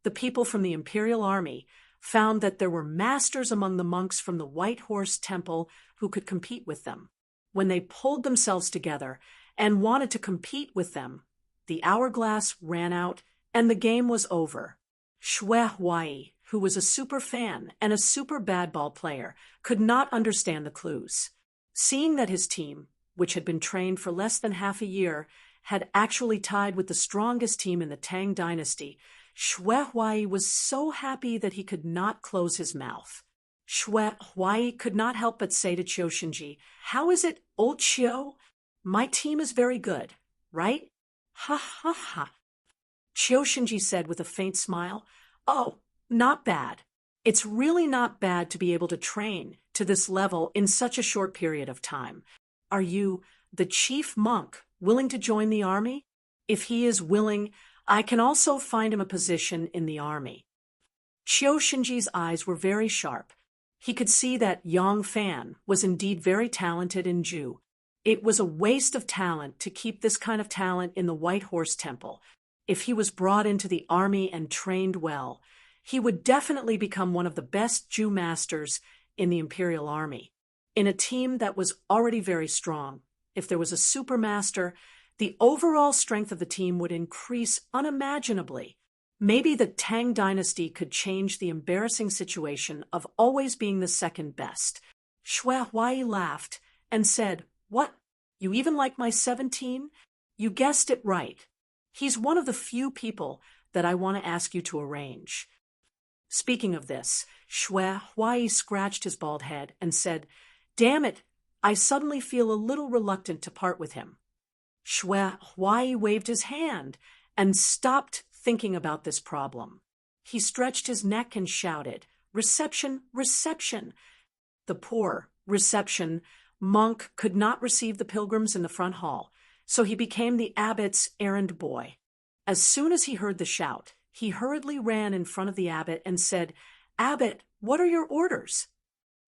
the people from the Imperial Army found that there were masters among the monks from the White Horse Temple who could compete with them. When they pulled themselves together and wanted to compete with them, the hourglass ran out and the game was over. Xue Huai, who was a super fan and a super bad ball player, could not understand the clues. Seeing that his team, which had been trained for less than half a year, had actually tied with the strongest team in the Tang dynasty, Xue Huai was so happy that he could not close his mouth. Xue Huai could not help but say to Qiu Shenji, How is it, old Qiu? My team is very good, right? Ha ha ha. Qiu Shenji said with a faint smile, Oh, not bad. It's really not bad to be able to train to this level in such a short period of time. Are you, the chief monk, willing to join the army? If he is willing, I can also find him a position in the army. Qiu Shenji's eyes were very sharp. He could see that Yang Fan was indeed very talented in Ju. It was a waste of talent to keep this kind of talent in the White Horse Temple. if he was brought into the army and trained well, he would definitely become one of the best Jew masters in the imperial army. In a team that was already very strong, if there was a supermaster, the overall strength of the team would increase unimaginably. Maybe the Tang dynasty could change the embarrassing situation of always being the second best. Xue Huai laughed and said, "What? You even like my 17? You guessed it right. He's one of the few people that I want to ask you to arrange." Speaking of this, Xue Huai scratched his bald head and said, "Damn it, I suddenly feel a little reluctant to part with him." Xue Huai waved his hand and stopped thinking about this problem. He stretched his neck and shouted, "Reception, reception!" The poor reception monk could not receive the pilgrims in the front hall, so he became the abbot's errand boy. As soon as he heard the shout, he hurriedly ran in front of the abbot and said, "Abbot, what are your orders?"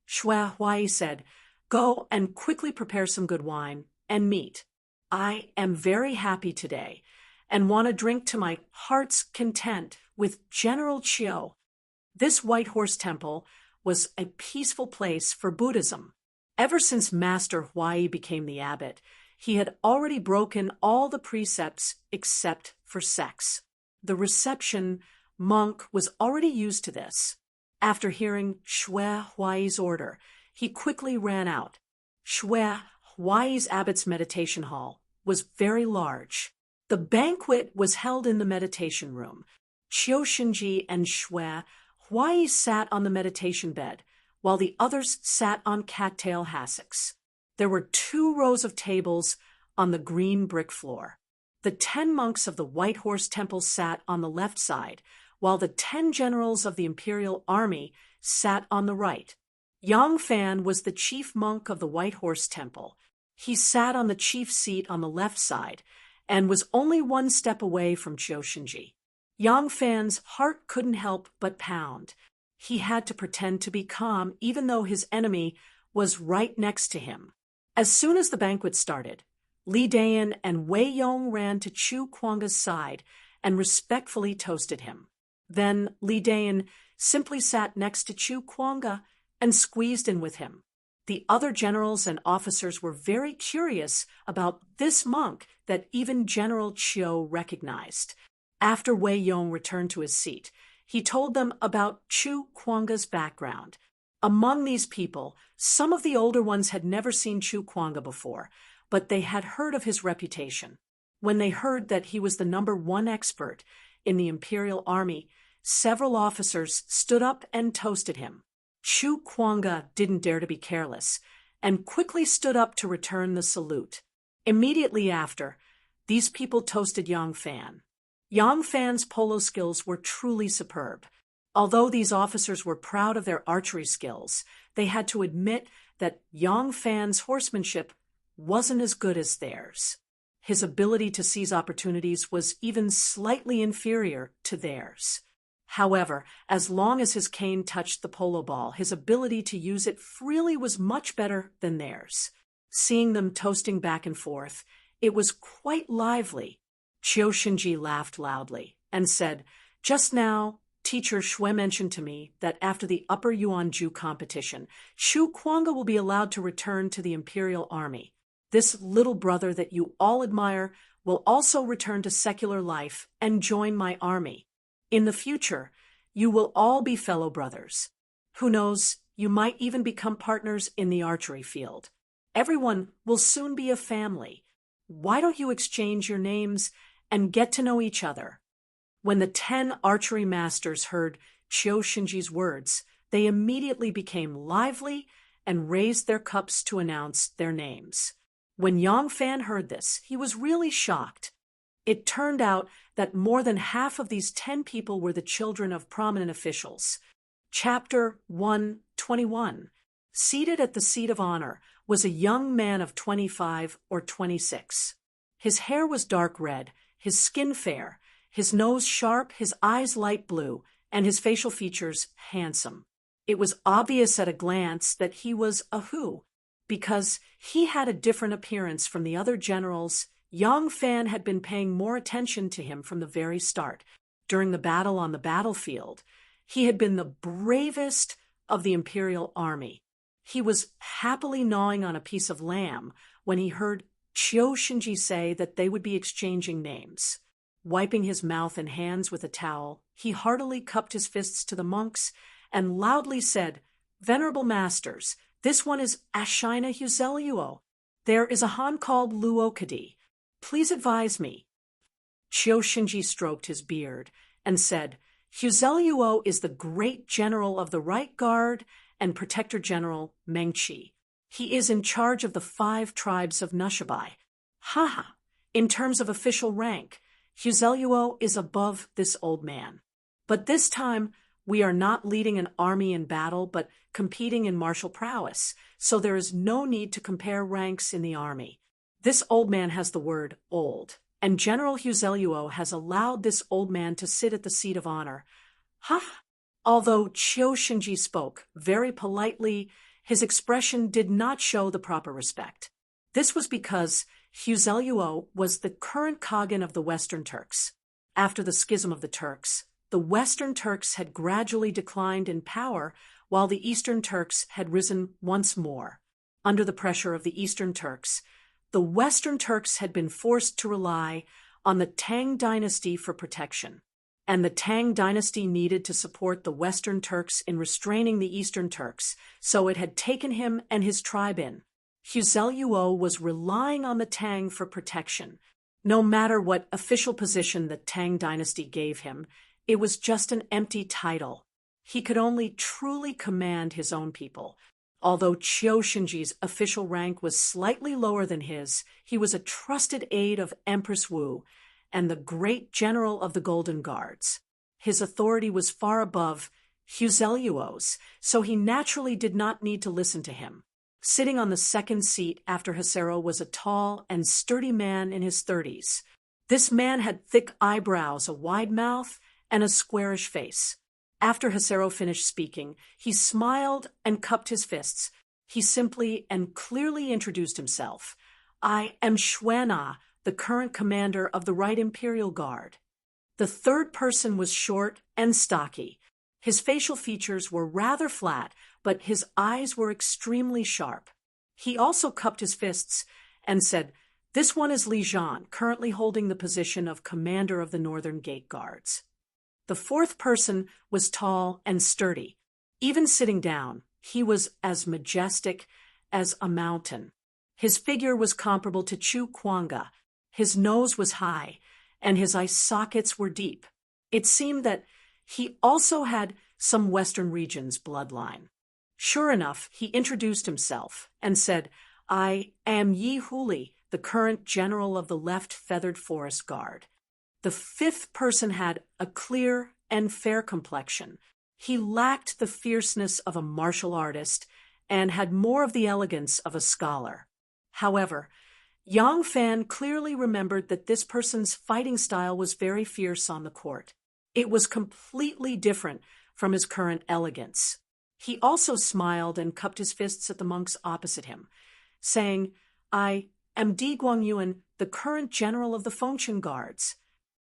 Xue Huai said, "Go and quickly prepare some good wine and meat. I am very happy today and want to drink to my heart's content with General Qiu." This White Horse Temple was a peaceful place for Buddhism. Ever since Master Huai became the abbot, he had already broken all the precepts except for sex. The reception monk was already used to this. After hearing Xue Huai's order, he quickly ran out. Xue Huai's abbot's meditation hall was very large. The banquet was held in the meditation room. Qiu Shenji and Xue Huai sat on the meditation bed, while the others sat on cattail hassocks. There were 2 rows of tables on the green brick floor. The 10 monks of the White Horse Temple sat on the left side, while the 10 generals of the imperial army sat on the right. Yang Fan was the chief monk of the White Horse Temple. He sat on the chief seat on the left side and was only 1 step away from Qiu Shenji. Yang Fan's heart couldn't help but pound. He had to pretend to be calm even though his enemy was right next to him. As soon as the banquet started, Li Dayan and Wei Yong ran to Chu Kuanga's side and respectfully toasted him. Then Li Dayan simply sat next to Chu Kuanga and squeezed in with him. The other generals and officers were very curious about this monk that even General Qiu recognized. After Wei Yong returned to his seat, he told them about Chu Kuanga's background. Among these people, some of the older ones had never seen Chu Kuanga before, but they had heard of his reputation. When they heard that he was the #1 expert in the imperial army, several officers stood up and toasted him. Chu Kuanga didn't dare to be careless and quickly stood up to return the salute. Immediately after, these people toasted Yang Fan. Yang Fan's polo skills were truly superb. Although these officers were proud of their archery skills, they had to admit that Yang Fan's horsemanship wasn't as good as theirs. His ability to seize opportunities was even slightly inferior to theirs. However, as long as his cane touched the polo ball, his ability to use it freely was much better than theirs. Seeing them toasting back and forth, it was quite lively. Qiu Shenji laughed loudly and said, "Just now, Teacher Xue mentioned to me that after the Upper Yuanju competition, Chu Kuanga will be allowed to return to the imperial army. This little brother that you all admire will also return to secular life and join my army. In the future, you will all be fellow brothers. Who knows, you might even become partners in the archery field. Everyone will soon be a family. Why don't you exchange your names and get to know each other?" When the 10 archery masters heard Qiu Shenji's words, they immediately became lively and raised their cups to announce their names. When Yang Fan heard this, he was really shocked. It turned out that more than half of these 10 people were the children of prominent officials. Chapter 121. Seated at the seat of honor was a young man of 25 or 26. His hair was dark red, his skin fair, his nose sharp, his eyes light blue, and his facial features handsome. It was obvious at a glance that he was a Hu, because he had a different appearance from the other generals Yang Fan had been paying more attention to him from the very start. During the battle on the battlefield, he had been the bravest of the imperial army. He was happily gnawing on a piece of lamb when he heard Qiu Shinji say that they would be exchanging names. Wiping his mouth and hands with a towel, he heartily cupped his fists to the monks and loudly said, "Venerable masters, this one is Ashina Huzeluo. There is a Han called Luokadi. Please advise me." Qiu Shinji stroked his beard and said, "Huzeluo is the great general of the Right Guard and Protector General Mengqi. He is in charge of the 5 tribes of Nushabai. Haha, in terms of official rank, Huzeluo is above this old man. But this time, we are not leading an army in battle, but competing in martial prowess, so there is no need to compare ranks in the army. This old man has the word old, and General Huzeluo has allowed this old man to sit at the seat of honor. Ha!" Although Qiu Shinji spoke very politely, his expression did not show the proper respect. This was because Huzeluo was the current Khagan of the Western Turks. After the schism of the Turks, the Western Turks had gradually declined in power while the Eastern Turks had risen once more. Under the pressure of the Eastern Turks, the Western Turks had been forced to rely on the Tang dynasty for protection, and the Tang dynasty needed to support the Western Turks in restraining the Eastern Turks, so it had taken him and his tribe in. Huzeluo was relying on the Tang for protection. No matter what official position the Tang dynasty gave him, it was just an empty title. He could only truly command his own people. Although Qiu Shinji's official rank was slightly lower than his, he was a trusted aide of Empress Wu and the great general of the Golden Guards. His authority was far above Huzeluo's, so he naturally did not need to listen to him. Sitting on the second seat after Hasero was a tall and sturdy man in his 30s. This man had thick eyebrows, a wide mouth, and a squarish face. After Hasero finished speaking, he smiled and cupped his fists. He simply and clearly introduced himself. "I am Xuana, the current commander of the Right Imperial Guard." The third person was short and stocky. His facial features were rather flat, but his eyes were extremely sharp. He also cupped his fists and said, "This one is Li Zhan, currently holding the position of commander of the Northern Gate Guards." The fourth person was tall and sturdy. Even sitting down, he was as majestic as a mountain. His figure was comparable to Chu Kuanga. His nose was high, and his eye sockets were deep. It seemed that he also had some Western region's bloodline. Sure enough, he introduced himself and said, "I am Yi Huli, the current general of the Left Feathered Forest Guard." The fifth person had a clear and fair complexion. He lacked the fierceness of a martial artist and had more of the elegance of a scholar. However, Yang Fan clearly remembered that this person's fighting style was very fierce on the court. It was completely different from his current elegance. He also smiled and cupped his fists at the monks opposite him, saying, "I am Di Guangyuan, the current general of the Fengtian Guards."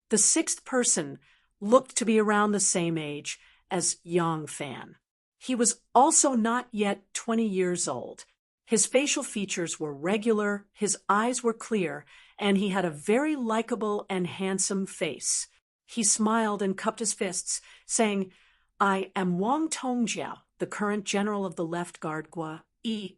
The sixth person looked to be around the same age as Yang Fan. He was also not yet 20 years old. His facial features were regular, his eyes were clear, and he had a very likable and handsome face. He smiled and cupped his fists, saying, "I am Wang Tongjiao, the current general of the Left Guard Gua Yi."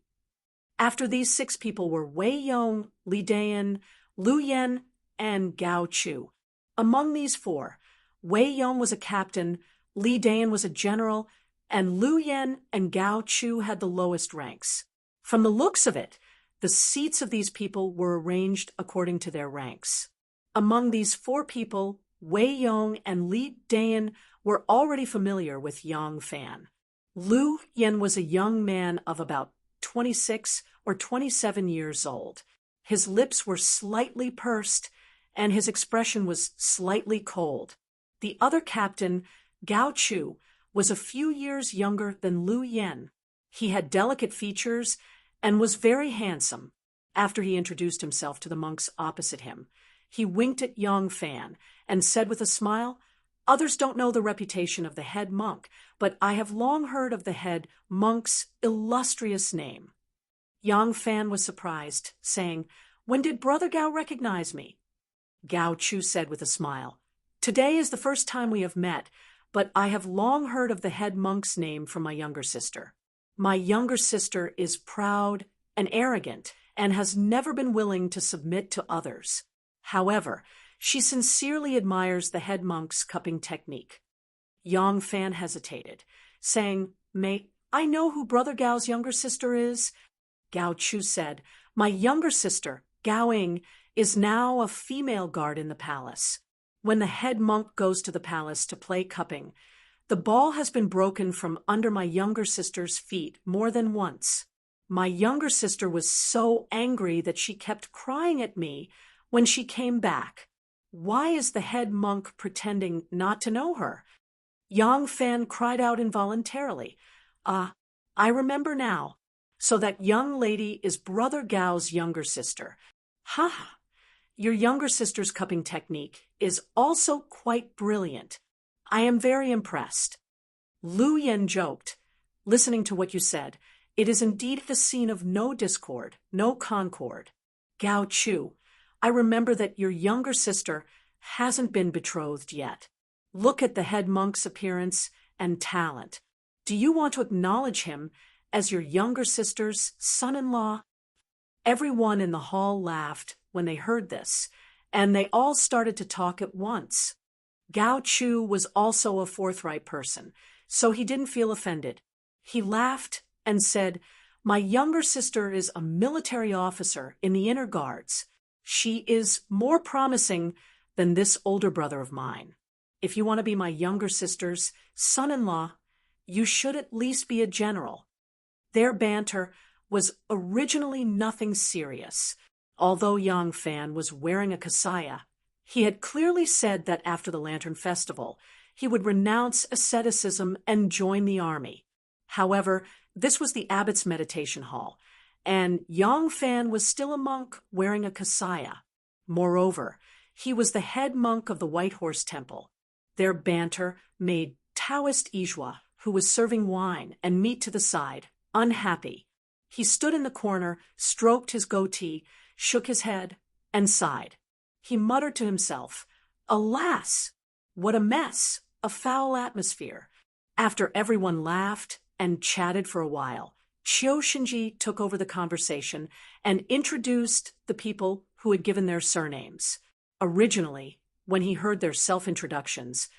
After these 6 people were Wei Yong, Li Dayan, Lu Yan, and Gao Chu. Among these 4, Wei Yong was a captain, Li Dayan was a general, and Lu Yan and Gao Chu had the lowest ranks. From the looks of it, the seats of these people were arranged according to their ranks. Among these 4 people, Wei Yong and Li Dayan were already familiar with Yang Fan. Lu Yan was a young man of about 26 or 27 years old. His lips were slightly pursed, and his expression was slightly cold. The other captain, Gao Chu, was a few years younger than Lu Yan. He had delicate features and was very handsome. after he introduced himself to the monks opposite him. He winked at Yang Fan and said with a smile, "Others don't know the reputation of the head monk, but I have long heard of the head monk's illustrious name." Yang Fan was surprised, saying, "When did Brother Gao recognize me?" Gao Chu said with a smile, "Today is the first time we have met, but I have long heard of the head monk's name from my younger sister. My younger sister is proud and arrogant and has never been willing to submit to others. However, she sincerely admires the head monk's cupping technique." Yang Fan hesitated, saying, "May I know who Brother Gao's younger sister is?" Gao Chu said, "My younger sister, Gao Ying, is now a female guard in the palace. When the head monk goes to the palace to play cupping, the ball has been broken from under my younger sister's feet more than once. My younger sister was so angry that she kept crying at me when she came back. Why is the head monk pretending not to know her?" Yang Fan cried out involuntarily, I remember now. So that young lady is Brother Gao's younger sister. Ha! Your younger sister's cupping technique is also quite brilliant. I am very impressed." Lu Yen joked, "Listening to what you said, it is indeed the scene of no discord, no concord. Gao Chu, I remember that your younger sister hasn't been betrothed yet. Look at the head monk's appearance and talent. Do you want to acknowledge him as your younger sister's son-in-law?" Everyone in the hall laughed when they heard this, and they all started to talk at once. Gao Chu was also a forthright person, so he didn't feel offended. He laughed and said, "My younger sister is a military officer in the inner guards. She is more promising than this older brother of mine. If you want to be my younger sister's son-in-law, you should at least be a general." Their banter was originally nothing serious. Although Yang Fan was wearing a kasaya, he had clearly said that after the Lantern Festival, he would renounce asceticism and join the army. However, this was the abbot's meditation hall, and Yang Fan was still a monk wearing a kasaya. Moreover, he was the head monk of the White Horse Temple. Their banter made Taoist Ijua, who was serving wine and meat to the side, unhappy. He stood in the corner, stroked his goatee, shook his head, and sighed. He muttered to himself, "Alas, what a mess, a foul atmosphere." After everyone laughed and chatted for a while, Qiu Shinji took over the conversation and introduced the people who had given their surnames. Originally, when he heard their self-introductions,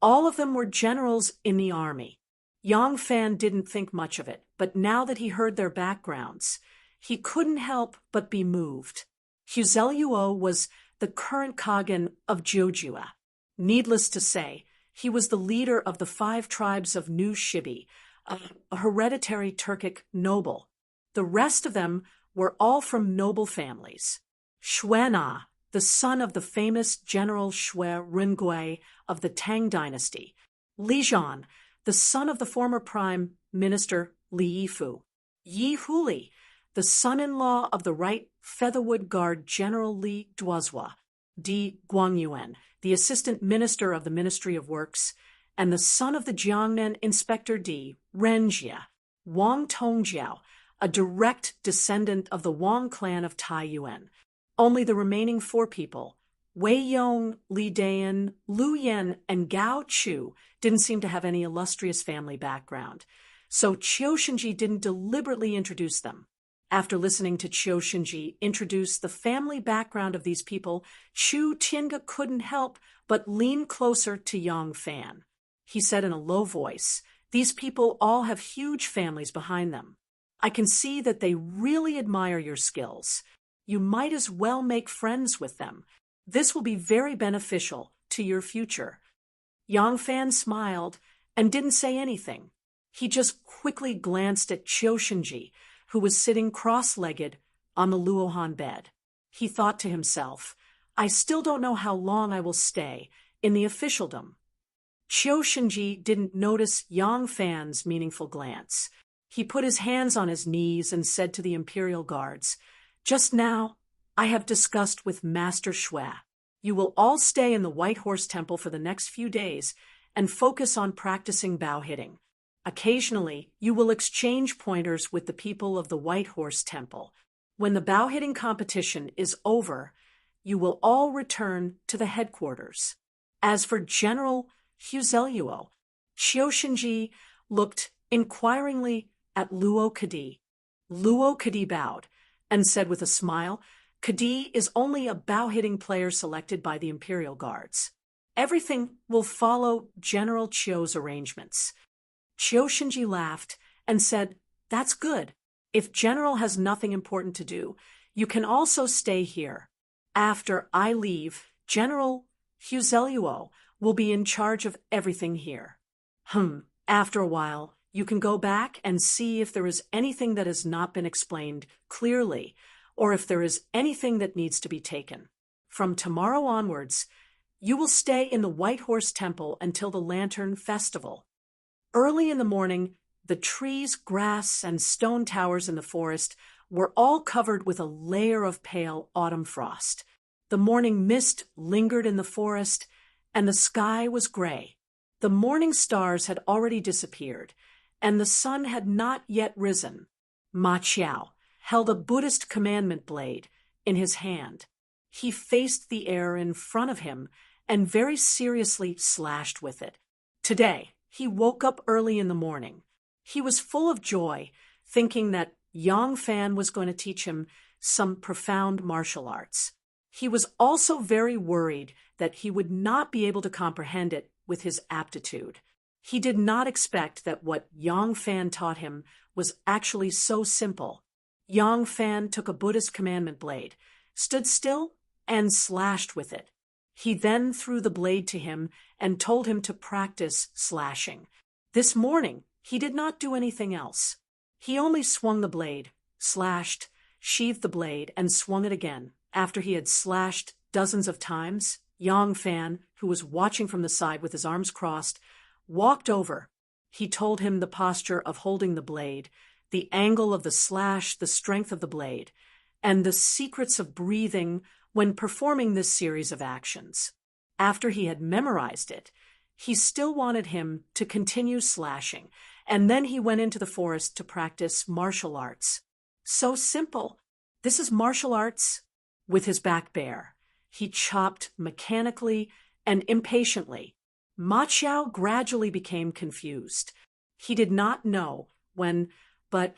all of them were generals in the army. Yang Fan didn't think much of it, but now that he heard their backgrounds, he couldn't help but be moved. Huzelluo was the current Kaghan of Jiujua. Needless to say, he was the leader of the 5 tribes of New Shibi, a hereditary Turkic noble. The rest of them were all from noble families. Xuena, the son of the famous General Xue Rengui of the Tang dynasty. Li Zhan, the son of the former prime minister Li Yifu. Yi Huli, the son-in-law of the Right Featherwood Guard General Li Duozhua. Di Guangyuan, the assistant minister of the Ministry of Works, and the son of the Jiangnan Inspector Di Renjia. Wang Tongjiao, a direct descendant of the Wang clan of Taiyuan. Only the remaining 4 people, Wei Yong, Li Dayan, Lu Yen, and Gao Chu, didn't seem to have any illustrious family background, so Qiu Shinji didn't deliberately introduce them. After listening to Qiu Shinji introduce the family background of these people, Chu Tiange couldn't help but lean closer to Yang Fan. He said in a low voice, "These people all have huge families behind them. I can see that they really admire your skills. You might as well make friends with them. This will be very beneficial to your future." Yang Fan smiled and didn't say anything. He just quickly glanced at Qiu Shinji, who was sitting cross-legged on the Luohan bed. He thought to himself, "I still don't know how long I will stay in the officialdom." Qiu Shinji didn't notice Yang Fan's meaningful glance. He put his hands on his knees and said to the imperial guards, Just now, I have discussed with Master Shui. You will all stay in the White Horse Temple for the next few days and focus on practicing bow hitting. Occasionally, you will exchange pointers with the people of the White Horse Temple. When the bow hitting competition is over, you will all return to the headquarters. As for General Huzeluo, Xioshinji looked inquiringly at Luo Kadi. Luo Kadi bowed and said with a smile, "Kadi is only a bow-hitting player selected by the Imperial Guards. Everything will follow General Chio's arrangements." Xioshinji laughed and said, "That's good. If General has nothing important to do, you can also stay here. After I leave, General Huzeluo will be in charge of everything here. After a while, you can go back and see if there is anything that has not been explained clearly, or if there is anything that needs to be taken. From tomorrow onwards, you will stay in the White Horse Temple until the Lantern Festival. Early in the morning, the trees, grass, and stone towers in the forest were all covered with a layer of pale autumn frost. The morning mist lingered in the forest, and the sky was gray. The morning stars had already disappeared, and the sun had not yet risen. Ma Qiao held a Buddhist commandment blade in his hand. He faced the air in front of him and very seriously slashed with it. Today, he woke up early in the morning. He was full of joy, thinking that Yang Fan was going to teach him some profound martial arts. He was also very worried that he would not be able to comprehend it with his aptitude. He did not expect that what Yang Fan taught him was actually so simple. Yang Fan took a Buddhist commandment blade, stood still, and slashed with it. He then threw the blade to him and told him to practice slashing. This morning, he did not do anything else. He only swung the blade, slashed, sheathed the blade, and swung it again. After he had slashed dozens of times, Yang Fan, who was watching from the side with his arms crossed, walked over. He told him the posture of holding the blade, the angle of the slash, the strength of the blade, and the secrets of breathing when performing this series of actions. After he had memorized it, he still wanted him to continue slashing, and then he went into the forest to practice martial arts. So simple. This is martial arts. With his back bare, he chopped mechanically and impatiently. Ma Qiao gradually became confused. He did not know when, but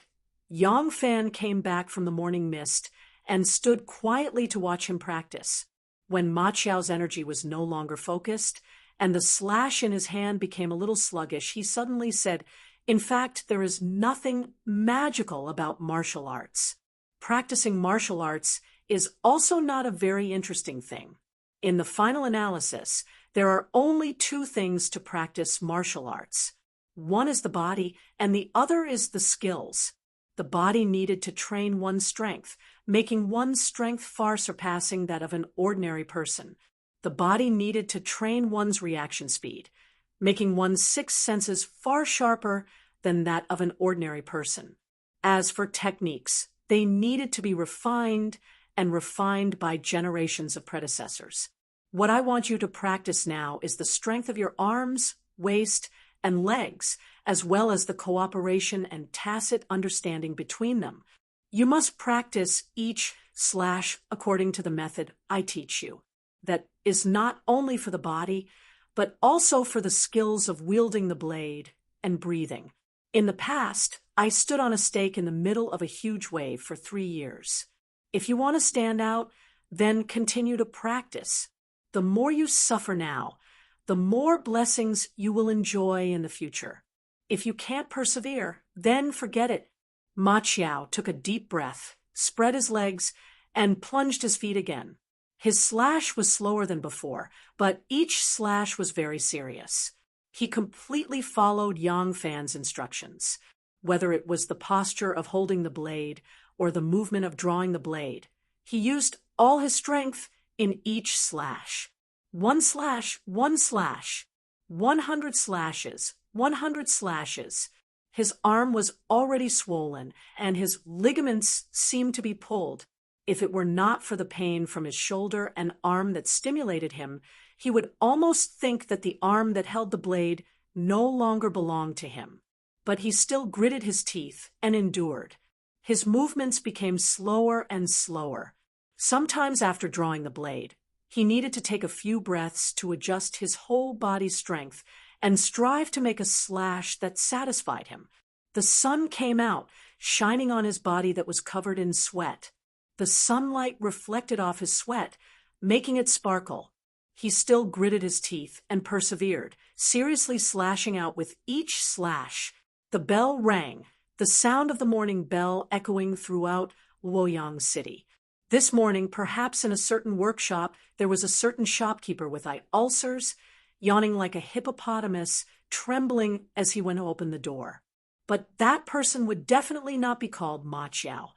Yang Fan came back from the morning mist and stood quietly to watch him practice. When Ma Qiao's energy was no longer focused, and the slash in his hand became a little sluggish, he suddenly said, "In fact, there is nothing magical about martial arts. Practicing martial arts is also not a very interesting thing. In the final analysis, there are only two things to practice martial arts. One is the body, and the other is the skills. The body needed to train one's strength, making one's strength far surpassing that of an ordinary person. The body needed to train one's reaction speed, making one's six senses far sharper than that of an ordinary person. As for techniques, they needed to be refined and refined by generations of predecessors. What I want you to practice now is the strength of your arms, waist, and legs, as well as the cooperation and tacit understanding between them. You must practice each slash according to the method I teach you. That is not only for the body, but also for the skills of wielding the blade and breathing. In the past, I stood on a stake in the middle of a huge wave for 3 years. If you want to stand out, then continue to practice. The more you suffer now, the more blessings you will enjoy in the future. If you can't persevere, then forget it." Ma Qiao took a deep breath, spread his legs, and plunged his feet again. His slash was slower than before, but each slash was very serious. He completely followed Yang Fan's instructions, whether it was the posture of holding the blade or the movement of drawing the blade. He used all his strength in each slash. 1 slash, 1 slash, 100 slashes, 100 slashes. His arm was already swollen, and his ligaments seemed to be pulled. if it were not for the pain from his shoulder and arm that stimulated him, he would almost think that the arm that held the blade no longer belonged to him. But he still gritted his teeth and endured. His movements became slower and slower. Sometimes after drawing the blade, he needed to take a few breaths to adjust his whole body's strength and strive to make a slash that satisfied him. The sun came out, shining on his body that was covered in sweat. The sunlight reflected off his sweat, making it sparkle. He still gritted his teeth and persevered, seriously slashing out with each slash. The bell rang, the sound of the morning bell echoing throughout Luoyang City. This morning, perhaps in a certain workshop, there was a certain shopkeeper with eye ulcers, yawning like a hippopotamus, trembling as he went to open the door. But that person would definitely not be called Ma Qiao.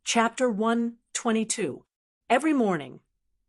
Chapter 122. Every morning,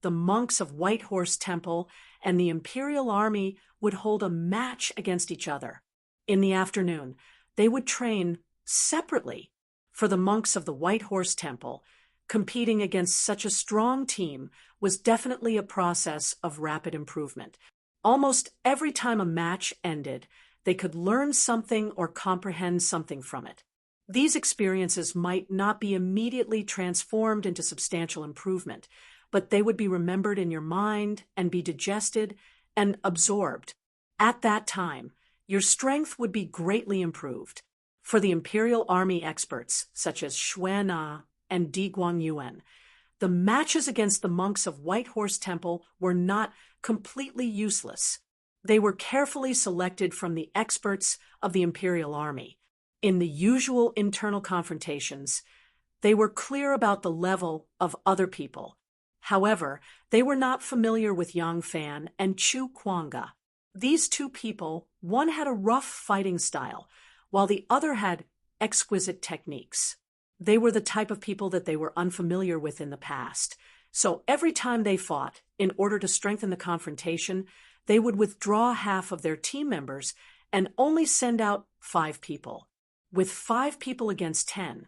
the monks of White Horse Temple and the imperial army would hold a match against each other. In the afternoon, they would train separately. For the monks of the White Horse Temple, competing against such a strong team was definitely a process of rapid improvement. Almost every time a match ended, they could learn something or comprehend something from it. These experiences might not be immediately transformed into substantial improvement, but they would be remembered in your mind and be digested and absorbed. At that time, your strength would be greatly improved. For the imperial army experts, such as Xue Na and Di Guangyuan, the matches against the monks of White Horse Temple were not completely useless. They were carefully selected from the experts of the imperial army. In the usual internal confrontations, they were clear about the level of other people. However, they were not familiar with Yang Fan and Chu Kuanga. These two people, one had a rough fighting style, while the other had exquisite techniques. They were the type of people that they were unfamiliar with in the past. So every time they fought, in order to strengthen the confrontation, they would withdraw half of their team members and only send out 5 people. With 5 people against 10,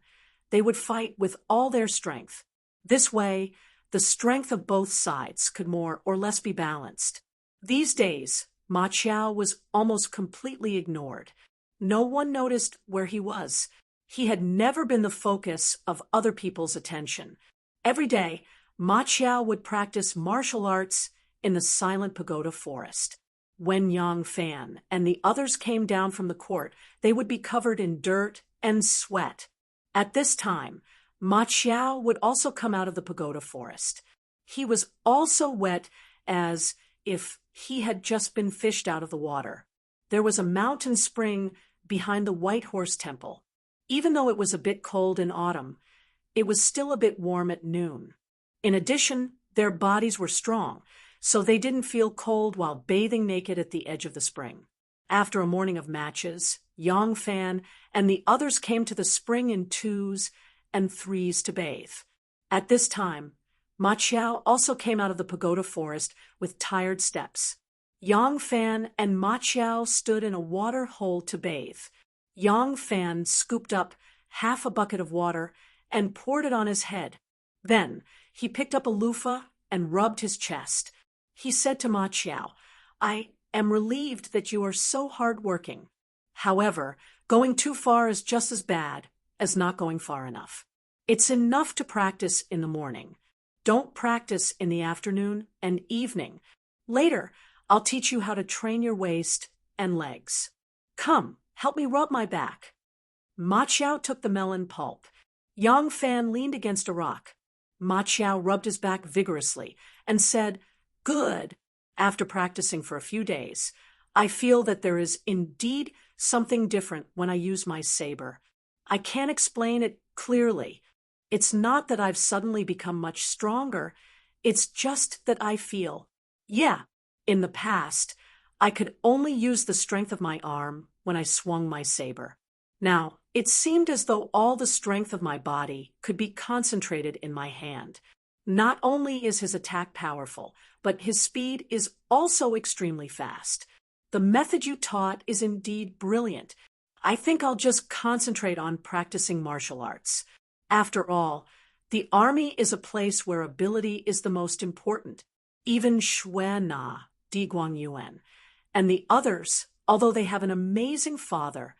they would fight with all their strength. This way, the strength of both sides could more or less be balanced. These days, Ma Qiao was almost completely ignored. No one noticed where he was. He had never been the focus of other people's attention. Every day, Ma Qiao would practice martial arts in the silent pagoda forest. When Yang Fan and the others came down from the court, they would be covered in dirt and sweat. At this time, Ma Qiao would also come out of the pagoda forest. He was also wet as if he had just been fished out of the water. There was a mountain spring behind the White Horse Temple. Even though it was a bit cold in autumn, it was still a bit warm at noon. In addition, their bodies were strong, so they didn't feel cold while bathing naked at the edge of the spring. After a morning of matches, Yang Fan and the others came to the spring in 2s and 3s to bathe. At this time, Ma Qiao also came out of the pagoda forest with tired steps. Yang Fan and Ma Qiao stood in a water hole to bathe. Yang Fan scooped up half a bucket of water and poured it on his head. Then he picked up a loofah and rubbed his chest. He said to Ma Qiao, "I am relieved that you are so hard-working. However, going too far is just as bad as not going far enough. It's enough to practice in the morning. Don't practice in the afternoon and evening. Later, I'll teach you how to train your waist and legs. Come, help me rub my back." Ma Qiao took the melon pulp. Yang Fan leaned against a rock. Ma Qiao rubbed his back vigorously and said, "Good." After practicing for a few days, I feel that there is indeed something different when I use my saber. I can't explain it clearly. It's not that I've suddenly become much stronger. It's just that I feel, in the past, I could only use the strength of my arm when I swung my saber. Now, it seemed as though all the strength of my body could be concentrated in my hand. Not only is his attack powerful, but his speed is also extremely fast. The method you taught is indeed brilliant. I think I'll just concentrate on practicing martial arts. After all, The army is a place where ability is the most important. Even Shui Na, Di Guang Yuan, and the others, although they have an amazing father,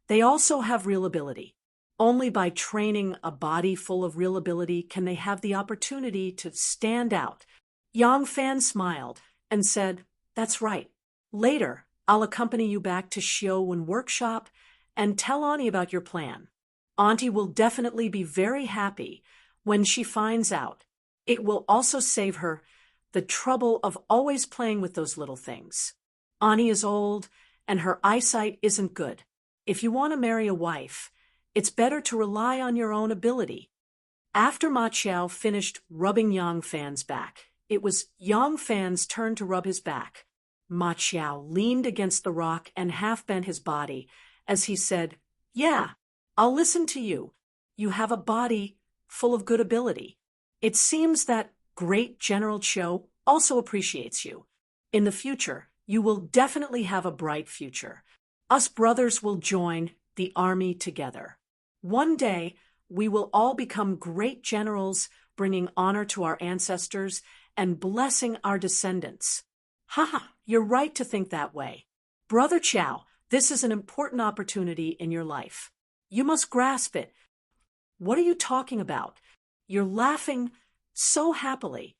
they also have real ability. Only by training a body full of real ability can they have the opportunity to stand out. Yang Fan smiled and said, "That's right. Later, I'll accompany you back to Xiaowen workshop and tell Auntie about your plan. Auntie will definitely be very happy when she finds out. It will also save her the trouble of always playing with those little things. Auntie is old and her eyesight isn't good. If you want to marry a wife, it's better to rely on your own ability." After Ma Qiao finished rubbing Yang Fan's back, it was Yang Fan's turn to rub his back. Ma Qiao leaned against the rock and half bent his body as he said, "Yeah, I'll listen to you. You have a body full of good ability. It seems that great General Cho also appreciates you. In the future, you will definitely have a bright future. Us brothers will join the army together. One day, we will all become great generals, bringing honor to our ancestors and blessing our descendants." "Haha, you're right to think that way. Brother Chow, this is an important opportunity in your life. You must grasp it." "What are you talking about? You're laughing so happily."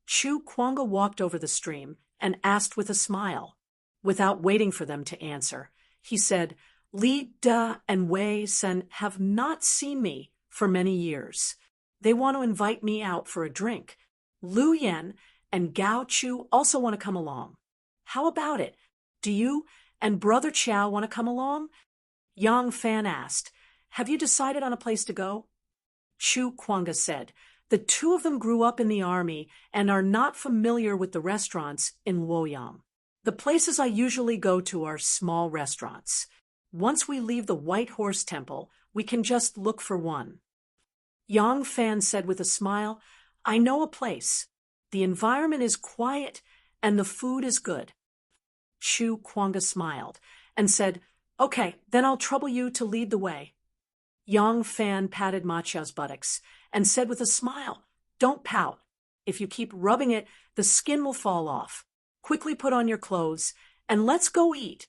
Chu Kuanga walked over the stream and asked with a smile. Without waiting for them to answer, he said, "Li Da and Wei Sen have not seen me for many years. They want to invite me out for a drink. Lu Yan and Gao Chu also want to come along. How about it? Do you and Brother Chow want to come along?" Yang Fan asked, "Have you decided on a place to go?" Chu Kuanga said, "The two of them grew up in the army and are not familiar with the restaurants in Luoyang. The places I usually go to are small restaurants. Once we leave the White Horse Temple, we can just look for one." Yang Fan said with a smile, "I know a place. The environment is quiet and the food is good." Chu Kuanga smiled and said, "Okay, then I'll trouble you to lead the way." Yang Fan patted Ma Qiao's buttocks and said with a smile, "Don't pout. If you keep rubbing it, the skin will fall off. Quickly put on your clothes and let's go eat."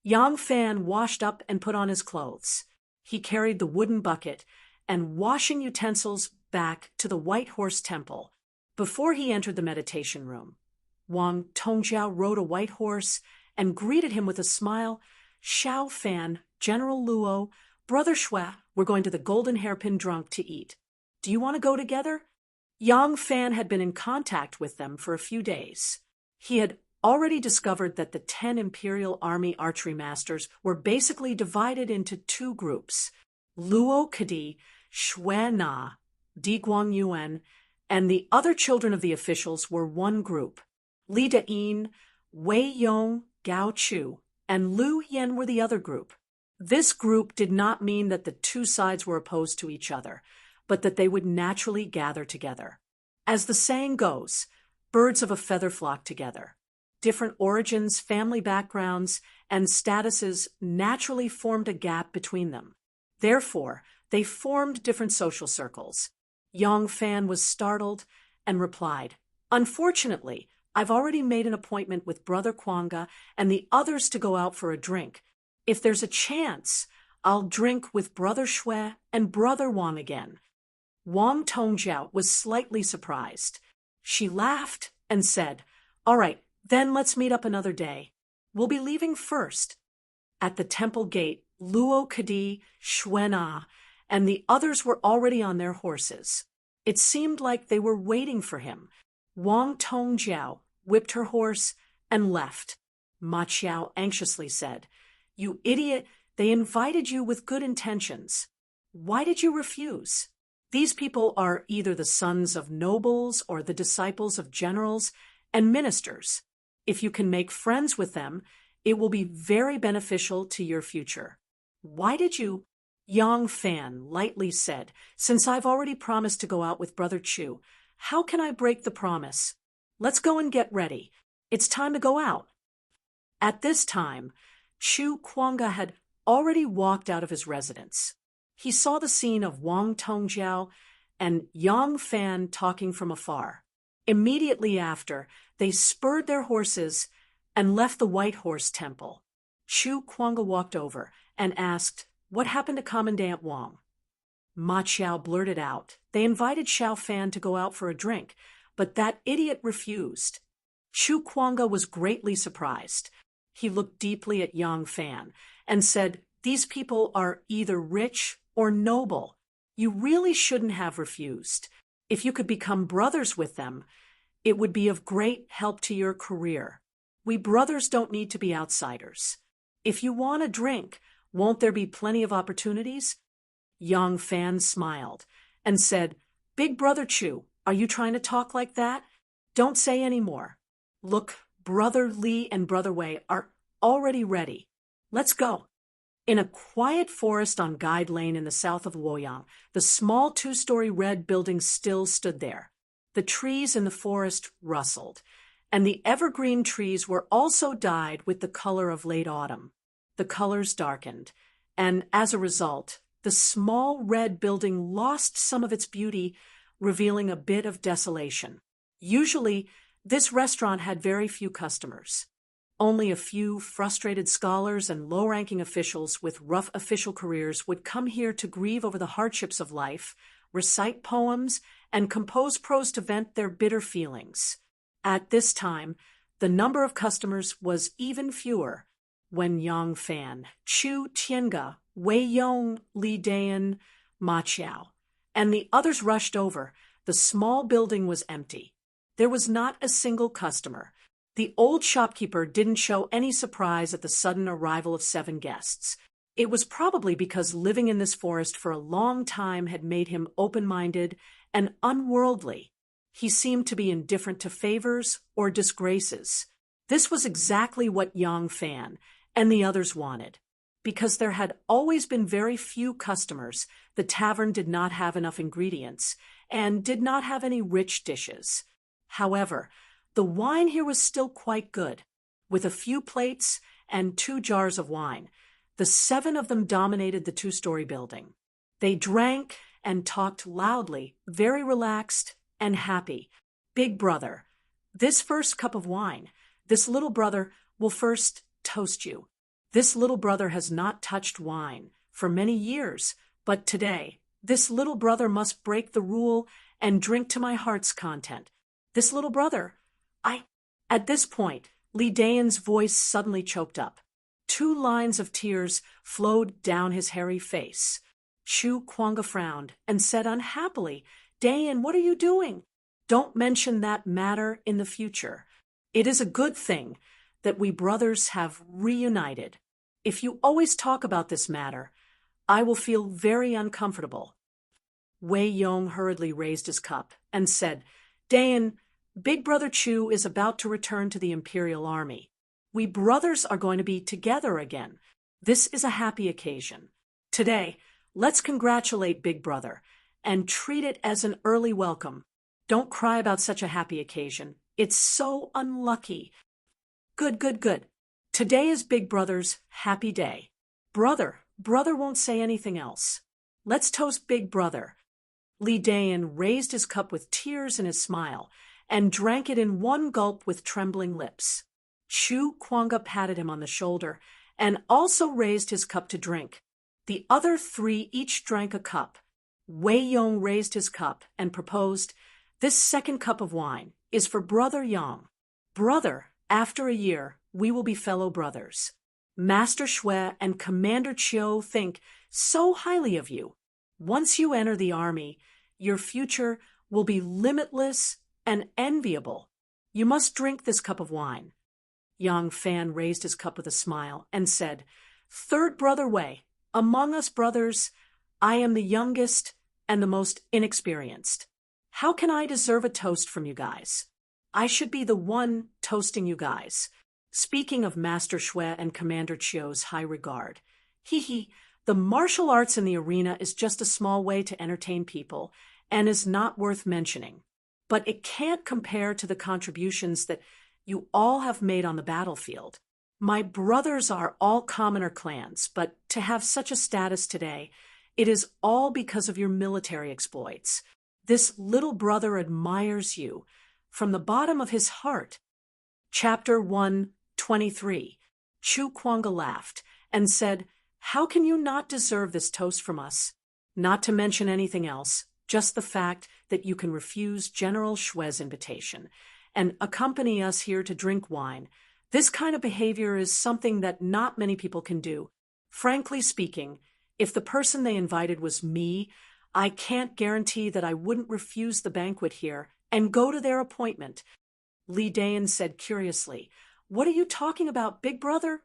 Yang Fan washed up and put on his clothes. He carried the wooden bucket and washing utensils back to the White Horse Temple. Before he entered the meditation room, Wang Tongjiao rode a white horse and greeted him with a smile. "Xiao Fan, General Luo, Brother Shui, we're going to the Golden Hairpin Drunk to eat. Do you want to go together?" Yang Fan had been in contact with them for a few days. He had already discovered that the 10 Imperial Army archery masters were basically divided into two groups. Luo Kadi, Shui Na, Di Guang Yuan, and the other children of the officials were one group. Li Dayin, Wei Yong, Gao Chu, and Lu Yan were the other group. This group did not mean that the two sides were opposed to each other, but that they would naturally gather together. As the saying goes, birds of a feather flock together. Different origins, family backgrounds, and statuses naturally formed a gap between them. Therefore, they formed different social circles. Yang Fan was startled and replied, "Unfortunately, I've already made an appointment with Brother Kuanga and the others to go out for a drink. If there's a chance, I'll drink with Brother Shui and Brother Wang again." Wang Tongjiao was slightly surprised. She laughed and said, "All right, then let's meet up another day. We'll be leaving first." At the temple gate, Luo Kadi, Shui Na, and the others were already on their horses. It seemed like they were waiting for him. Wang Tongjiao whipped her horse and left. Ma Qiao anxiously said, "You idiot, they invited you with good intentions. Why did you refuse? These people are either the sons of nobles or the disciples of generals and ministers. If you can make friends with them, it will be very beneficial to your future. Why did you?" Yang Fan lightly said, "Since I've already promised to go out with Brother Chu, how can I break the promise? Let's go and get ready. It's time to go out." At this time, Chu Kuanga had already walked out of his residence. He saw the scene of Wang Tongjiao and Yang Fan talking from afar. Immediately after, they spurred their horses and left the White Horse Temple. Chu Kuanga walked over and asked, "What happened to Commandant Wang?" Ma Qiao blurted out. They invited Xiao Fan to go out for a drink, but that idiot refused. Chu Kuanga was greatly surprised. He looked deeply at Yang Fan and said, "These people are either rich or noble. You really shouldn't have refused. If you could become brothers with them, it would be of great help to your career. We brothers don't need to be outsiders. If you want a drink, won't there be plenty of opportunities?" Yang Fan smiled and said, "Big Brother Chu, are you trying to talk like that? Don't say any more. Look, Brother Li and Brother Wei are already ready. Let's go." In a quiet forest on Guide Lane in the south of Luoyang, the small two-story red building still stood there. The trees in the forest rustled, and the evergreen trees were also dyed with the color of late autumn. The colors darkened, and as a result, the small red building lost some of its beauty, revealing a bit of desolation. Usually, this restaurant had very few customers. Only a few frustrated scholars and low-ranking officials with rough official careers would come here to grieve over the hardships of life, recite poems, and compose prose to vent their bitter feelings. At this time, the number of customers was even fewer when Yang Fan, Chu Tiange, Wei Yong, Li Dayan, Ma Qiao, and the others rushed over. The small building was empty. There was not a single customer. The old shopkeeper didn't show any surprise at the sudden arrival of 7 guests. It was probably because living in this forest for a long time had made him open-minded and unworldly. He seemed to be indifferent to favors or disgraces. This was exactly what Yang Fan and the others wanted. Because there had always been very few customers, the tavern did not have enough ingredients and did not have any rich dishes. However, the wine here was still quite good. With a few plates and 2 jars of wine, the 7 of them dominated the 2-story building. They drank and talked loudly, very relaxed and happy. "Big brother, this first cup of wine, this little brother will first toast you. This little brother has not touched wine for many years, but today, this little brother must break the rule and drink to my heart's content. This little brother, At this point, Li Dayan's voice suddenly choked up. 2 lines of tears flowed down his hairy face. Chu Kuanga frowned and said unhappily, "Dayan, what are you doing? Don't mention that matter in the future. It is a good thing that we brothers have reunited. If you always talk about this matter, I will feel very uncomfortable." Wei Yong hurriedly raised his cup and said, "Dayan, Big Brother Chu is about to return to the Imperial Army. We brothers are going to be together again. This is a happy occasion. Today, let's congratulate Big Brother and treat it as an early welcome. Don't cry about such a happy occasion. It's so unlucky." Good. Today is Big Brother's happy day. Brother won't say anything else. Let's toast Big Brother." Li Dayan raised his cup with tears in his smile and drank it in one gulp with trembling lips. Chu Kuanga patted him on the shoulder and also raised his cup to drink. The other 3 each drank a cup. Wei Yong raised his cup and proposed, "This second cup of wine is for Brother Yang. Brother, after a year, we will be fellow brothers. Master Shui and Commander Chiu think so highly of you. Once you enter the army, your future will be limitless and enviable. You must drink this cup of wine." Yang Fan raised his cup with a smile and said, "Third Brother Wei, among us brothers, I am the youngest and the most inexperienced. How can I deserve a toast from you guys? I should be the one toasting you guys. Speaking of Master Shui and Commander Chiu's high regard, the martial arts in the arena is just a small way to entertain people and is not worth mentioning. But it can't compare to the contributions that you all have made on the battlefield. My brothers are all commoner clans, but to have such a status today, it is all because of your military exploits. This little brother admires you from the bottom of his heart. Chapter 123. Chu Kuanga laughed and said, "How can you not deserve this toast from us? Not to mention anything else, just the fact that you can refuse General Shue's invitation and accompany us here to drink wine. This kind of behavior is something that not many people can do. Frankly speaking, if the person they invited was me, I can't guarantee that I wouldn't refuse the banquet here and go to their appointment." Li Dayan said curiously, "What are you talking about, big brother?"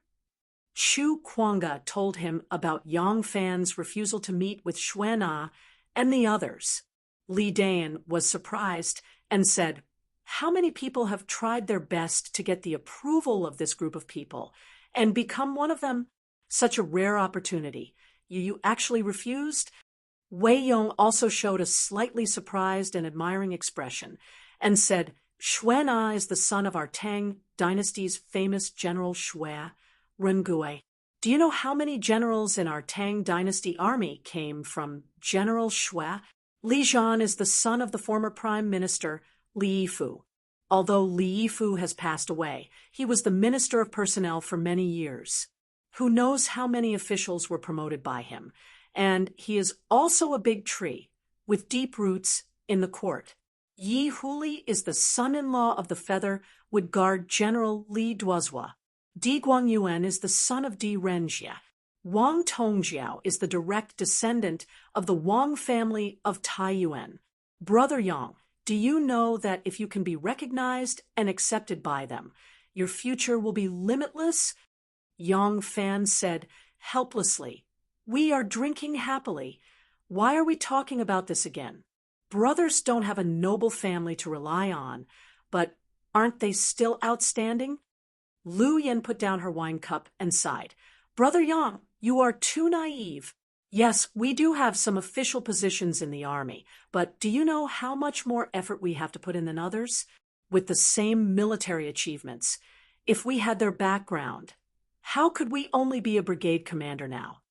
Chu Kuanga told him about Yang Fan's refusal to meet with Xuana and the others. Li Dayan was surprised and said, "How many people have tried their best to get the approval of this group of people and become one of them? Such a rare opportunity. You actually refused?" Wei Yong also showed a slightly surprised and admiring expression and said, "Xuana is the son of our Tang dynasty's famous General Xue, Rengue. Do you know how many generals in our Tang dynasty army came from General Xue? Li Zhan is the son of the former prime minister, Li Yifu. Although Li Yifu has passed away, he was the minister of personnel for many years. Who knows how many officials were promoted by him? And he is also a big tree, with deep roots in the court. Yi Huli is the son-in-law of the feather, would guard General Li Duozhua. Di Guangyuan is the son of Di Renjia. Wang Tongjiao is the direct descendant of the Wang family of Taiyuan. Brother Yang, do you know that if you can be recognized and accepted by them, your future will be limitless?" Yang Fan said helplessly, "We are drinking happily. Why are we talking about this again? Brothers don't have a noble family to rely on, but aren't they still outstanding?" Lu Yen put down her wine cup and sighed. "Brother Yang, you are too naive. Yes, we do have some official positions in the army, but do you know how much more effort we have to put in than others? With the same military achievements. If we had their background, how could we only be a brigade commander now?"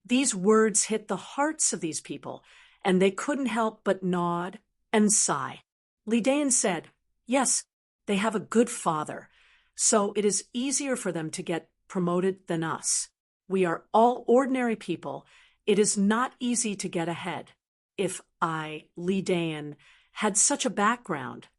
These words hit the hearts of these people, and they couldn't help but nod and sigh. Li Dayan said, "Yes, they have a good father, so it is easier for them to get promoted than us. We are all ordinary people. It is not easy to get ahead. If I, Li Dayan, had such a background,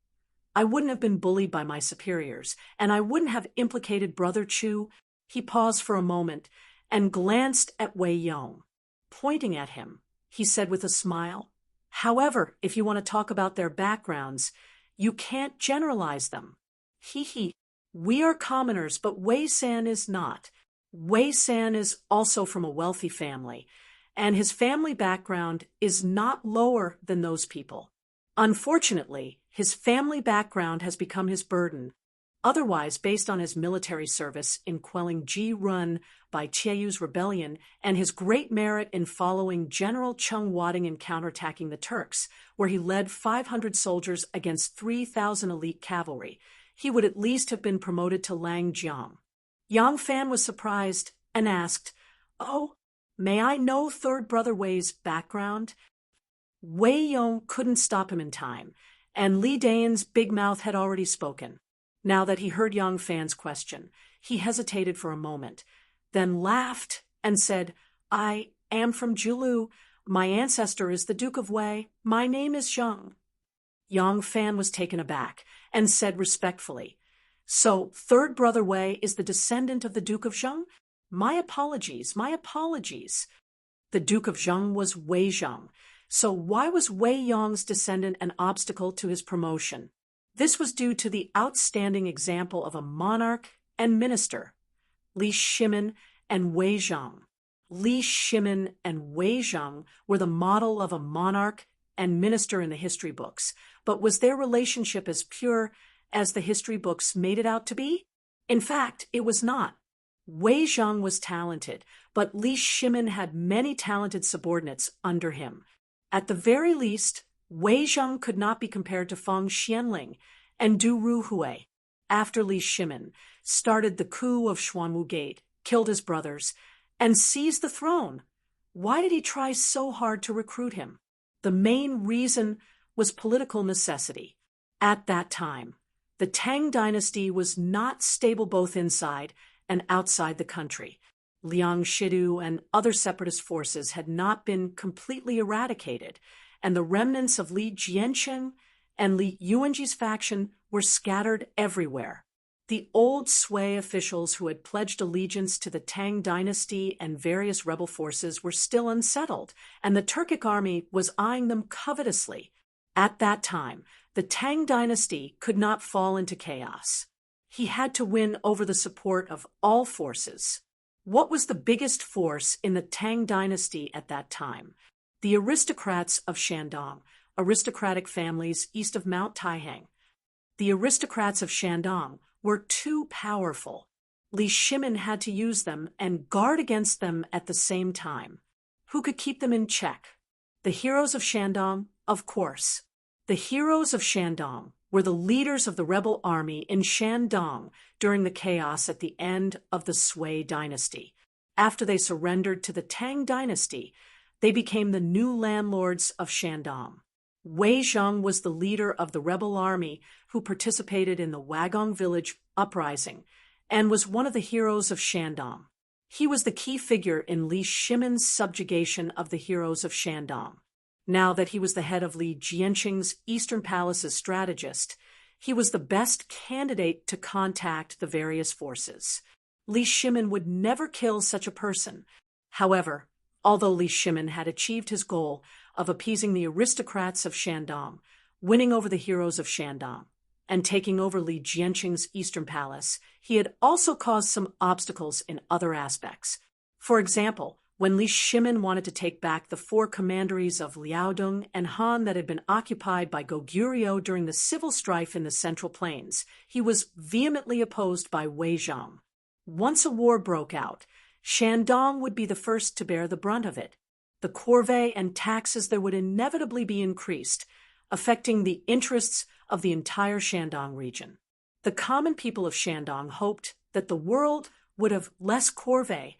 I wouldn't have been bullied by my superiors, and I wouldn't have implicated Brother Chu." He paused for a moment and glanced at Wei Yong. Pointing at him, he said with a smile, "However, if you want to talk about their backgrounds, you can't generalize them. He. We are commoners, but Wei San is not. Wei San is also from a wealthy family, and his family background is not lower than those people. Unfortunately, his family background has become his burden. Otherwise, based on his military service in quelling Ji Run by Qieyu's rebellion and his great merit in following General Cheng Wading in counterattacking the Turks, where he led 500 soldiers against 3,000 elite cavalry, he would at least have been promoted to Lang Jiang." Yang Fan was surprised and asked, "Oh, may I know third brother Wei's background?" Wei Yong couldn't stop him in time, and Li Dayan's big mouth had already spoken. Now that he heard Yang Fan's question, he hesitated for a moment, then laughed and said, "I am from Julu. My ancestor is the Duke of Wei. My name is Zheng." Yang Fan was taken aback and said respectfully, "So third brother Wei is the descendant of the Duke of Zheng? My apologies, my apologies." The Duke of Zheng was Wei Zheng. So why was Wei Yong's descendant an obstacle to his promotion? This was due to the outstanding example of a monarch and minister, Li Shimin and Wei Zhang. Li Shimin and Wei Zhang were the model of a monarch and minister in the history books, but was their relationship as pure as the history books made it out to be? In fact, it was not. Wei Zhang was talented, but Li Shimin had many talented subordinates under him. At the very least, Wei Zhang could not be compared to Feng Xianling and Du Ruhui. After Li Shimin started the coup of Xuanwu Gate, killed his brothers, and seized the throne, why did he try so hard to recruit him? The main reason was political necessity. At that time, the Tang dynasty was not stable both inside and outside the country. Liang Shidu and other separatist forces had not been completely eradicated, and the remnants of Li Jianqing and Li Yuanji's faction were scattered everywhere. The old Sui officials who had pledged allegiance to the Tang dynasty and various rebel forces were still unsettled, and the Turkic army was eyeing them covetously. At that time, the Tang dynasty could not fall into chaos. He had to win over the support of all forces. What was the biggest force in the Tang dynasty at that time? The aristocrats of Shandong, aristocratic families east of Mount Taihang. The aristocrats of Shandong were too powerful. Li Shimin had to use them and guard against them at the same time. Who could keep them in check? The heroes of Shandong, of course. The heroes of Shandong were the leaders of the rebel army in Shandong during the chaos at the end of the Sui dynasty. After they surrendered to the Tang dynasty, they became the new landlords of Shandong. Wei Zhang was the leader of the rebel army who participated in the Wagong village uprising and was one of the heroes of Shandong. He was the key figure in Li Shimin's subjugation of the heroes of Shandong. Now that he was the head of Li Jianqing's Eastern Palace's strategist, he was the best candidate to contact the various forces. Li Shimin would never kill such a person. However, although Li Shimin had achieved his goal of appeasing the aristocrats of Shandong, winning over the heroes of Shandong, and taking over Li Jianqing's Eastern Palace, he had also caused some obstacles in other aspects. For example, when Li Shimin wanted to take back the 4 commanderies of Liaodong and Han that had been occupied by Goguryeo during the civil strife in the Central Plains, he was vehemently opposed by Wei Zhang. Once a war broke out, Shandong would be the first to bear the brunt of it. The corvée and taxes there would inevitably be increased, affecting the interests of the entire Shandong region. The common people of Shandong hoped that the world would have less corvée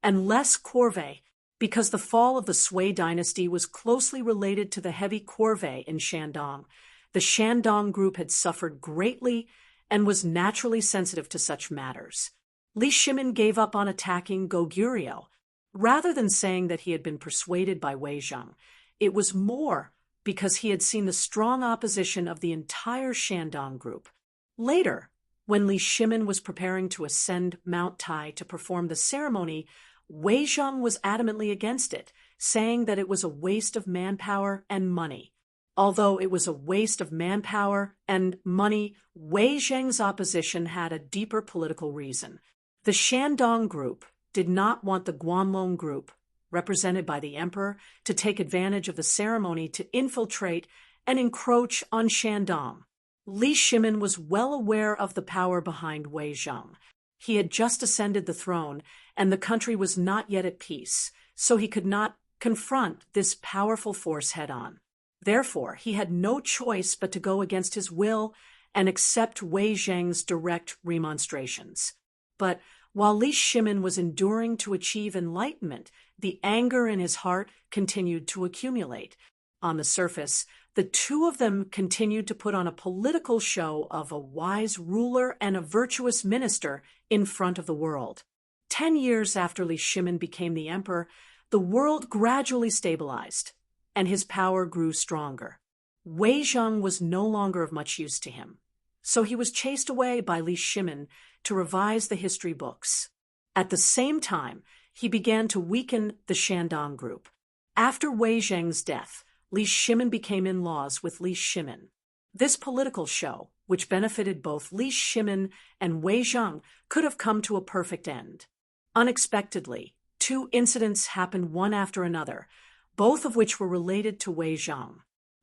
and less corvée because the fall of the Sui dynasty was closely related to the heavy corvée in Shandong. The Shandong group had suffered greatly and was naturally sensitive to such matters. Li Shimin gave up on attacking Goguryeo. Rather than saying that he had been persuaded by Wei Zhang, it was more because he had seen the strong opposition of the entire Shandong group. Later, when Li Shimin was preparing to ascend Mount Tai to perform the ceremony, Wei Zhang was adamantly against it, saying that it was a waste of manpower and money. Although it was a waste of manpower and money, Wei Zhang's opposition had a deeper political reason. The Shandong group did not want the Guanlong group, represented by the emperor, to take advantage of the ceremony to infiltrate and encroach on Shandong. Li Shimin was well aware of the power behind Wei Zhang. He had just ascended the throne, and the country was not yet at peace, so he could not confront this powerful force head-on. Therefore, he had no choice but to go against his will and accept Wei Zhang's direct remonstrations. But while Li Shimin was enduring to achieve enlightenment, the anger in his heart continued to accumulate. On the surface, the two of them continued to put on a political show of a wise ruler and a virtuous minister in front of the world. 10 years after Li Shimin became the emperor, the world gradually stabilized, and his power grew stronger. Wei Zhang was no longer of much use to him, so he was chased away by Li Shimin to revise the history books. At the same time, he began to weaken the Shandong group. After Wei Zhang's death, Li Shimin became in-laws with Li Shimin. This political show, which benefited both Li Shimin and Wei Zhang, could have come to a perfect end. Unexpectedly, 2 incidents happened one after another, both of which were related to Wei Zhang.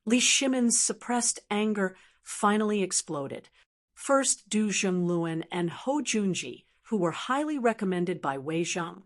Li Shimin's suppressed anger finally exploded. First, Du Zhongluan and Hou Junji, who were highly recommended by Wei Zhang,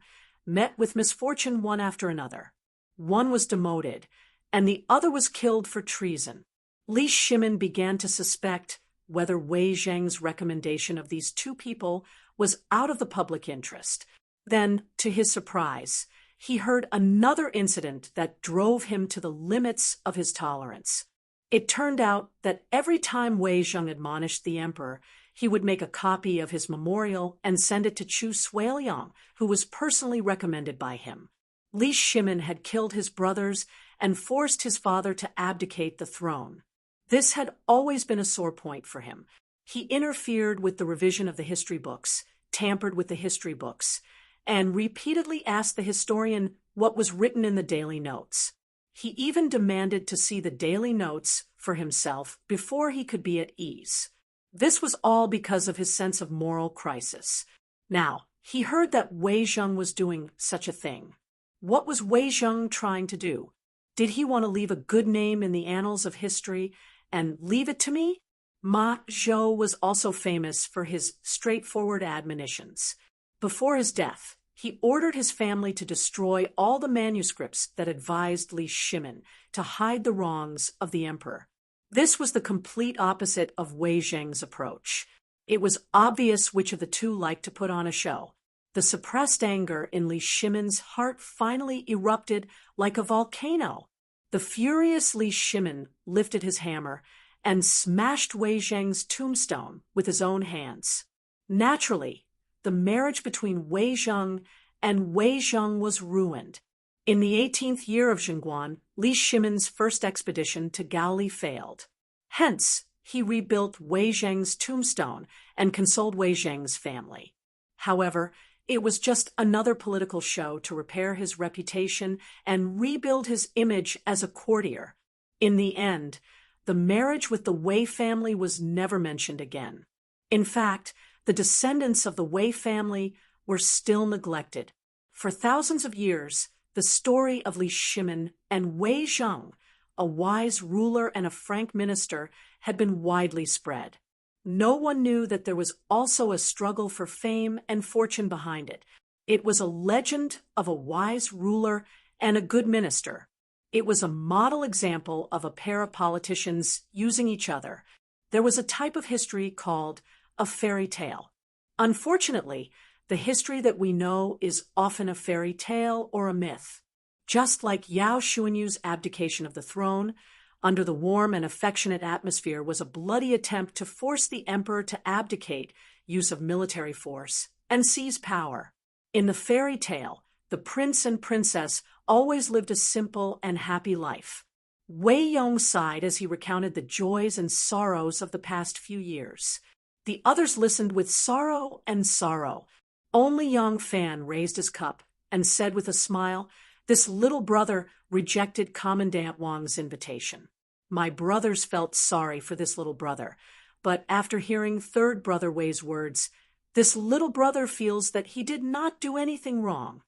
met with misfortune one after another. One was demoted, and the other was killed for treason. Li Shimin began to suspect whether Wei Zhang's recommendation of these 2 people was out of the public interest. Then, to his surprise, he heard another incident that drove him to the limits of his tolerance. It turned out that every time Wei Zheng admonished the emperor, he would make a copy of his memorial and send it to Chu Suiliang, who was personally recommended by him. Li Shimin had killed his brothers and forced his father to abdicate the throne. This had always been a sore point for him. He interfered with the revision of the history books, tampered with the history books, and repeatedly asked the historian what was written in the daily notes. He even demanded to see the daily notes for himself before he could be at ease. This was all because of his sense of moral crisis. Now, he heard that Wei Zheng was doing such a thing. What was Wei Zheng trying to do? Did he want to leave a good name in the annals of history and leave it to me? Ma Zhou was also famous for his straightforward admonitions. Before his death, he ordered his family to destroy all the manuscripts that advised Li Shimin to hide the wrongs of the emperor. This was the complete opposite of Wei Zheng's approach. It was obvious which of the two liked to put on a show. The suppressed anger in Li Shimin's heart finally erupted like a volcano. The furious Li Shimin lifted his hammer and smashed Wei Zheng's tombstone with his own hands. Naturally, the marriage between Wei Zheng and Wei Zheng was ruined. In the 18th year of Zhengguan, Li Shimin's first expedition to Gaoli failed. Hence, he rebuilt Wei Zheng's tombstone and consoled Wei Zheng's family. However, it was just another political show to repair his reputation and rebuild his image as a courtier. In the end, the marriage with the Wei family was never mentioned again. In fact, the descendants of the Wei family were still neglected. For thousands of years, the story of Li Shimin and Wei Zheng, a wise ruler and a frank minister, had been widely spread. No one knew that there was also a struggle for fame and fortune behind it. It was a legend of a wise ruler and a good minister. It was a model example of a pair of politicians using each other. There was a type of history called a fairy tale. Unfortunately, the history that we know is often a fairy tale or a myth. Just like Yao Xuanyu's abdication of the throne, under the warm and affectionate atmosphere was a bloody attempt to force the emperor to abdicate use of military force and seize power. In the fairy tale, the prince and princess always lived a simple and happy life. Wei Yong sighed as he recounted the joys and sorrows of the past few years. The others listened with sorrow and sorrow. Only Yang Fan raised his cup and said with a smile, "This little brother rejected Commandant Wang's invitation." My brothers felt sorry for this little brother, but after hearing third brother Wei's words, this little brother feels that he did not do anything wrong.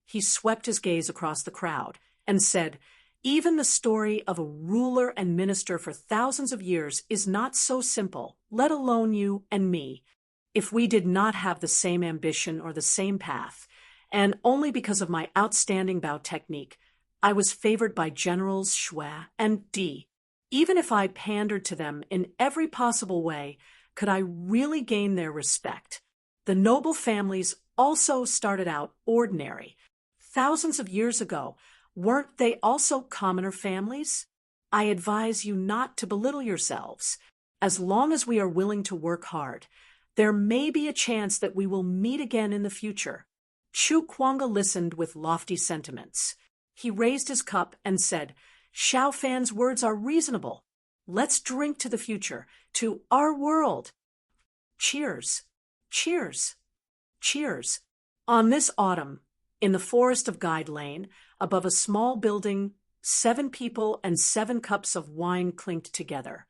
He swept his gaze across the crowd and said, "Even the story of a ruler and minister for thousands of years is not so simple, let alone you and me. If we did not have the same ambition or the same path, and only because of my outstanding Bao technique, I was favored by Generals Xue and Di. Even if I pandered to them in every possible way, could I really gain their respect? The noble families also started out ordinary. Thousands of years ago, weren't they also commoner families? I advise you not to belittle yourselves. As long as we are willing to work hard, there may be a chance that we will meet again in the future." Chu Kuanga listened with lofty sentiments. He raised his cup and said, "Xiao Fan's words are reasonable. Let's drink to the future, to our world. Cheers, cheers, cheers." On this autumn, in the forest of Guide Lane, above a small building, 7 people and 7 cups of wine clinked together.